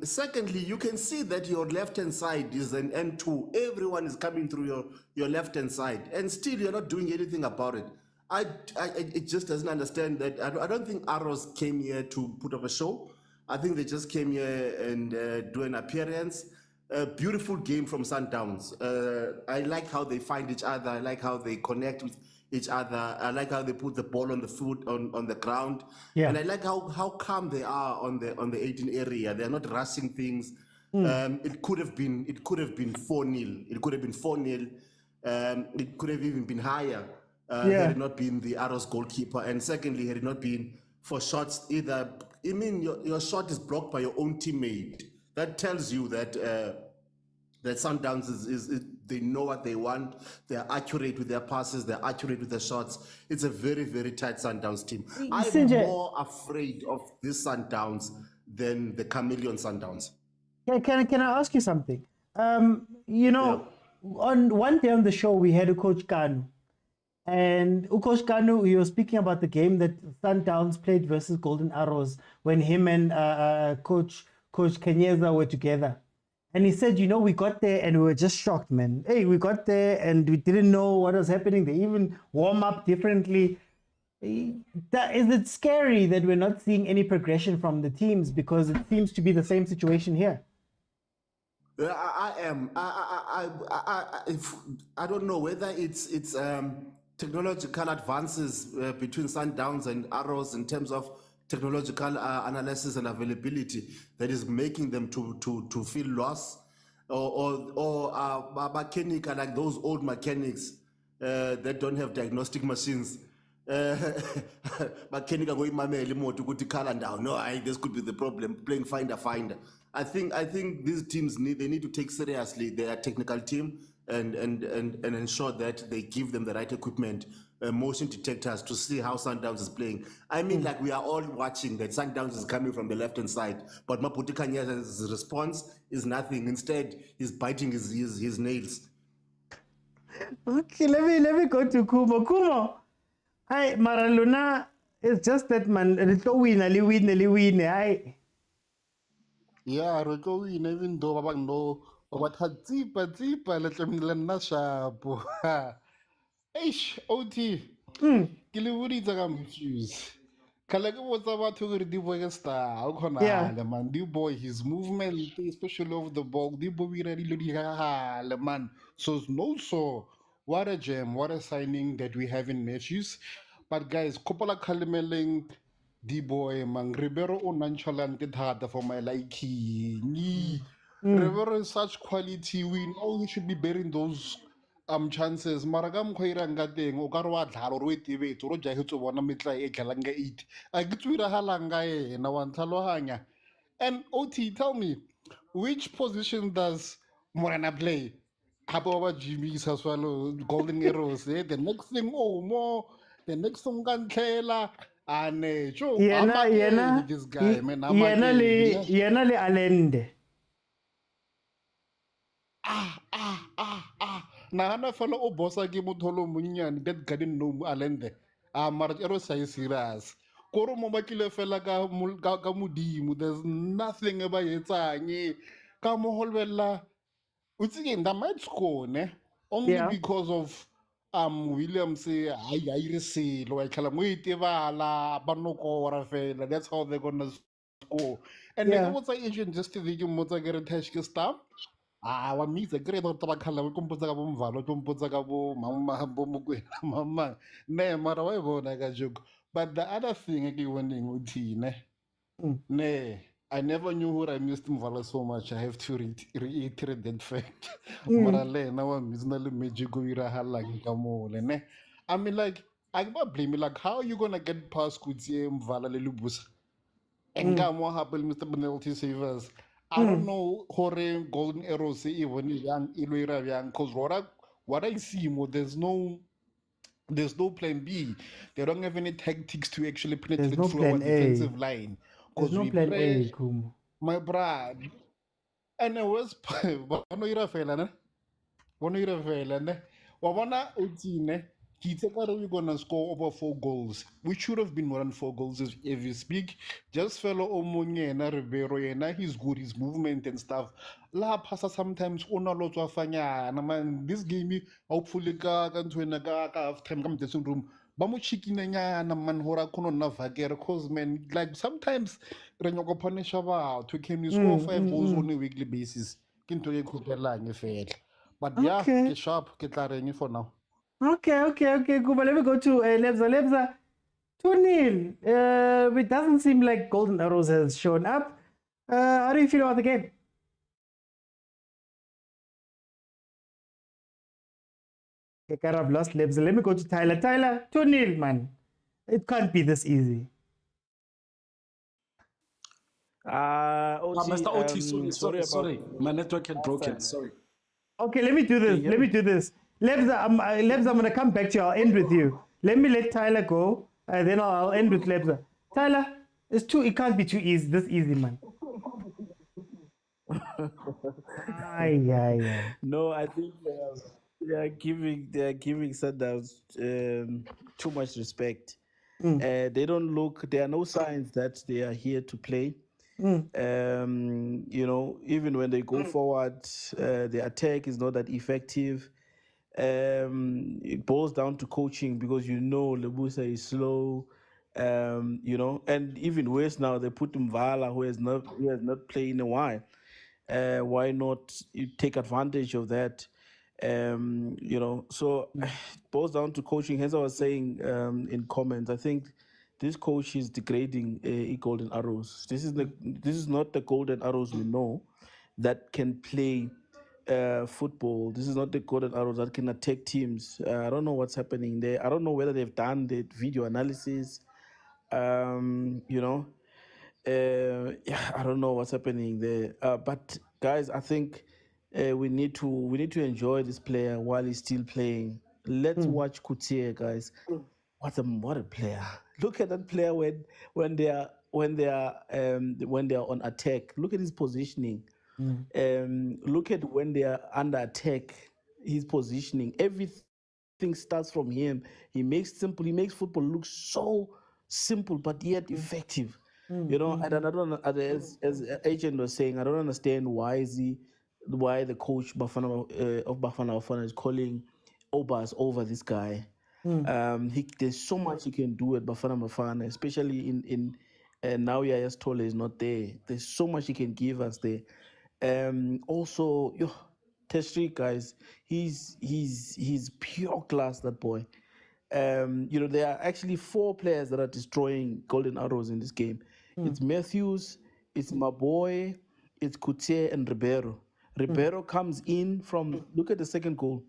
Secondly, you can see that your left-hand side is an N2. Everyone is coming through your left-hand side, and still you're not doing anything about it. It just doesn't understand that. I don't think Arrows came here to put up a show. I think they just came here and do an appearance. A beautiful game from Sundowns. I like how they find each other. I like how they connect with each other. I like how they put the ball on the foot on the ground. Yeah. And I like how calm they are on the 18 area. They're not rushing things. It could have been 4-0. It could have been 4-0. It could have even been higher had it not been the Arrows goalkeeper. And secondly, had it not been for shots either. I mean, your shot is blocked by your own teammate. That tells you that that Sundowns is they know what they want. They're accurate with their passes. They're accurate with their shots. It's a very, very tight Sundowns team. I'm more afraid of this Sundowns than the Chameleon Sundowns. Can I ask you something? You know, on one day on the show we had a Coach Kanu, and Coach Kanu, he was speaking about the game that Sundowns played versus Golden Arrows when him and Coach Kenyeza were together. And he said, you know, we got there and we were just shocked, man. Hey, we got there and we didn't know what was happening. They even warm up differently. Is it scary that we're not seeing any progression from the teams, because it seems to be the same situation here? I am. I don't know whether it's technological advances between Sundowns and Arrows in terms of technological analysis and availability that is making them to feel lost, or mechanic, like those old mechanics that don't have diagnostic machines. Mechanic are going no, this could be the problem, playing finder. I think these teams need to take seriously their technical team and ensure that they give them the right equipment, motion detectors, to see how Sundowns is playing. I mean, like, we are all watching that Sundowns is coming from the left-hand side, but Maputi Khanye's response is nothing. Instead, he's biting his nails. Okay, let me go to Kumo. Kumo, hi, Maraluna. It's just that man, little win. Hi. Yeah, we go in even though babang no what had zipa let me na shapo. Eish, OT. Kiliburi I'm confused. Kalaka was about to the boy star. The man, the boy, his movement, especially over the ball, the boy really man. So what a gem, what a signing that we have in Matthews. But guys, Coppola Kalimeling, the boy, man, Ribeiro nonchalant hard for my liking. Ribeiro is such quality, we know he should be bearing those chances. Maragam Khoira Ngateng, Ogarwa Daro TV, to Roja Hito Wanamitla Ekalanga eat. I get with a halanga and I want Talohanga. And OT, tell me, which position does Morana play? Habawa Jimmy's as well, Golden Arrows, the next thing, more, the next one can Kayla. And Yena this guy, man, Yenali Alende. Na follow bossa ke motholo monnyane that garden no alende mara ero sa serious koro mo bakile fela ka modimo. There's nothing about etsang ka mo holwella utsing that might score ne only because of William say I receive lo khala mo itebala ba no ko ra fela. That's how they're gonna score. And then what's agent just to the motsa get attached stuff. Wa mitse kre do taba khala ko mpotsa ka bo mvalo ko mpotsa ka bo mama bo mokwena mama ne mara wa bona ka joke. But the other thing ke winning uthine ne I never knew who I missed Mvala so much. I have to reiterate that fact. Mara le na wa mizna le magic go ira halang ka mole ne. I mean, like, I blame me, like, how are you gonna get past Kutsie Mvala le Lubusa? And what happened, Mr. Penalty Savers? I don't know Hore Golden Arrows even young Iluira young because what I see more there's no plan B. They don't have any tactics to actually penetrate through our defensive line. There's no plan A, Kumu. My brad. And it was one year failure. Wawana Utine. We're gonna score over 4 goals. We should have been more than 4 goals if you speak. Just fellow Omonye Ribeiro, he's good, his movement and stuff. La pasa sometimes ona lot of fanya. Man, this game hopefully can to half time come to room. Bamu chikinanya na man hora kuno na vagera cause man like sometimes Renyoko punish about we can score 5 goals on a weekly basis. ke ntho e kgutlelang fela. But yeah, ke sharp, ke tla reng for now. Okay, Kuba. Let me go to Lebza. Lebza, 2-0. It doesn't seem like Golden Arrows has shown up. How do you feel about the game? Okay, I've lost Lebza. Let me go to Tyler. Tyler, 2-0, man. It can't be this easy. Mr. OT, sorry. My network had broken. Sorry. Okay, let me do this. Lebza, I'm going to come back to you. I'll end with you. Let me let Tyler go, and then I'll end with Lebza. Tyler, it can't be this easy, man. No, I think they are giving Sundowns too much respect. They are no signs that they are here to play. Even when they go forward, the attack is not that effective. It boils down to coaching because Lebusa is slow. And even worse now, they put Mvala, who has not played in a while. Why not take advantage of that? So it boils down to coaching. As I was saying in comments, I think this coach is degrading Golden Arrows. This is not the Golden Arrows we know that can play football. This is not the Golden Arrows that can attack teams. I don't know what's happening there. I don't know whether they've done the video analysis. I don't know what's happening there. But guys, I think we need to enjoy this player while he's still playing. Let's watch Coutier, guys. What a player! Look at that player when they are on attack. Look at his positioning. Look at when they are under attack. His positioning. Everything starts from him. He makes football look so simple but yet effective. And I don't, as Agent was saying, I don't understand why the coach Bafana of Bafana is calling Obas over this guy. There's so much he can do at Bafana, especially in now Yaya's Tole is not there. There's so much he can give us there. Also, Testri, guys, he's pure class, that boy. There are actually 4 players that are destroying Golden Arrows in this game. It's Matthews, it's Maboy, it's Coutier, and Ribeiro. Ribeiro comes in from, look at the second goal.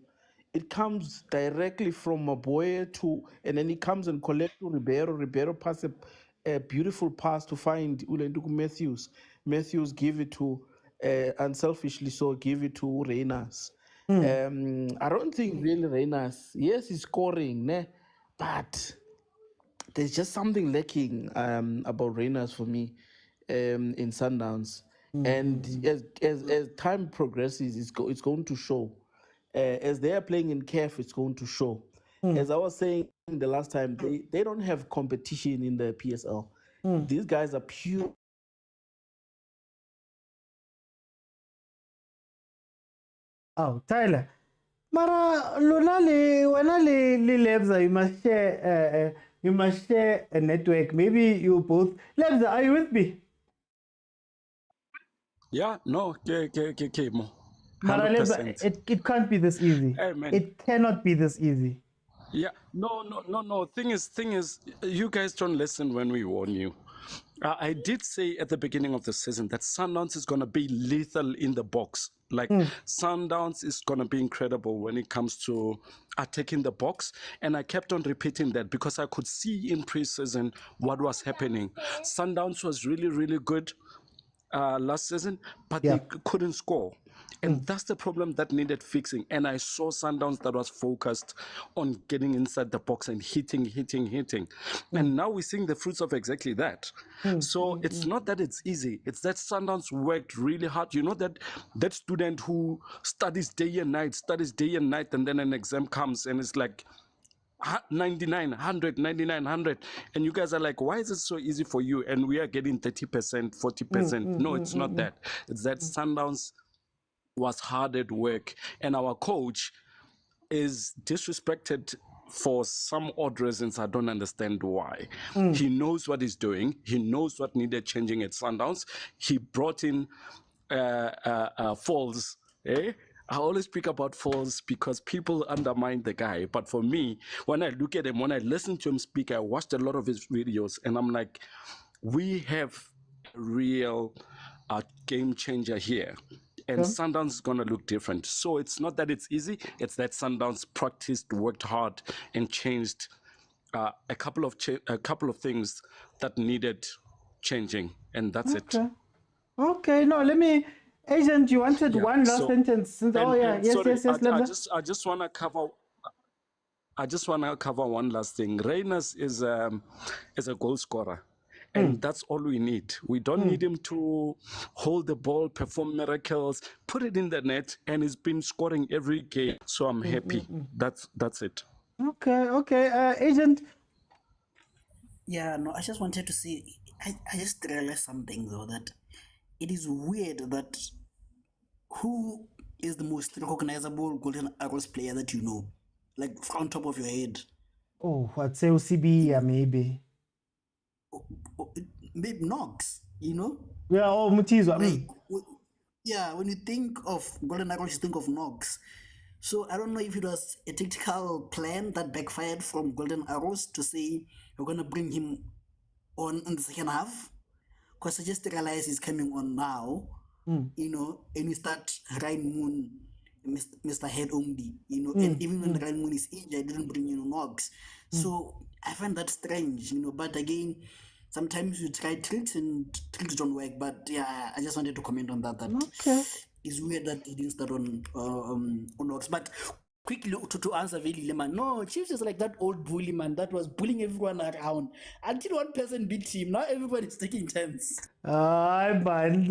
It comes directly from Maboy and then he comes and collects to Ribeiro. Ribeiro passes a beautiful pass to find Ulenduku Matthews. Matthews give it to, unselfishly so, give it to Reynas. I don't think really Reynas, yes, he's scoring, but there's just something lacking about Reynas for me in Sundowns. And as time progresses, it's going to show. As they are playing in CAF, it's going to show. As I was saying the last time, they don't have competition in the PSL. These guys are pure. Oh, Tyler. Mara Lunali, when Lebza, you must share a network. Maybe you both. Lebza, are you with me? Yeah, no, Mo. Mara Lebza, it can't be this easy. Hey, man. It cannot be this easy. Yeah, no. Thing is, you guys don't listen when we warn you. I did say at the beginning of the season that Sundowns is going to be lethal in the box. Sundowns is going to be incredible when it comes to attacking the box. And I kept on repeating that because I could see in preseason what was happening. Sundowns was really, really good last season, but they couldn't score. And that's the problem that needed fixing. And I saw Sundowns that was focused on getting inside the box and hitting. And now we're seeing the fruits of exactly that. So it's not that it's easy. It's that Sundowns worked really hard. You know that student who studies day and night, and then an exam comes and it's like 99, 100, 99, 100. And you guys are like, why is it so easy for you? And we are getting 30%, 40%. No, it's not that. It's that Sundowns was hard at work, and our coach is disrespected for some odd reasons. I don't understand why. He knows what he's doing. He knows what needed changing at Sundowns. He brought in Falls. Eh? I always speak about Falls because people undermine the guy. But for me, when I look at him, when I listen to him speak, I watched a lot of his videos, and I'm like, we have a real game changer here. And Sundowns is going to look different. So it's not that it's easy. It's that Sundowns practiced, worked hard, and changed a couple of things that needed changing. And that's it. Okay, no, let me... Agent, you wanted one last sentence. Yes. I just want to cover... I just want to cover one last thing. Reyners is a goal scorer. And that's all we need. We don't need him to hold the ball, perform miracles, put it in the net, and he's been scoring every game. So I'm happy. That's it. Okay. Agent? Yeah, no, I just wanted to say, I just realized something though, that it is weird that who is the most recognizable Golden Arrows player that you know? Like, on top of your head. Oh, I'd say OCB, maybe. Maybe Knox, you know? Yeah, Mutizwa. Yeah, when you think of Golden Arrows, you think of Knox. So I don't know if it was a tactical plan that backfired from Golden Arrows to say we're going to bring him on in the second half. Because I just realized he's coming on now, you know, and we start Ryan Moon, Mr. Head Omdi, you know, and even when Ryan Moon is injured, I didn't bring in Knox. So I find that strange, you know, but again, sometimes you try tricks and tricks don't work. But yeah, I just wanted to comment on that. It's weird that he didn't start on Knox. But quickly to answer Veli man, no, Chiefs is like that old bully man that was bullying everyone around until one person beat him. Now everybody's taking turns. Man.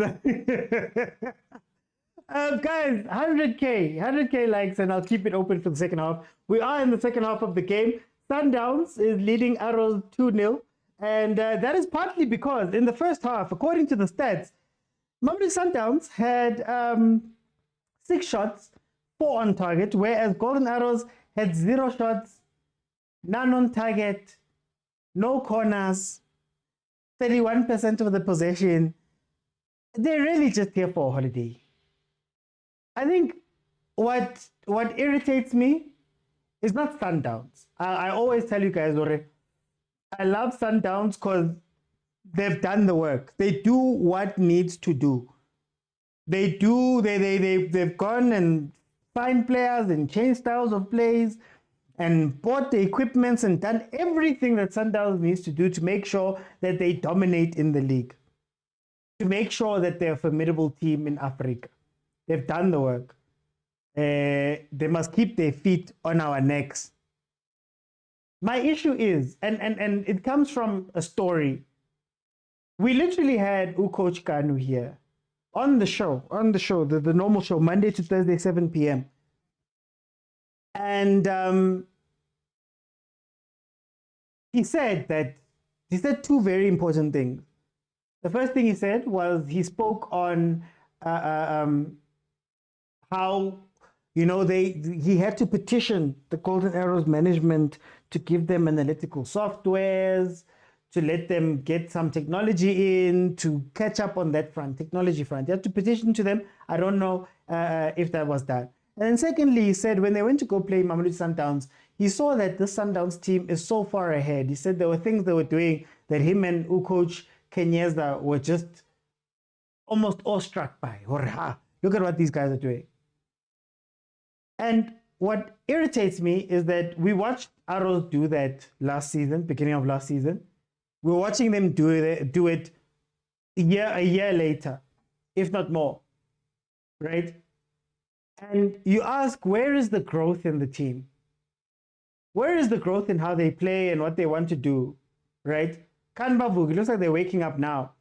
Guys, 100k likes, and I'll keep it open for the second half. We are in the second half of the game. Sundowns is leading Arrows 2-0, and that is partly because in the first half, according to the stats, Mamelodi Sundowns had 6 shots, 4 on target, whereas Golden Arrows had 0 shots, none on target, no corners, 31% of the possession. They're really just here for a holiday. I think what irritates me is not Sundowns. I always tell you guys, I love Sundowns because they've done the work. They do what needs to do. They've gone and find players and changed styles of plays and bought the equipments and done everything that Sundowns needs to do to make sure that they dominate in the league, to make sure that they're a formidable team in Africa. They've done the work. They must keep their feet on our necks. My issue is, and it comes from a story. We literally had Coach Kanu here on the show, the normal show, Monday to Thursday, 7 p.m. And he said 2 very important things. The first thing he said was he spoke on how, you know, he had to petition the Golden Arrows management to give them analytical softwares, to let them get some technology in, to catch up on that front, technology front. He had to petition to them. I don't know if that was done. And then secondly, he said when they went to go play Mamelodi Sundowns, he saw that this Sundowns team is so far ahead. He said there were things they were doing that him and coach Kenyeza were just almost awestruck by. Look at what these guys are doing. And what irritates me is that we watched Arrows do that last season, beginning of last season. We're watching them do it a year later, if not more, right? And you ask, where is the growth in the team? Where is the growth in how they play and what they want to do, right? Kanbavu, it looks like they're waking up now.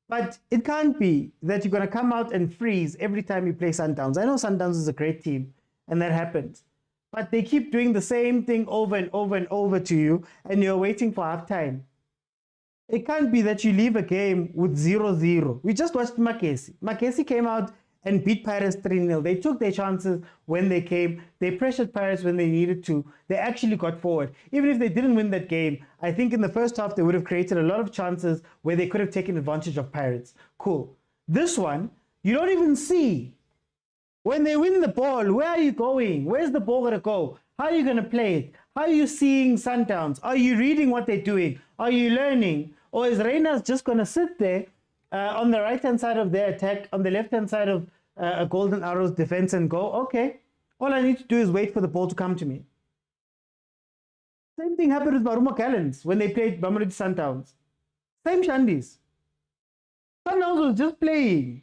But it can't be that you're going to come out and freeze every time you play Sundowns. I know Sundowns is a great team, and that happens. But they keep doing the same thing over and over and over to you, and you're waiting for halftime. It can't be that you leave a game with 0-0. We just watched MAGESI. MAGESI came out and beat Pirates 3-0. They took their chances when they came. They pressured Pirates when they needed to. They actually got forward. Even if they didn't win that game, I think in the first half they would have created a lot of chances where they could have taken advantage of Pirates. Cool. This one, You don't even see. When they win the ball, where are you going? Where's the ball going to go? How are you going to play it? How are you seeing Sundowns? Are you reading what they're doing? Are you learning? Or is Reina's just going to sit there on the right-hand side of their attack, on the left-hand side of a Golden Arrows defense and go, okay, all I need to do is wait for the ball to come to me. Same thing happened with Maruma Callens when they played Mamelodi Sundowns. Same shandies. Sundowns was just playing.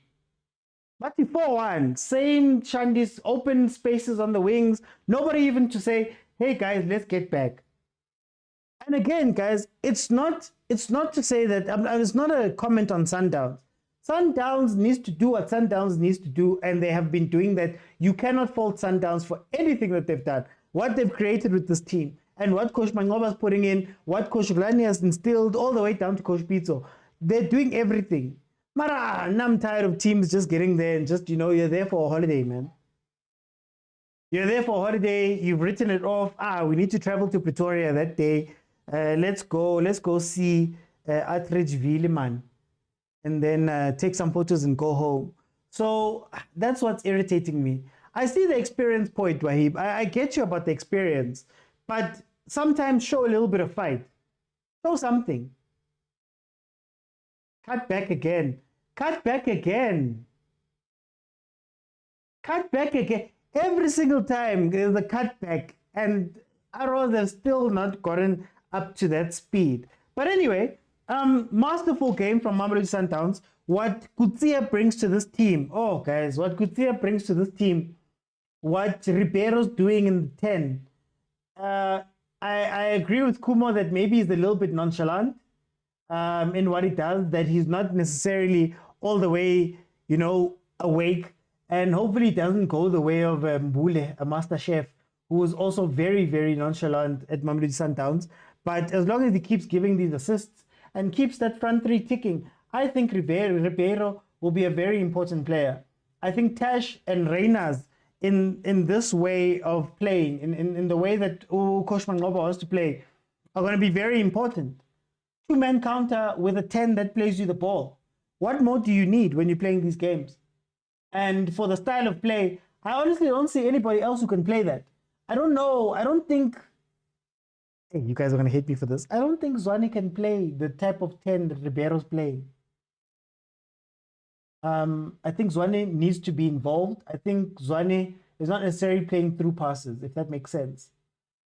But 4-1, same shandies, open spaces on the wings. Nobody even to say, hey guys, let's get back. And again, guys, it's not to say that, it's not a comment on Sundowns. Sundowns needs to do what Sundowns needs to do, and they have been doing that. You cannot fault Sundowns for anything that they've done, what they've created with this team, and what Coach Mangoba's putting in, what Coach Rulani has instilled, all the way down to Coach Pitso. They're doing everything. Mara, I'm tired of teams just getting there and just, you're there for a holiday, man. You're there for a holiday, you've written it off. We need to travel to Pretoria that day. Let's go see Atteridgeville, man. And then take some photos and go home. So that's what's irritating me. I see the experience point, Wahib. I get you about the experience. But sometimes show a little bit of fight. Show something. Cut back again. Cut back again. Cut back again. Every single time there's a cutback, and Arrows have still not gotten up to that speed. But anyway, masterful game from Mamelodi Sundowns. What Kutsia brings to this team. Oh, guys, what Kutsia brings to this team. What Ribeiro's doing in the 10. I agree with Kumo that maybe he's a little bit nonchalant in what he does, that he's not necessarily all the way, awake. And hopefully it doesn't go the way of Mbule, a master chef, who is also very, very nonchalant at Mamelodi Sundowns. But as long as he keeps giving these assists and keeps that front three ticking, I think Ribeiro will be a very important player. I think Tash and Reina's in this way of playing, in the way that Coach Mangoba wants to play, are going to be very important. Two-man counter with a 10 that plays you the ball. What more do you need when you're playing these games? And for the style of play, I honestly don't see anybody else who can play that. I don't know. I don't think... Hey, you guys are going to hate me for this. I don't think Zwane can play the type of 10 that Ribeiro's playing. I think Zwane needs to be involved. I think Zwane is not necessarily playing through passes, if that makes sense.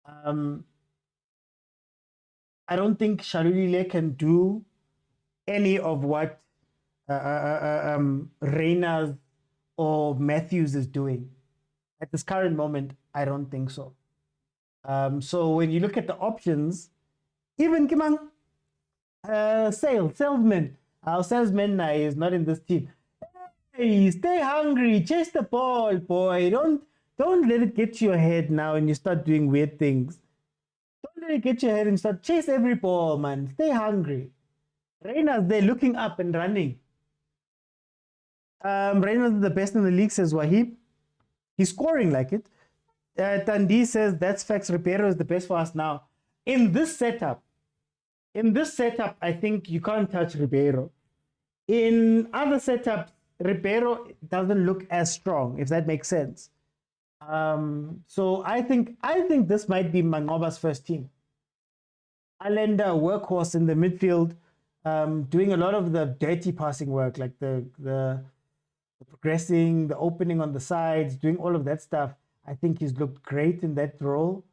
I don't think Shalulile can do any of what Reina's or Matthews is doing. At this current moment, I don't think so. So when you look at the options, even Kimang, salesman, our salesman is not in this team. Hey, stay hungry, chase the ball, boy. Don't let it get to your head now and you start doing weird things. Don't let it get to your head and start chase every ball, man. Stay hungry. Reina's there looking up and running. Reina's the best in the league, says Wahib. He's scoring like it. Tandi says that's facts. Ribeiro is the best for us now. In this setup, I think you can't touch Ribeiro. In other setups, Ribeiro doesn't look as strong, if that makes sense. So I think this might be Mangoba's first team. Allende, workhorse in the midfield, doing a lot of the dirty passing work, like the progressing, the opening on the sides, doing all of that stuff. I think he's looked great in that role.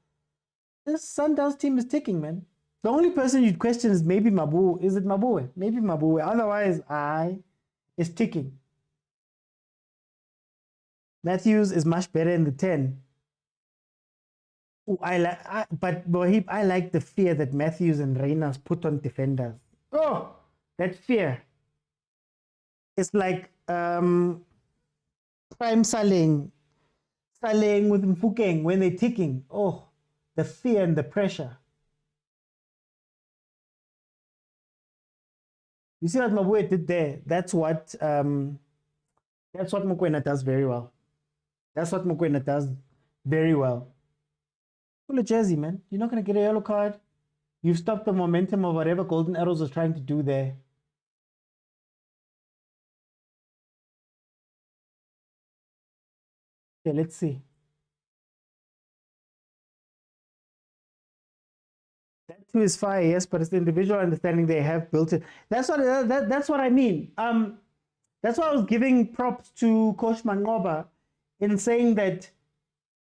This Sundowns team is ticking, man. The only person you'd question is maybe Mabu. Is it Mabue? Maybe Mabue. Otherwise, it's ticking. Matthews is much better in the 10. Ooh, but Bohib, I like the fear that Matthews and Reina's put on defenders. Oh, that fear. It's like Prime Saleng with Mfukeng when they're ticking. Oh, the fear and the pressure. You see what Mabue did there? That's what Mokwena does very well. That's what Mokwena does very well. Pull a jersey, man. You're not going to get a yellow card. You've stopped the momentum of whatever Golden Arrows was trying to do there. Okay, let's see. That too is fire, yes, but it's the individual understanding they have built it. That's what I mean. That's why I was giving props to Coach Mangoba in saying that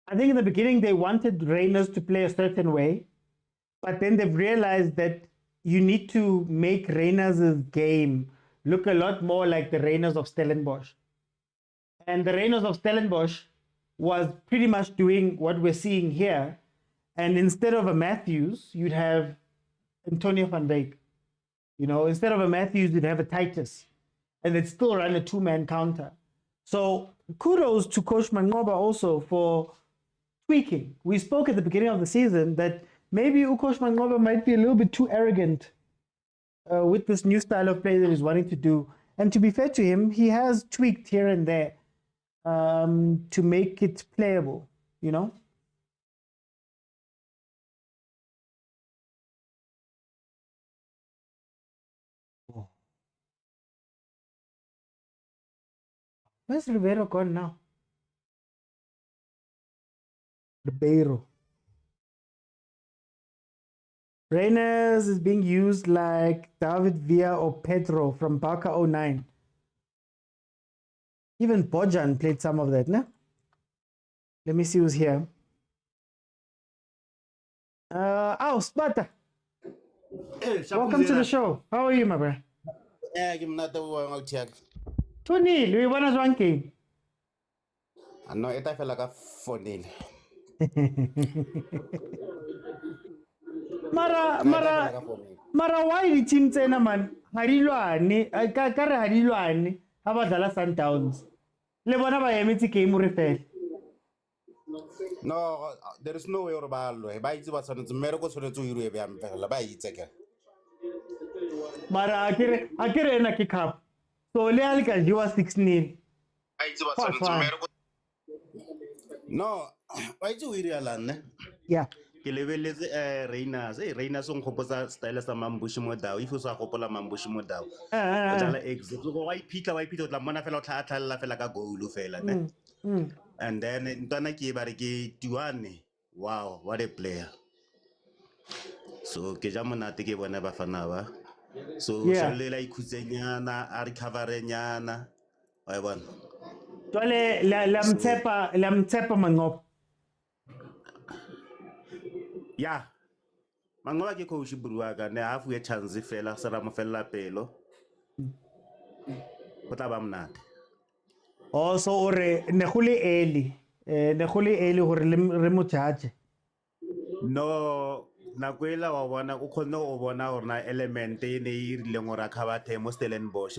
I think in the beginning they wanted Rainers to play a certain way, but then they've realized that you need to make Rainers' game look a lot more like the Rainers of Stellenbosch. And the Rainers of Stellenbosch was pretty much doing what we're seeing here. And instead of a Matthews, you'd have Antonio van Beek. You know, instead of a Matthews, you'd have a Titus. And they'd still run a two-man counter. So kudos to Coach Mangoba also for tweaking. We spoke at the beginning of the season that maybe Coach Mangoba might be a little bit too arrogant with this new style of play that he's wanting to do. And to be fair to him, he has tweaked here and there to make it playable, you know? Where's Ribeiro gone now? Ribeiro. Reyners is being used like David Villa or Pedro from Barca 09. Even Bojan played some of that, no? Let me see who's here. Sparta. Welcome to the show. How are you, my brother? Tony, we won as one game. No, I feel like a phone. Mara, why the team tsena man? Harilwane, kare harilwane, abadlala Sundowns. Le bona ba emetse game re fela. No, there is no way about it. Ba itse ba tshwanetse mmereko tshwanetse o irwe be ampela ba itse ke. Mara akere ena ke cup. So le alika jiwa 6-0. Ba itse ba tshwanetse mmereko. No, ba itse o irela nne. Yeah. Ke lebeletse Reyners o nkgopotsa style sa Mambushi Modao if o sa gopola Mambushi Modao o tla exit go wa iphitlha o tla mona fela o tla tlhalla fela ka goal fela ne and then ntwana ke ba re ke Tuane. Wow, what a player. So ke ja monate ke bona bafana ba so shalela ikutsenyana a recover nyana wa bona Jwale la mtsepa Mangoba. Yeah. Mangola ke coach Buruaga ne half we chance fela sera mo fela pelo. O tla ba mnate. Oh, so ore ne gole eli gore re mo judge. No, na kwela wa bona o khona o bona gore na element e ne e rile ngora khabathe mo Stellenbosch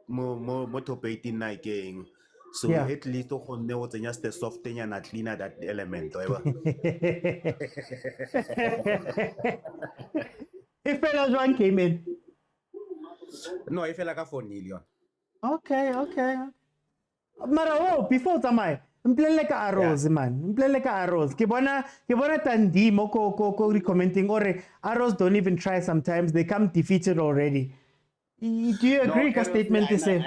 mo top 18 na keng. So at least o khonne o tsenya the soft nyana cleaner that element wa. If one came in. No, I feel like a 4 million. Okay. Mara before tamai. Mplele ka arroz man. Mplele ka arroz. Ke bona tandi mo ko commenting ore arroz don't even try sometimes they come defeated already. Do you agree with the statement to say?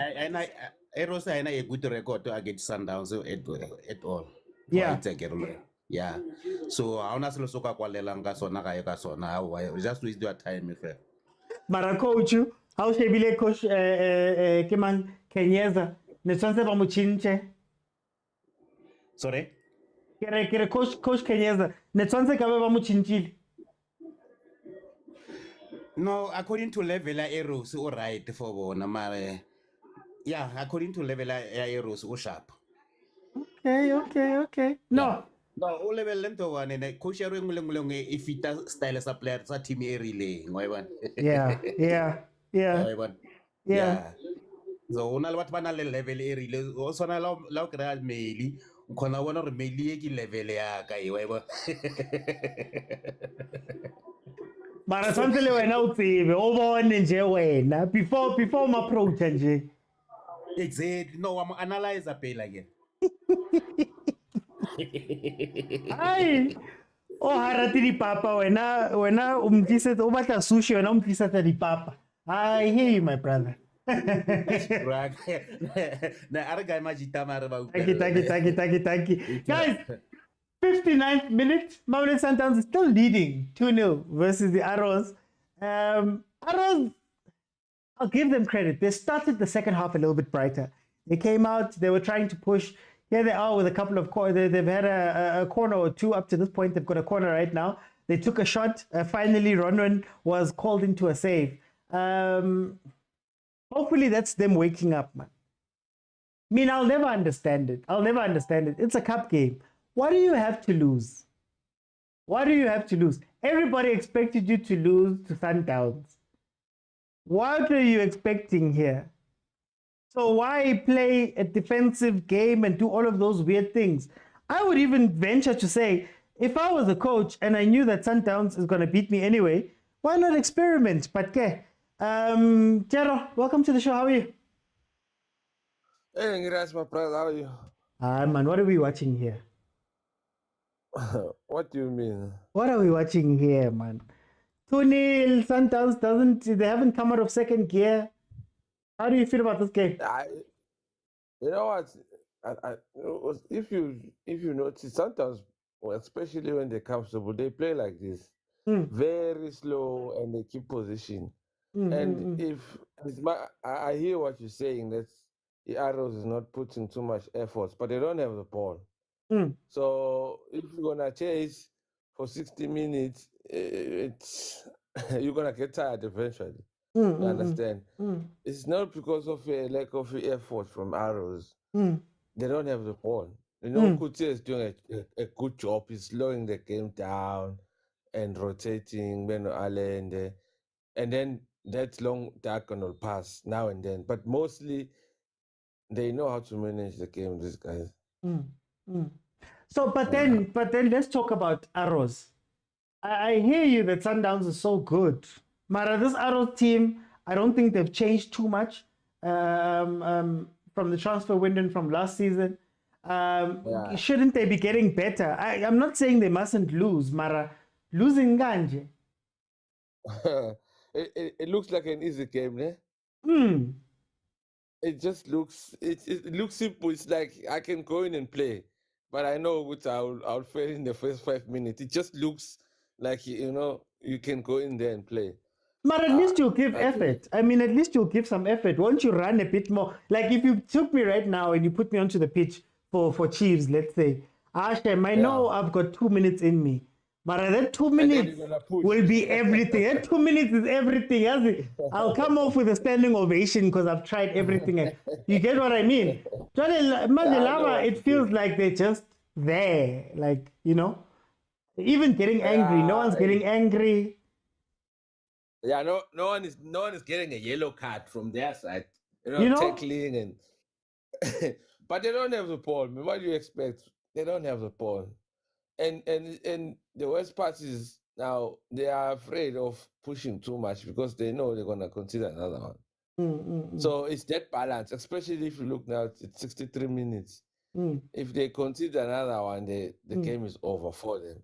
Eros I a good record against Sundowns at all. Yeah. Yeah. So I honestly so kwalela nga sona ka sona just waste your time if. Mara coach, how shebile coach ke man Kenyeza ne tshwantse ba mo chinche. Sorry? Kere coach Kenyeza ne tshwantse ka ba mo chinchile. No, according to level Eros all right for bona mare. Yeah, according to level Eros o sharp. Okay. No. No, o level lento one and coach ero ngulenguleng e fita style sa player sa team e rileng, wa bona. Yeah. So ona le batho bana le level e rile o sona la o kra mail o khona bona re mail e ke level ya ka e wa bona. Mara tshwantse le wena o tsebe o bone nje wena before ma approach nje. Exactly. No, I'm analyze a pale again. Ai. O harati di papa wena umtlisa o batla sushi wena umtlisa di papa. I hear you my brother. Thank you. Guys, 59th minute, Mamelodi Sundowns is still leading 2-0 versus the Arrows. Arrows, I'll give them credit. They started the second half a little bit brighter. They came out, they were trying to push. Here they are with a couple of corners. They've had a corner or two up to this point. They've got a corner right now. They took a shot. Finally, Ronwen was called into a save. Hopefully, that's them waking up, man. I mean, I'll never understand it. It's a cup game. What do you have to lose? Everybody expected you to lose to Sundowns. What are you expecting here? So why play a defensive game and do all of those weird things? I would even venture to say, if I was a coach and I knew that Sundowns is going to beat me anyway, why not experiment? But Jero, welcome to the show. How are you? Hey, Ngiras, my brother. How are you? Man, what are we watching here? What do you mean? What are we watching here, man? 2-0, Sundowns they haven't come out of second gear. How do you feel about this game? You know what? If you notice, sometimes, especially when they're comfortable, they play like this, very slow, and they keep position. And I hear what you're saying, that the Arrows is not putting too much effort, but they don't have the ball. So if you're gonna chase for 60 minutes, you're gonna get tired eventually. You understand? It's not because of a lack of effort from Arrows. They don't have the ball. You know, Kuti is doing a good job. He's slowing the game down and rotating Beno Allen, and then that long diagonal pass now and then. But mostly, they know how to manage the game. These guys. So, but then let's talk about Arrows. I hear you that Sundowns is so good. Mara, this Arrows team, I don't think they've changed too much from the transfer window from last season. Shouldn't they be getting better? I'm not saying they mustn't lose, Mara. Losing Ganje. It looks like an easy game, eh? It just looks it looks simple. It's like I can go in and play, but I know what I'll fail in the first 5 minutes. It just looks like, you know, you can go in there and play. But at least you'll give effort. I mean, at least you'll give some effort. Won't you run a bit more? Like if you took me right now and you put me onto the pitch for Chiefs, let's say, Ashem, I know I've got 2 minutes in me. But that 2 minutes will be everything. That 2 minutes is everything. I'll come off with a standing ovation because I've tried everything. You get what I mean? It feels like they're just there. Like, you know, even getting angry. No one's getting angry. Yeah, no one is getting a yellow card from their side. You know? Tackling and but they don't have the ball. What do you expect? They don't have the ball. And the worst part is now they are afraid of pushing too much because they know they're gonna consider another one. So it's that balance, especially if you look now, it's 63 minutes. If they consider another one, the game is over for them.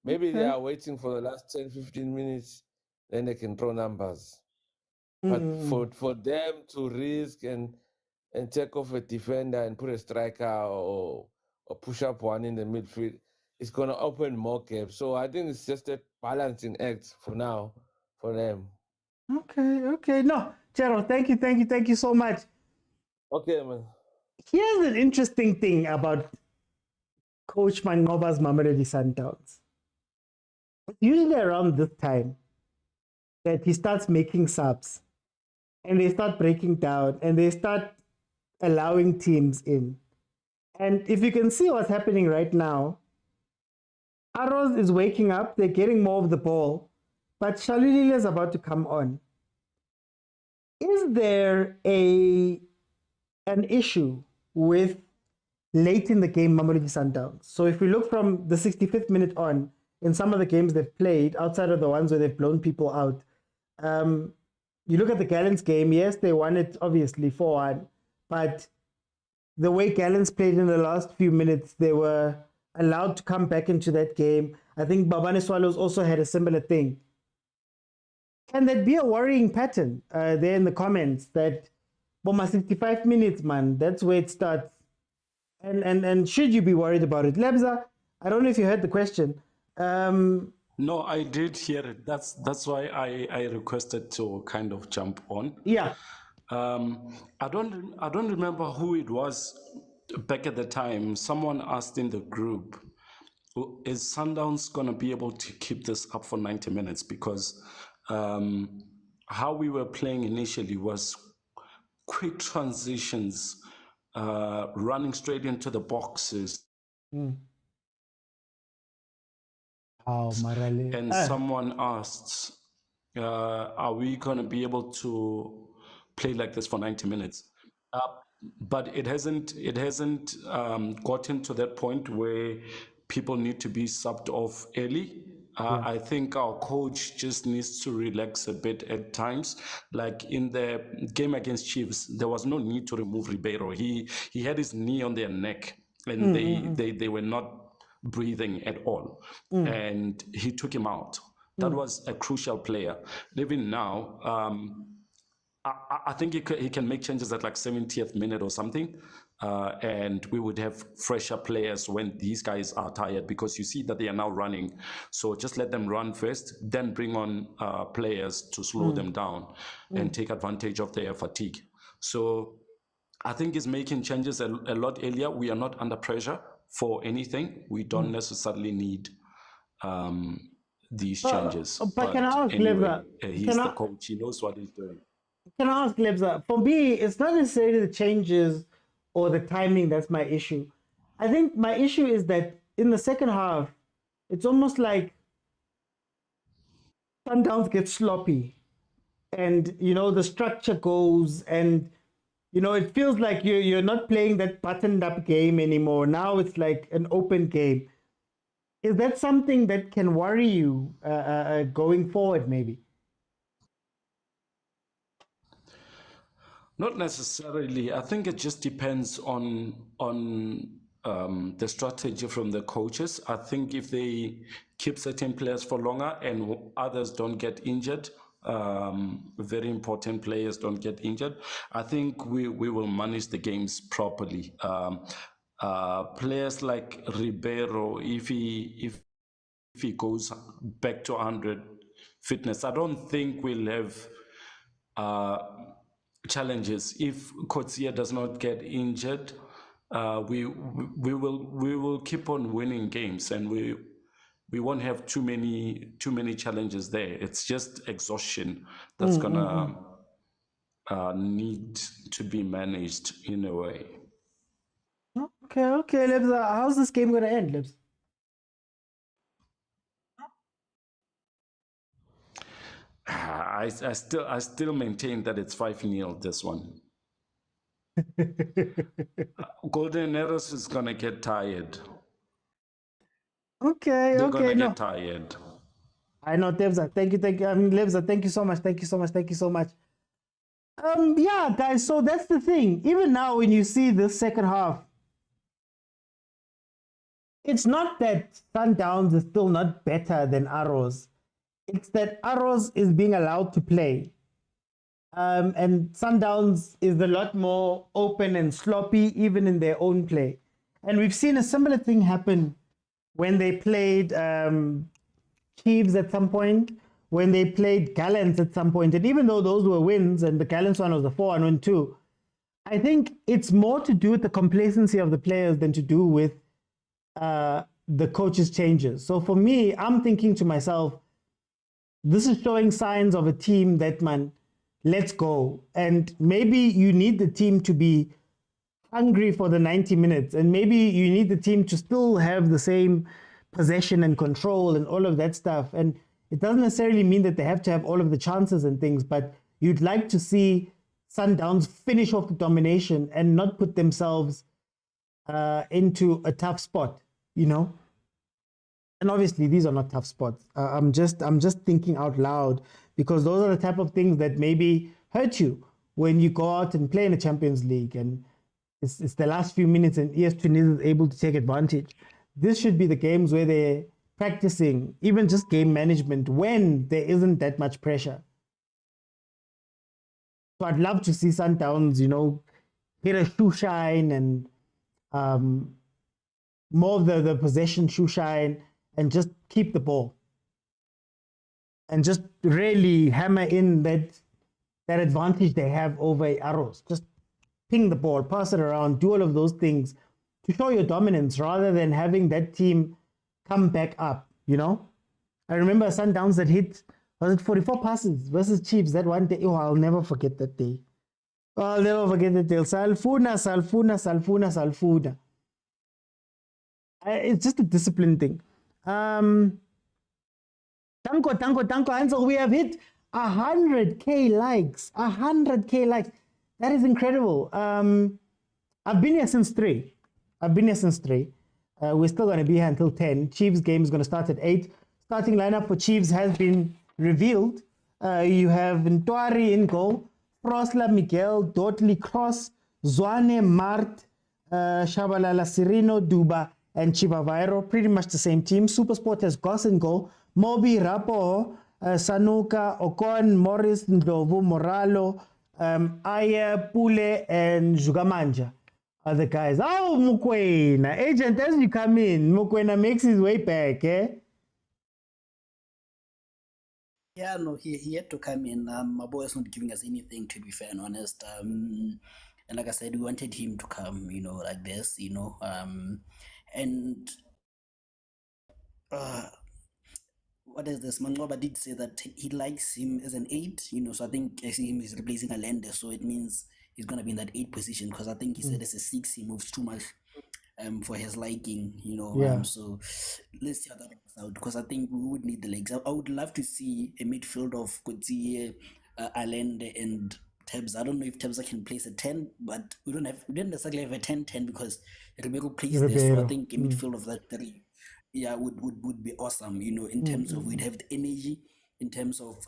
Maybe they are waiting for the last 10-15 minutes, then they can throw numbers. But for them to risk and take off a defender and put a striker or push up one in the midfield, it's going to open more gaps. So I think it's just a balancing act for now for them. Okay. No, Gerald, thank you so much. Okay, man. Here's an interesting thing about Coach Mangoba's Mamelodi Sundowns. Usually around this time that he starts making subs and they start breaking down and they start allowing teams in. And if you can see what's happening right now, Arrows is waking up, they're getting more of the ball, but Shalulile is about to come on. Is there an issue with late in the game Mamelodi Sundowns? So if we look from the 65th minute on, in some of the games they've played, outside of the ones where they've blown people out, you look at the Gallants game, yes, they won it obviously 4-1, but the way Gallants played in the last few minutes, they were allowed to come back into that game. I think Babane Swallows also had a similar thing. Can that be a worrying pattern there in the comments that But 65 minutes, man, that's where it starts. And should you be worried about it? Lebza, I don't know if you heard the question. No, I did hear it. That's why I requested to kind of jump on. Yeah. I don't remember who it was back at the time. Someone asked in the group, is Sundowns going to be able to keep this up for 90 minutes? Because how we were playing initially was quick transitions, running straight into the boxes. Oh, Marale. And someone asked, are we going to be able to play like this for 90 minutes? But it hasn't gotten to that point where people need to be subbed off early. I think our coach just needs to relax a bit at times. Like in the game against Chiefs, there was no need to remove Ribeiro. He had his knee on their neck, and they were not breathing at all, and he took him out. That was a crucial player. Even now, I think he can make changes at like 70th minute or something, and we would have fresher players when these guys are tired, because you see that they are now running. So just let them run first, then bring on players to slow them down and take advantage of their fatigue. So I think he's making changes a lot earlier. We are not under pressure for anything. We don't necessarily need these changes. But can I ask anyway, he's the coach. He knows what he's doing. Can I ask Lebza? For me, it's not necessarily the changes or the timing that's my issue. I think my issue is that in the second half, it's almost like Sundowns get sloppy, and the structure goes, and it feels like you're not playing that buttoned up game anymore. Now it's like an open game. Is that something that can worry you going forward, maybe? Not necessarily. I think it just depends on the strategy from the coaches. I think if they keep certain players for longer and others don't get injured, very important players don't get injured, I think we will manage the games properly. Players like Ribeiro, if he goes back to 100 fitness, I don't think we'll have challenges. If Khoza does not get injured, we will keep on winning games, and we won't have too many challenges there. It's just exhaustion that's gonna need to be managed in a way. Okay, Lebza. How's this game gonna end, Lebza? I still maintain that it's 5-0 this one. Golden Arrows is gonna get tired. Okay, They're okay, gonna get tired. I know, Lebza. Thank you. I mean, Lebza, thank you so much. Yeah, guys. So that's the thing. Even now, when you see the second half, it's not that Sundowns is still not better than Arrows. It's that Arrows is being allowed to play. And Sundowns is a lot more open and sloppy, even in their own play. And we've seen a similar thing happen when they played Chiefs at some point, when they played Gallants at some point. And even though those were wins, and the Gallants one was a 4-1 win too, I think it's more to do with the complacency of the players than to do with the coach's changes. So for me, I'm thinking to myself, this is showing signs of a team that, man, let's go. And maybe you need the team to be hungry for the 90 minutes. And maybe you need the team to still have the same possession and control and all of that stuff. And it doesn't necessarily mean that they have to have all of the chances and things, but you'd like to see Sundowns finish off the domination and not put themselves into a tough spot, And obviously, these are not tough spots. I'm just thinking out loud, because those are the type of things that maybe hurt you when you go out and play in the Champions League, and it's the last few minutes and ES2 is able to take advantage. This should be the games where they're practicing, even just game management, when there isn't that much pressure. So I'd love to see Sundowns, get a shoe shine and more of the possession shoe shine and just keep the ball. And just really hammer in that advantage they have over Arrows. Just ping the ball, pass it around, do all of those things to show your dominance rather than having that team come back up, I remember Sundowns that hit, was it 44 passes versus Chiefs that one day? Oh, I'll never forget that day. I'll never forget that day. Salfuna. It's just a discipline thing. Tanko, Hansel, we have hit 100K likes. 100K likes. That is incredible. I've been here since 3. We're still going to be here until 10. Chiefs game is going to start at 8. Starting lineup for Chiefs has been revealed. You have Ntwari in goal, Frosla Miguel, Dotley Cross, Zwane Mart, Shabalala Sirino, Duba, and Chivavairo. Pretty much the same team. SuperSport has Goss in goal, Mobi, Rapo, Sanuka, Okon, Morris, Ndlovu, Moralo, Aya, Pule, and Jugamanja are the guys. Oh, Mokwena. Agent, as you come in, Mokwena makes his way back, eh? Yeah, no, he had to come in. My boy is not giving us anything, to be fair and honest. And like I said, we wanted him to come, like this, and what is this? Mangoba did say that he likes him as an 8, so I think I see him is replacing Allende, so it means he's gonna be in that 8 position because I think he said as a 6 he moves too much for his liking, so let's see how that works out because I think we would need the legs. I would love to see a midfield of Kotsie, Allende and Tebs. I don't know if Tebs can place a 10, but we don't necessarily have a 10-10 because Ribeiro plays there, so I think a midfield of that 3 would be awesome, in terms of we'd have the energy, in terms of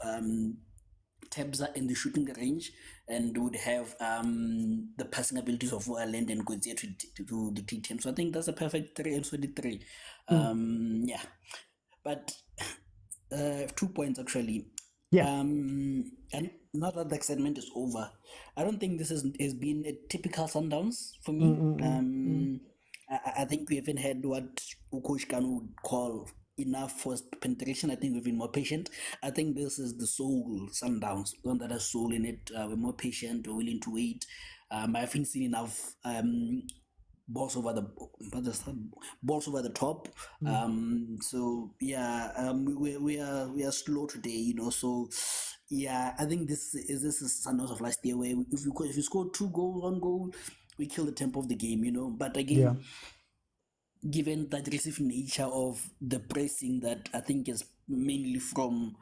Tebza in the shooting range, and would have the passing abilities of Land and Godzia to dictate him. So I think that's a perfect 3 and 23. Yeah, but 2 points actually. Yeah. And now that the excitement is over, I don't think this has been a typical Sundowns for me. I think we haven't had what Coach Kanu would call enough first penetration. I think we've been more patient. I think this is the soul Sundowns, one that has soul in it. We're more patient, we're willing to wait. I haven't seen enough balls over the top. So yeah, we are slow today, So yeah, I think this is Sundowns of last year where if you score 2 goals, 1 goal, we kill the tempo of the game, But again, given the aggressive nature of the pressing that I think is mainly from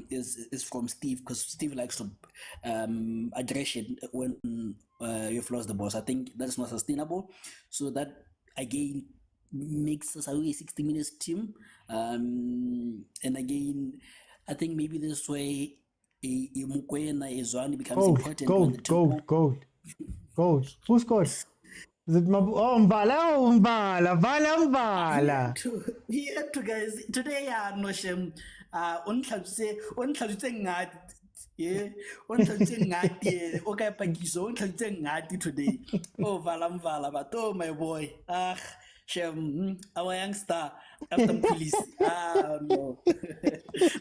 is from Steve, because Steve likes to aggression when you've lost the ball. So I think that's not sustainable. So that again makes us a 60 minutes team. And again, I think maybe this way Mokwena Izwani becomes important. Gold. Who scored? Is it Mbala? Yeah, guys. Today, no shame. Unhlabise ngathi. Yeah, unhlabise ngathi. Okay, pakiso. Unhlabise ngathi today. Oh, Mbala, but oh my boy. Shem, our youngster. After police. No.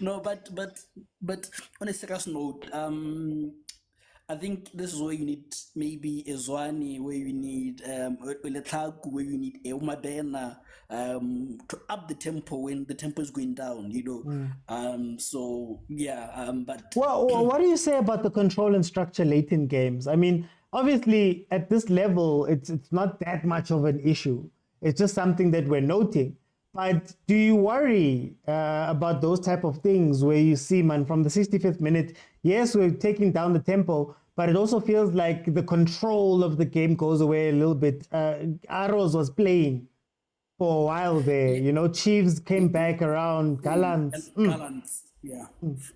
No, but on a serious note, I think this is where you need maybe a Zwane, where you need Lethaku, where you need a Umabena to up the tempo when the tempo is going down, So yeah, but well, what do you say about the control and structure late in games? I mean, obviously at this level, it's not that much of an issue. It's just something that we're noting. But do you worry about those type of things where you see, man, from the 65th minute, yes, we're taking down the tempo, but it also feels like the control of the game goes away a little bit. Arrows was playing for a while there, Chiefs came back around, Gallants. Yeah.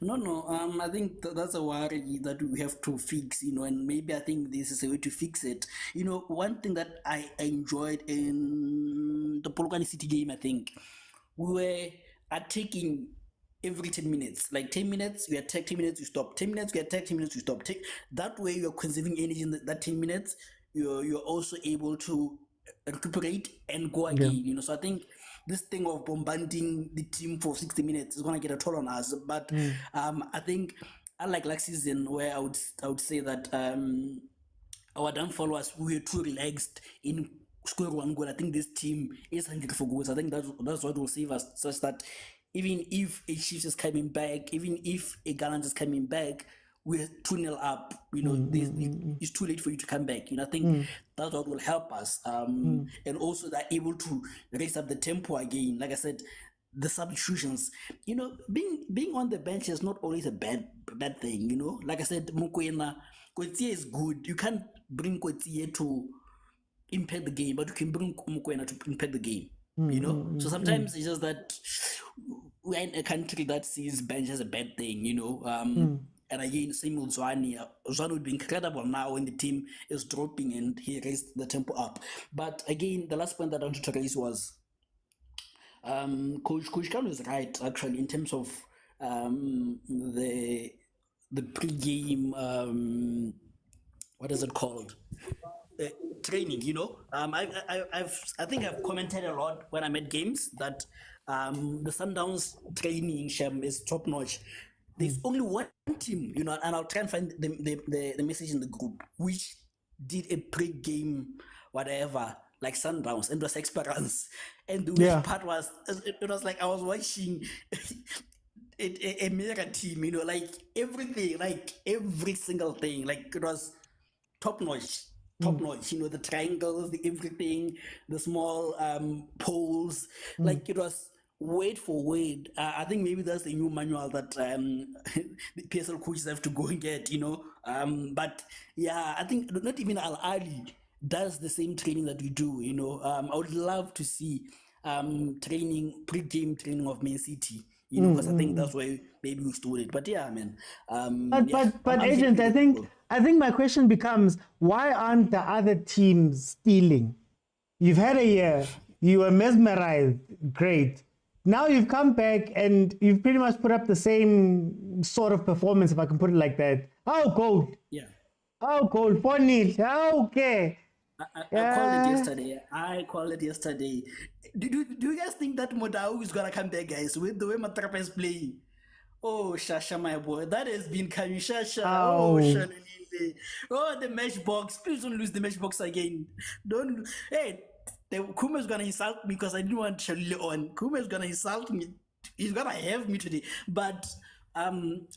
No. I think that's a worry that we have to fix, and maybe I think this is a way to fix it. One thing that I enjoyed in the Polokwane City game, I think, we were taking every 10 minutes. Like 10 minutes, you attack, 10 minutes, you stop. 10 minutes, you attack, 10 minutes, you stop. That way, you're conserving energy in that 10 minutes. You're also able to recuperate and go again. So I think this thing of bombarding the team for 60 minutes is going to get a toll on us. But I think, unlike last season, where I would say that our downfall was we were too relaxed in scoring one goal. I think this team is hungry for goals. I think that's what will save us, such that even if a Chiefs is coming back, even if a Gallant is coming back, we're 2-0 up. It's too late for you to come back. I think that's what will help us. And also they're able to raise up the tempo again. Like I said, the substitutions. Being on the bench is not always a bad thing. Like I said, mokwena, Kotsie is good. You can't bring Kotsie to impact the game, but you can bring mokwena to impact the game. So sometimes it's just that we're in a country that sees bench as a bad thing. And again, same with Zwane. Zwane would be incredible now when the team is dropping and he raised the tempo up. But again, the last point that I wanted to raise was Coach Khan was right, actually, in terms of the pre-game, what is it called? Training. I think I've commented a lot when I'm at games that the Sundowns training is top notch. There's only one team, and I'll try and find the message in the group, which did a pre-game whatever, like Sundowns, and it was Experience. And the worst part was, it was like I was watching a mirror team, like everything, like every single thing, like it was top notch. The triangles, the everything, the small poles, like it was word for word. I think maybe that's the new manual that the PSL coaches have to go and get, but yeah, I think not even Ahly does the same training that we do. I would love to see pre-game training of Man City, because I think that's where maybe we stood it. But yeah, man. But Agent, I think my question becomes, why aren't the other teams stealing? You've had a year, you were mesmerized, great. Now you've come back and you've pretty much put up the same sort of performance, if I can put it like that. Oh, goal. Yeah. Oh, goal. 4-0. Okay. I called it yesterday. Do you guys think that Motaung is gonna come back, guys, with the way Matrapa is playing? Oh, Shasha, my boy, that has been coming. Shasha. Oh, Shalini. Oh, the matchbox. Please don't lose the matchbox again. Don't. Hey, Kuma's gonna insult me because I didn't want Shalini on. Kuma's gonna insult me. He's gonna have me today. But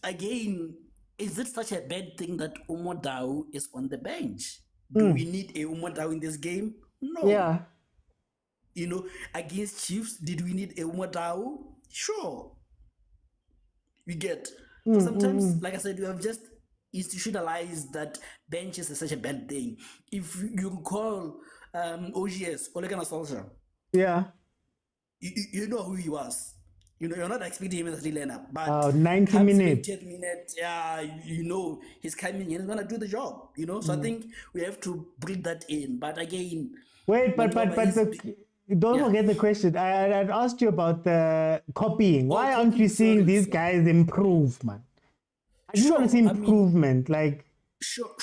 again, is it such a bad thing that Motaung is on the bench? Do we need a Motaung in this game? No. Yeah. Against Chiefs, did we need a Motaung? Sure. We get. Sometimes, like I said, you have just institutionalized that benches is such a bad thing. If you call OGS, Ole Gunnar Solskjaer, you know who he was. You're not expecting him in the lineup, but 90 minutes. 10 minutes, he's coming in, he's gonna do the job. So I think we have to bring that in. But again, wait, but don't forget the question. I asked you about the copying. Why aren't you seeing these guys improve, man? I just want to see improvement. Sure.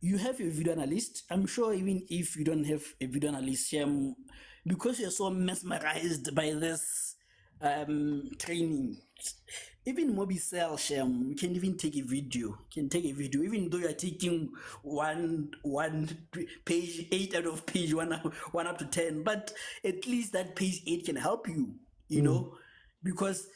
You have a video analyst. I'm sure even if you don't have a video analyst, because you're so mesmerized by this training, even Mobicel Shem can even take a video. Even though you're taking one page 8 out of page 1 up to 10, but at least that page 8 can help you, because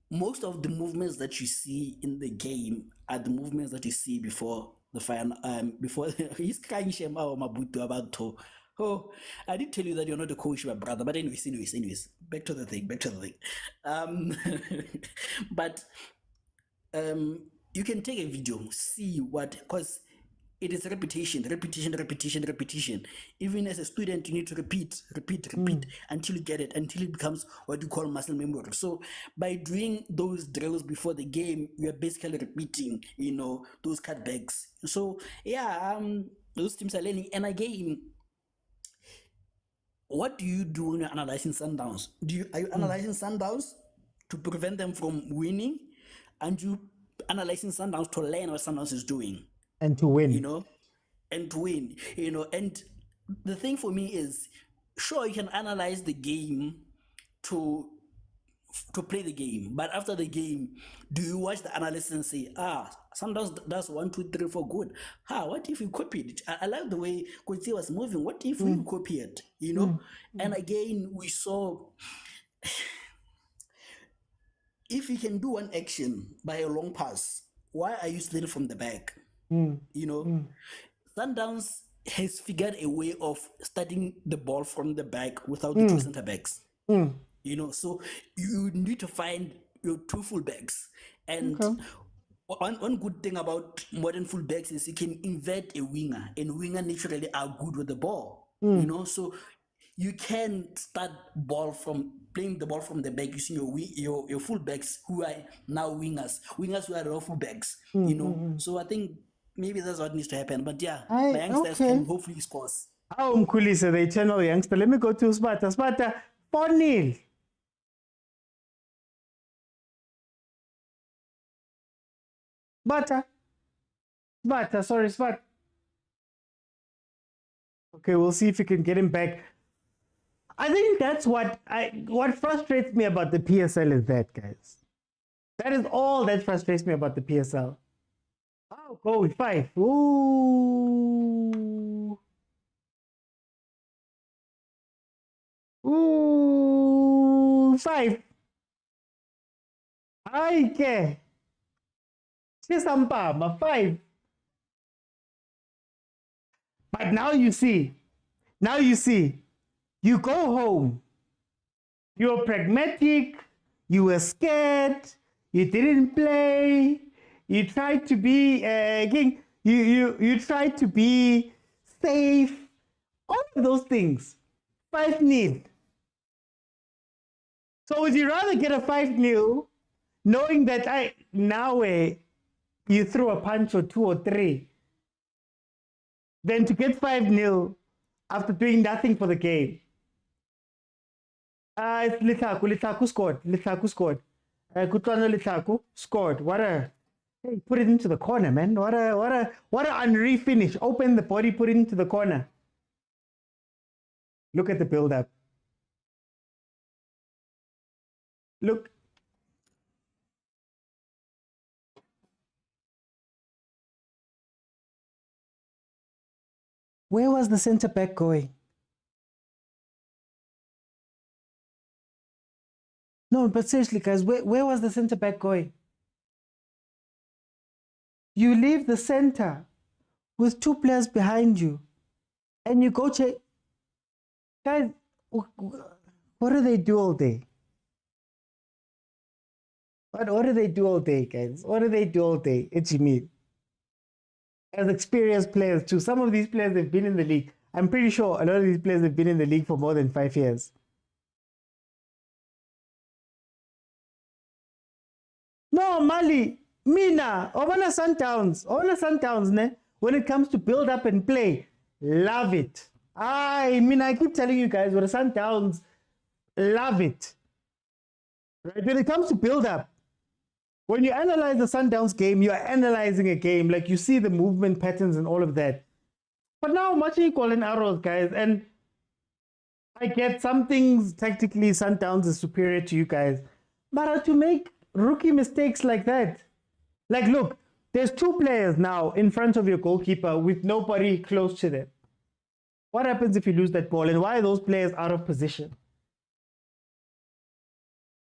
most of the movements that you see in the game are the movements that you see before the final. Before he's crying Shem Mabutu about to. Oh, I did tell you that you're not a coach, my brother. But anyways, back to the thing. But you can take a video, see what, because it is repetition. Even as a student, you need to repeat until you get it, until it becomes what you call muscle memory. So by doing those drills before the game, you are basically repeating, those cutbacks. So yeah, those teams are learning. And again, what do you do when you're analyzing Sundowns? Are you analyzing Sundowns to prevent them from winning? And you analyzing Sundowns to learn what Sundowns is doing? And to win. You know? And to win. You know, and the thing for me is, sure, you can analyze the game to play the game, but after the game, do you watch the analysis and say, Sundowns does 1, 2, 3, 4 good? What if you copied it? I like the way Coach was moving. What if we copy it? You know? And again, we saw if you can do one action by a long pass, why are you still from the back? You know? Sundowns has figured a way of starting the ball from the back without the two center backs. You know, so you need to find your two fullbacks. And one good thing about modern fullbacks is you can invert a winger, and winger naturally are good with the ball. You know, so you can start playing the ball from the back using your fullbacks who are now wingers who are raw fullbacks. You know, so I think maybe that's what needs to happen. But yeah, the youngsters can hopefully score. Mkhulise, the eternal youngster. Let me go to Sparta. Sparta, 4-0. Sparta. Okay, we'll see if we can get him back. I think that's what frustrates me about the PSL is that, guys. That is all that frustrates me about the PSL. Oh, go with 5. Ooh. 5. Okay. 5. But now you see, you go home, you're pragmatic, you were scared, you didn't play, you tried to be you tried to be safe, all of those things. 5-0. So would you rather get a 5-0 knowing that you threw a punch or 2 or 3 than to get 5-0 after doing nothing for the game? It's Lithaku scored. Kutlwana Lithaku scored. Hey, put it into the corner, man. What a Henri finish. Open the body, put it into the corner. Look at the build-up. Look. Where was the center back going? No, but seriously, guys, where was the center back going? You leave the center with 2 players behind you, and you go check. Guys, what do they do all day? What do they do all day, guys? What do they do all day? It's me. As experienced players too. Some of these players have been in the league. I'm pretty sure a lot of these players have been in the league for more than 5 years. No, Mali, Mina, Obana Sundowns, ne? When it comes to build up and play, love it. I keep telling you guys, when the Sundowns, love it. Right? When it comes to build up, when you analyze the Sundowns game, you're analyzing a game. Like, you see the movement patterns and all of that. But now, much equal in arrows, guys. And I get some things, tactically, Sundowns is superior to you guys. But to make rookie mistakes like that. Like, look, there's 2 players now in front of your goalkeeper with nobody close to them. What happens if you lose that ball? And why are those players out of position?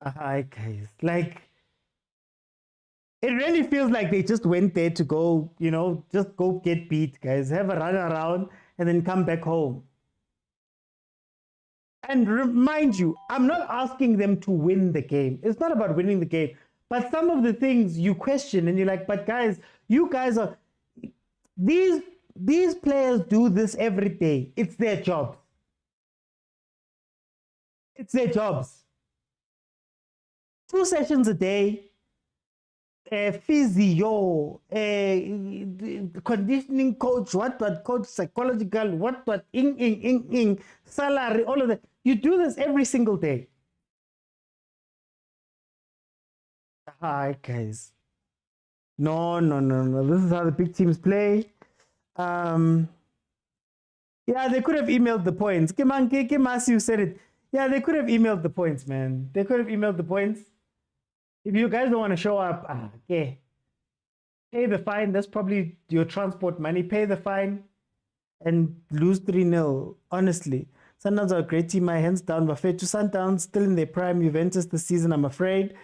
Guys, like, it really feels like they just went there to go, just go get beat, guys. Have a run around and then come back home. And remind you, I'm not asking them to win the game. It's not about winning the game. But some of the things you question and you're like, but guys, you guys are... These players do this every day. It's their job. It's their jobs. 2 sessions a day. physio, conditioning coach, what coach, psychological, what salary, all of that. You do this every single day. Hi, guys. No. This is how the big teams play. Yeah, they could have emailed the points. You said it. Yeah, they could have emailed the points, man. They could have emailed the points. If you guys don't want to show up, okay. Pay the fine. That's probably your transport money. Pay the fine and lose 3-0. Honestly. Sundowns are a great team. My hands down. Buffet to Sundowns, still in their prime. Juventus this season, I'm afraid.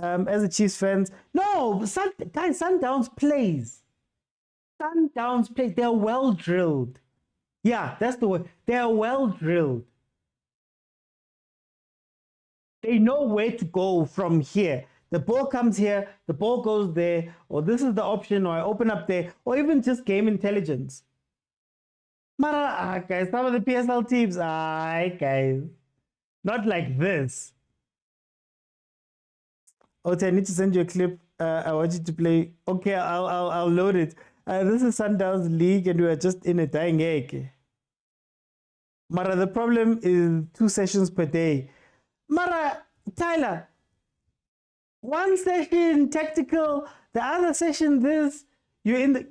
As a Chiefs fans, no, guys, Sundowns plays. Sundowns plays. They're well drilled. Yeah, that's the word. They're well drilled. They know where to go from here. The ball comes here, the ball goes there, or this is the option, or I open up there, or even just game intelligence. Mara, guys, some of the PSL teams, guys, not like this. Okay, I need to send you a clip. I want you to play. Okay, I'll load it. This is Sundowns League, and we are just in a dying egg. Mara, the problem is 2 sessions per day. Mara, Tyler, 1 session tactical, the other session this. You're in the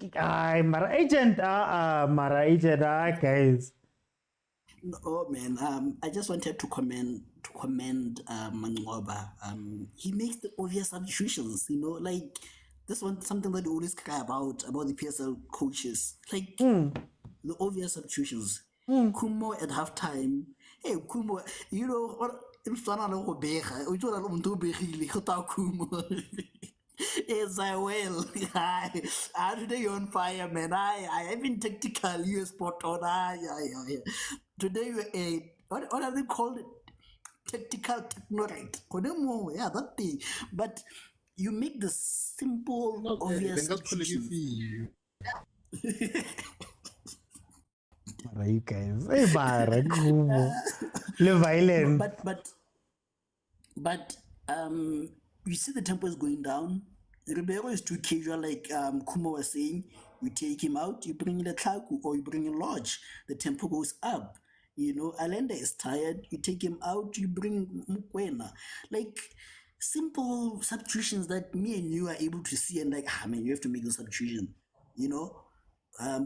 Mara agent, guys. Oh man, I just wanted to commend Mangoba. He makes the obvious substitutions, like this one something that we always cry about the PSL coaches, like the obvious substitutions. Kumo at halftime. Hey, Kumo, what? Yes, I will. Today you're on fire, man. I have been tactical. You spot on. Today you're what are they called? Tactical technorite. Yeah, that thing. But you make the simple, obvious. You guys, Le violent. But you see the tempo is going down. Ribeiro is too casual, like Kuma was saying. You take him out, you bring in the Tlaku, or you bring in Lodge. The tempo goes up. Allende is tired. You take him out, you bring Mokwena. Like simple substitutions that me and you are able to see, and like, man, you have to make the substitution.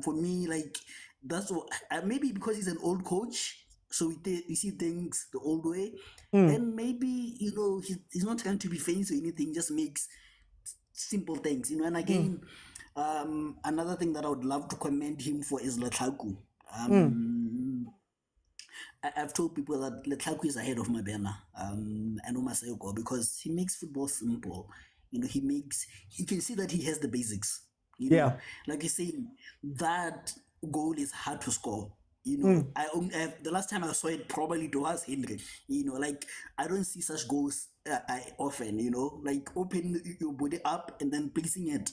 For me, like that's what. Maybe because he's an old coach. So we see things the old way, and maybe he's not trying to be fancy or anything. Just makes simple things, And again, another thing that I would love to commend him for is Letlaku. I've told people that Letlaku is ahead of Mabena and Umaseko because he makes football simple. He can see that he has the basics. Like you say, that goal is hard to score. The last time I saw it probably it was Henry. Like I don't see such goals often. Like open your body up and then placing it.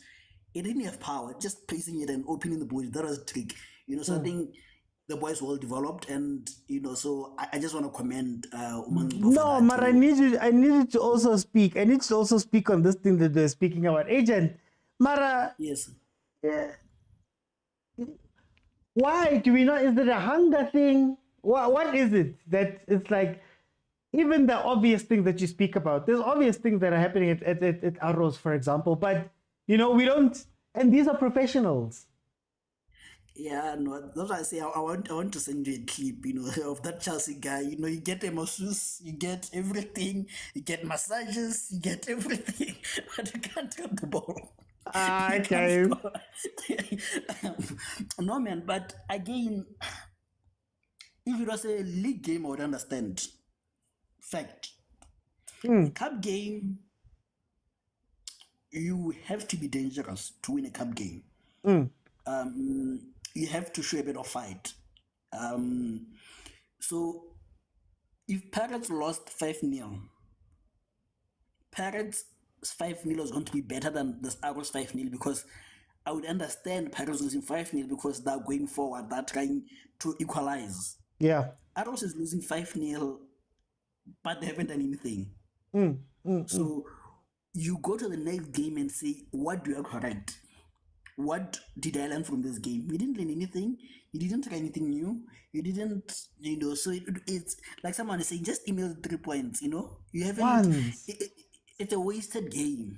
It didn't have power. Just placing it and opening the body, that was a trick. So I think the boys well developed, and so I just want to commend. No, but I need you to also speak. I need to also speak on this thing that they're speaking about. Agent Mara. Yes. Yeah. Why do we not? Is it a hunger thing? What is it that it's like? Even the obvious things that you speak about, there's obvious things that are happening at Arrows, for example, but we don't. And these are professionals. Yeah, no, that's why I say I want to send you a clip, of that Chelsea guy. You get a masseuse, you get everything, you get massages, you get everything, but you can't get the ball. Okay. No, man, but again, if it was a league game, I would understand. Fact. Cup game, you have to be dangerous to win a cup game. You have to show a bit of fight. So, if Pirates lost 5-0, Pirates 5-0 is going to be better than this Arrows 5-0 because I would understand Pirates losing 5-0 because they're going forward, they're trying to equalize. Yeah. Arrows is losing 5-0, but they haven't done anything. So you go to the next game and say, what do I correct? What did I learn from this game? You didn't learn anything. You didn't try anything new. You didn't, so it's like someone is saying, just email 3 points, You haven't, it's a wasted game,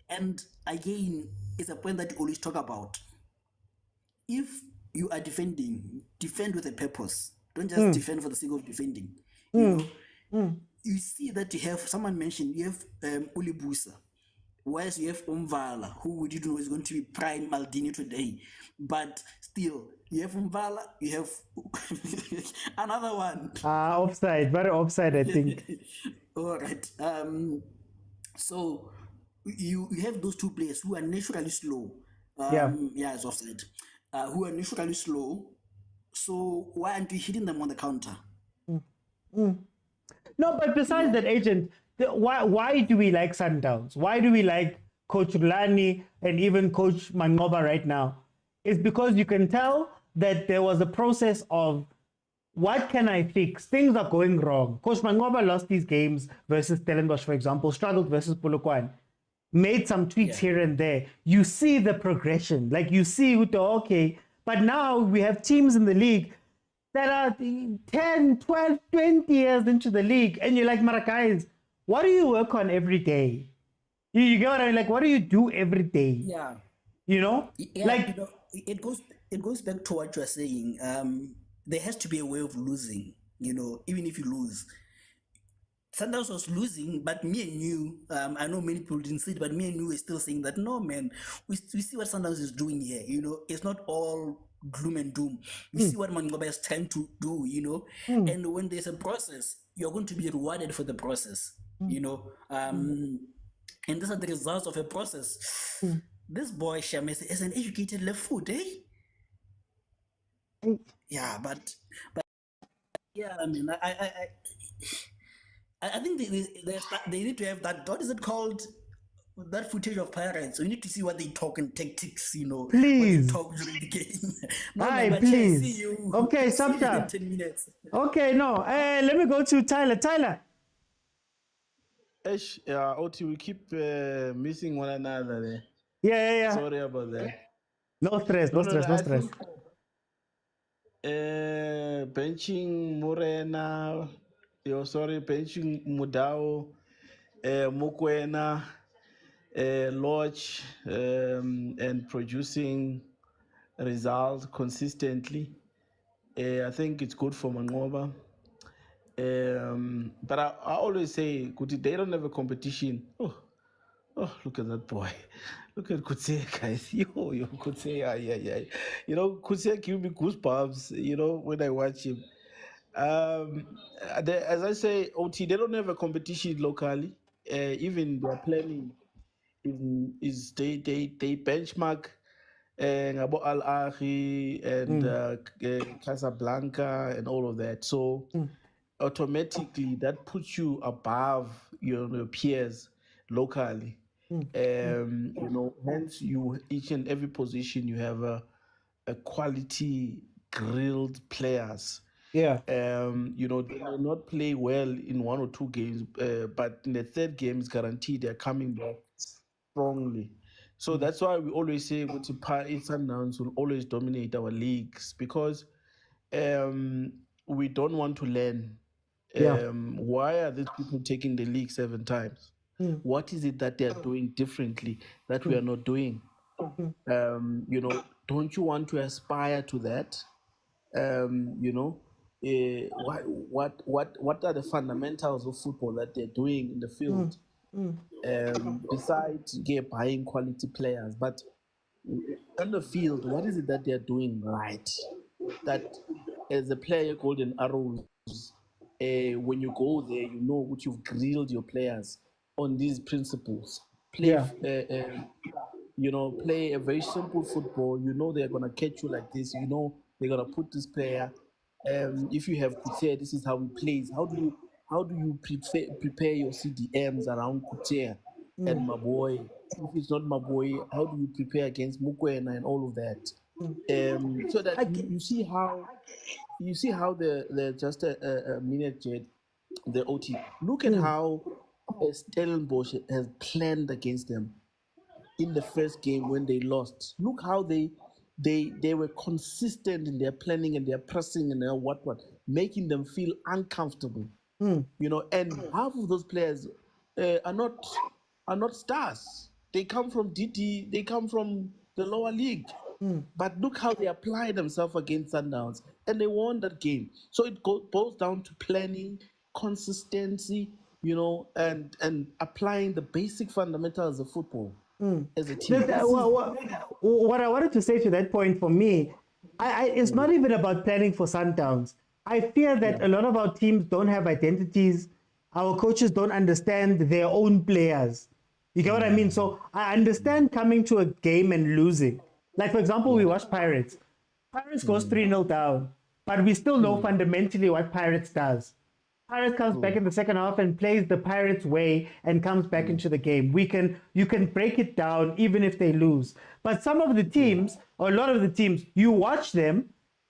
And again, it's a point that you always talk about. If you are defending, defend with a purpose. Don't just defend for the sake of defending. You see that you have, someone mentioned, you have Ulibusa. Whereas you have Umvala, who would you know is going to be prime Maldini today. But still, you have Umvala, you have another one. Offside, very offside, I think. All right. So you have those 2 players who are naturally slow. It's offside. Who are naturally slow. So why aren't you hitting them on the counter? No, but besides that, Agent, why do we like Sundowns? Why do we like Coach Rulani and even Coach Mangoba right now? It's because you can tell that there was a process of what can I fix? Things are going wrong. Coach Mangoba lost these games versus Stellenbosch, for example, struggled versus Polokwane, made some tweaks here and there. You see the progression. Like you see, okay, but now we have teams in the league that are 10, 12, 20 years into the league. And you're like, guys, what do you work on every day? You get what I mean? Like, what do you do every day? Yeah. Like, it goes back to what you're saying. There has to be a way of losing, even if you lose. Sundowns was losing, but me and you, I know many people didn't see it, but me and you were still saying that, no, man, we see what Sundowns is doing here, it's not all gloom and doom. We see what Mangoba is trying to do, and when there's a process, you're going to be rewarded for the process, and these are the results of a process. This boy, Shamese, is an educated left foot, eh? Yeah, but yeah, I mean, I think they need to have that. What is it called? That footage of Pirates. We need to see what they talk in tactics. Please. What they talk during the game. Please. See you. Okay, see you in Sabta. 10 minutes. Okay, no. Let me go to Tyler. Tyler. Oti, we keep missing one another. Yeah. Sorry about that. No stress. Benching Morena. Benching Mudao, Mokwena, Lodge, and producing results consistently. I think it's good for Mangoba. But I always say, they don't have a competition. Oh, look at that boy. Look at Kutse, guys. Yo, Kutse, yeah. Kutse gives me goosebumps, when I watch him. As I say, OT, they don't have a competition locally. Even their planning is they benchmark about Ahly and Casablanca and all of that. So automatically that puts you above your peers locally. Hence each and every position you have a quality grilled players. Yeah. They may not play well in 1 or 2 games, but in the 3rd game, it's guaranteed they're coming back strongly. So that's why we always say Sundowns will always dominate our leagues, because we don't want to learn. Why are these people taking the league 7 times? What is it that they're doing differently that we are not doing? Don't you want to aspire to that? What are the fundamentals of football that they're doing in the field? Besides buying quality players, but on the field, what is it that they're doing right? That as a player, golden arrows, when you go there, what you've grilled your players on these principles. Play a very simple football. They're gonna catch you like this. They're gonna put this player. If you have Couture, this is how he plays. How do you prepare your CDMs around Couture and Maboy? If it's not Maboy, how do you prepare against Mokwena and all of that? So that you see how the just a minute, Jed, the OT. Look at how Stellenbosch has planned against them in the first game when they lost. Look how they were consistent in their planning and their pressing and their what, making them feel uncomfortable. You know, and half of those players are not stars. They come from DT, they come from the lower league. But look how they apply themselves against Sundowns, and they won that game. So it boils down to planning, consistency, you know, and applying the basic fundamentals of football as a team. What I wanted to say to that point for me, it's not even about planning for Sundowns. I fear that a lot of our teams don't have identities. Our coaches don't understand their own players. You get what I mean? So I understand coming to a game and losing. Like, for example, we watch Pirates. Pirates goes 3-0 down, but we still know fundamentally what Pirates does. Pirates comes back in the second half and plays the Pirates way and comes back into the game. You can break it down even if they lose. But some of the teams, or a lot of the teams, you watch them,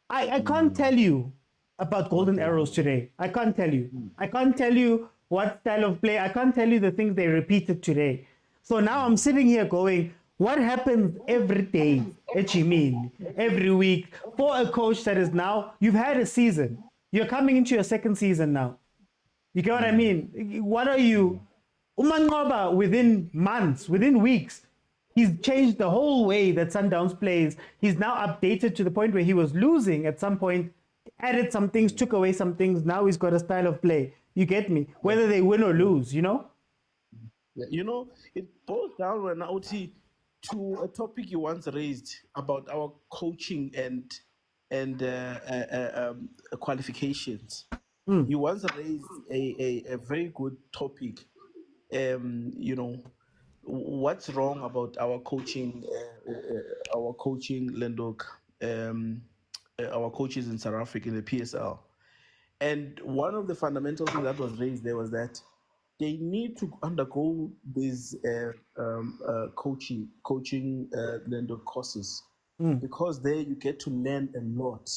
I can't tell you about Golden Arrows today. I can't tell you. I can't tell you what style of play. I can't tell you the things they repeated today. So now I'm sitting here going, what happens every day, every week, for a coach that is now, you've had a season. You're coming into your second season now. You get what I mean? What are you? Umangoba, within months, within weeks, he's changed the whole way that Sundowns plays. He's now updated to the point where he was losing at some point, added some things, took away some things. Now he's got a style of play. You get me? Whether they win or lose, you know? You know, it boils down when OT to a topic you once raised about our coaching and qualifications. You once raised a very good topic. You know, what's wrong about our coaching, Lendok, our coaches in South Africa in the PSL. And one of the fundamental things that was raised there was that they need to undergo these coaching Lendok courses, because there you get to learn a lot.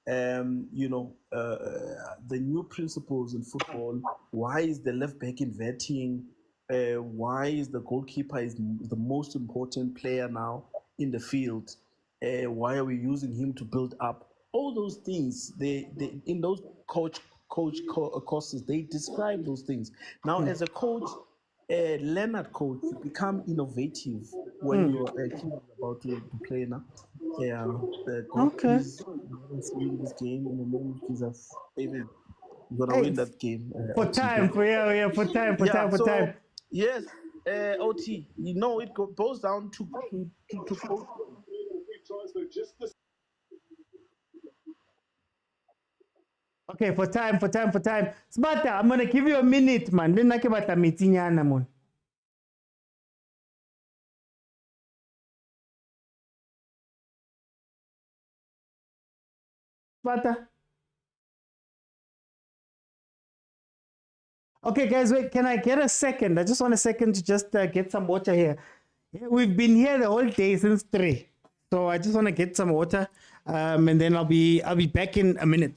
You know, the new principles in football. Why is the left back inverting? Why is the goalkeeper is the most important player now in the field? Why are we using him to build up? All those things, they in those courses, they describe those things. Now, as a coach, Leonard coach, you become innovative when your team is about to play now. Yeah, God, please, win this game in the name of Jesus. Amen. You're gonna win that game. For time. Yes, OT. You know, it boils down to Okay, for time. Smarta, I'm gonna give you a minute, man. Then I can bata meeting yana, man. Smarta. Okay, guys, wait. Can I get a second? I just want a second to just get some water here. We've been here the whole day since 3, so I just want to get some water, and then I'll be back in a minute.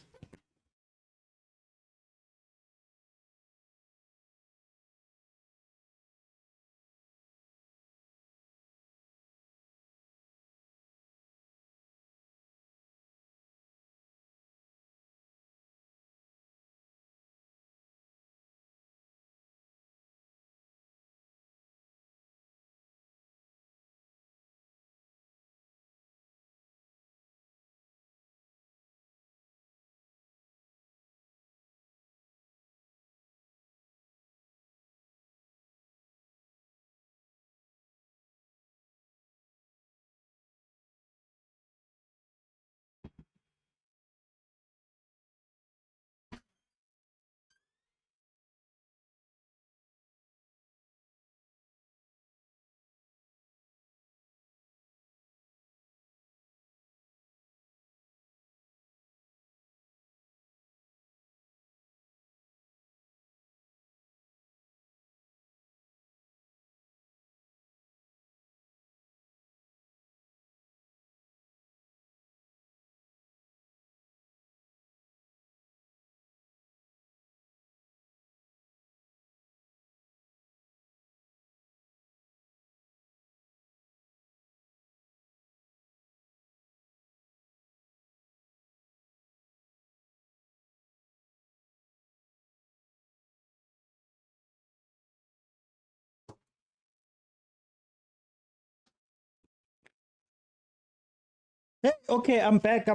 Okay, I'm back.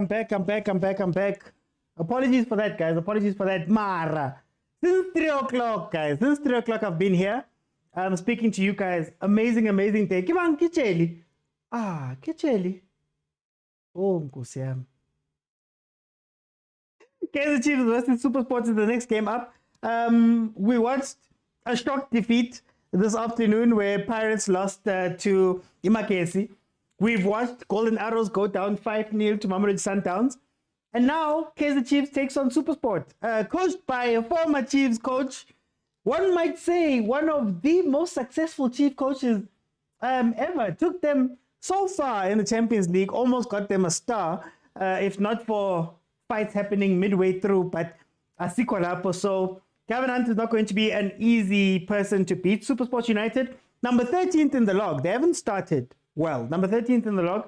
Apologies for that, guys. Apologies for that. Mara. Since 3 o'clock, guys. Since 3 o'clock, I've been here. I'm speaking to you guys. Amazing day. Come on, Kicheli. Kicheli. Oh, Nkosi yami. Kaizer Chiefs versus SuperSport is the next game up. We watched a shock defeat this afternoon where Pirates lost to MAGESI. We've watched Golden Arrows go down 5-0 to Mamelodi Sundowns. And now Kaizer Chiefs takes on SuperSport, coached by a former Chiefs coach. One might say one of the most successful Chief coaches ever. Took them so far in the Champions League, almost got them a star, if not for fights happening midway through, but Asiko Lapo. So Gavin is not going to be an easy person to beat. SuperSport United, number 13th in the log. They haven't started well. Number 13th in the log.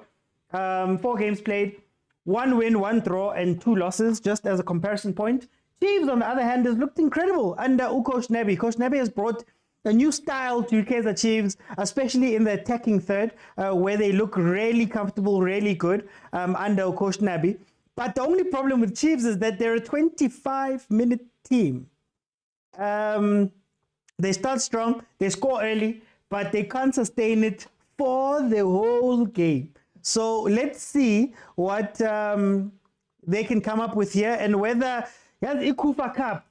4 games played, 1 win, 1 draw, and 2 losses, just as a comparison point. Chiefs, on the other hand, has looked incredible under Coach Nebi. Coach Nebi has brought a new style to Kaizer Chiefs, especially in the attacking third, where they look really comfortable, really good under Coach Nebi. But the only problem with Chiefs is that they're a 25-minute team. They start strong, they score early, but they can't sustain it for the whole game. So let's see what they can come up with here, and whether Ikufa Cup,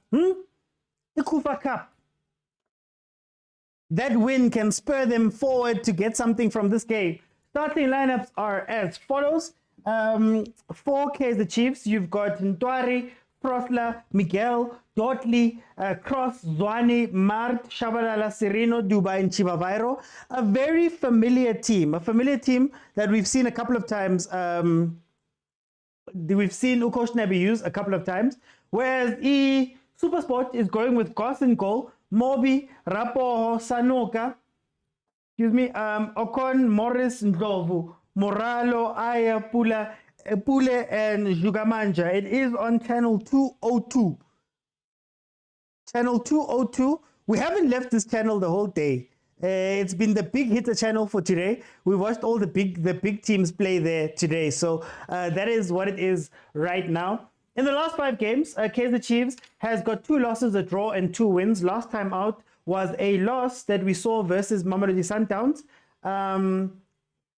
Ikufa Cup, that win can spur them forward to get something from this game. Starting lineups are as follows. For Kaizer Chiefs, you've got Ntwari, Prosla, Miguel, Dotley, Cross, Zwane, Mart, Shabalala, Sereno, Duba, and Chivavairo. A very familiar team. A familiar team that we've seen a couple of times. We've seen Ukosh Nabi use a couple of times. Whereas SuperSport is going with Goss and goal, Mobi, Rapoho, Sanoka, Okon, Morris, Ndlovu, Moralo, Aya, Pule, and Jugamanja. It is on channel 202. Channel 202. We haven't left this channel the whole day. It's been the big hitter channel for today. We watched all the big teams play there today. So that is what it is right now. In the last 5 games, Kaizer Chiefs has got 2 losses, a draw, and 2 wins. Last time out was a loss that we saw versus Mamelodi Sundowns.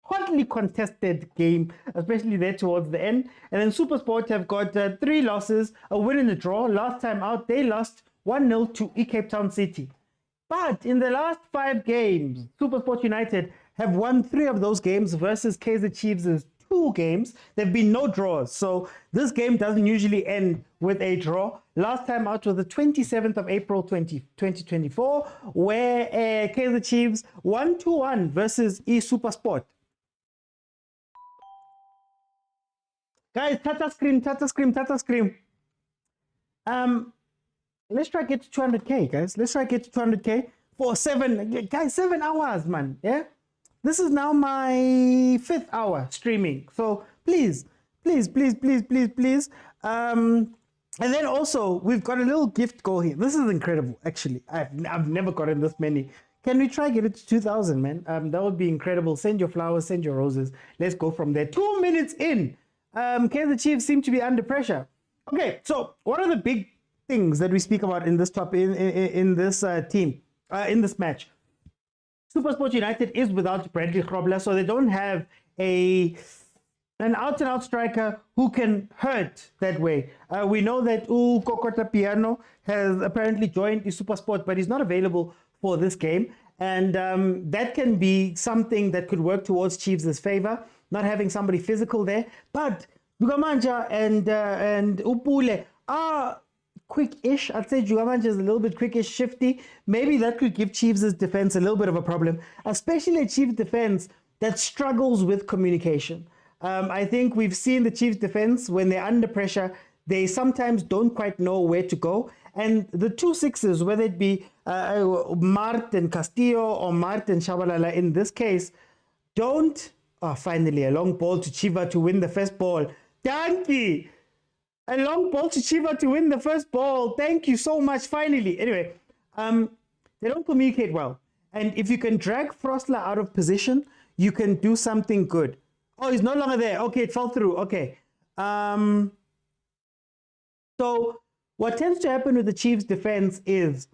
Hotly contested game, especially there towards the end. And then SuperSport have got 3 losses, a win and a draw. Last time out, they lost 1-0 to Cape Town City. But in the last 5 games, SuperSport United have won 3 of those games versus Kaizer Chiefs' 2 games. There have been no draws. So this game doesn't usually end with a draw. Last time out was the 27th of April 2024, where Kaizer Chiefs won 2-1 versus SuperSport. Guys, Tata Scream. Let's try to get to 200K, guys. Let's try to get to 200K for 7 hours, man. Yeah? This is now my 5th hour streaming. So please. And then also, we've got a little gift goal here. This is incredible, actually. I've never gotten this many. Can we try to get it to 2,000, man? That would be incredible. Send your flowers, send your roses. Let's go from there. 2 minutes in. Kaizer Chiefs seem to be under pressure. Okay, so what are the big things that we speak about in this in this team, in this match? SuperSport United is without Bradley Grobler, so they don't have an out-and-out striker who can hurt that way. We know that Kokota Piano has apparently joined the SuperSport, but he's not available for this game. And that can be something that could work towards Chiefs' favor, not having somebody physical there. But Jugamanja and Upule are quick-ish. I'd say Jugamanja is a little bit quick-ish, shifty. Maybe that could give Chiefs' defense a little bit of a problem, especially a Chiefs defense that struggles with communication. I think we've seen the Chiefs defense, when they're under pressure, they sometimes don't quite know where to go. And the 2 6s, whether it be Mart and Castillo or Mart and Shabalala in this case, don't... Oh, finally, a long ball to Chiva to win the first ball. Danke! A long ball to Chiva to win the first ball. Thank you so much, finally. Anyway, they don't communicate well. And if you can drag Frostler out of position, you can do something good. Oh, he's no longer there. Okay, it fell through. Okay. So what tends to happen with the Chiefs defense is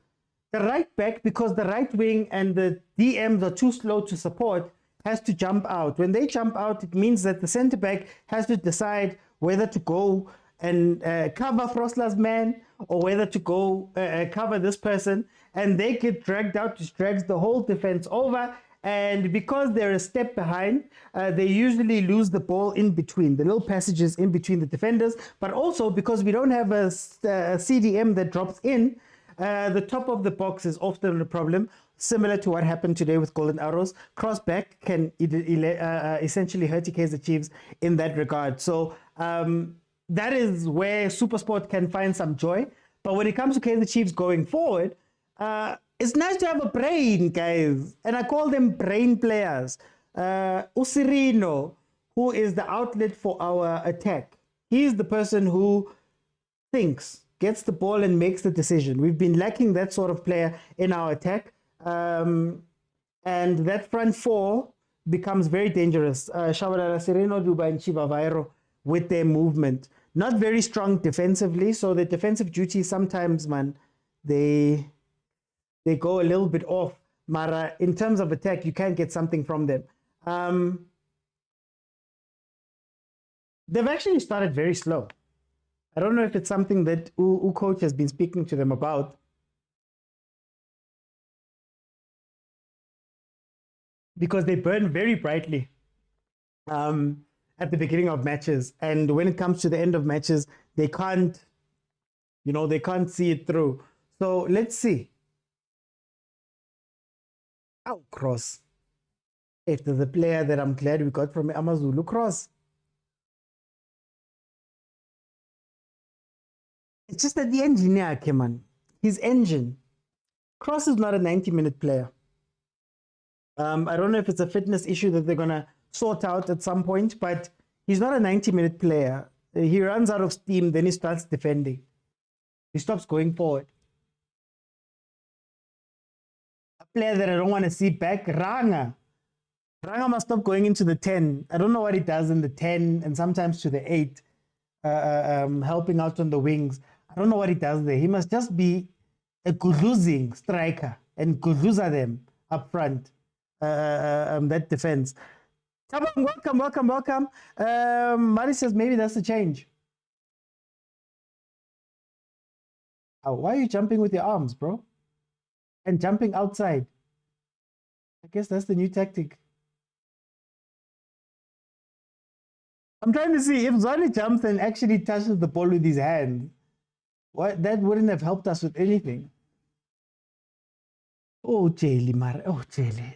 the right back, because the right wing and the DMs are too slow to support, has to jump out. When they jump out, it means that the center back has to decide whether to go and cover Frosler's man or whether to go cover this person. And they get dragged out, which drags the whole defense over. And because they're a step behind, they usually lose the ball in between, the little passages in between the defenders. But also because we don't have a CDM that drops in, the top of the box is often a problem, similar to what happened today with Golden Arrows. Crossback can essentially hurt Kaizer Chiefs in that regard. So that is where SuperSport can find some joy. But when it comes to Kaizer Chiefs going forward, it's nice to have a brain, guys. And I call them brain players. Usirino, who is the outlet for our attack. He's the person who thinks, gets the ball and makes the decision. We've been lacking that sort of player in our attack. And that front four becomes very dangerous. Shabalala, Sereno, Duba, and Chiva Vairo with their movement. Not very strong defensively. So the defensive duties sometimes, man, they go a little bit off. Mara, in terms of attack, you can't get something from them. They've actually started very slow. I don't know if it's something that U coach has been speaking to them about. Because they burn very brightly at the beginning of matches. And when it comes to the end of matches, they can't, they can't see it through. So let's see. Oh, cross. If there's a player that I'm glad we got from Amazulu, cross. It's just that the engineer came on. His engine. Cross is not a 90-minute player. I don't know if it's a fitness issue that they're going to sort out at some point, but he's not a 90-minute player. He runs out of steam, then he starts defending. He stops going forward. A player that I don't want to see back, Ranga. Ranga must stop going into the 10. I don't know what he does in the 10 and sometimes to the 8, helping out on the wings. I don't know what he does there. He must just be a gudluzing striker and gudluza them up front. That defense. Come on, welcome. Mari says maybe that's the change. Oh, why are you jumping with your arms, bro? And jumping outside. I guess that's the new tactic. I'm trying to see if Zwane jumps and actually touches the ball with his hand. That wouldn't have helped us with anything. Oh, Jelly, Mara. Oh, Jelly.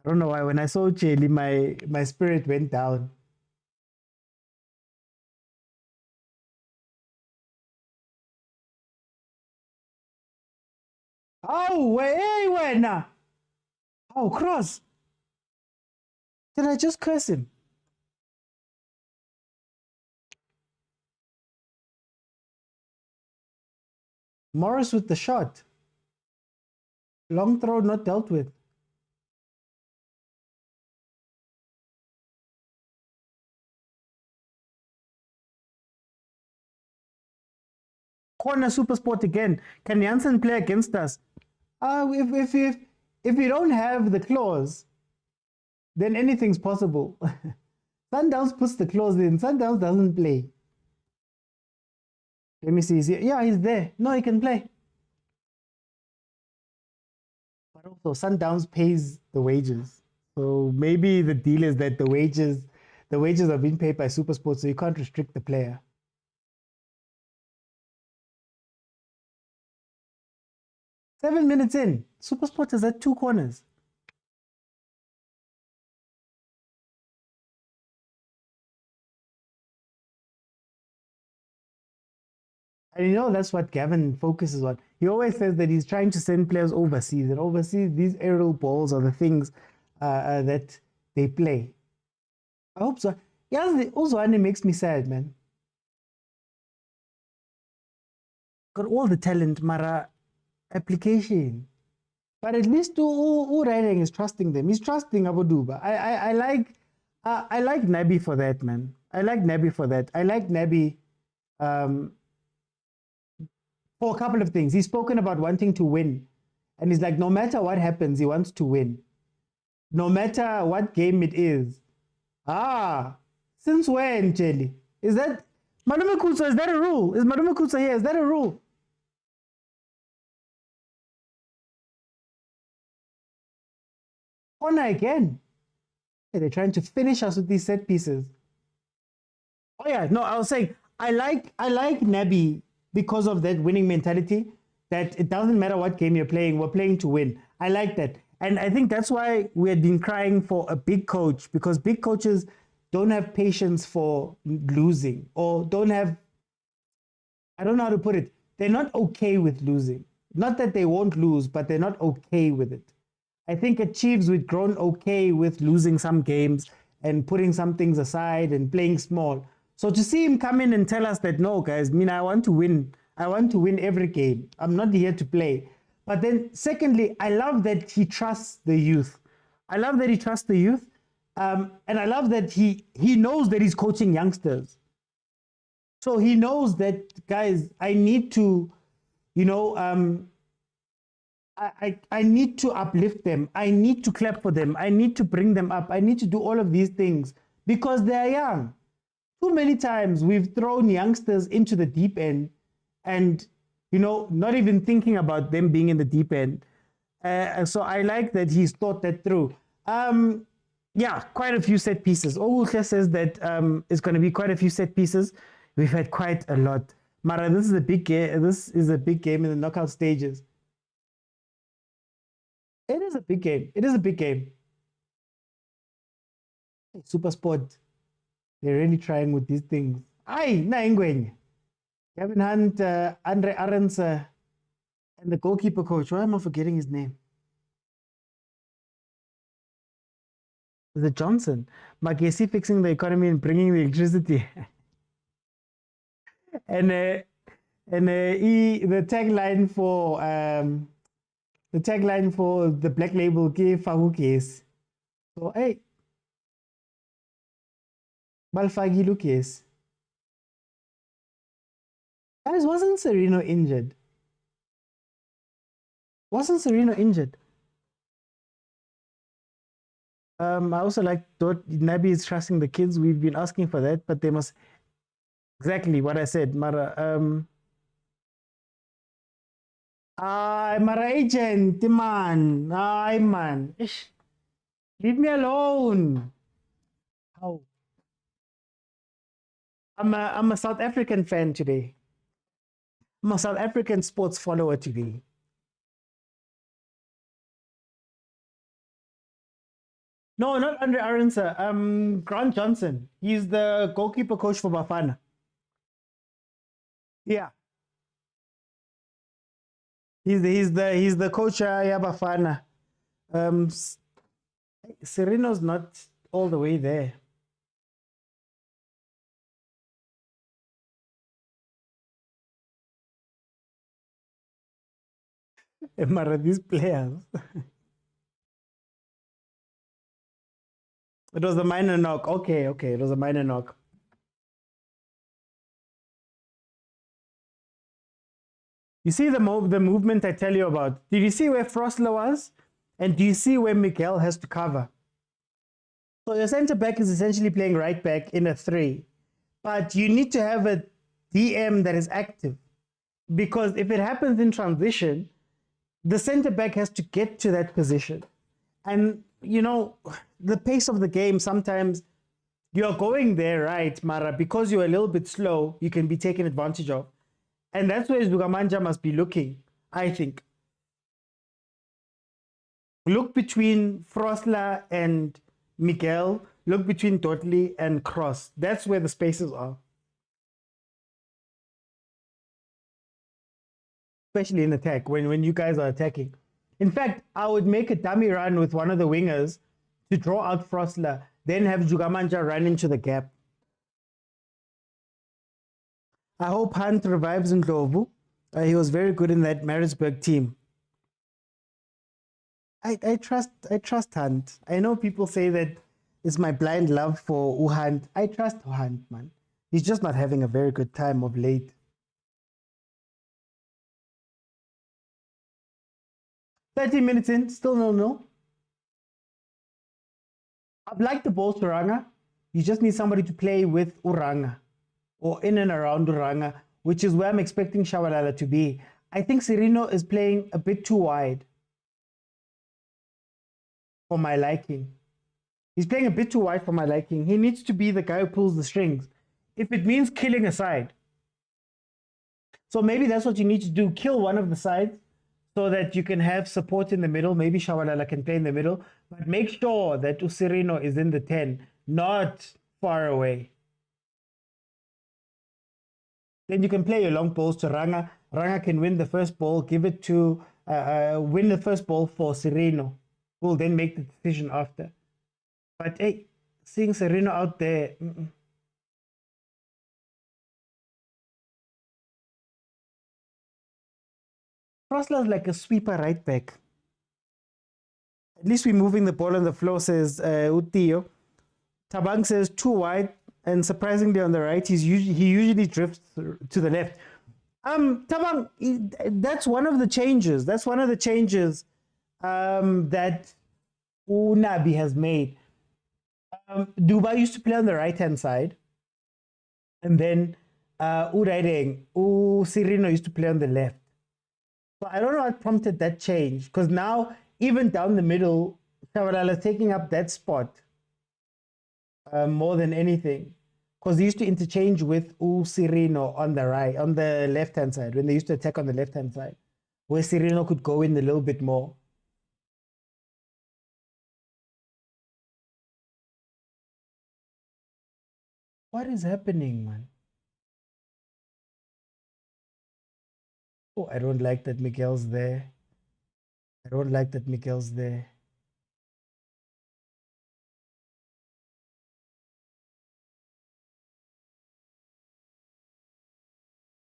I don't know why. When I saw Jelly, my spirit went down. Oh, hey, wena. Oh, cross. Did I just curse him? Morris with the shot. Long throw not dealt with. Corner SuperSport again. Can Janssen play against us? If we don't have the clause, then anything's possible. Sundowns puts the clause in. Sundowns doesn't play. Let me see. Yeah, he's there. No, he can play. But also, Sundowns pays the wages. So maybe the deal is that the wages are being paid by SuperSport, so you can't restrict the player. Seven minutes in, SuperSport is at 2 corners. And that's what Gavin focuses on. He always says that he's trying to send players overseas, and overseas, these aerial balls are the things that they play. I hope so. Yeah, also, it makes me sad, man. Got all the talent, Mara. Application, but at least Urailing is trusting them. He's trusting Abu Duba. I like I like Nabi for that, man. I like Nabi for that. I like Nabi for a couple of things. He's spoken about wanting to win. And he's like, no matter what happens, he wants to win. No matter what game it is. Since when, Jelly? Is that Malume Kutsa, is that a rule? Is Malume Kutsa here? Is that a rule? Corner again. They're trying to finish us with these set pieces. Oh yeah, no, I was saying I like Nabi because of that winning mentality, that it doesn't matter what game you're playing, we're playing to win. I like that. And I think that's why we had been crying for a big coach, because big coaches don't have patience for losing, or don't have, I don't know how to put it, they're not okay with losing. Not that they won't lose, but they're not okay with it. I think at Chiefs, we've grown okay with losing some games and putting some things aside and playing small. So to see him come in and tell us that, no, guys, I want to win. I want to win every game. I'm not here to play. But then secondly, I love that he trusts the youth. And I love that he knows that he's coaching youngsters. So he knows that, guys, I need to, I need to uplift them. I need to clap for them. I need to bring them up. I need to do all of these things because they're young. Too many times we've thrown youngsters into the deep end and, not even thinking about them being in the deep end. So I like that he's thought that through. Yeah, quite a few set pieces. Ogukhle says that it's going to be quite a few set pieces. We've had quite a lot. Mara, this is a big game. This is a big game in the knockout stages. It is a big game. It is a big game. SuperSport, they're really trying with these things. Aye, na ingwenye. Gavin Hunt, Andre Arends, and the goalkeeper coach. Why am I forgetting his name? Is it Johnson? MAGESI fixing the economy and bringing the electricity. and the tagline for the black label ke fagu case. So hey, Balfagi Lucas. Guys, wasn't Sereno injured? I also like Nabi is trusting the kids. We've been asking for that, but they must, exactly what I said, Mara. Mara agent, man. Man. Ish. Leave me alone. How? I'm a South African fan today. I'm a South African sports follower today. No, not Andre Aronsa. Grant Johnson. He's the goalkeeper coach for Bafana. Yeah. He's the coach at Bafana. Sereno's not all the way there. Mara, these players. It was a minor knock. Okay, it was a minor knock. You see the movement I tell you about. Did you see where Frosler was? And do you see where Miguel has to cover? So your center back is essentially playing right back in a 3. But you need to have a DM that is active. Because if it happens in transition, the center back has to get to that position. And, the pace of the game, sometimes you're going there, right, Mara, because you're a little bit slow, you can be taken advantage of. And that's where Zugamanja must be looking, I think. Look between Frosler and Miguel. Look between Dudley and Cross. That's where the spaces are. Especially in attack, when you guys are attacking. In fact, I would make a dummy run with one of the wingers to draw out Frosler, then have Jugamanja run into the gap. I hope Hunt revives in Ndlovu. He was very good in that Maritzburg team. I trust Hunt. I know people say that is my blind love for Uhand. I trust Uhand, man. He's just not having a very good time of late. $30 minutes in, still no. I'd like the balls to Uranga. You just need somebody to play with Uranga or in and around Uranga, which is where I'm expecting Shabalala to be. I think Sereno is playing a bit too wide for my liking. He's playing a bit too wide for my liking. He needs to be the guy who pulls the strings. If it means killing a side. So maybe that's what you need to do. Kill one of the sides so that you can have support in the middle. Maybe Shabalala can play in the middle. But make sure that Usirino is in the 10, not far away. Then you can play your long balls to Ranga. Ranga can win the first ball, give it to, win the first ball for Sereno, who will then make the decision after. But hey, seeing Sereno out there, Crossler's like a sweeper right back. At least we're moving the ball on the floor, says Utio. Tabang says too wide, and surprisingly on the right, he usually drifts to the left. Tabang, that's one of the changes. That's one of the changes that Unabi has made. Dubai used to play on the right-hand side, and then Sirino used to play on the left. So I don't know what prompted that change, because now even down the middle, Shabalala is taking up that spot more than anything. Because they used to interchange with Sirino on the right, on the left-hand side, when they used to attack on the left-hand side, where Sirino could go in a little bit more. What is happening, man? Oh, I don't like that Miguel's there. I don't like that Miguel's there.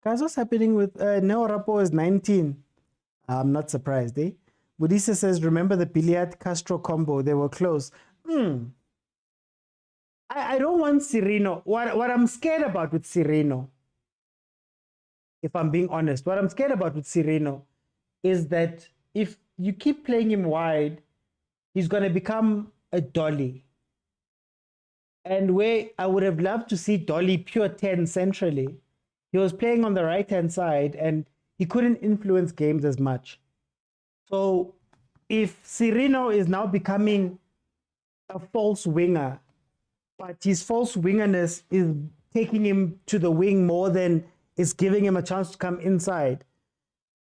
Guys, what's happening with Neo Rapo is 19? I'm not surprised, eh? Budisa says, remember the Billiard Castro combo? They were close. I don't want Sirino. What I'm scared about with Sirino, if I'm being honest, what I'm scared about with Sirino is that if you keep playing him wide, he's going to become a dolly. And where I would have loved to see Dolly pure 10 centrally, he was playing on the right-hand side and he couldn't influence games as much. So if Sirino is now becoming a false winger, but his false wingerness is taking him to the wing more than it's giving him a chance to come inside,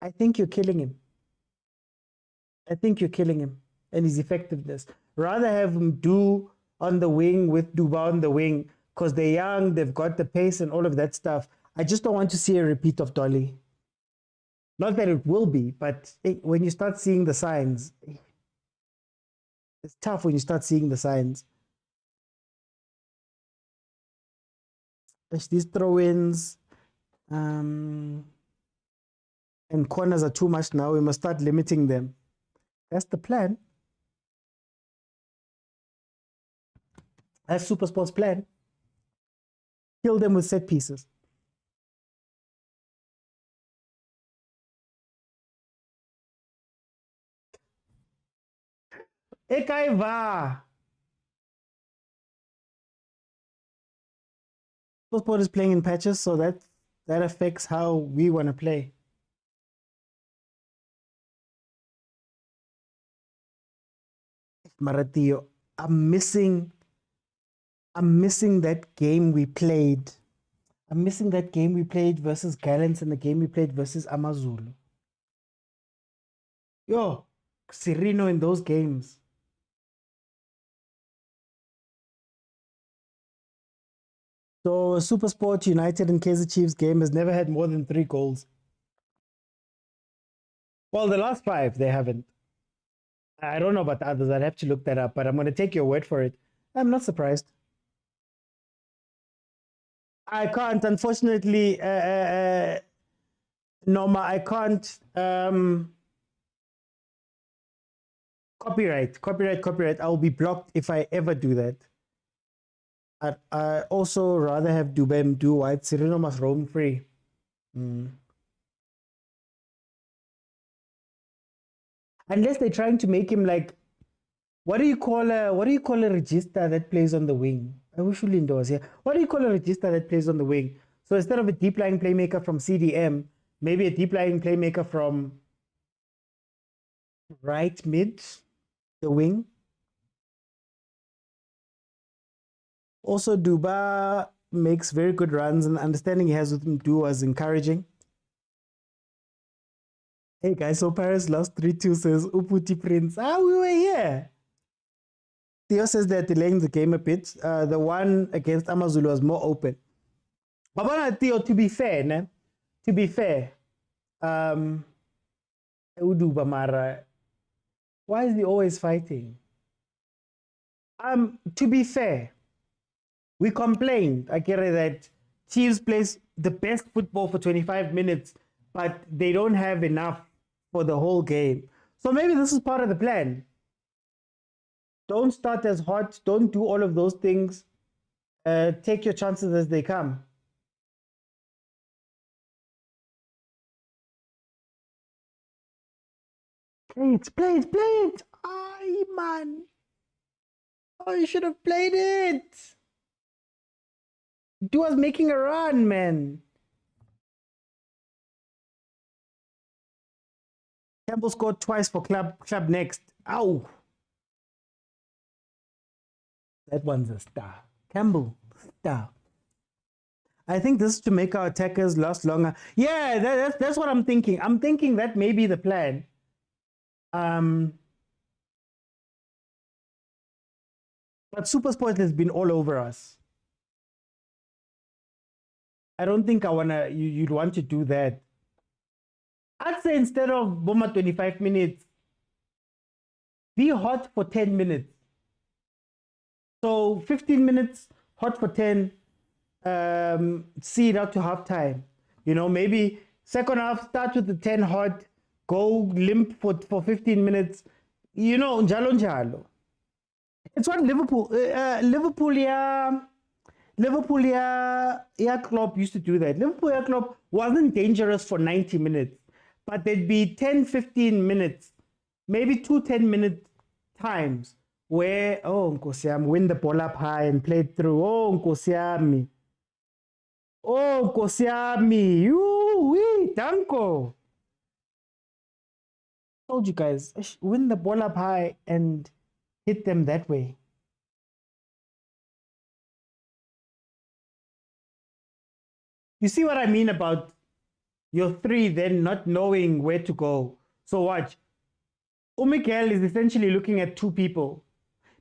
I think you're killing him. I think you're killing him and his effectiveness. Rather have him do on the wing with Duba on the wing, because they're young, they've got the pace and all of that stuff. I just don't want to see a repeat of Dolly. Not that it will be, but when you start seeing the signs, it's tough when you start seeing the signs. These throw-ins and corners are too much now. We must start limiting them. That's the plan. That's SuperSport's plan. Kill them with set pieces. Ekaiva. SuperSport is playing in patches, so that affects how we want to play. Maratio, I'm missing that game we played. I'm missing that game we played versus Gallants and the game we played versus Amazulu. Yo, Sirino in those games. So SuperSport United and Kaizer Chiefs game has never had more than 3 goals. Well, the last 5, they haven't. I don't know about the others. I'd have to look that up, but I'm going to take your word for it. I'm not surprised. I can't, unfortunately, Norma, I can't copyright. I'll be blocked if I ever do that. I also rather have Dubem do white. Cirino must roam free. Unless they're trying to make him like, what do you call a register that plays on the wing? I wish Ulindo was here. What do you call a register that plays on the wing? So instead of a deep lying playmaker from CDM, maybe a deep lying playmaker from right mid, the wing. Also, Duba makes very good runs, and the understanding he has with Mdu was encouraging. Hey guys, so Paris lost 3-2, says Uputi Prince. We were here. Theo says they're delaying the game a bit. The one against Amazulu was more open. But Theo, to be fair, Uduba Mara, why is he always fighting? To be fair, we complained, Akere, that Chiefs plays the best football for 25 minutes, but they don't have enough for the whole game. So maybe this is part of the plan. Don't start as hot. Don't do all of those things. Take your chances as they come. Play it. Aye, man. Oh, you should have played it. Du was making a run, man. Campbell scored twice for club next. Ow. That one's a star. Campbell, star. I think this is to make our attackers last longer. Yeah, that's what I'm thinking. I'm thinking that may be the plan. But SuperSport has been all over us. I don't think you'd want to do that. I'd say instead of Boma 25 minutes, be hot for 10 minutes. So 15 minutes, hot for 10, see it out to halftime. You know, maybe second half, start with the 10 hot, go limp for 15 minutes. You know, njalo. It's what Liverpool Klopp used to do that. Liverpool Klopp wasn't dangerous for 90 minutes, but there'd be 10, 15 minutes, maybe 2 10-minute times where, oh, Nkosiam, win the ball up high and play it through. Oh, Nkosiami. Oh, Nkosiami. Wee, Danko. Told you guys, win the ball up high and hit them that way. You see what I mean about your three then not knowing where to go? So watch. Umikel is essentially looking at two people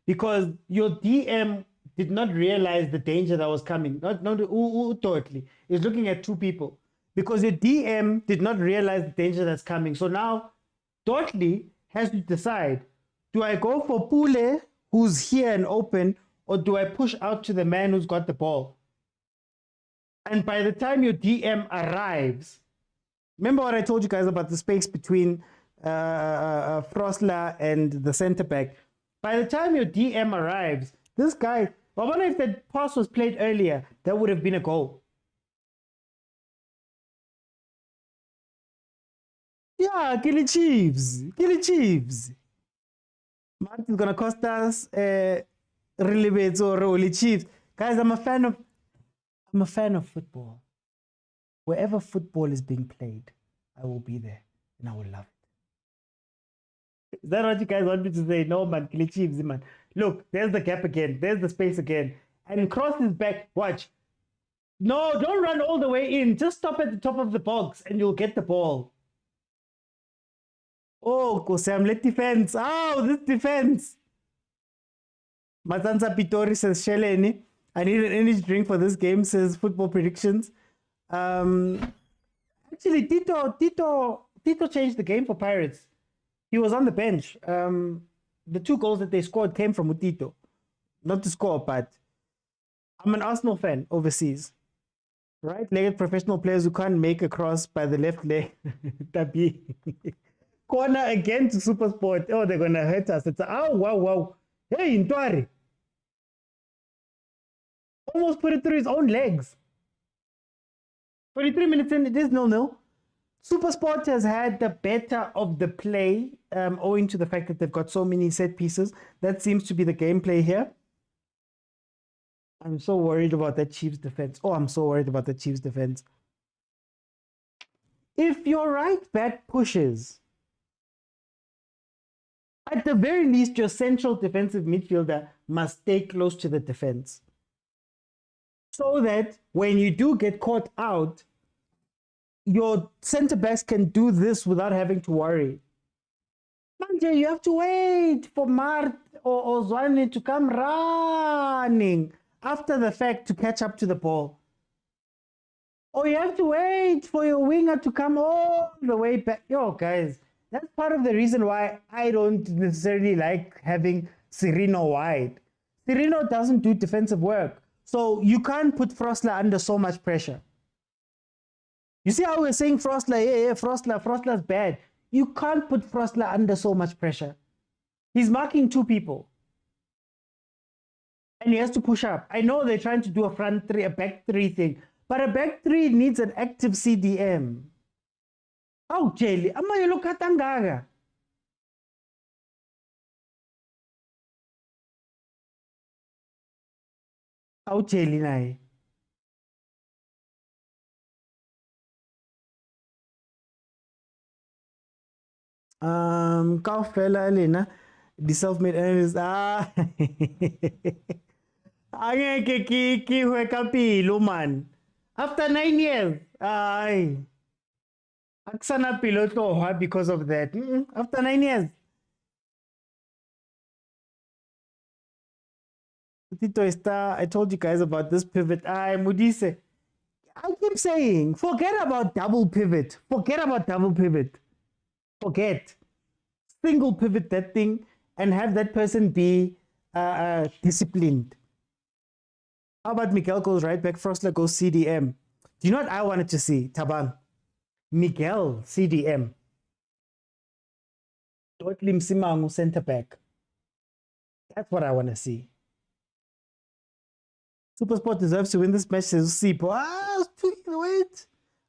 because your DM did not realize the danger that was coming. Not totally. Is looking at two people because your DM did not realize the danger that's coming. So now Dottley has to decide, do I go for Pule, who's here and open, or do I push out to the man who's got the ball? And by the time your DM arrives, remember what I told you guys about the space between Frosler and the center back. By the time your DM arrives, this guy, I wonder if that pass was played earlier, that would have been a goal. Yeah, kill the Chiefs. Martin's gonna cost us Relevates or Rolly Chiefs. Guys, I'm a fan of football. Wherever football is being played, I will be there and I will love it. Is that what you guys want me to say? No, man, kill the Chiefs, man. Look, there's the gap again. There's the space again. And cross his back. Watch. No, don't run all the way in. Just stop at the top of the box and you'll get the ball. Oh, Kosam, let defense. Oh, this defense. Matanza Pitori says, Sheleni, I need an energy drink for this game, says Football Predictions. Actually, Tito changed the game for Pirates. He was on the bench. The 2 goals that they scored came from Tito. Not to score, but I'm an Arsenal fan overseas. Right-legged professional players who can't make a cross by the left leg. Tabi. Corner again to SuperSport. Oh, they're going to hurt us. It's wow. Hey, Ntwari. Almost put it through his own legs. 23 minutes in, it is 0-0. SuperSport has had the better of the play, owing to the fact that they've got so many set pieces. That seems to be the gameplay here. I'm so worried about that Chiefs defense. Oh, I'm so worried about the Chiefs defense. If your right back pushes, at the very least, your central defensive midfielder must stay close to the defense. So that when you do get caught out, your centre backs can do this without having to worry. Manje, you have to wait for Mart or Zwane to come running after the fact to catch up to the ball. Or you have to wait for your winger to come all the way back. Yo, guys, that's part of the reason why I don't necessarily like having Serino wide. Serino doesn't do defensive work. So you can't put Frosler under so much pressure. You see how we're saying Frosler, yeah, Frosler's bad. You can't put Frosler under so much pressure. He's marking two people. And he has to push up. I know they're trying to do a front three, a back three thing, but a back three needs an active CDM. Oh, Jelly, ama yelo katangaga. Oh, Jelly nae. Kaufela lena, the self-made analyst. Angeke ki hweka pilo man. After 9 years, ay. Aksana piloto because of that. After 9 years. Tito está, I told you guys about this pivot. Ay, Mudise. I keep saying, forget about double pivot. Forget about double pivot. Forget. Single pivot that thing and have that person be disciplined. How about Miguel goes right back, Frosler goes CDM? Do you know what I wanted to see, Tabang? Miguel CDM. Dotlim Simangu center back. That's what I want to see. SuperSport deserves to win this match, says Sipo. Wait.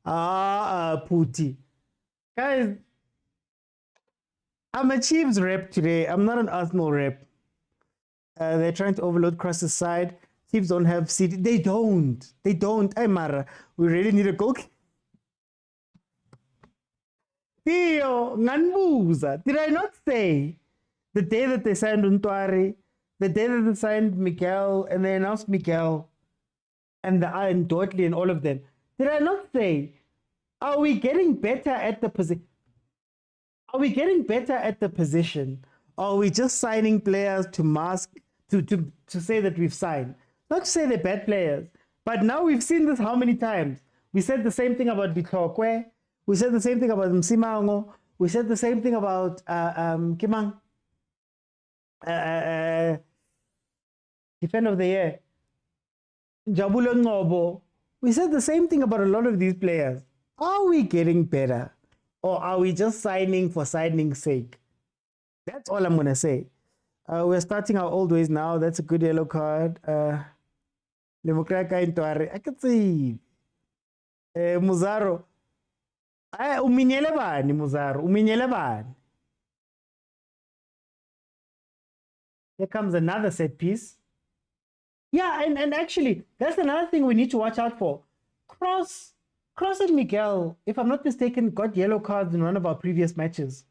Puti. Guys, I'm a Chiefs rep today. I'm not an Arsenal rep. They're trying to overload Cross's side. Chiefs don't have CD. They don't. Hey, Mara, we really need a goal. Theo, Nganbuza. Did I not say the day that they signed Untwari, the day that they signed Miguel, and they announced Miguel, and the Iron Dottley and all of them? Did I not say, are we getting better at the position? Are we getting better at the position? Or are we just signing players to mask, to say that we've signed? Not to say they're bad players, but now we've seen this how many times? We said the same thing about Bitlokwe. We said the same thing about Msimango. We said the same thing about Kimang. Defender of the year. Jabulo Ngobo. We said the same thing about a lot of these players. Are we getting better? Or are we just signing for signing's sake? That's all I'm going to say. We're starting our old ways now. That's a good yellow card. I can see. Muzaro. Uminyele bani, Muzaro. Uminyele bani. Here comes another set piece. Yeah, and actually, that's another thing we need to watch out for. Cross and Miguel, if I'm not mistaken, got yellow cards in one of our previous matches.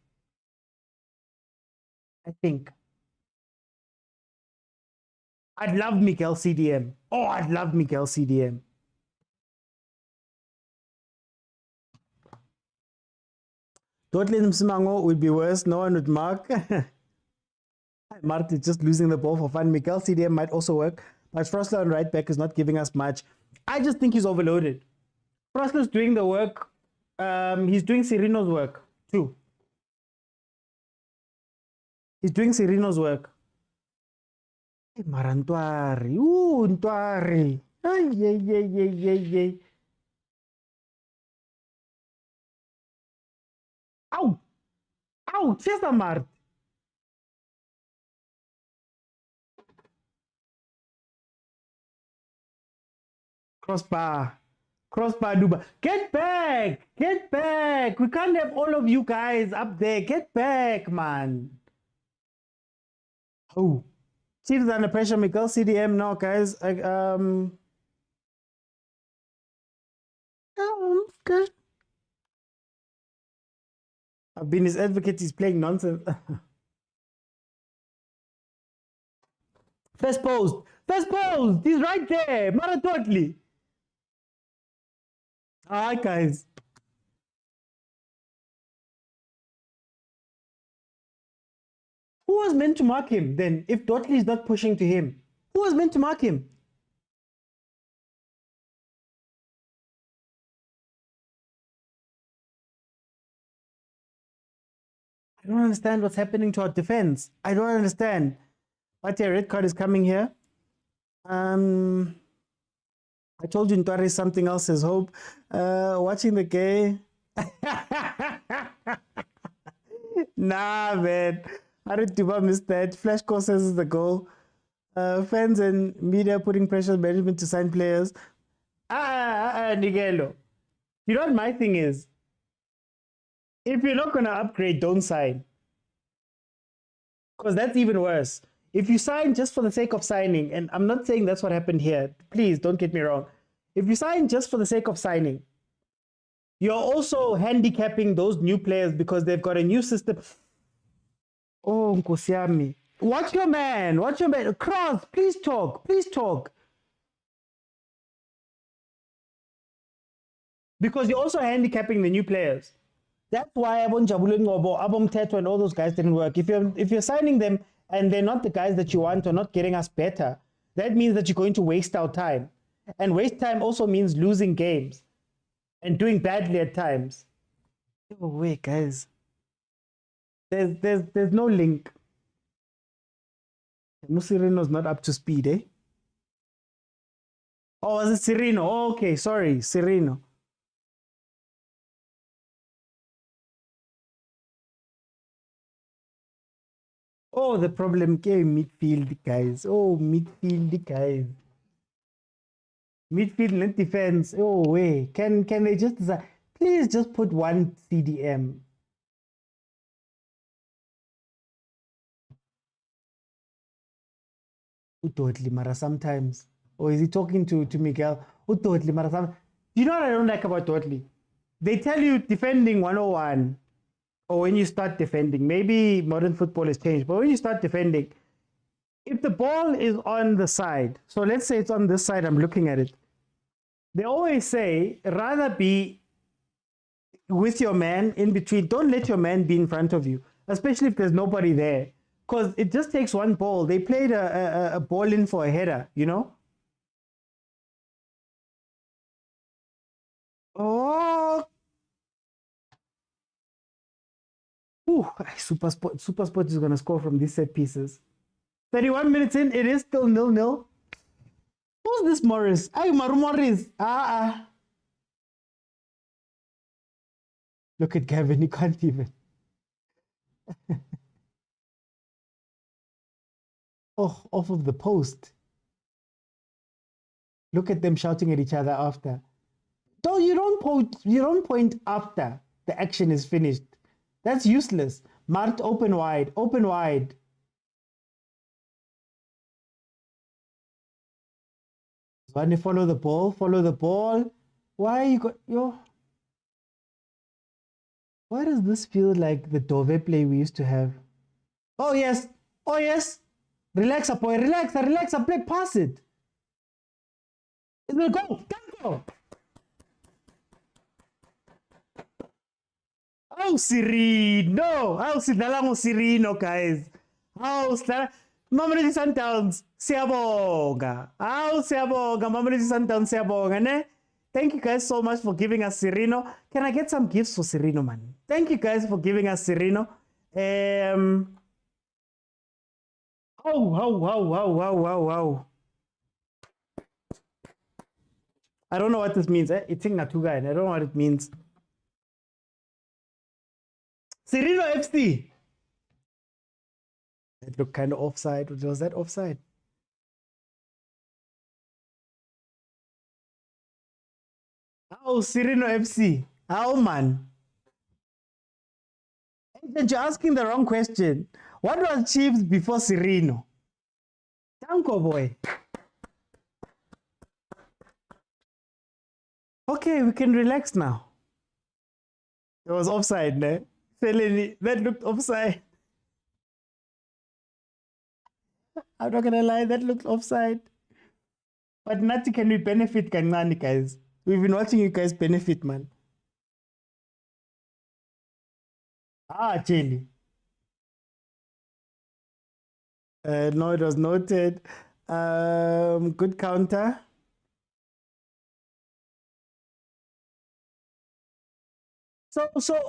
I think. I'd love Miguel CDM. Oh, I'd love Miguel CDM. Dottley Msimango would be worse. No one would mark. Mark is just losing the ball for fun. Miguel CDM might also work, but Frosler on right back is not giving us much. I just think he's overloaded. Frosler's doing the work. He's doing Serino's work too. He's doing Serino's work. Hey, Marantwari. Ooh, Ntwari. Ay. Ow! Ow! Chesa Mart. Crossbar. Crossbar Duba. Get back! Get back! We can't have all of you guys up there. Get back, man. Oh. Chiefs under pressure, Miguel. CDM. No, guys. Okay. I've been his advocate. He's playing nonsense. First post. First post. He's right there. Maratotli. Alright, guys. Who was meant to mark him then? If Dotley is not pushing to him, who was meant to mark him? I don't understand what's happening to our defense. I don't understand. But yeah, red card is coming here. I told you Ntwari is something else as hope. Watching the game. Nah, man. Arituba missed that. Flash course says the goal. Fans and media putting pressure on management to sign players. Nigelo. You know what my thing is? If you're not going to upgrade, don't sign. Because that's even worse. If you sign just for the sake of signing, and I'm not saying that's what happened here. Please don't get me wrong. If you sign just for the sake of signing, you're also handicapping those new players because they've got a new system. Oh, Nkosiami. Watch your man. Watch your man. Cross, please talk. Please talk. Because you're also handicapping the new players. That's why Abon Jabulu Ngobo, Abom Teto, and all those guys didn't work. If you're signing them and they're not the guys that you want or not getting us better, that means that you're going to waste our time. And waste time also means losing games and doing badly at times. Oh, wait, guys. There's no link. Musirino's not up to speed, eh? Oh, was it Cirino? Oh, okay, sorry, Cirino. Oh, the problem came midfield, guys. Oh, midfield, guys. Midfield and defense. Oh, wait. Can they just decide? Please just put one CDM. Totally, Mara, sometimes. Or is he talking to Miguel? Totally, Mara, sometimes. You know what I don't like about Totally? They tell you defending 101. Or when you start defending, maybe modern football has changed, but when you start defending, if the ball is on the side, so let's say it's on this side, I'm looking at it. They always say, rather be with your man in between. Don't let your man be in front of you, especially if there's nobody there. Because it just takes one ball. They played a ball in for a header, you know? Oh. Ooh, SuperSport is going to score from these set pieces. 31 minutes in, it is still 0-0. Who's this Morris? Hey, Maru Morris. Look at Gavin, he can't even. Oh, off of the post. Look at them shouting at each other after. You don't point after the action is finished. That's useless. Mart, open wide, open wide. Zvane, follow the ball, follow the ball. Why you got yo? Why does this feel like the Dove play we used to have? Oh yes, oh yes. Relax, boy, relax, play, pass it. It's gonna go, go. Oh, Cirino. Oh, Cirino, guys. Oh, Mamelodi Sundowns. Siyabonga. Oh, siyabonga. Mamelodi Sundowns, siyabonga, ne? Thank you guys so much for giving us Cirino. Can I get some gifts for Cirino, man? Thank you guys for giving us Cirino. Wow. I don't know what this means. It's in Natuga, and I don't know what it means. Cirino FC. That looked kind of offside. Was that offside? Oh, Sereno FC. How, man? You're asking the wrong question. What was Chiefs before Sereno? Tanko boy. Okay, we can relax now. It was offside, ne? Felony, that looked offside. I'm not gonna lie, that looked offside. But nothing can we benefit, Kanani, guys. We've been watching you guys benefit, man. Ah, Chili. No, it was noted. Good counter.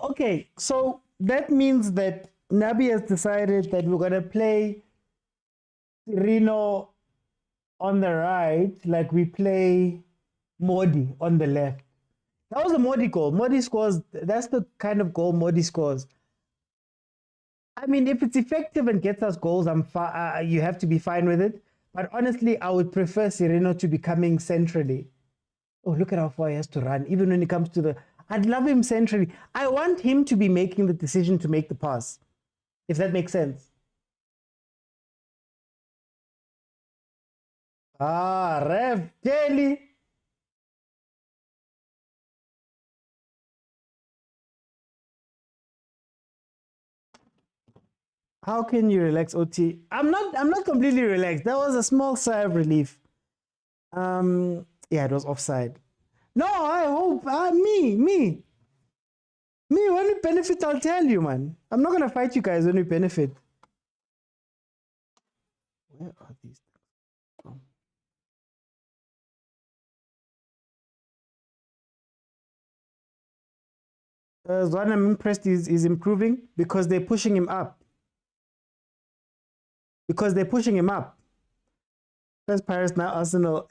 Okay. So that means that Nabi has decided that we're gonna play Reno on the right, like we play Modi on the left. That was a Modi goal. Modi scores. That's the kind of goal Modi scores. I mean, if it's effective and gets us goals, you have to be fine with it. But honestly, I would prefer Sereno to be coming centrally. Oh, look at how far he has to run. Even when it comes to the... I'd love him centrally. I want him to be making the decision to make the pass, if that makes sense. Ah, Rev, Kelly. How can you relax, OT? I'm not completely relaxed. That was a small sigh of relief. Yeah, it was offside. No, I hope me. When we benefit, I'll tell you, man. I'm not gonna fight you guys when we benefit. Where are these things? One I'm impressed is improving because they're pushing him up. First Paris, now Arsenal.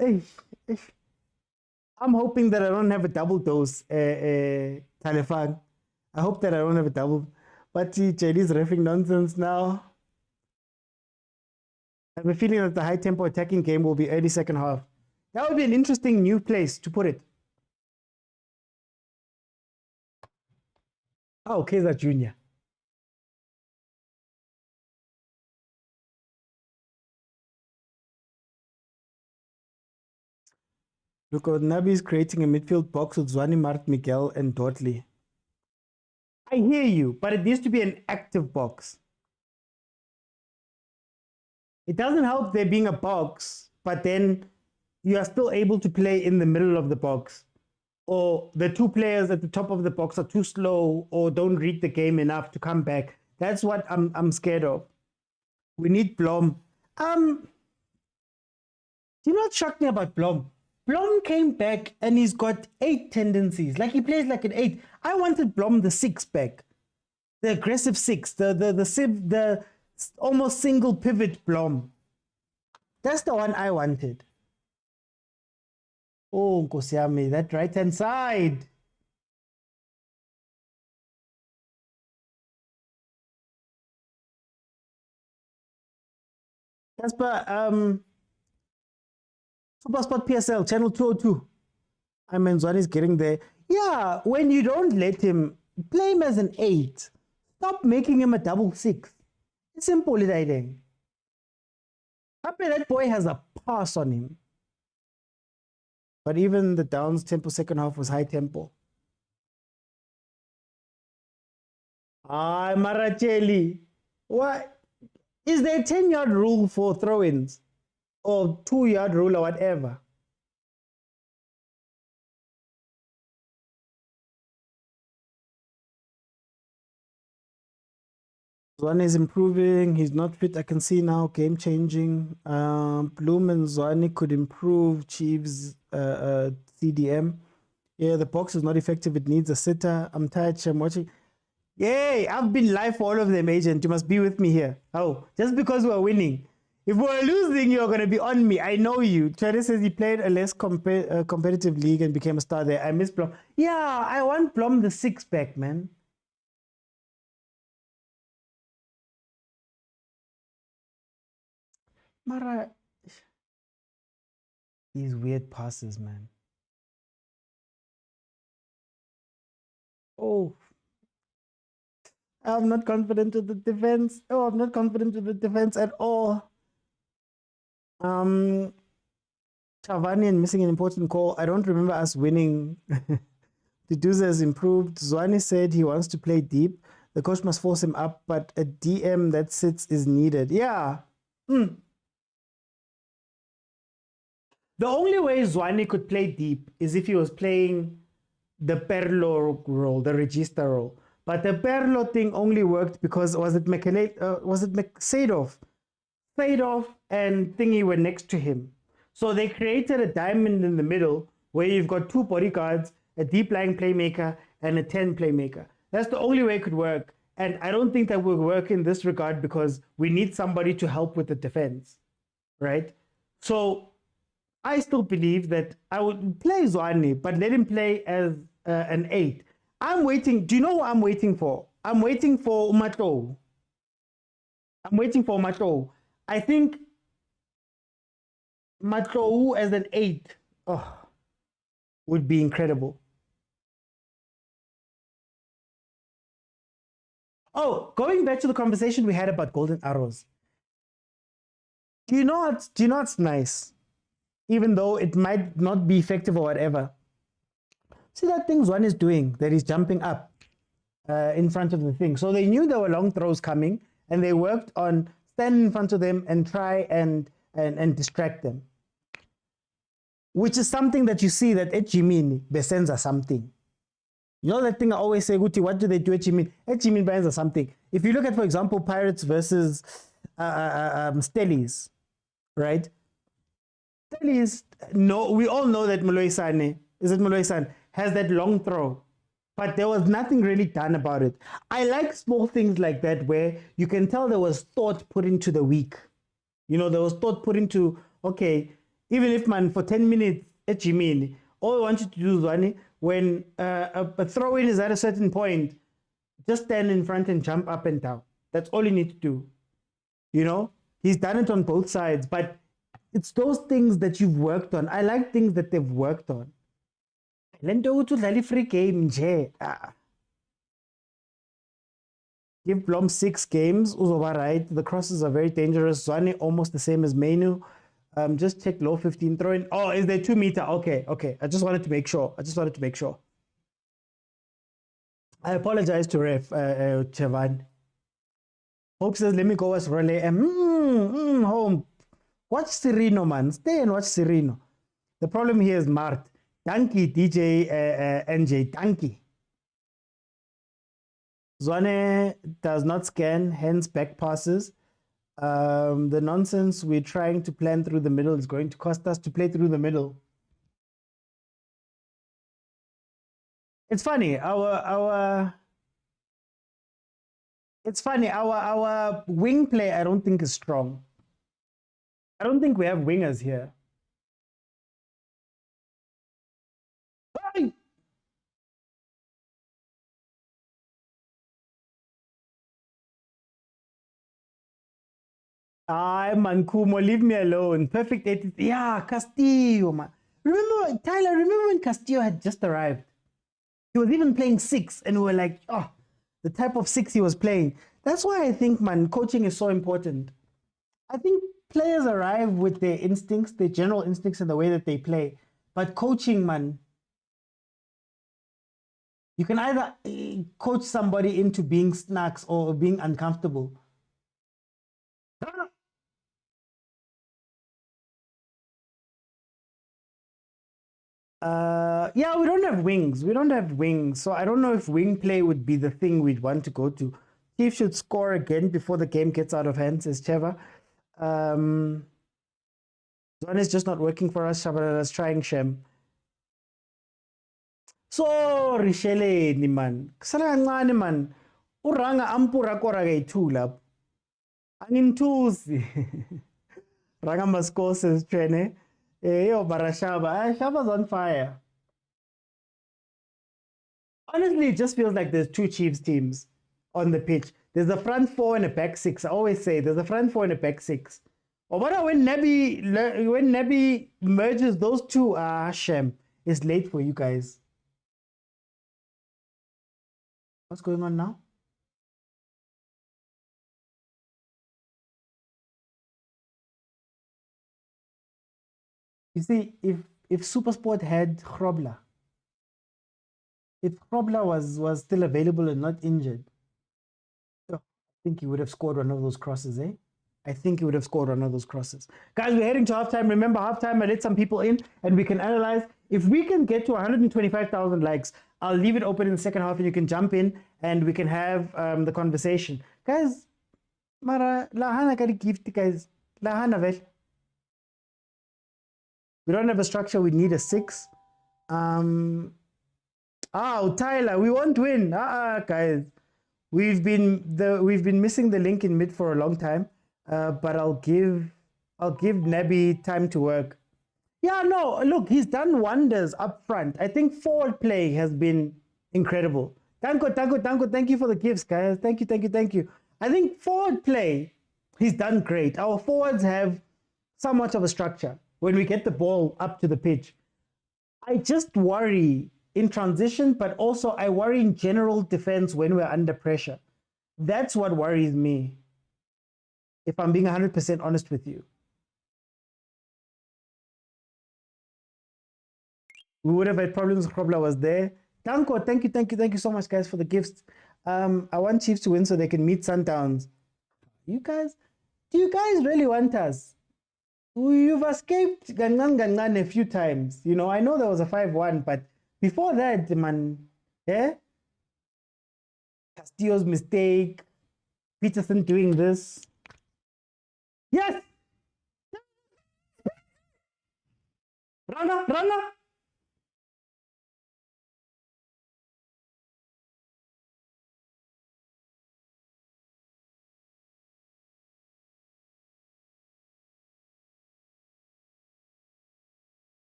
I'm hoping that I don't have a double dose, Talifan. I hope that I don't have a double. But JD's reffing nonsense now. I have a feeling that the high tempo attacking game will be early second half. That would be an interesting new place to put it. Oh, Kaizer Jr. Look, Nabi is creating a midfield box with Zwani, Mart, Miguel, and Dudley. I hear you, but it needs to be an active box. It doesn't help there being a box, but then you are still able to play in the middle of the box. Or the two players at the top of the box are too slow or don't read the game enough to come back. That's what I'm scared of. We need Blom. Do you know what shocked me about Blom? Blom came back and he's got 8 tendencies. Like he plays like an 8. I wanted Blom the 6 back. The aggressive 6. The almost single pivot Blom. That's the one I wanted. Oh, Nkosiami, that right-hand side. Casper, SuperSport PSL, channel 202. I mean, Zwani's getting there. Yeah, when you don't let him, play him as an 8. Stop making him a double 6. It's simple, I think. That boy has a pass on him. But even the Downs tempo second half was high tempo. Ah, Maracheli. What? Is there a 10-yard rule for throw-ins? Or 2-yard rule or whatever? Zwane is improving. He's not fit. I can see now. Game changing. Bloom and Zwane could improve. Chiefs CDM. Yeah, the box is not effective. It needs a sitter. I'm tired. I'm watching. Yay! I've been live for all of them, agent. You must be with me here. Oh, just because we're winning. If we're losing, you're going to be on me. I know you. Travis says he played a less competitive league and became a star there. I miss Blom. Yeah, I want Blom the 6 back, man. Mara, these weird passes, man. Oh, I'm not confident with the defense. Oh, I'm not confident with the defense at all. Chavanian missing an important call. I don't remember us winning. Duduza has improved. Zwane said he wants to play deep. The coach must force him up, but a DM that sits is needed. Yeah. The only way Zwane could play deep is if he was playing the Perlo role, the register role. But the Perlo thing only worked because was it Sadov? Sadov and Thingy were next to him. So they created a diamond in the middle where you've got two bodyguards, a deep lying playmaker, and a 10 playmaker. That's the only way it could work. And I don't think that will work in this regard because we need somebody to help with the defense, right? So I still believe that I would play Zwane, but let him play as an 8. I'm waiting. Do you know what I'm waiting for? I'm waiting for Umato. I think Matou as an 8 would be incredible. Oh, going back to the conversation we had about golden arrows. Do you know what's nice? Even though it might not be effective or whatever. See that thing Zwane is doing, that he's jumping up in front of the thing. So they knew there were long throws coming and they worked on standing in front of them and try and distract them. Which is something that you see that Ejimini besenza something. You know that thing I always say, Guti, what do they do at Jimin? At Jimin besenza something. If you look at, for example, Pirates versus Stellies, right? Stellies, no, we all know that Moloisane has that long throw, but there was nothing really done about it. I like small things like that where you can tell there was thought put into the week. You know, there was thought put into, okay, even if for 10 minutes at Jimini, all I want you to do, Zwane, when a throw-in is at a certain point, just stand in front and jump up and down. That's all you need to do. You know, he's done it on both sides, but it's those things that you've worked on. I like things that they've worked on. Lento to dlala free game nje. Give Blom 6 games. Uzoba right. The crosses are very dangerous. Zwane almost the same as Menu. Just check low 15 throw in. Oh, is there 2 meter? Okay. I just wanted to make sure. I apologize to Ref Chevan. Hope says, let me go as Role. Home. Watch Sereno, man. Stay and watch Sereno. The problem here is Mart. Donkey, DJ, NJ. Donkey. Zwane does not scan, hence back passes. The nonsense we're trying to plan through the middle is going to cost us to play through the middle. It's funny, our wing play I don't think is strong. I don't think we have wingers here. Mankumo, leave me alone. Perfect 80. Yeah, Castillo, man. Remember, Tyler, when Castillo had just arrived? He was even playing 6, and we were like, oh, the type of 6 he was playing. That's why I think, man, coaching is so important. I think players arrive with their instincts, their general instincts and the way that they play. But coaching, man, you can either coach somebody into being snacks or being uncomfortable. Yeah, we don't have wings. So I don't know if wing play would be the thing we'd want to go to. Chief should score again before the game gets out of hand, says Cheva. Zwane is just not working for us. Shabalala's trying Shem. So, Richelle, ni man. Kusala ngane man. Uranga ampura kora gaitula. Angin tuzi. Ranga Masko says Trene. Yo, Barashaba. Shaba's on fire. Honestly, it just feels like there's 2 Chiefs teams on the pitch. There's a front 4 and a back 6. I always say there's a front 4 and a back 6. Or when Nebi merges those two, Shem, it's late for you guys. What's going on now? You see, if SuperSport had Grobler, if Grobler was still available and not injured, I think he would have scored one of those crosses, eh? I think he would have scored one of those crosses. Guys, we're heading to halftime. Remember, halftime, I let some people in and we can analyze. If we can get to 125,000 likes, I'll leave it open in the second half and you can jump in and we can have the conversation. Guys, Mara, lahana kari gift, guys. Lahana vel. We don't have a structure. We need a 6. Tyler, we won't win. Guys, we've been missing the link in mid for a long time. But I'll give Nabi time to work. Yeah, no, look, he's done wonders up front. I think forward play has been incredible. Thank you for the gifts, guys. Thank you. I think forward play, he's done great. Our forwards have somewhat of a structure when we get the ball up to the pitch. I just worry in transition, but also I worry in general defense when we're under pressure. That's what worries me, if I'm being 100% honest with you. We would have had problems if Krobla was there. Danko, thank you so much, guys, for the gifts. I want Chiefs to win so they can meet Sundowns. Do you guys really want us? You've escaped Gangan a few times. You know, I know there was a 5-1, but before that, man, yeah? Castillo's mistake, Peterson doing this. Yes! Rana!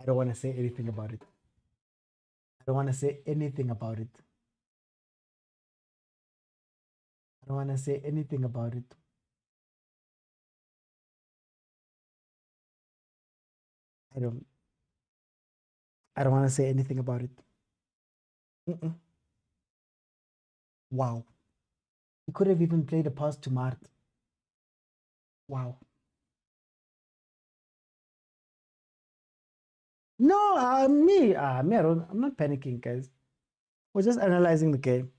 I don't want to say anything about it. I don't want to say anything about it. I don't want to say anything about it. I don't want to say anything about it. Wow. He could have even played a pass to Mart. Wow. No, I'm not panicking, guys. We're just analyzing the game.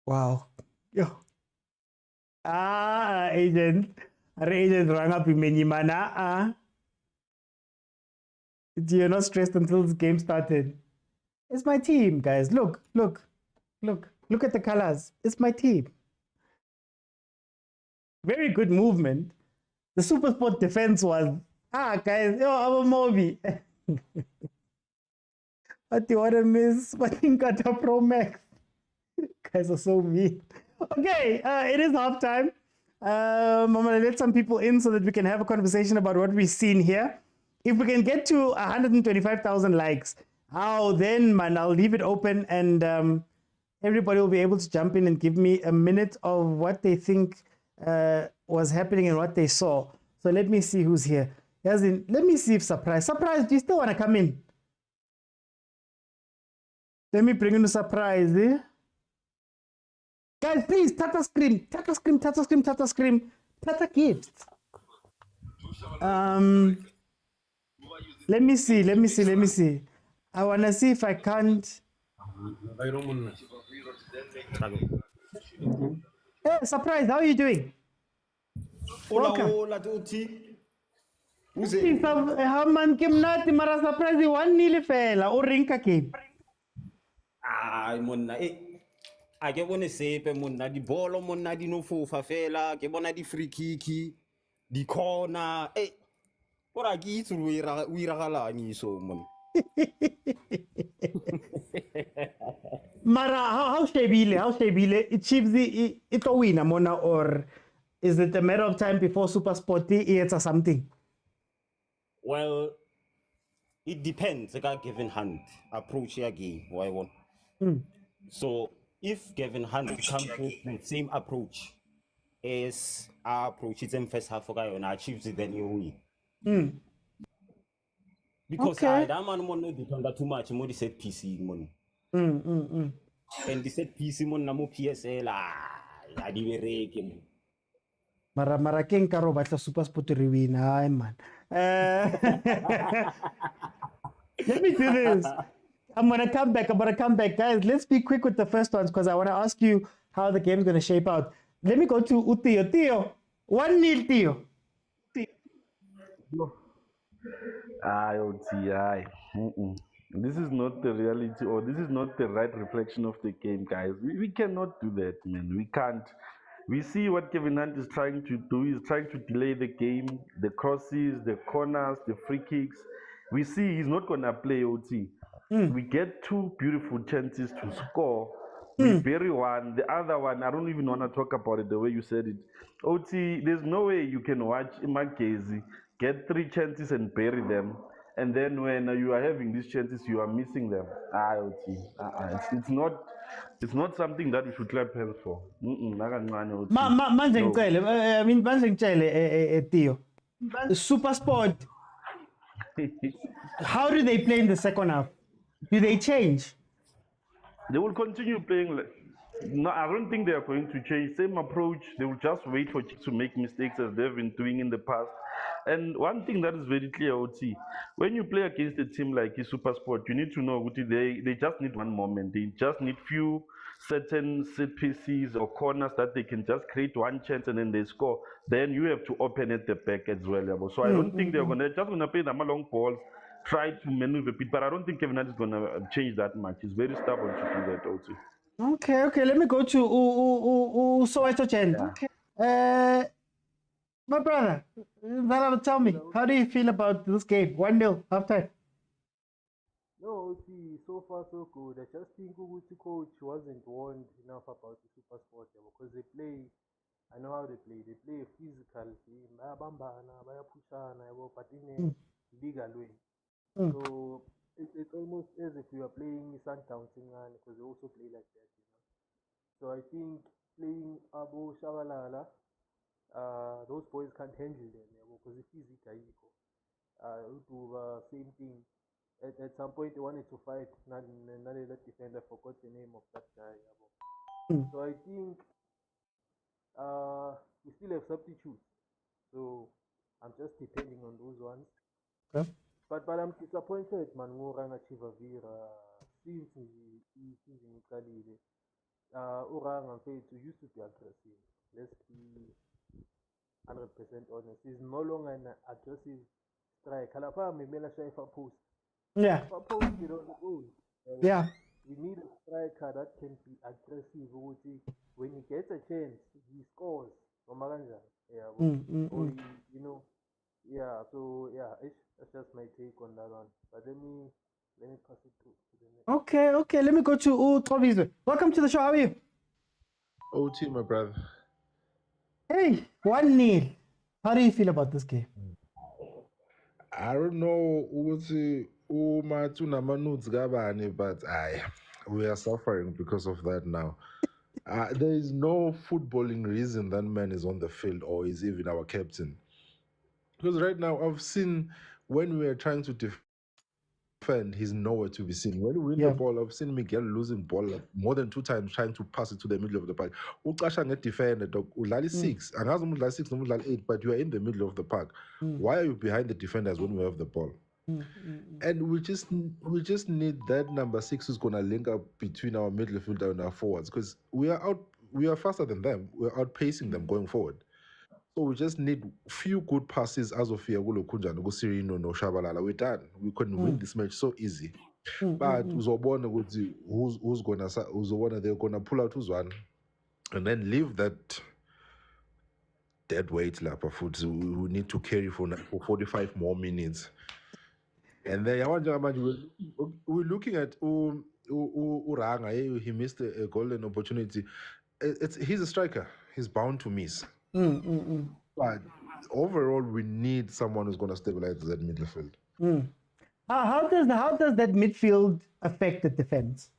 Wow. Yo. Agent rang up Imenyimana. You're not stressed until this game started. It's my team, guys. Look at the colors. It's my team. Very good movement. The SuperSport defense was, guys, our movie. What do you want to miss? What in Kata Pro Max? Guys are so mean. Okay, it is halftime. I'm going to let some people in so that we can have a conversation about what we've seen here. If we can get to 125,000 likes, then, man, I'll leave it open and everybody will be able to jump in and give me a minute of what they think was happening and what they saw. So let me see who's here. Let me see if Surprise, do you still want to come in? Let me bring in a Surprise, eh? Guys, please, Tata Scream, Tata Gifts. Let me see. I want to see if I can't. Hey, Surprise, how are you doing? Hola, tutti. Man ke mnati mara Surprise 1-0 fela o reng ka game. Monna a ke bone sepe monna di bolo monna di no fofa fela ke bona di free kick di corner ora ke itse o iragalang iso monna. Mara how shebile Chiefs it a winner mona, or is it a matter of time before SuperSport it's something? Well, it depends. I got given hand approach again. Why one? So if Gavin Hunt comes with the same approach as our approach, it's in first half okay, and achieves it, then you win. Because I don't want to depend too much on the set PC money. And the set PC money na mo PSL I di Mara king karo batla SuperSport win. Ay man. Let me do this. I'm gonna come back, guys. Let's be quick with the first ones because I want to ask you how the game's gonna shape out. Let me go to Utio. Tio, 1-0 Tio. IOTI. This is not the reality, or this is not the right reflection of the game, guys. We cannot do that, man. We can't. We see what Kevin Hunt is trying to do. He's trying to delay the game, the crosses, the corners, the free kicks. We see he's not going to play OT. We get two beautiful chances to score. We bury one. The other one, I don't even want to talk about it the way you said it. OT, there's no way you can watch MAGESI get 3 chances and bury them. And then when you are having these chances, you are missing them. OT. It's not something that we should clap hands for. Manje ngicele Tio. SuperSport. How do they play in the second half? Do they change? They will continue playing. No, I don't think they are going to change. Same approach. They will just wait for Chiefs to make mistakes as they've been doing in the past. And one thing that is very clear, OT, when you play against a team like SuperSport, you need to know they just need one moment. They just need few certain set pieces or corners that they can just create one chance and then they score. Then you have to open at the back as well. So I don't think they're just gonna play them long balls, try to maneuver it, but I don't think Kevin Hunt is gonna change that much. He's very stubborn to do that, OT. Okay. Let me go to Soweto Chen. My brother, tell me, how do you feel about this game? 1-0 after. No, see, so far so good. I just think the coach wasn't warned enough about the SuperSport because they play. I know how they play. They play a physical game. But in a legal way. So it's almost as if you are playing Sundowns because they also play like that. So I think playing Abu Shabalala, those boys can't handle them because it's physical. Same thing. At some point they wanted to fight another defender. I forgot the name of that guy. So I think we still have substitutes. So I'm just depending on those ones. Okay. But I'm disappointed, man. Uranga Chivavira since Uranga used to be aggressive. Let's be 100% honest. He's no longer an aggressive striker. Post. Yeah. Post it on the goal. Yeah. We need a striker that can be aggressive. When he gets a chance, he scores. Yeah. So that's just my take on that one. But let me pass it through to the next. Okay. Let me go to Tobizwe. Welcome to the show. How are you? OT, my brother. Hey, 1-0. How do you feel about this game? I don't know but we are suffering because of that now. There is no footballing reason that man is on the field or is even our captain. Because right now, I've seen when we are trying to defend, he's nowhere to be seen. When we win the ball, I've seen Miguel losing ball more than 2 times trying to pass it to the middle of the park. Uqasha defender, udlala 6, angazi udlala 6 noma udlala 8, but you are in the middle of the park. Why are you behind the defenders when we have the ball? And we just need that number 6 who's gonna link up between our midfield and our forwards, because we are faster than them. We're outpacing them going forward. So we just need few good passes as of here. We're done. We couldn't win this match so easy. But they're gonna pull out who's one and then leave that dead weight lapper foot we need to carry for 45 more minutes. And then we're looking at Uranga. He missed a golden opportunity. He's a striker. He's bound to miss. But overall, we need someone who's going to stabilize that midfield. How does that midfield affect the defense?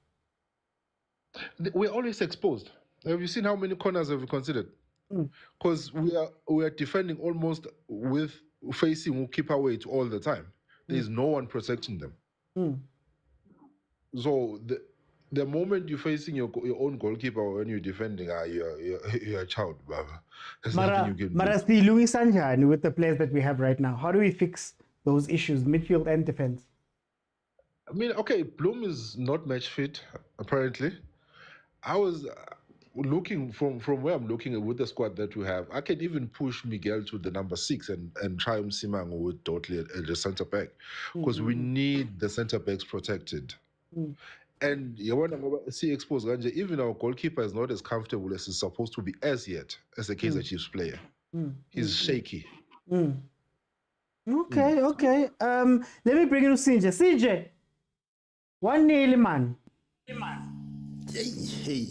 we're always exposed. Have you seen how many corners have we considered? Because we are defending almost with facing keeper weight all the time. There is no one protecting them. So the moment you're facing your own goalkeeper when you're defending, you're a child, brother. There's nothing you can do. Mara Louis Sanjani with the players that we have right now. How do we fix those issues, midfield and defense? I mean, okay, Bloom is not match fit, apparently. I was looking from where I'm looking at with the squad that we have. I can even push Miguel to the number 6 and try Msimang with Dotley at the centre back because we need the centre backs protected. And you want to see exposed Ganje, even our goalkeeper is not as comfortable as he's supposed to be as yet as a Kaizer Chiefs player. He's shaky. Okay. Let me bring in Sinje. Sinje, 1-0, man. Hey.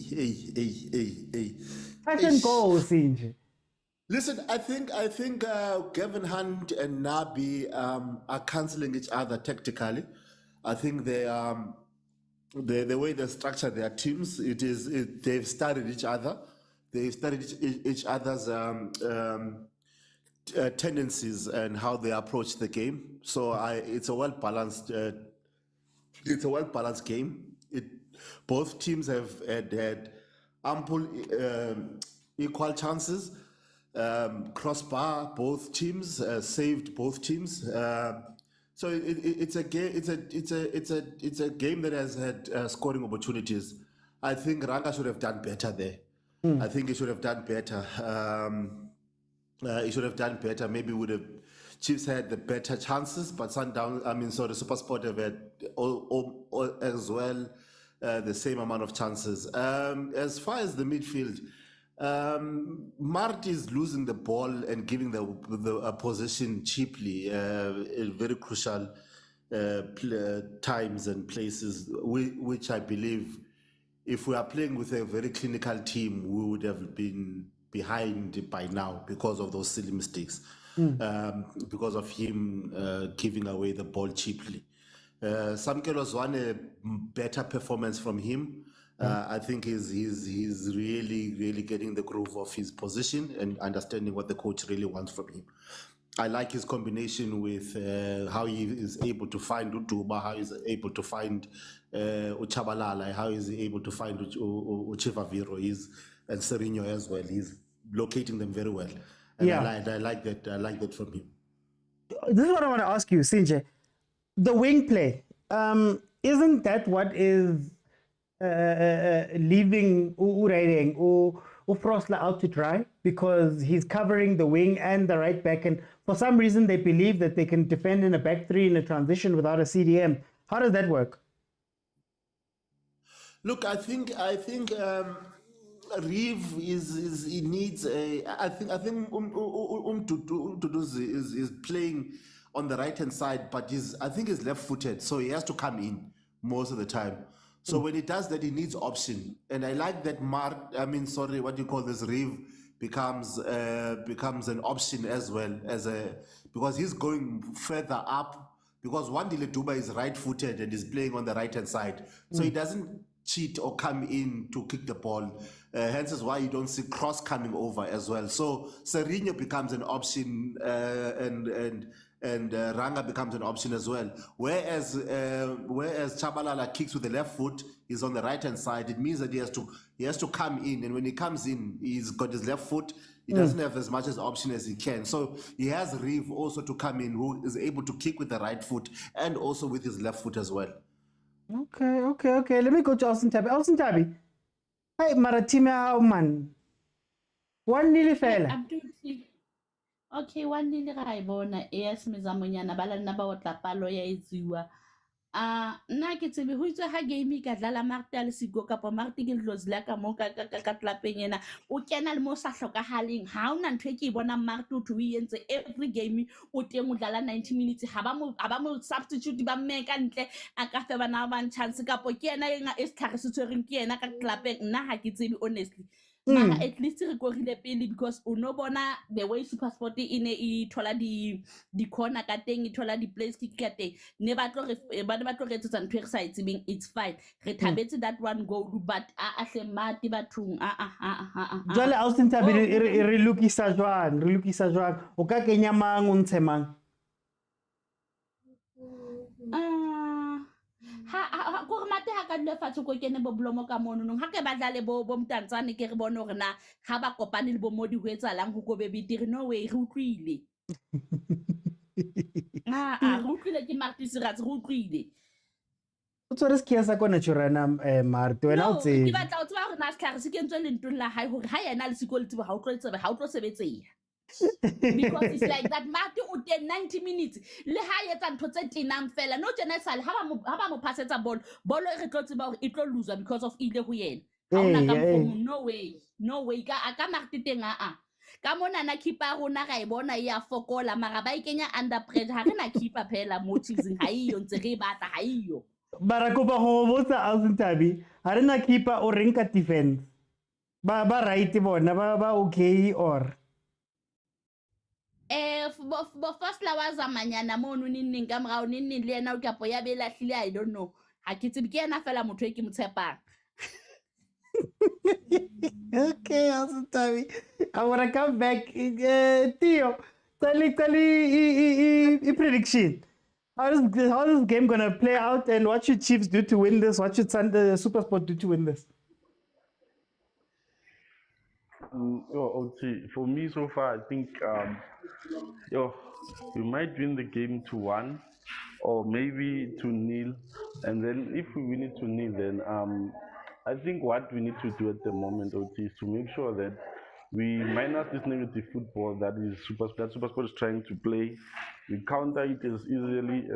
Touch and go, Sinje. Listen, I think Gavin Hunt and Nabi are cancelling each other tactically. I think they the way they structure their teams, they've studied each other. They've studied each other's tendencies and how they approach the game. So it's a well balanced. It's a well balanced game. Both teams have had ample equal chances. Crossbar both teams, saved both teams. So it's a game that has had scoring opportunities. I think Ranga should have done better there. I think he should have done better. He should have done better. Maybe would have Chiefs had the better chances, but Sundowns, SuperSport have had all as well the same amount of chances. As far as the midfield, Mart is losing the ball and giving the position cheaply in very crucial times and places, which I believe if we are playing with a very clinical team, we would have been behind by now because of those silly mistakes, because of him giving away the ball cheaply. Samkelo's won a better performance from him. I think he's really getting the groove of his position and understanding what the coach really wants from him. I like his combination with how he is able to find Utuba, how he's able to find Uchabalala, how he's able to find Uchivaviro and Serino as well. He's locating them very well. And I like that. I like that from him. This is what I want to ask you, Sinje. The wing play, isn't that what is leaving Urayeng or Frosla out to dry? Because he's covering the wing and the right back, and for some reason they believe that they can defend in a back three in a transition without a CDM. How does that work? Look, I think Reeve he needs a. I think Umduduzi is playing on the right hand side, but I think he's left footed, so he has to come in most of the time. So when he does that, he needs option, and I like that. Reeve becomes an option as well because he's going further up. Because Wandile Duba is right footed and is playing on the right hand side, so he doesn't cheat or come in to kick the ball. Hence is why you don't see Cross coming over as well. So Serino becomes an option and Ranga becomes an option as well. Whereas Chabalala kicks with the left foot, he's on the right hand side. It means that he has to come in, and when he comes in, he's got his left foot. He doesn't have as much as option as he can. So he has Reeve also to come in, who is able to kick with the right foot and also with his left foot as well. Okay. Let me go to Austin Tabby. Austin Tabby. Hi, Maratima man. 1-0 fela. Okay, 1-0 ra e bona AS Mezamonyana ba lana ba otla palo ya etsiwa. Nna ke tsebe ho itse ha game ka dlala Martel Sigo kapa Martin Lozla ka mo ka tlapeng ena o kena le mo sa hlokahaleng ha ona ntwe ke bona Martin to entse every game o teng o dlala 90 minutes ha ba mo substitute ba mmeka ntle a ka fe bana ba chance kapa ke ena enga e tlhagisitsweng ke ena ka tlapeng nna ha ke tsebe honestly mara at least re korile pele because o no bona the way SuperSport e ne e thola di corner ka teng e thola di place kick ka teng ne ba tlo re etsetsa ntho e re sa itsebeng. It's fine, re thabetse that one goal but a hle mati bathong jwale Austin Tabi re lokisa jwang o ka kenya mang o ntshe mang gore mate ha ka dile fatshe ko kene bo blomo ka mononong ha ke badlale bo mtantsane ke re bone hore na ha ba kopane le bo modi ho etsalang go be bitiri no way re utlwile re utlwile ke Martisi ratse re utlwile o tsore skia sa kona tshorana Marte wena o tse ke batla o tswa hore na setlhare se kentswe le ntong la hae hore ha yena le sekolo tsebo ha o tlo sebetseya because it's like that Marty o teng 90 minutes le ha etsa ntho tse tenang fela no tjena sale ha ba mo passetsa bolo re tlo tseba hore e tlo loser because of ile ho yena ha ona ka mfomo no way ka Marty teng ka mona na keeper rona ga e bona ya fokola mara ba ikenya under pressure ha re na keeper phela motives ha iyo ntse re batla ha iyo bara kopa go botsa Austin Tabi ha re na keeper o reng ka defense ba right bona ba okay or bo first la wa zamanyana mono neng ka morao neng le yena o kapo ya be lahlile I don't know ha ke tsebe ke yena fela motho e ke motshepang okay Austin Tabi I want to come back Theo tell prediction how is this game gonna play out and what should Chiefs do to win this, what should SuperSport do to win this? For me so far, I think we might win the game 2-1 or maybe 2-0, and then if we win it 2-0, then I think what we need to do at the moment, OT, is to make sure that we minus this negative football that SuperSport is trying to play. We counter it as easily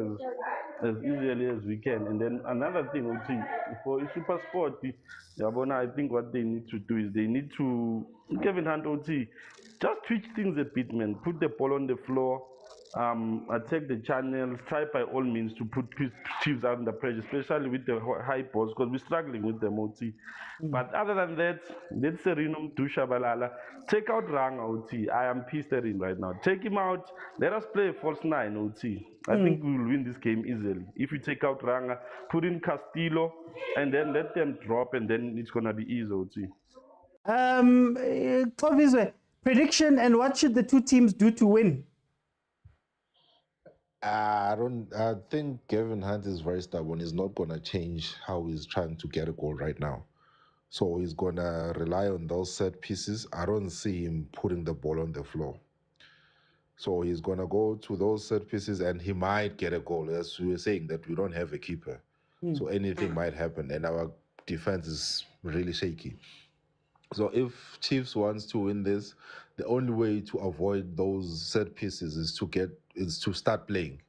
as we can. And then another thing, OT, for SuperSport, I think what they need to do is they need to, Kevin Hunt, OT, just twitch things a bit, man. Put the ball on the floor, attack the channels, try by all means to put Chiefs under pressure, especially with the high balls, because we're struggling with the OT. But other than that, let's Serenum Dushabalala. Take out Rang OT. I am pissed at him right now. Take him out. Let us play a false 9 OT. I think we will win this game easily. If you take out Ranga, put in Castillo, and then let them drop, and then it's gonna be easy OT. Prediction and what should the two teams do to win? I think Gavin Hunt is very stubborn. He's not going to change how he's trying to get a goal right now. So he's going to rely on those set pieces. I don't see him putting the ball on the floor. So he's going to go to those set pieces and he might get a goal. As we were saying, that we don't have a keeper. So anything might happen and our defense is really shaky. So if Chiefs wants to win this, the only way to avoid those set pieces is to start playing.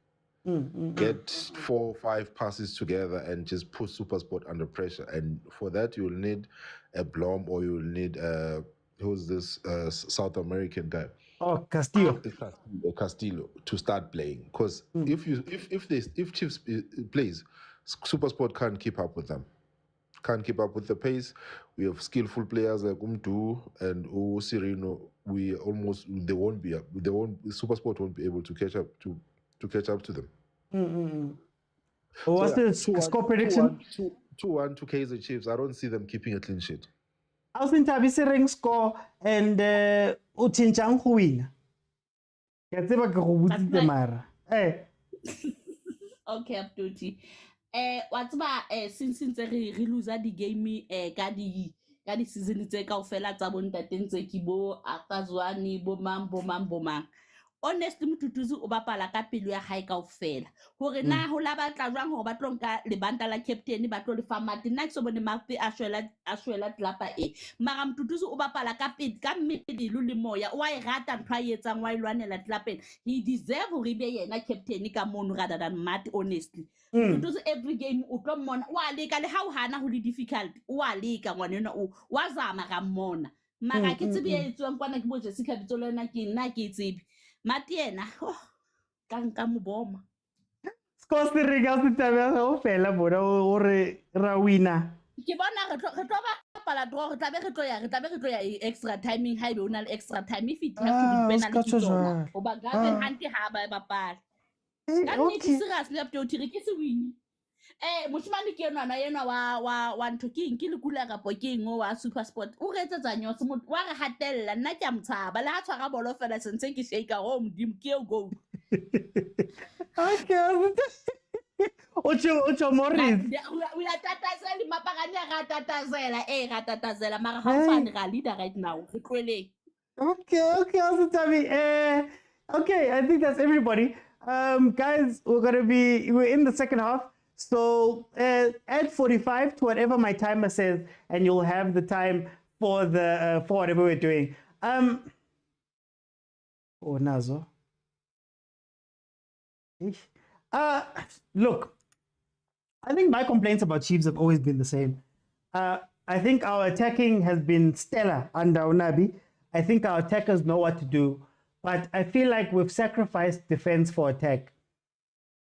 Get 4 or 5 passes together and just put SuperSport under pressure. And for that, you'll need a Blom or you'll need who's this South American guy? Oh, Castillo. Castillo to start playing. Because if Chiefs plays, SuperSport can't keep up with them. Can't keep up with the pace. We have skillful players like Umdu and Sirino. SuperSport won't be able to catch up to them. What's the score prediction? 2-1 to Kaizer Chiefs. I don't see them keeping a clean sheet. I think Tabisi ring score and Uchinchang who win. Okay, Abduti. What's about since re lose the game ka di season tse kaofela tsa bontateng tse ke bo Akazwani bo mang honestly Mtutuzi o bapala ka pelo ya hae kaofela hore na ho la batla jwang hore ba tlonka lebanta la captain ba tlo le fa mati nna so bone mape a shwela tlapa mara Mtutuzi o bapala ka pedi ka mmedi le moya o a rata ntwa yetsang wa ilwanela tlapeng he deserve hore be yena captain ka mono rather than Mati honestly Mtutuzi every game o tlo mona wa leka le ha o hana ho le difficult wa leka ngwana o wa zama ga mona mara ke tsebe etswang kwana ke bo Jessica Bitolo na ke nna ke tsebe Mati yena ka mo boma score se re ga se tabega o fela bona o re ra wina ke bona re tlo ba bapala draw re tlabe re tlo ya extra timing ha ebe o na le extra time if it have to be penalty tsona hoba gavin hanti ha ba bapala ka nnete seriously up to re ke se win moshimane ke yena wa ntho ke eng ke le kula kapo ke eng wa SuperSport o re etsetsa nyotse motho wa re hatella nna ke a motshaba le ha tshwara bolo fela sentse ke shake go modimo ke go okay Ocho Morris we are tatazela mapagane ga tatazela mara how fun ga leader right now re tlweleng okay also Tabi okay I think that's everybody guys we're in the second half. So add 45 to whatever my timer says, and you'll have the time for the for whatever we're doing. Oh Nazo. Look, I think my complaints about Chiefs have always been the same. I think our attacking has been stellar under Unabi. I think our attackers know what to do, but I feel like we've sacrificed defense for attack.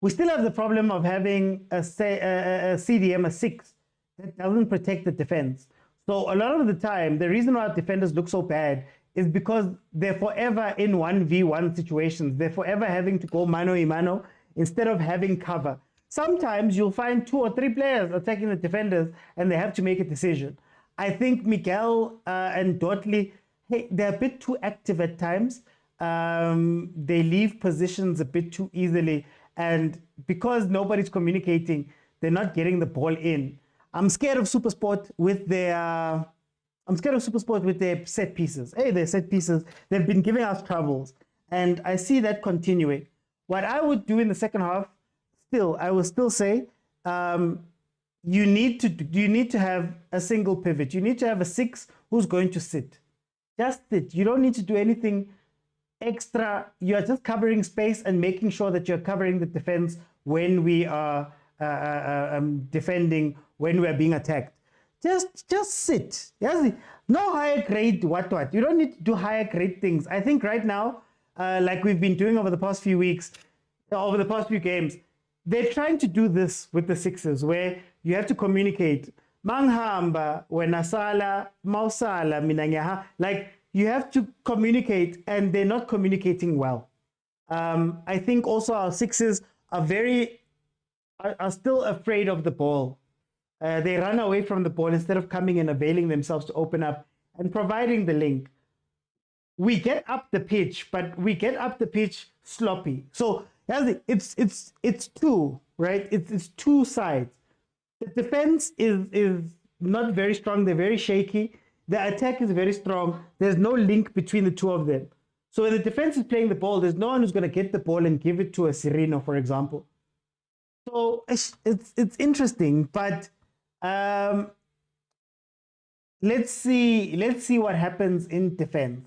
We still have the problem of having a CDM, a 6, that doesn't protect the defense. So a lot of the time, the reason why our defenders look so bad is because they're forever in 1v1 situations. They're forever having to go mano a mano instead of having cover. Sometimes you'll find 2 or 3 players attacking the defenders and they have to make a decision. I think Miguel and Dotley, they're a bit too active at times. They leave positions a bit too easily. And because nobody's communicating, they're not getting the ball in. I'm scared of SuperSport with their set pieces. Their set pieces, they've been giving us troubles. And I see that continuing. What I would do in the second half, I will still say, you need to have a single pivot. You need to have a 6 who's going to sit. Just sit. You don't need to do anything extra. You're just covering space and making sure that you're covering the defense when we are defending, when we're being attacked. Just sit. Yes, no higher grade what. You don't need to do higher grade things. I think right now, like we've been doing over the past few weeks, over the past few games, they're trying to do this with the 6s where you have to communicate. Manghamba, wenasala, mausala, minanyaha. Like, you have to communicate, and they're not communicating well. I think also our 6s are still afraid of the ball. They run away from the ball instead of coming and availing themselves to open up and providing the link. We get up the pitch, but we get up the pitch sloppy. So it's two, right? It's 2 sides. The defense is not very strong. They're very shaky. The attack is very strong. There's no link between the 2 of them. So when the defense is playing the ball, there's no one who's going to get the ball and give it to a Cirino, for example. So it's interesting, but let's see what happens in defense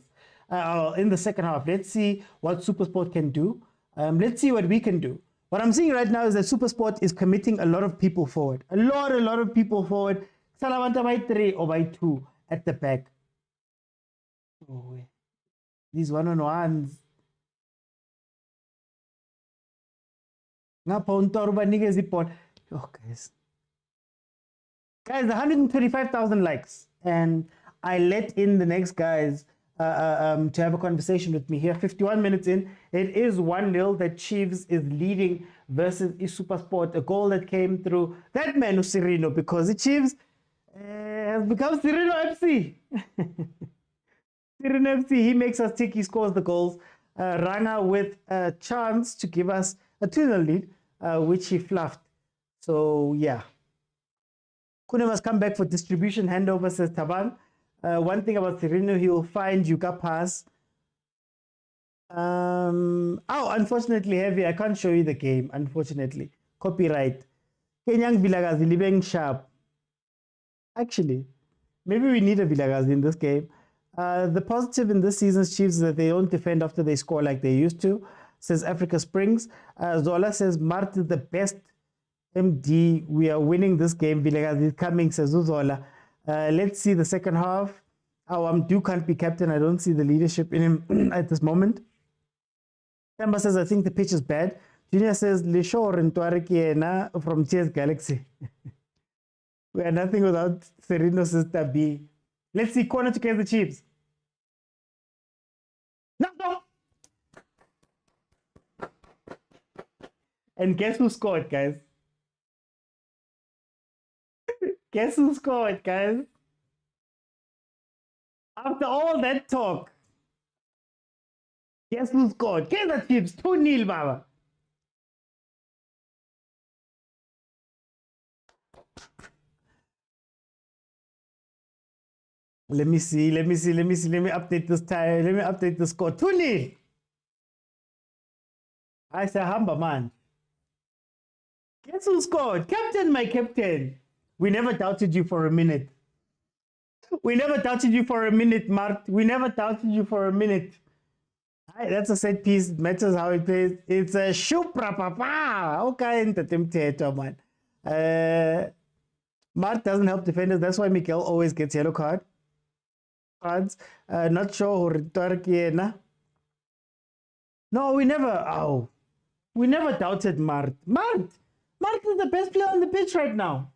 in the second half. Let's see what SuperSport can do. Let's see what we can do. What I'm seeing right now is that SuperSport is committing a lot of people forward. A lot of people forward. Salavanta by 3 or by 2 at the back. Oh, these one-on-ones. Oh, guys. Guys, 125,000 likes. And I let in the next guys to have a conversation with me here. 51 minutes in. It is 1-0 that Chiefs is leading versus SuperSport. A goal that came through that man Cirino, because the Chiefs has become Cirino FC. Cirino FC, he makes us tick, he scores the goals. Ranga with a chance to give us a 2-0 lead, which he fluffed. So, yeah. Kune must come back for distribution handover, says Taban. One thing about Cirino, he will find Yuka pass. Unfortunately, Heavy, I can't show you the game, unfortunately. Copyright. Kenyang Vilagazi living sharp. Actually, maybe we need a Vilagazi in this game. The positive in this season's Chiefs is that they don't defend after they score like they used to, says Africa Springs. Zola says, Mart is the best MD. We are winning this game. Vilagazi is coming, says Zola. Let's see the second half. Amdu can't be captain. I don't see the leadership in him at this moment. Samba says, I think the pitch is bad. Junior says, Lishore and Tuarekiena from TS Galaxy. We are nothing without Sereno's sister B. Let's see, corner to Kaizer Chiefs. No! And guess who scored, guys? Guess who scored, guys? After all that talk, guess who scored? Kaizer Chiefs, 2-0, Baba. Let me update this time. Let me update the score. 2-0. I say, Hamba, man. Guess who scored? Captain, my captain. We never doubted you for a minute. We never doubted you for a minute, Mart. We never doubted you for a minute. Aye, that's a set piece. It matters how it plays. It's a shupra papa. Okay, entertainment, man. Mart doesn't help defenders. That's why Miguel always gets yellow cards. Not sure who. No, we never doubted Mart. Mart is the best player on the pitch right now.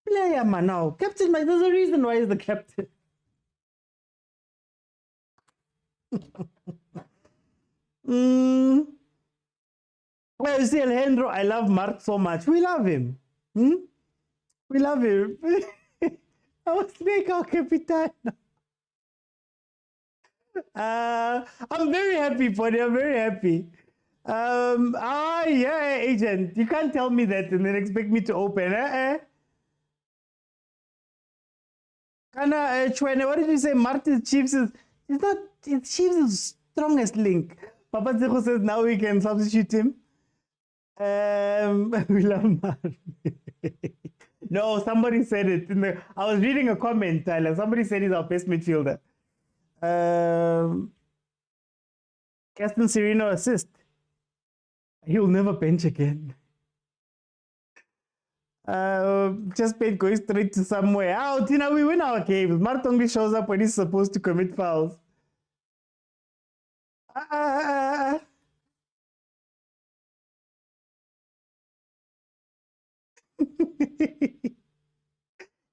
Player, man, now. Captain, man, there's a reason why he's the captain. Well, you see, Alejandro, I love Mark so much. We love him. We love him. I was like, our Capitan. I'm very happy, buddy. I'm very happy. Yeah, agent. You can't tell me that and then expect me to open. What did you say? Martin Chiefs is not. It's Chiefs' strongest link. Papa Zeko says now we can substitute him. We love Martin. No, somebody said it. I was reading a comment, Tyler. Somebody said he's our best midfielder. Gaston Sereno assist. He'll never bench again. Just been going straight to somewhere. Tina, we win our games. Mart only shows up when he's supposed to commit fouls.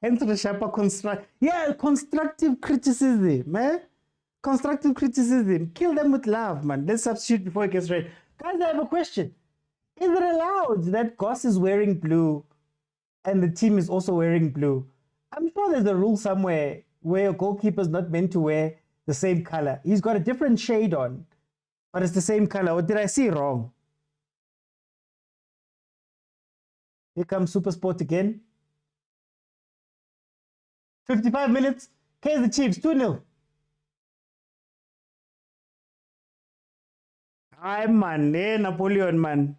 Hence the sharper constructive criticism, man. Constructive criticism. Kill them with love, man. Let's substitute before it gets red. Guys, I have a question. Is it allowed that Goss is wearing blue and the team is also wearing blue? I'm sure there's a rule somewhere where a goalkeeper is not meant to wear the same color. He's got a different shade on, but it's the same color. Or did I see wrong? Here comes SuperSport again. 55 minutes. Kaizer Chiefs, 2-0. Hi, man. Hey, Napoleon, man.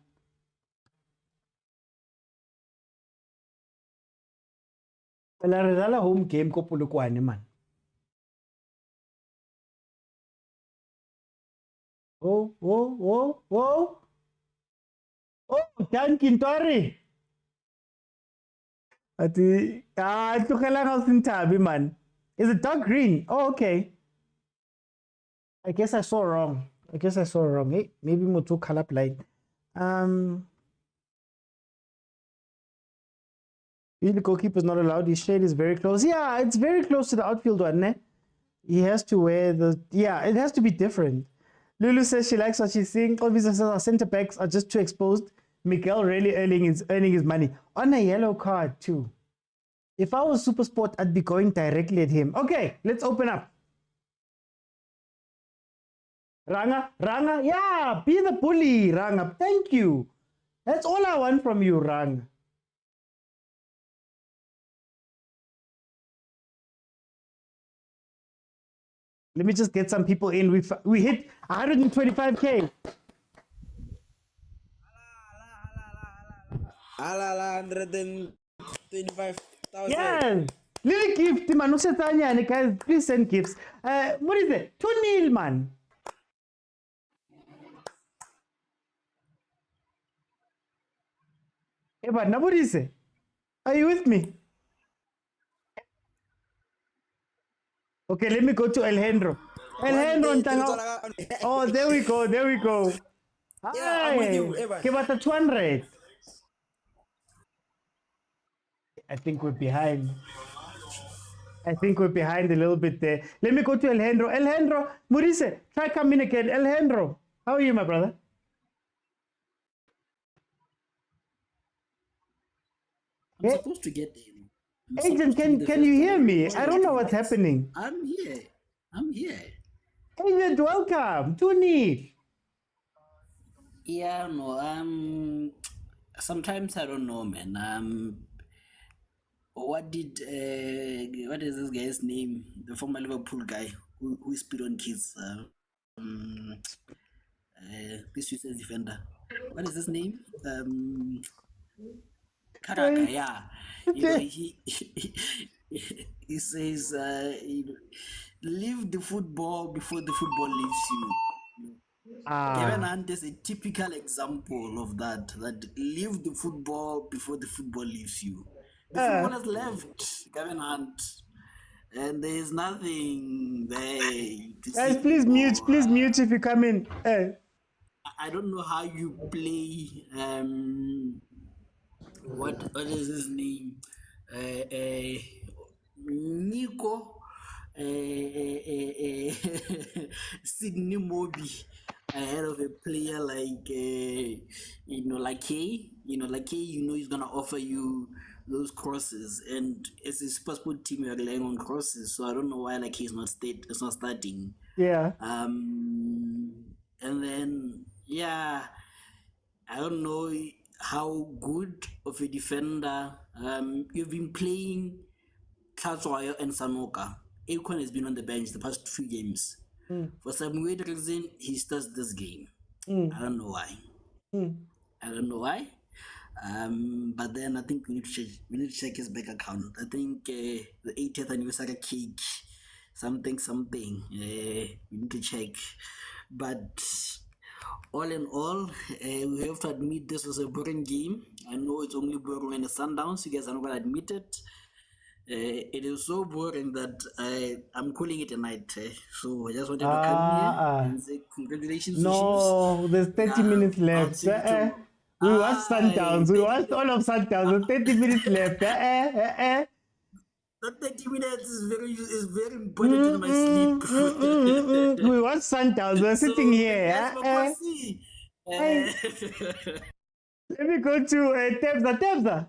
Pela re dlala home game ko Polokwane, man. Oh, Dan Kintori. Man. Is it dark green? Oh, okay. I guess I saw wrong. Hey, maybe Motaung colorblind. The goalkeeper is not allowed. His shade is very close. Yeah, it's very close to the outfield one. Eh? He has to wear the. Yeah, it has to be different. Lulu says she likes what she's seeing. Obviously says our center backs are just too exposed. Miguel really earning his money on a yellow card too. If I was SuperSport, I'd be going directly at him. Okay, let's open up. Ranga, yeah, be the bully, Ranga. Thank you. That's all I want from you, Ranga. Let me just get some people in. We hit 125K. 125,000. Yeah. Little gift, man. Guys, please send gifts. What is it? 2-0, man. Hey, but now what is it? Are you with me? Okay, let me go to Alejandro. Oh, there we go. Yeah, I'm with you, Evan. Okay, but the 200. I think we're behind. I think we're behind a little bit there. Let me go to Alejandro. Alejandro, Maurice, try come in again. Alejandro, how are you, my brother? I'm supposed to get there. Agent, can you hear me? I don't know what's happening. I'm here. Agent, welcome. Tuni. Yeah, no, sometimes I don't know, man. What is this guy's name? The former Liverpool guy who spit on kids. This Swiss defender. What is his name? Karaka, yeah. You know, he says, leave the football before the football leaves you. Kevin Hunt is a typical example of that. That leave the football before the football leaves you. The football has left Kevin Hunt, and there is nothing there. Guys, please mute if you come in. I don't know how you play. What is his name? Nico. Sydney Moby ahead of a player like like Kay, he's gonna offer you those crosses, and it's a SuperSport team you're relying on crosses, so I don't know why he's not starting. Yeah. And then I don't know how good of a defender you've been playing. Katswayo and Sanoka. Akon has been on the bench the past few games. For some weird reason, he starts this game. I don't know why. But then I think we need to check his bank account. I think the 80th anniversary cake, something. We need to check. But all in all, we have to admit this was a boring game. I know it's only boring when the Sundowns. You guys are not gonna admit it. It is so boring that I'm calling it a night. So I just wanted to come here and say congratulations. No, there's 30 minutes left. We watched Sundowns. We watched all of Sundowns. There's 30 minutes left. That 30 minutes is very important in my sleep. We watched Sundowns. We're sitting here. Let me go to Tebza.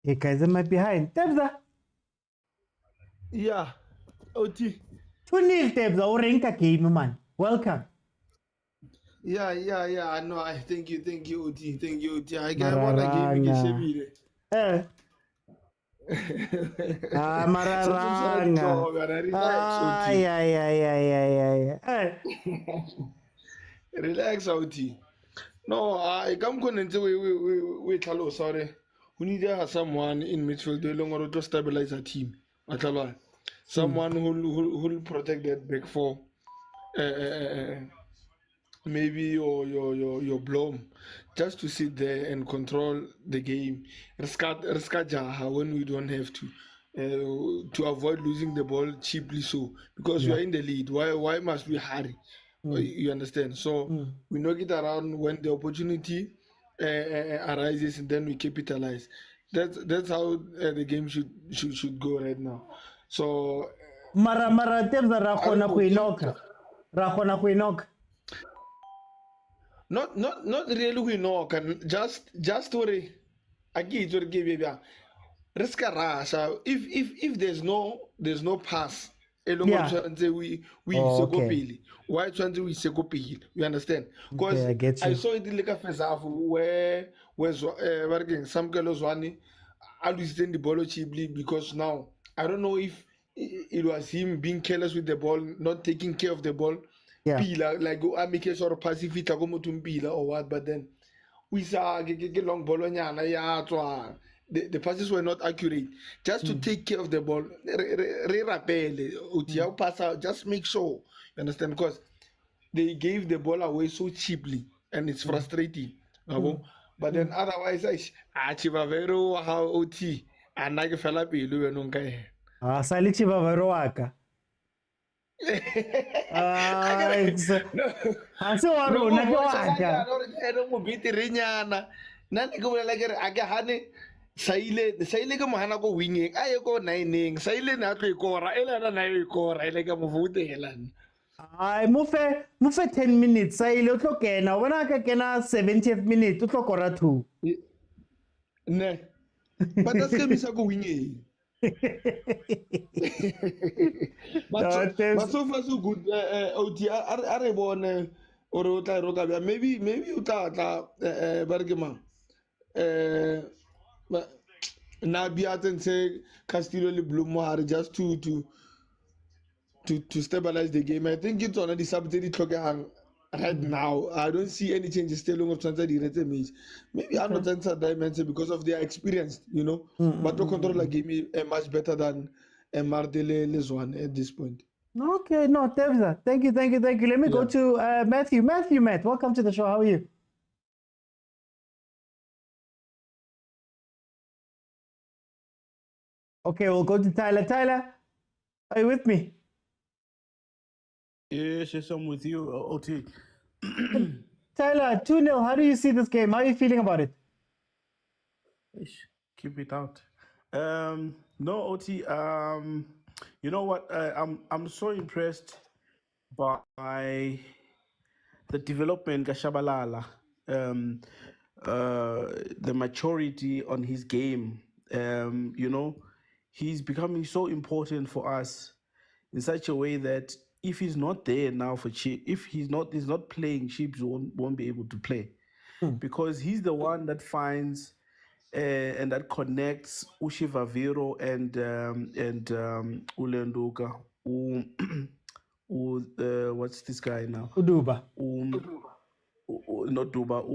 Hey, Kaizer might be behind. Tebza. Yeah. OT. 2-0 Tebza. Orenka game, man. Welcome. Yeah. No, I thank you, OT. Thank you, OT. I got one game. Relax, OT. No, I come we hello, sorry. We need to have someone in midfield to stabilize our team. Someone who will protect that back four. Maybe your Blom, just to sit there and control the game. Riskajaha when we don't have to avoid losing the ball cheaply. So because we are in the lead, why must we hurry? You understand? So we knock it around when the opportunity arises, and then we capitalize. That's how the game should go right now. So Mara Tebza Rahona Huinoka. Not really we know. Just worry. Again, risk a if there's no pass. Why trying to we you understand? Because I saw it in the first half where some girls one I losing the ball cheaply because now I don't know if it was him being careless with the ball, not taking care of the ball. Pila, like I make a sort of passive fit or what, but then we saw get long ball the passes were not accurate. Just to take care of the ball, just make sure. You understand? Because they gave the ball away so cheaply, and it's frustrating. But then otherwise, Chivavero, how OT, and like a fella, Beaterinyana. Nani go like aga hane saile ke mohana go wingeng a ye ko nineng saile na tlo ikora ela na yo ikora ile ka movutelan. Ay, move 10 minutes. Say, look, okay, now when I can 70th minute, to talk or two. Ne, but that's going to go winning. But so far so good. OT, are born or Roca, maybe you thought Bergman. Now Beaten say Castillo Blue just to stabilize the game. I think it's already subject to right now. I don't see any changes still long of Tanzania match. Maybe I'm not answer dimension because of their experience, you know. But to control the game much better than Mardele Leswan at this point. Okay, no, Tevza. Thank you. Let me go to Matthew. Matt, welcome to the show. How are you? Okay, we'll go to Tyler. Tyler, are you with me? Yes, I'm with you, OT. Tyler, 2-0. How do you see this game? How are you feeling about it? Keep it out. No, OT. You know what? I'm so impressed by the development Gashabalala. The maturity on his game. You know, he's becoming so important for us in such a way that if he's not there now for Chiefs, if he's not playing, Chiefs won't be able to play, because he's the one that finds and that connects Ushivaviro and Ulenduka. What's this guy now? Uduba. Not Duba.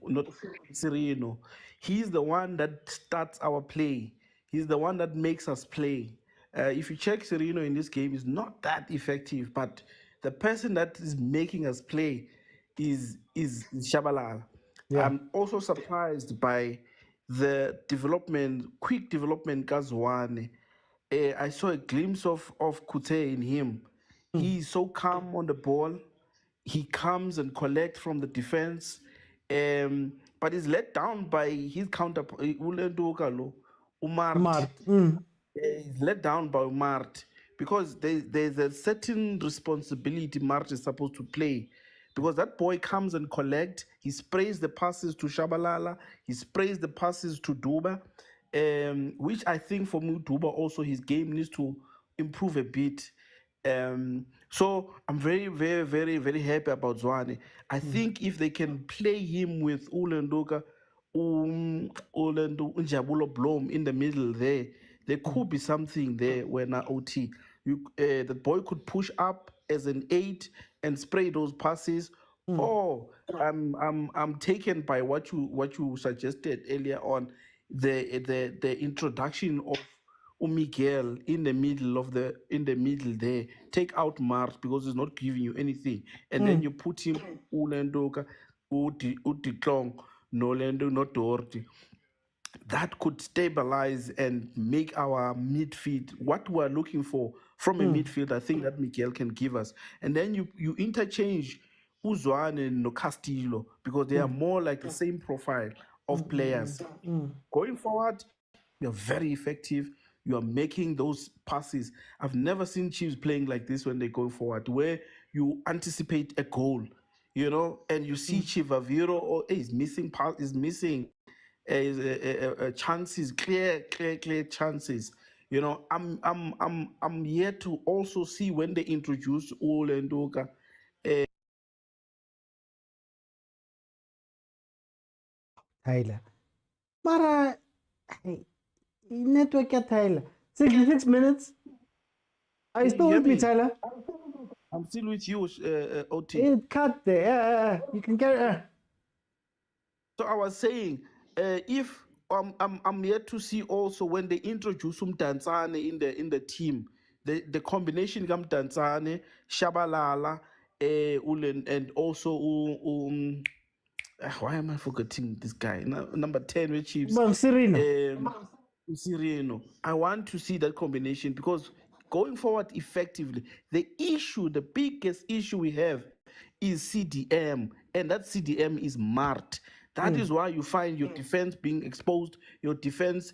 Not Sereno. He's the one that starts our play. He's the one that makes us play. If you check Sereno in this game, is not that effective, but the person that is making us play is Shabalala. Yeah. I'm also surprised by the quick development Gazwane. I saw a glimpse of Kute in him. He's so calm on the ball. He comes and collects from the defense, but he's let down by his counterpart, Umar. He's let down by Mart because there's a certain responsibility Mart is supposed to play, because that boy comes and collect. He sprays the passes to Shabalala. He sprays the passes to Duba, which I think for me, Duba also, his game needs to improve a bit. So I'm very, very, very, very happy about Zwane. I think if they can play him with Ulendoka, Njabulo Blom in the middle there could be something there when OT. The boy could push up as an 8 and spray those passes. Oh, I'm taken by what you suggested earlier on, the introduction of Miguel in the middle there. Take out Mart because he's not giving you anything, and then you put him Ulendoka, Utiklong, Nolendo, not Dorti. That could stabilize and make our midfield what we're looking for from a midfield. I think that Miguel can give us. And then you interchange Uzwan and Castillo because they are more like the same profile of players. Going forward, you're very effective. You are making those passes. I've never seen Chiefs playing like this when they go forward, where you anticipate a goal, you know, and you see Chivaviro is missing chances, clear chances. You know, I'm yet to also see when they introduce Olendoka. Tyler, Mara, hey, network ya Tyler. 66 minutes. Are you still with me, Tyler? I'm still with you, OT. It cut there. You can carry. So I was saying, if I'm yet to see also when they introduce Mdantsane in the team, the combination come Mdantsane, Shabalala, Ulen, and also why am I forgetting this guy? Number 10 with Chiefs. Sereno. Sereno. I want to see that combination because going forward effectively, the biggest issue we have is CDM, and that CDM is marked. That is why you find your defense being exposed, your defense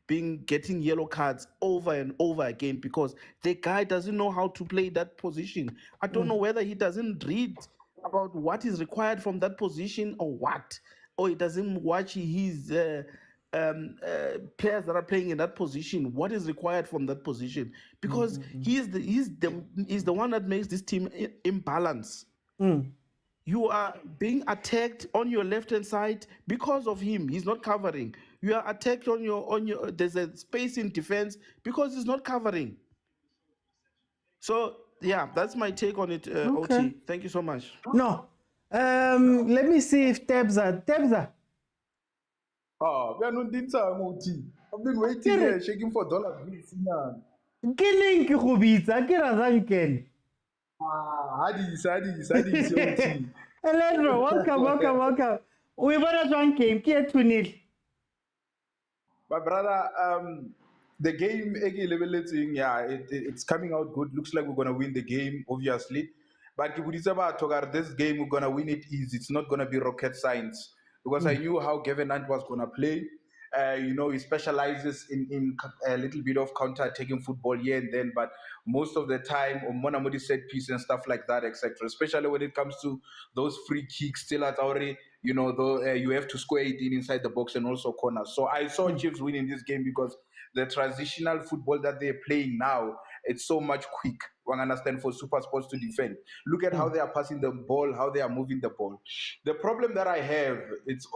getting yellow cards over and over again, because the guy doesn't know how to play that position. I don't know whether he doesn't read about what is required from that position or what, or he doesn't watch his players that are playing in that position, what is required from that position, because he's the one that makes this team imbalance. You are being attacked on your left hand side because of him. He's not covering. You are attacked on your. There's a space in defense because he's not covering. So yeah, that's my take on it. OT. Thank you so much. No, let me see if Tebza. Oh, we are not doing OT. I've been waiting here, shaking for dollar bills. Killing Kubitsa, Kirazanken. Hadis, OT. Eledro, welcome. We better join game. Get 2-0. My brother, the game, it's coming out good. Looks like we're gonna win the game, obviously. But this game, we're gonna win it easy. It's not gonna be rocket science, because I knew how Gavin was gonna play. He specializes in a little bit of counter-attacking football here and then, but most of the time, Monamodi set piece and stuff like that, etc. Especially when it comes to those free kicks, still at already, you have to square it inside the box and also corners. So I saw Chiefs winning this game because the transitional football that they're playing now, it's so much quick. One understand for SuperSports to defend. Look at how they are passing the ball, how they are moving the ball. The problem that I have, it's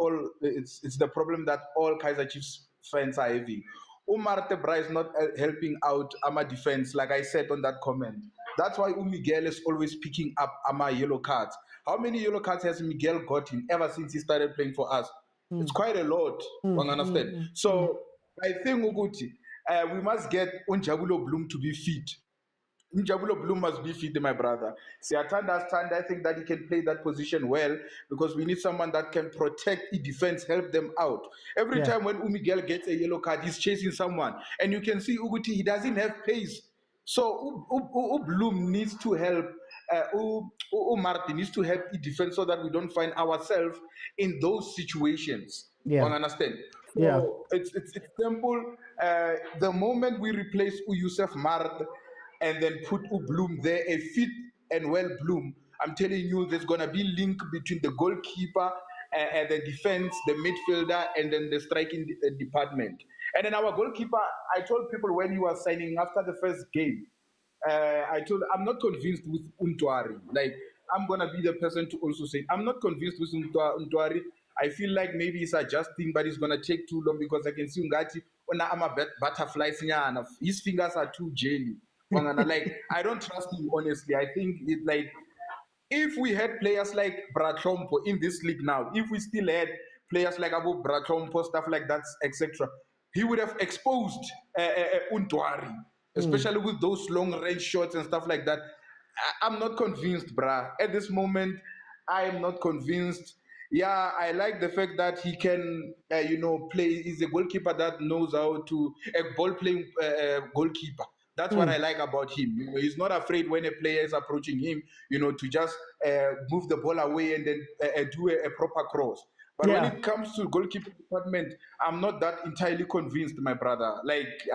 the problem that all Kaizer Chiefs fans are having. Umar Tebra is not helping out Ama defense, like I said on that comment. That's why Miguel is always picking up Ama yellow cards. How many yellow cards has Miguel gotten ever since he started playing for us? It's quite a lot. One understand. So I think Uguti, we must get Unjabulo Bloom to be fit. Unjabulo Bloom must be fit, my brother. See, I think that he can play that position well, because we need someone that can protect the defense, help them out. Every time when Miguel gets a yellow card, he's chasing someone. And you can see Uguti, he doesn't have pace. So Bloom needs to help. Martin needs to help the defense so that we don't find ourselves in those situations. You understand? So it's simple. The moment we replace Yusuf Mart and then put Bloom there, a fit and well Bloom, I'm telling you, there's gonna be link between the goalkeeper and the defense, the midfielder, and then the striking department. And then our goalkeeper, I told people when he was signing after the first game, I'm not convinced with Untwari. Like, I'm gonna be the person to also say I'm not convinced with Untwari. I feel like maybe it's adjusting, but it's gonna take too long, because I can see Ungati I'm a butterflies. His fingers are too jelly. Like, I don't trust him, honestly. I think if we had players like Bratlompo in this league now, if we still had players like Abu Bratlompo, stuff like that, etc., he would have exposed Untwari, especially with those long range shots and stuff like that. I'm not convinced, brah. At this moment, I am not convinced. Yeah, I like the fact that he can, play. He's a goalkeeper that knows how to, a ball-playing goalkeeper. That's what I like about him. He's not afraid when a player is approaching him, to just move the ball away and then do a proper cross. But when it comes to goalkeeping department, I'm not that entirely convinced, my brother. Like,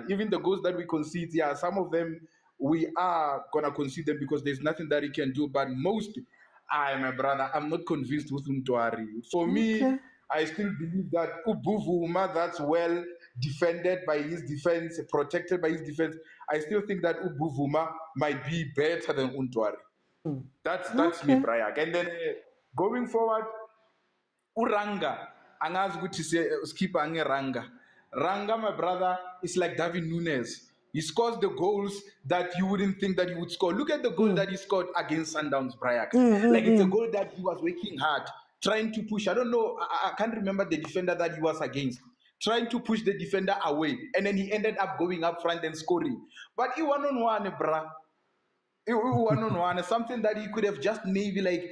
even the goals that we concede, some of them we are gonna concede them because there's nothing that he can do. But most, my brother, I'm not convinced with Mtwari. For me, I still believe that Ubuvuma, that's well defended by his defense, protected by his defense. I still think that Ubuvuma might be better than Untwari. That's me, Brian. And then going forward, Uranga, angazi ukuthi skipper angeranga. Ranga, my brother, is like David Nunes. He scores the goals that you wouldn't think that he would score. Look at the goal that he scored against Sundowns, Brian. Like, it's a goal that he was working hard, trying to push. I don't know, I can't remember the defender that he was against, trying to push the defender away, and then he ended up going up front and scoring. But he one-on-one, bruh. He one-on-one, something that he could have just maybe like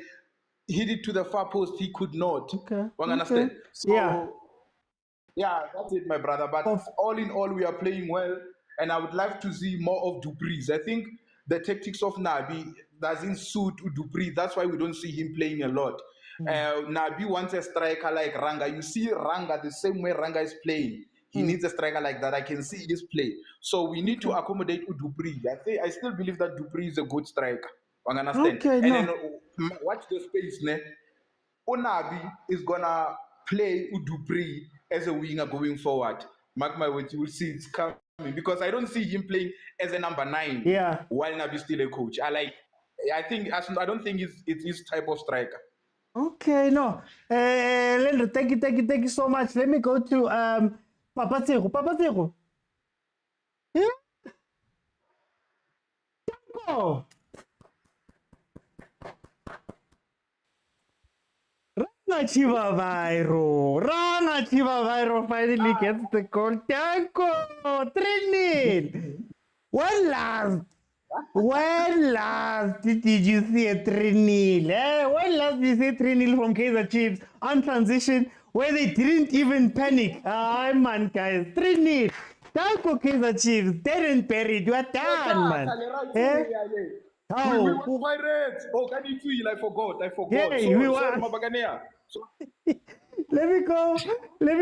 hit it to the far post, he could not. Understand? So, yeah, that's it, my brother. But all in all, we are playing well. and I would like to see more of Dupree's. I think the tactics of Nabi doesn't suit Dupree. That's why we don't see him playing a lot. Nabi wants a striker like Ranga. You see Ranga the same way Ranga is playing. He needs a striker like that. I can see his play. So we need to accommodate Dupree. I still believe that Dupree is a good striker. You understand? Okay, and no. then watch the space. Nabi is gonna play Dupree as a winger going forward. Mark my words, you will see it's coming because I don't see him playing as a number 9. Yeah. While Nabi is still a coach. I don't think it's his type of striker. Okay, no. Leonard, thank you so much. Let me go to Papa Zero. Yeah. Tango. Rana Chivavairo finally gets the goal. Tango, 3-0. When last did you see a 3-0? When last did you see 3-0 from Kaizer Chiefs on transition where they didn't even panic? Man, guys, 3-0. Tango Kaizer Chiefs, dead and buried. You are done, man. We were Pirates. Oh, can you feel? I forgot. Yeah, we were. Sorry, Mabagania. Let me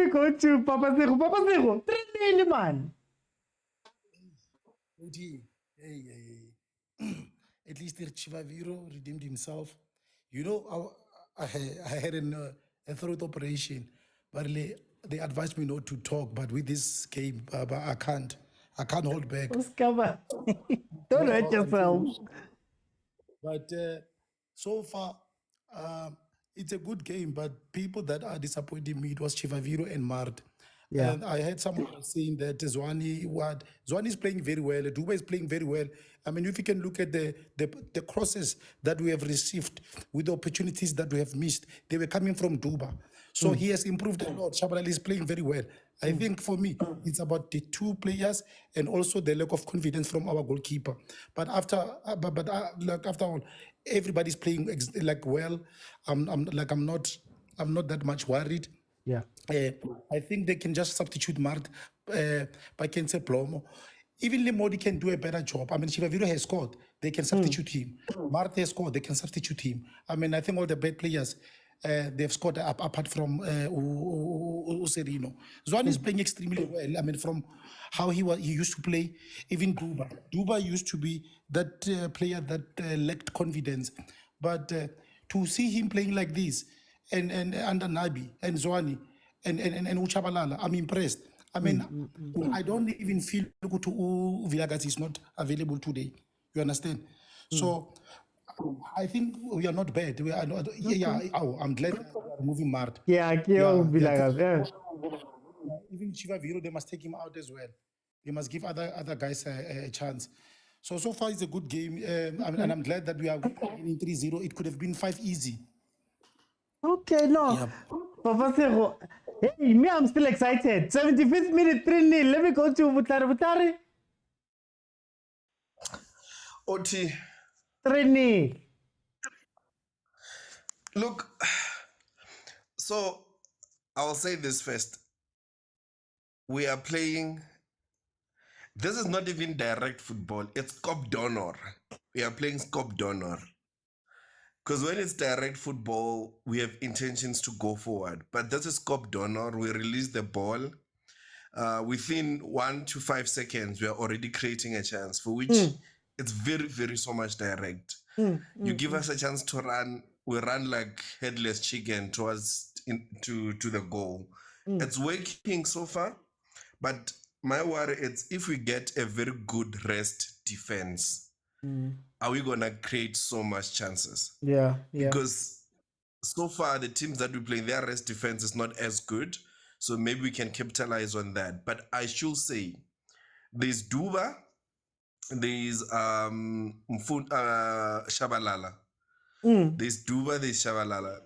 go to Papa Zero. Papa Zero, 3-0, man. At least Chivaviro redeemed himself. You know, I had a throat operation, but they advised me not to talk. But with this game, I can't hold back. Don't hurt yourself. But so far, it's a good game. But people that are disappointing me, it was Chivaviro and Mard. Yeah. And I heard someone saying that Zwani is playing very well. Duba is playing very well. I mean, if you can look at the crosses that we have received with the opportunities that we have missed, they were coming from Duba. So he has improved a lot. Shabalala is playing very well. I think for me, it's about the two players and also the lack of confidence from our goalkeeper. But after all, everybody's playing well. I'm not that much worried. Yeah. I think they can just substitute Mart by Kense Plomo. Even Lemodi can do a better job. I mean, Chivaviro has scored. They can substitute him. Mart has scored. They can substitute him. I mean, I think all the bad players, they've scored apart from Userino. Zwan is playing extremely well. I mean, from how he used to play, even Duba. Duba used to be that player that lacked confidence. But to see him playing like this, and under Nabi and Zwani and Uchabalala, I'm impressed. I mean, I don't even feel Vilagati is not available today. You understand? So I think we are not bad. We are not. I'm glad we are removing Mart. Vilagati. Even Chivaviro, they must take him out as well. They must give other guys a chance. So far it's a good game, and I'm glad that we are winning 3-0. It could have been 5 easy. Okay, no. Yep. Papa Zero. Hey, me, I'm still excited. 75th minute, 3-0. Let me go to Butari. Oti. 3-0. Look, so I'll say this first. We are playing. This is not even direct football. It's Cop Donor. We are playing Cop Donor. Because when it's direct football, we have intentions to go forward. But this is Cop Donor. We release the ball. Within 1 to 5 seconds, we are already creating a chance, for which it's very, very so much direct. You give us a chance to run. We run like headless chicken towards to the goal. It's working so far. But my worry is if we get a very good rest defense, are we going to create so much chances? Yeah. Because so far, the teams that we play, their rest defense is not as good. So maybe we can capitalize on that. But I should say, there's Duba, there's Shabalala. There's Duba, there's Shabalala.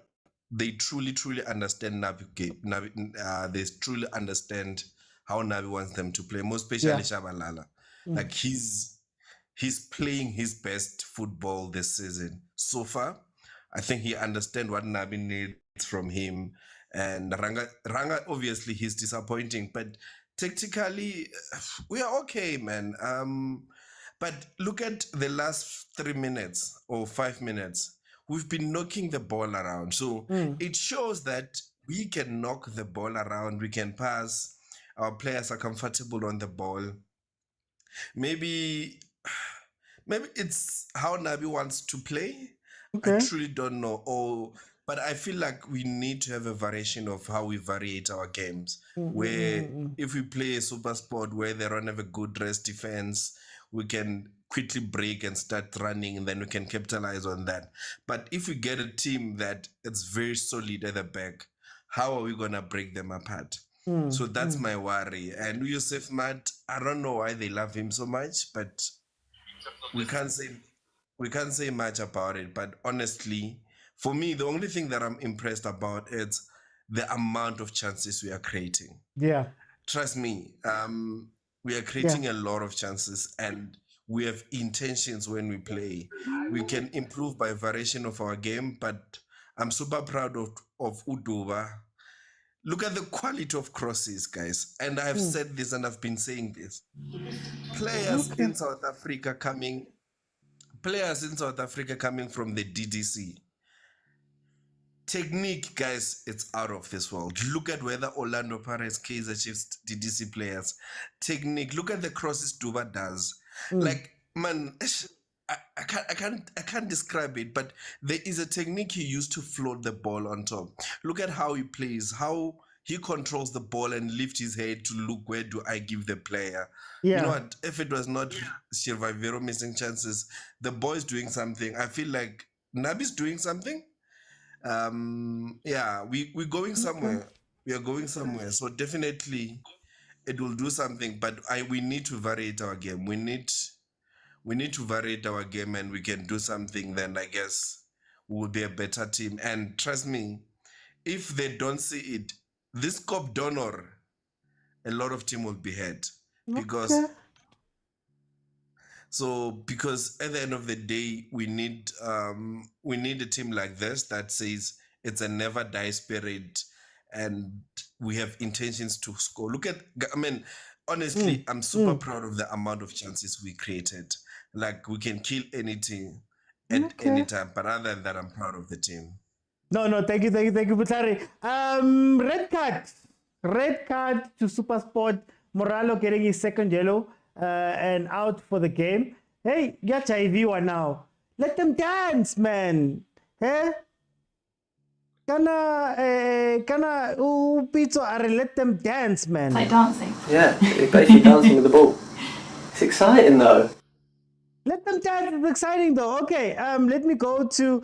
They truly, truly understand Nabi. They truly understand how Nabi wants them to play, most especially Shabalala. Like he's playing his best football this season. So far, I think he understands what Nabi needs from him. And Ranga, obviously, he's disappointing, but tactically, we are okay, man. But look at the last 3 minutes or 5 minutes. We've been knocking the ball around. So it shows that we can knock the ball around. We can pass. Our players are comfortable on the ball. Maybe it's how Nabi wants to play. I truly don't know. But I feel like we need to have a variation of how we variate our games. Where if we play a super sport where they don't have a good rest defense, we can quickly break and start running, and then we can capitalize on that. But if we get a team that it's very solid at the back, how are we gonna break them apart? So that's my worry. And Yusuf Mat, I don't know why they love him so much, but we can't say much about it. But honestly, for me, the only thing that I'm impressed about is the amount of chances we are creating. Yeah. Trust me, we are creating a lot of chances, and we have intentions when we play. We can improve by variation of our game, but I'm super proud of Uduba. Look at the quality of crosses, guys. And I've said this and I've been saying this. Players in South Africa coming from the DDC. Technique, guys, it's out of this world. Look at whether Orlando Pirates, Kaizer Chiefs, DDC players. Technique. Look at the crosses Duba does. Like, man, I can't describe it, but there is a technique he used to float the ball on top. Look at how he plays, how he controls the ball and lift his head to look, where do I give the player? You know what? If it was not Shirvavero missing chances, the boy's doing something. I feel like Nabi's doing something. We're going somewhere. We are going somewhere. So definitely it will do something, but we need to variate our game. We need to variate our game, and we can do something. Then I guess we will be a better team. And trust me, if they don't see it, this Cup Donor, a lot of team will be hurt because at the end of the day, we need a team like this that says it's a never die spirit, and we have intentions to score. Honestly, I'm super proud of the amount of chances we created. Like, we can kill any team at any time. But other than that, I'm proud of the team. No, thank you, Butlari. Red card to SuperSport. Moralo getting his second yellow and out for the game. Hey, get IV now. Let them dance, man. Hey? Kana Pitso are let them dance, man. It's like dancing. Yeah, they're basically dancing with the ball. It's exciting though. Let them dance. It's exciting though. Okay, let me go to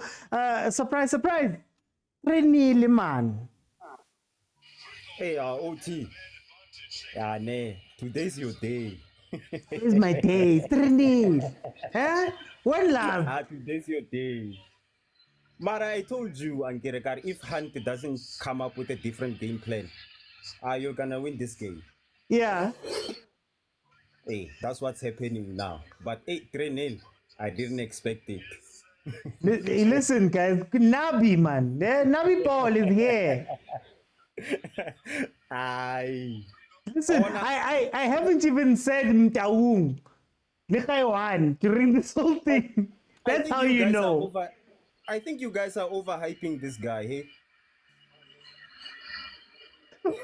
surprise. Reni Liman. Hey, OT. Yeah, today's your day. Today's my day. Reni. Huh? One love. Today's your day. Mara, I told you, Angerekar, if Hunt doesn't come up with a different game plan, you're gonna win this game. Yeah. Hey, that's what's happening now. But hey, 3-0, I didn't expect it. Listen, guys, Nabi, man. Nabi ball is here. Listen, I haven't even said Mtaung. During this whole thing. That's how you know. I think you guys are overhyping this guy, hey?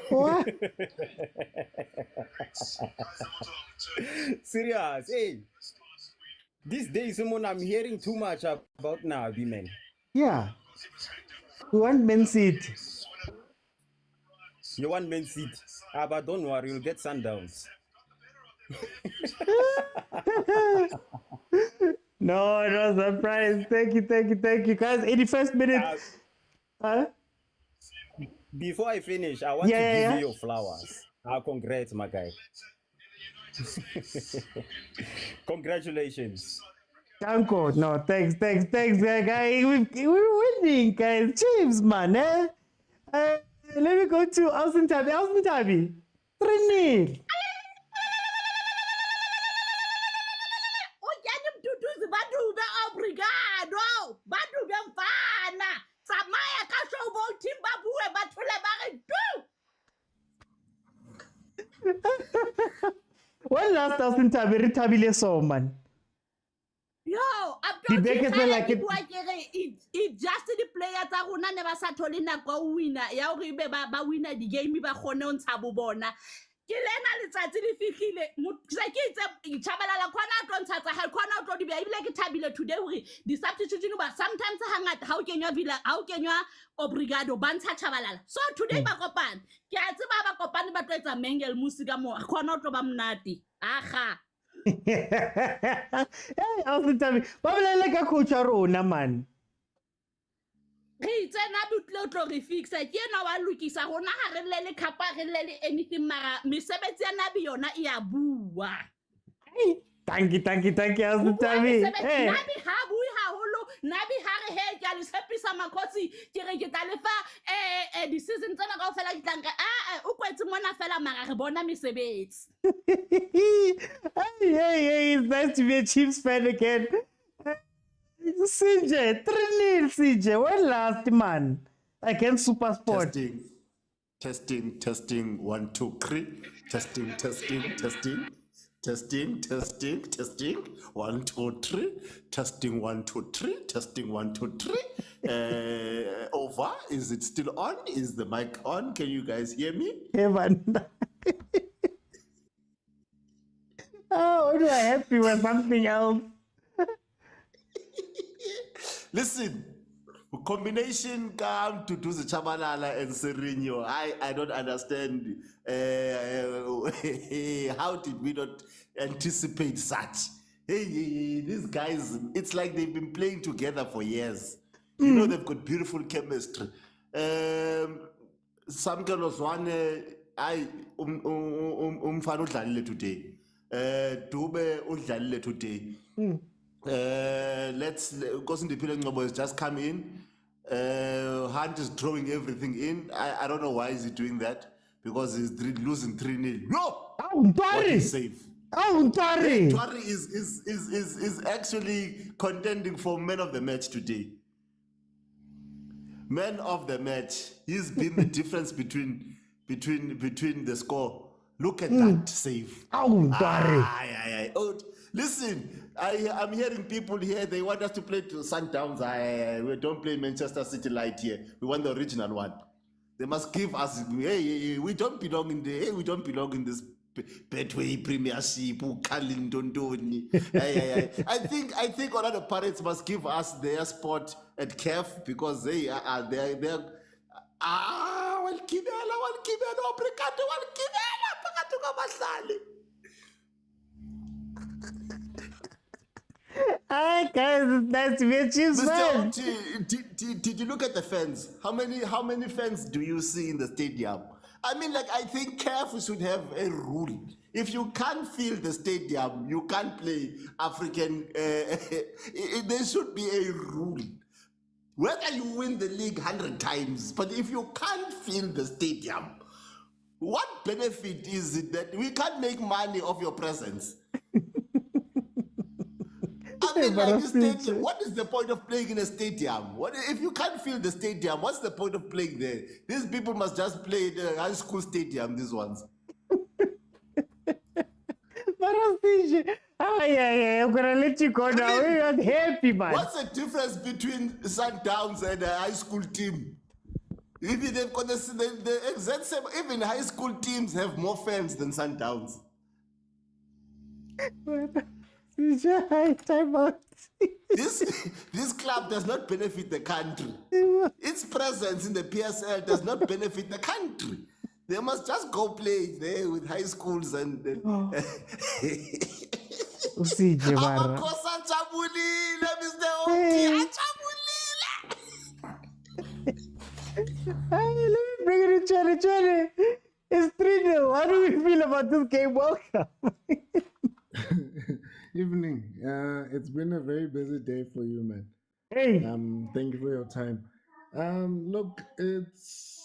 What? Serious, hey. These days, I'm hearing too much about Nabi, man. Yeah. You want Men City. You want Men City. But don't worry, you'll get Sundowns. No surprise. Thank you. Guys, 81st minute. Before I finish, I want to give you your flowers. Congrats, my guy. Congratulations. Thank God. No, thanks, guys. We're winning, guys. Chiefs, man. Let me go to Alson Tabi. 3-0. Obrigado. Badu bemfana. Samaya kashobo timba buwe batule bare. last Austin Tabile so man. Yo, The biggest one like it. It just the players tsa rona ne ba sa thole nako winner ya hore be ba winner di game ba khone o ntsha bo bona. Ke lena letsatsi le fihlile sa ke itse Chabalala khona a tlo ntsha tsa ha khona o tlo di be ebile ke thabile today hore di substitution ba sometimes hangata ha o kenywa Villa ha o kenywa Obrigado ba ntsha Chabalala. So today ba kopana ke a tseba ba kopane ba tlo etsa Mengel Musika mo khona o tlo ba mnati aha. Hey, Austin Tabi, ba bolela ka coach wa rona man. Re itse na butle o tlo re fixa ke ena wa lokisa rona ha re lele kapa re lele anything mara mesebetsi ya Nabi yona e a bua. Thank you Austin Tabi. Hey. Nabi ha bui haholo Nabi ha re he ke a le tshepisa makotsi ke re ke tla le fa di season tsena ka ofela ke tlanka o kwetse mona fela mara re bona mesebetsi. Hey, it's nice to be a Chiefs fan again. CJ, 3-0 CJ, when last man? Against SuperSport. Testing, 1, 2, 3. Testing. 1, 2, 3. Testing 1, 2, 3. Testing 1, 2, 3. Over. Is it still on? Is the mic on? Can you guys hear me? Evan. Oh, we are happy with something else. Listen, combination come to do the Chabalala and Sereno. I don't understand. How did we not anticipate such? Hey, these guys, it's like they've been playing together for years. You know, they've got beautiful chemistry. Some kind of one, umfana udlalile today. Dube udlalile today. Let's because Independent Ngobo has just come in. Hunt is throwing everything in. I don't know why is he doing that because he's losing 3-0. No, what a save! Twari is actually contending for man of the match today. Man of the match. He's been the difference between the score. Look at that save. Listen, I'm hearing people here, they want us to play to Sundowns. We don't play Manchester City Light here. We want the original one. They must give us, hey, we don't belong in this Betway Premiership, I think all the parents must give us their spot at CAF because they're Hi guys, it's nice to meet you, man. Did you look at the fans? How many fans do you see in the stadium? I mean, like, I think CAF should have a rule. If you can't fill the stadium, you can't play African. There should be a rule. Whether you win the league 100 times, but if you can't fill the stadium, what benefit is it that we can't make money off your presence? I mean, like, stadium, what is the point of playing in a stadium? What if you can't fill the stadium? What's the point of playing there? These people must just play in a high school stadium, these ones. I'm gonna let you go now. We're not happy, man. What's the difference between Sundowns and a high school team? If they've got the exact same, even high school teams have more fans than Sundowns. Time out. This club does not benefit the country. Its presence in the PSL does not benefit the country. They must just go play there with high schools and. Let me bring it to Johnny. It's 3-0. How do we feel about this game? Welcome. Evening. It's been a very busy day for you, man. Hey. Thank you for your time. Look, it's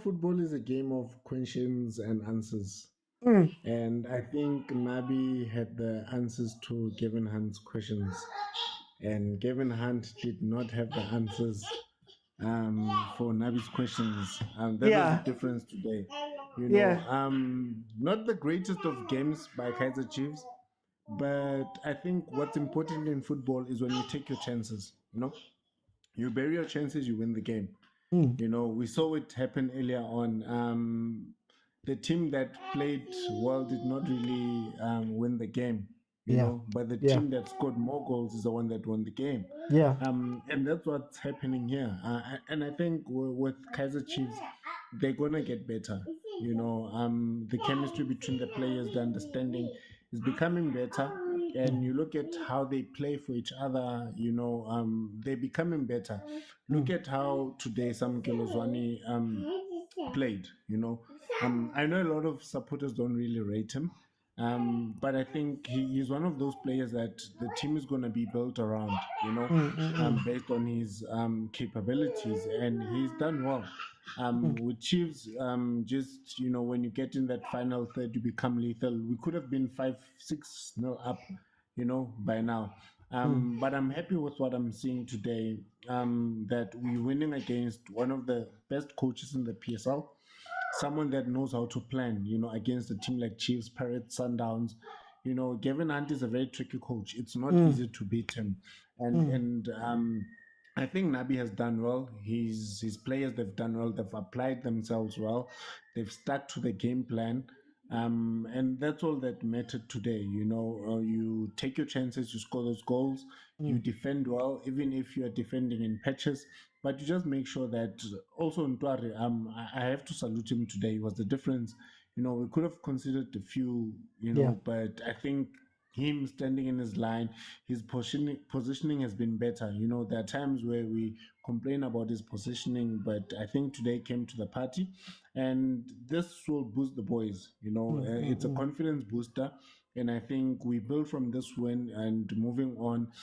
football is a game of questions and answers. And I think Nabi had the answers to Gavin Hunt's questions. And Gavin Hunt did not have the answers for Nabi's questions. That was the difference today. You know, Yeah. not the greatest of games by Kaizer Chiefs, but I think what's important in football is when you take your chances. You know, you bury your chances, you win the game. You know, we saw it happen earlier on. The team that played well did not really win the game, you Yeah. know, but the Yeah. team that scored more goals is the one that won the game. Yeah. And that's what's happening here. And I think with Kaizer Chiefs, they're going to get better. You know, the chemistry between the players, the understanding is becoming better. And you look at how they play for each other, you know, they're becoming better. Look at how today Sam Kelozwani played, you know. I know a lot of supporters don't really rate him, but I think he's one of those players that the team is going to be built around, you know, based on his capabilities, and he's done well. With Chiefs, just, you know, when you get in that final third, you become lethal. We could have been 5-6-0 up, you know, by now. But I'm happy with what I'm seeing today, that we're winning against one of the best coaches in the PSL, someone that knows how to plan, you know, against a team like Chiefs, Pirates, Sundowns. You know, Gavin is a very tricky coach. It's not easy to beat him. And I think Nabi has done well. His players, they've done well. They've applied themselves well. They've stuck to the game plan. And that's all that mattered today. You know, you take your chances, you score those goals, you defend well, even if you are defending in patches. But you just make sure that also Ntwari, I have to salute him today. It was the difference. You know, we could have considered a few, you know, Yeah. but I think him standing in his line, his positioning has been better. You know, there are times where we complain about his positioning, but I think today came to the party, and this will boost the boys. You know, it's a confidence booster, and I think we build from this win and moving on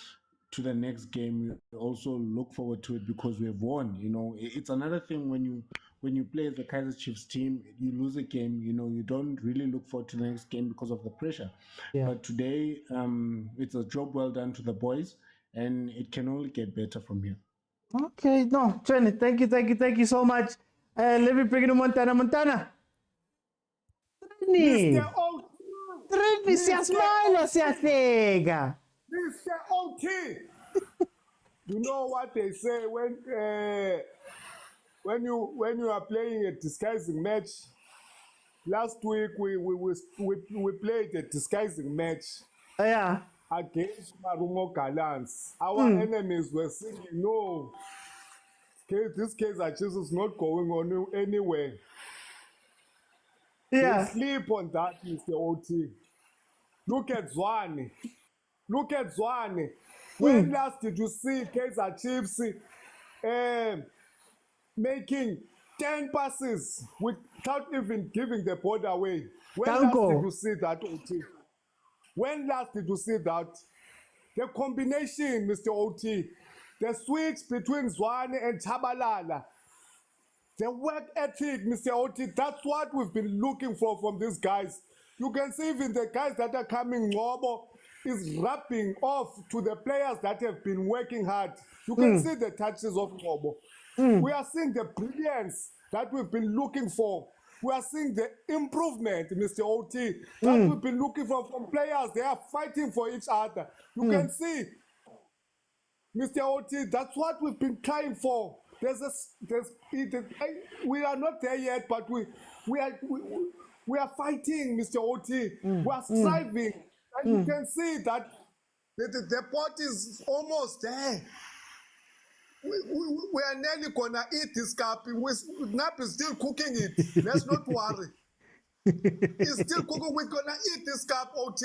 to the next game. We also look forward to it because we have won. You know, it's another thing when you play the Kaizer Chiefs team, you lose a game, you know, you don't really look forward to the next game because of the pressure. Yeah. But today, it's a job well done to the boys, and it can only get better from here. Okay, no, Trent, thank you so much. Let me bring in Montana. Trini, Trini, siyasmile, siyahleka. Mr. OT. You know what they say when you are playing a disguising match. Last week we played a disguising match. Yeah. Against Marumo Gallants. Our enemies were singing, no, this Kaizer Chiefs is not going on anywhere. Yeah. They sleep on that, Mr. OT. Look at Zwane. Look at Zwane. When last did you see Kaizer Chiefs making 10 passes without even giving the ball away? When last did you see that, OT? When last did you see that? The combination, Mr. OT, the switch between Zwane and Chabalala, the work ethic, Mr. OT, that's what we've been looking for from these guys. You can see even the guys that are coming, Ngobo is rubbing off to the players that have been working hard. You can see the touches of Ngobo. We are seeing the brilliance that we've been looking for. We are seeing the improvement, Mr. OT, that we've been looking for from players. They are fighting for each other. You can see, Mr. OT, that's what we've been trying for. We are not there yet, but we are fighting, Mr. OT. We are striving. And you can see that the pot is almost there. We are nearly gonna eat this cup. Nap is still cooking it. Let's not worry. He's still cooking. We're gonna eat this cup, OT.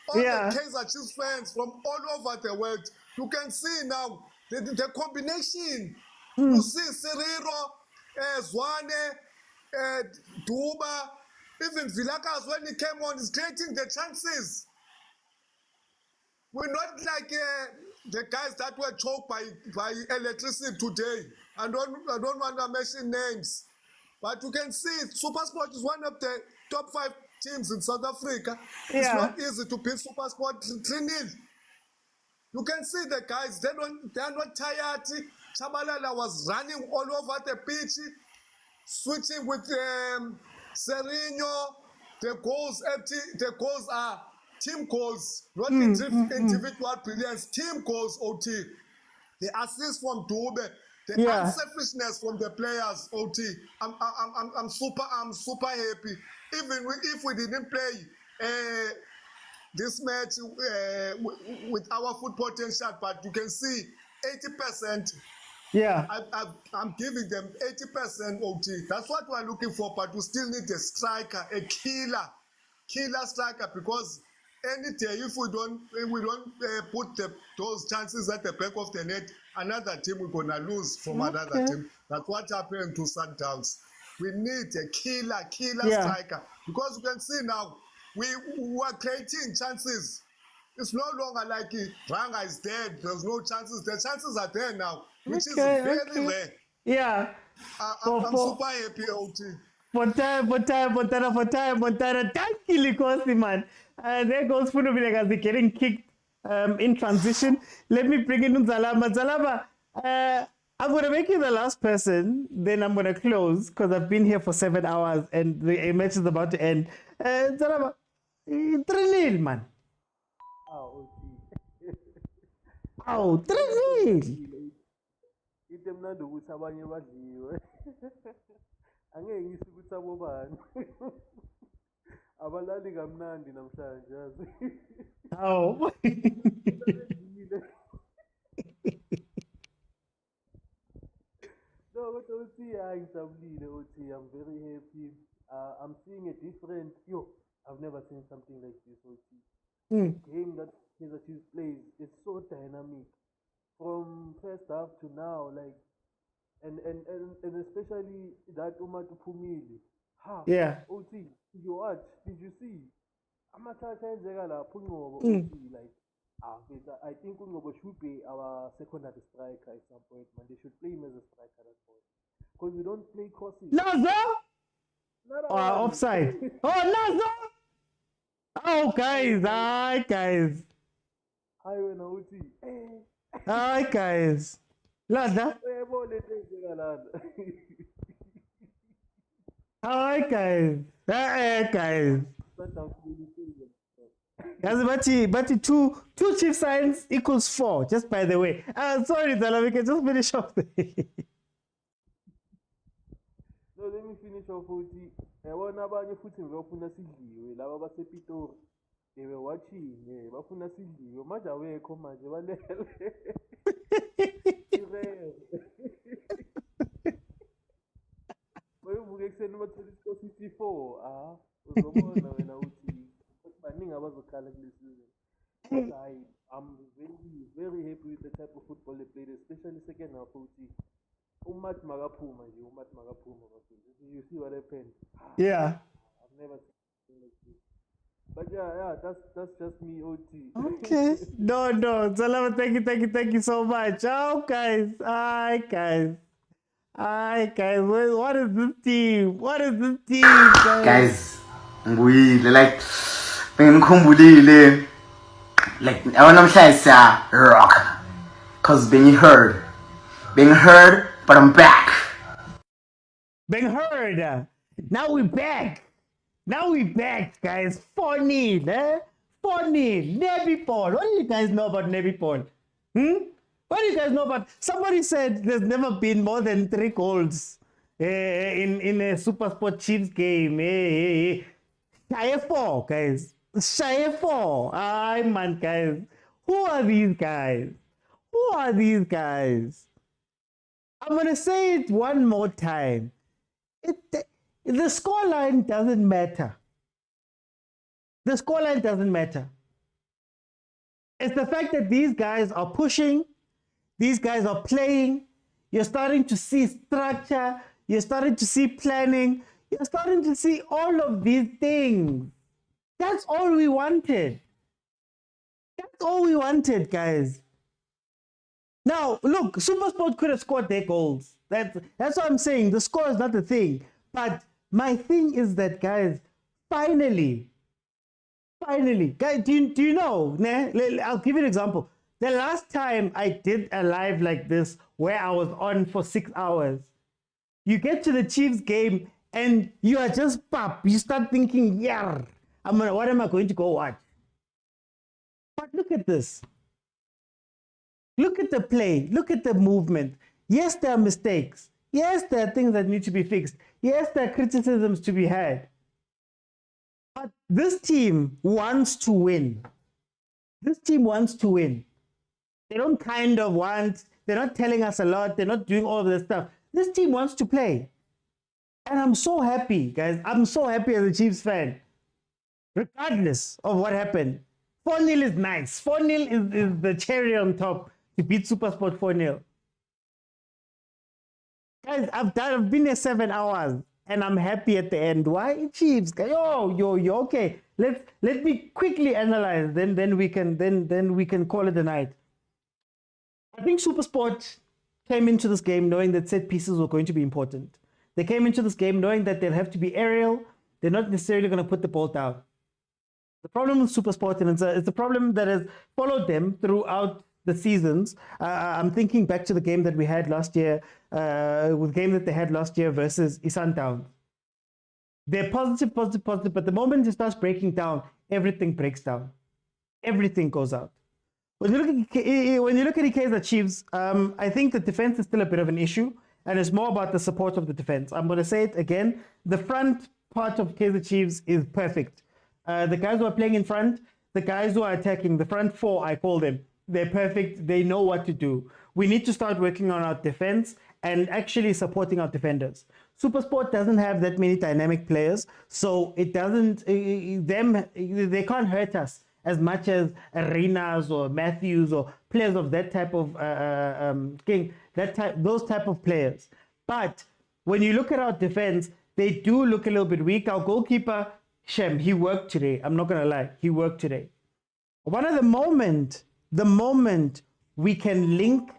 All the Kaizer Chiefs fans from all over the world. You can see now the combination. You see Serero, Zwane, Duba, even Villakas when he came on, is creating the chances. We're not like the guys that were choked by electricity today. I don't want to mention names. But you can see SuperSport is one of the top 5 teams in South Africa. It's not easy to beat SuperSport 3-0. You can see the guys, they are not tired. Chabalala was running all over the pitch, switching with Serino, the goals are team goals, not individual brilliance. Team goals, OT. The assist from Dube, the unselfishness from the players, OT. I'm super happy. Even if we didn't play this match with our full potential, but you can see 80%. Yeah. I'm giving them 80% OT. That's what we're looking for, but we still need a striker, a killer striker, because any day if we don't put those chances at the back of the net, another team we're gonna lose from another team. That's what happened to Sundowns. We need a killer striker, because you can see now we are creating chances. It's no longer like Ranga is dead. There's no chances. The chances are there now, which is very rare. Yeah. I'm super happy, OT. Montana. Thank you, Likosi, man. There goes Funubilegazi getting kicked in transition. Let me bring in Zalama. Zalama, I'm going to make you the last person, then I'm going to close, because I've been here for 7 hours and the match is about to end. Zalama, 3-0, man. Oh, 3-0. Into mnandi ukuthi abanye badliwe. Angeke ngise ukuthi abobani. Abalali kamnandi namhlanje yazi. Oh. No, but OT, I'm very happy. I'm seeing a different. I've never seen something like this. OT. Game that Kaizer Chiefs plays is so dynamic from first half to now, like, and especially that Umatu Pumili. Yeah. OT, did you watch? Did you see? Amachacha Zegala Pungo OT, like. I think Ungobo should be our secondary striker at some point, man. They should play him as a striker at that point. Because we don't play crosses. Nazo? Offside. Oh, Nazo! Oh, guys. Hi, guys. Hi, OT. Hi, guys. Lada. Hi, guys. Hey, guys. But two chief signs equals 4, just by the way. Sorry, Zala, we can just finish off there. No, let me finish off with yabona abanye futhi ngiyofuna sidliwe laba basePitori. They were watching, bafuna sidliwe. Manje awekho manje balele. Bayovuka ekseni bathole isikole 64. Uzobona wena uthi baningi abazokhala kulesizwe. I'm very happy with the type of football they played, especially second half. Umat Magapuma. You see what happened? Yeah. I've never seen like this. But yeah, that's just me, OT. Okay. No. Salama, thank you so much. Oh, guys. Hi, guys. What is this team? Guys, like, like, I want to say rock. Cause being heard, but I'm back. Being heard. Now we're back, guys. 4-0, 4-0. Navy Paul. What do you guys know about Navy Paul? What do you guys know about? Somebody said there's never been more than 3 goals in a SuperSport Chiefs game. Shy of 4, guys. Shy of 4. Aye, man, guys. Who are these guys? I'm going to say it one more time. The scoreline doesn't matter. It's the fact that these guys are pushing, these guys are playing. You're starting to see structure. You're starting to see planning. You're starting to see all of these things. That's all we wanted. Guys. Now, look, SuperSport could have scored their goals. That's what I'm saying. The score is not the thing. But my thing is that, guys, finally, guys, do you know? I'll give you an example. The last time I did a live like this, where I was on for 6 hours, you get to the Chiefs game and you are just pop. You start thinking, yeah, what am I going to go watch? But look at this. Look at the play. Look at the movement. Yes, there are mistakes. Yes, there are things that need to be fixed. Yes, there are criticisms to be had. But this team wants to win. This team wants to win. They don't kind of want, they're not telling us a lot. They're not doing all of this stuff. This team wants to play. And I'm so happy, guys. I'm so happy as a Chiefs fan. Regardless of what happened. 4-0 is nice. 4-0 is the cherry on top to beat SuperSport 4-0. Guys, I've been here 7 hours and I'm happy at the end. Why? Chiefs, yo, okay. Let me quickly analyze, then we can call it a night. I think SuperSport came into this game knowing that set pieces were going to be important. They came into this game knowing that they'll have to be aerial. They're not necessarily going to put the ball down. The problem with SuperSport, and it's a problem that has followed them throughout the seasons. I'm thinking back to the game that we had last year, with the game that they had last year versus Sundowns. They're positive, but the moment it starts breaking down, everything breaks down. Everything goes out. When you look at the Kaizer Chiefs, I think the defense is still a bit of an issue, and it's more about the support of the defense. I'm going to say it again. The front part of Kaizer Chiefs is perfect. The guys who are playing in front, the guys who are attacking, the front four, I call them, they're perfect. They know what to do. We need to start working on our defense and actually supporting our defenders. SuperSport doesn't have that many dynamic players, so it doesn't, they can't hurt us as much as Arenas or Matthews or players of that type of those type of players. But when you look at our defense, they do look a little bit weak. Our goalkeeper, Shem, he worked today. I'm not gonna lie, he worked today. The moment we can link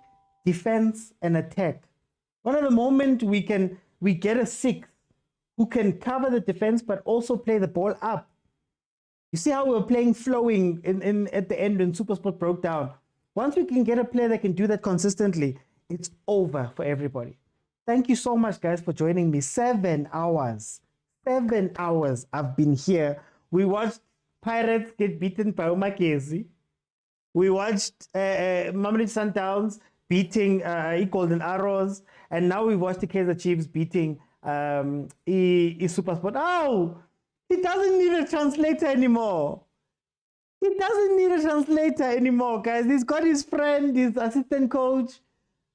defense and attack, one of the moment we get a sixth who can cover the defense but also play the ball up. You see how we were playing flowing at the end when SuperSport broke down. Once we can get a player that can do that consistently, it's over for everybody. Thank you so much, guys, for joining me. 7 hours. 7 hours I've been here. We watched Pirates get beaten by MAGESI. We watched MAMELODI Sundowns beating Golden Arrows. And now we watched the Kaizer Chiefs beating SuperSport. Oh! He doesn't need a translator anymore. He doesn't need a translator anymore, guys. He's got his friend, his assistant coach.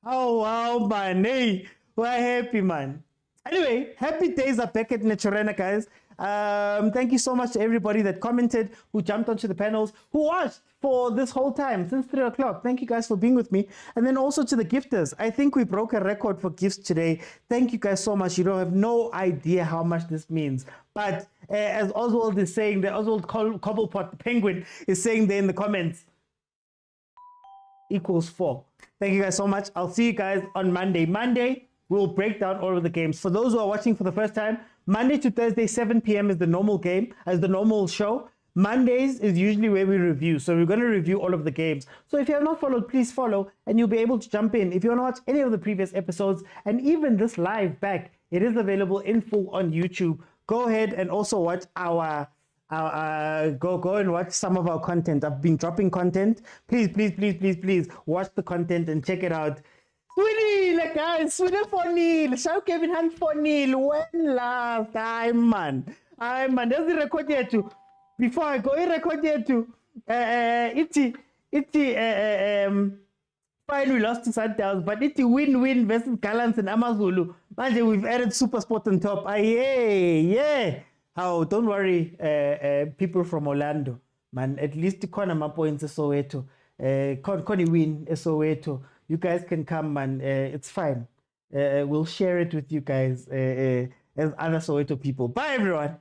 Oh, wow, man. Hey, we're happy, man. Anyway, happy days are back at Naturena, guys. Thank you so much to everybody that commented, who jumped onto the panels, who watched for this whole time since 3 o'clock. Thank you guys for being with me. And then also to the gifters. I think we broke a record for gifts today. Thank you guys so much. You don't have no idea how much this means. But as Oswald is saying, the Oswald Cobblepot, the penguin, is saying there in the comments, equals 4. Thank you guys so much. I'll see you guys on Monday. Monday, we'll break down all of the games. For those who are watching for the first time, Monday to Thursday, 7 p.m. is the normal game, as the normal show. Mondays is usually where we review. So we're going to review all of the games. So if you have not followed, please follow and you'll be able to jump in. If you want to watch any of the previous episodes and even this live back, it is available in full on YouTube. Go ahead and also watch our go and watch some of our content. I've been dropping content. Please watch the content and check it out. Sweden, guys, Sweden 4-0. Shout Kevin Hunt 4-0. When last time, man. There's the record here too. Before I go, record here too. Fine, we lost to Sundowns, but it's a win-win versus Gallants and Amazulu. Man, we've added SuperSport on top. Yeah. Oh, don't worry, people from Orlando. Man, at least the corner my points is Soweto. Connie win is Soweto. You guys can come, man. It's fine. We'll share it with you guys as other Soweto people. Bye, everyone.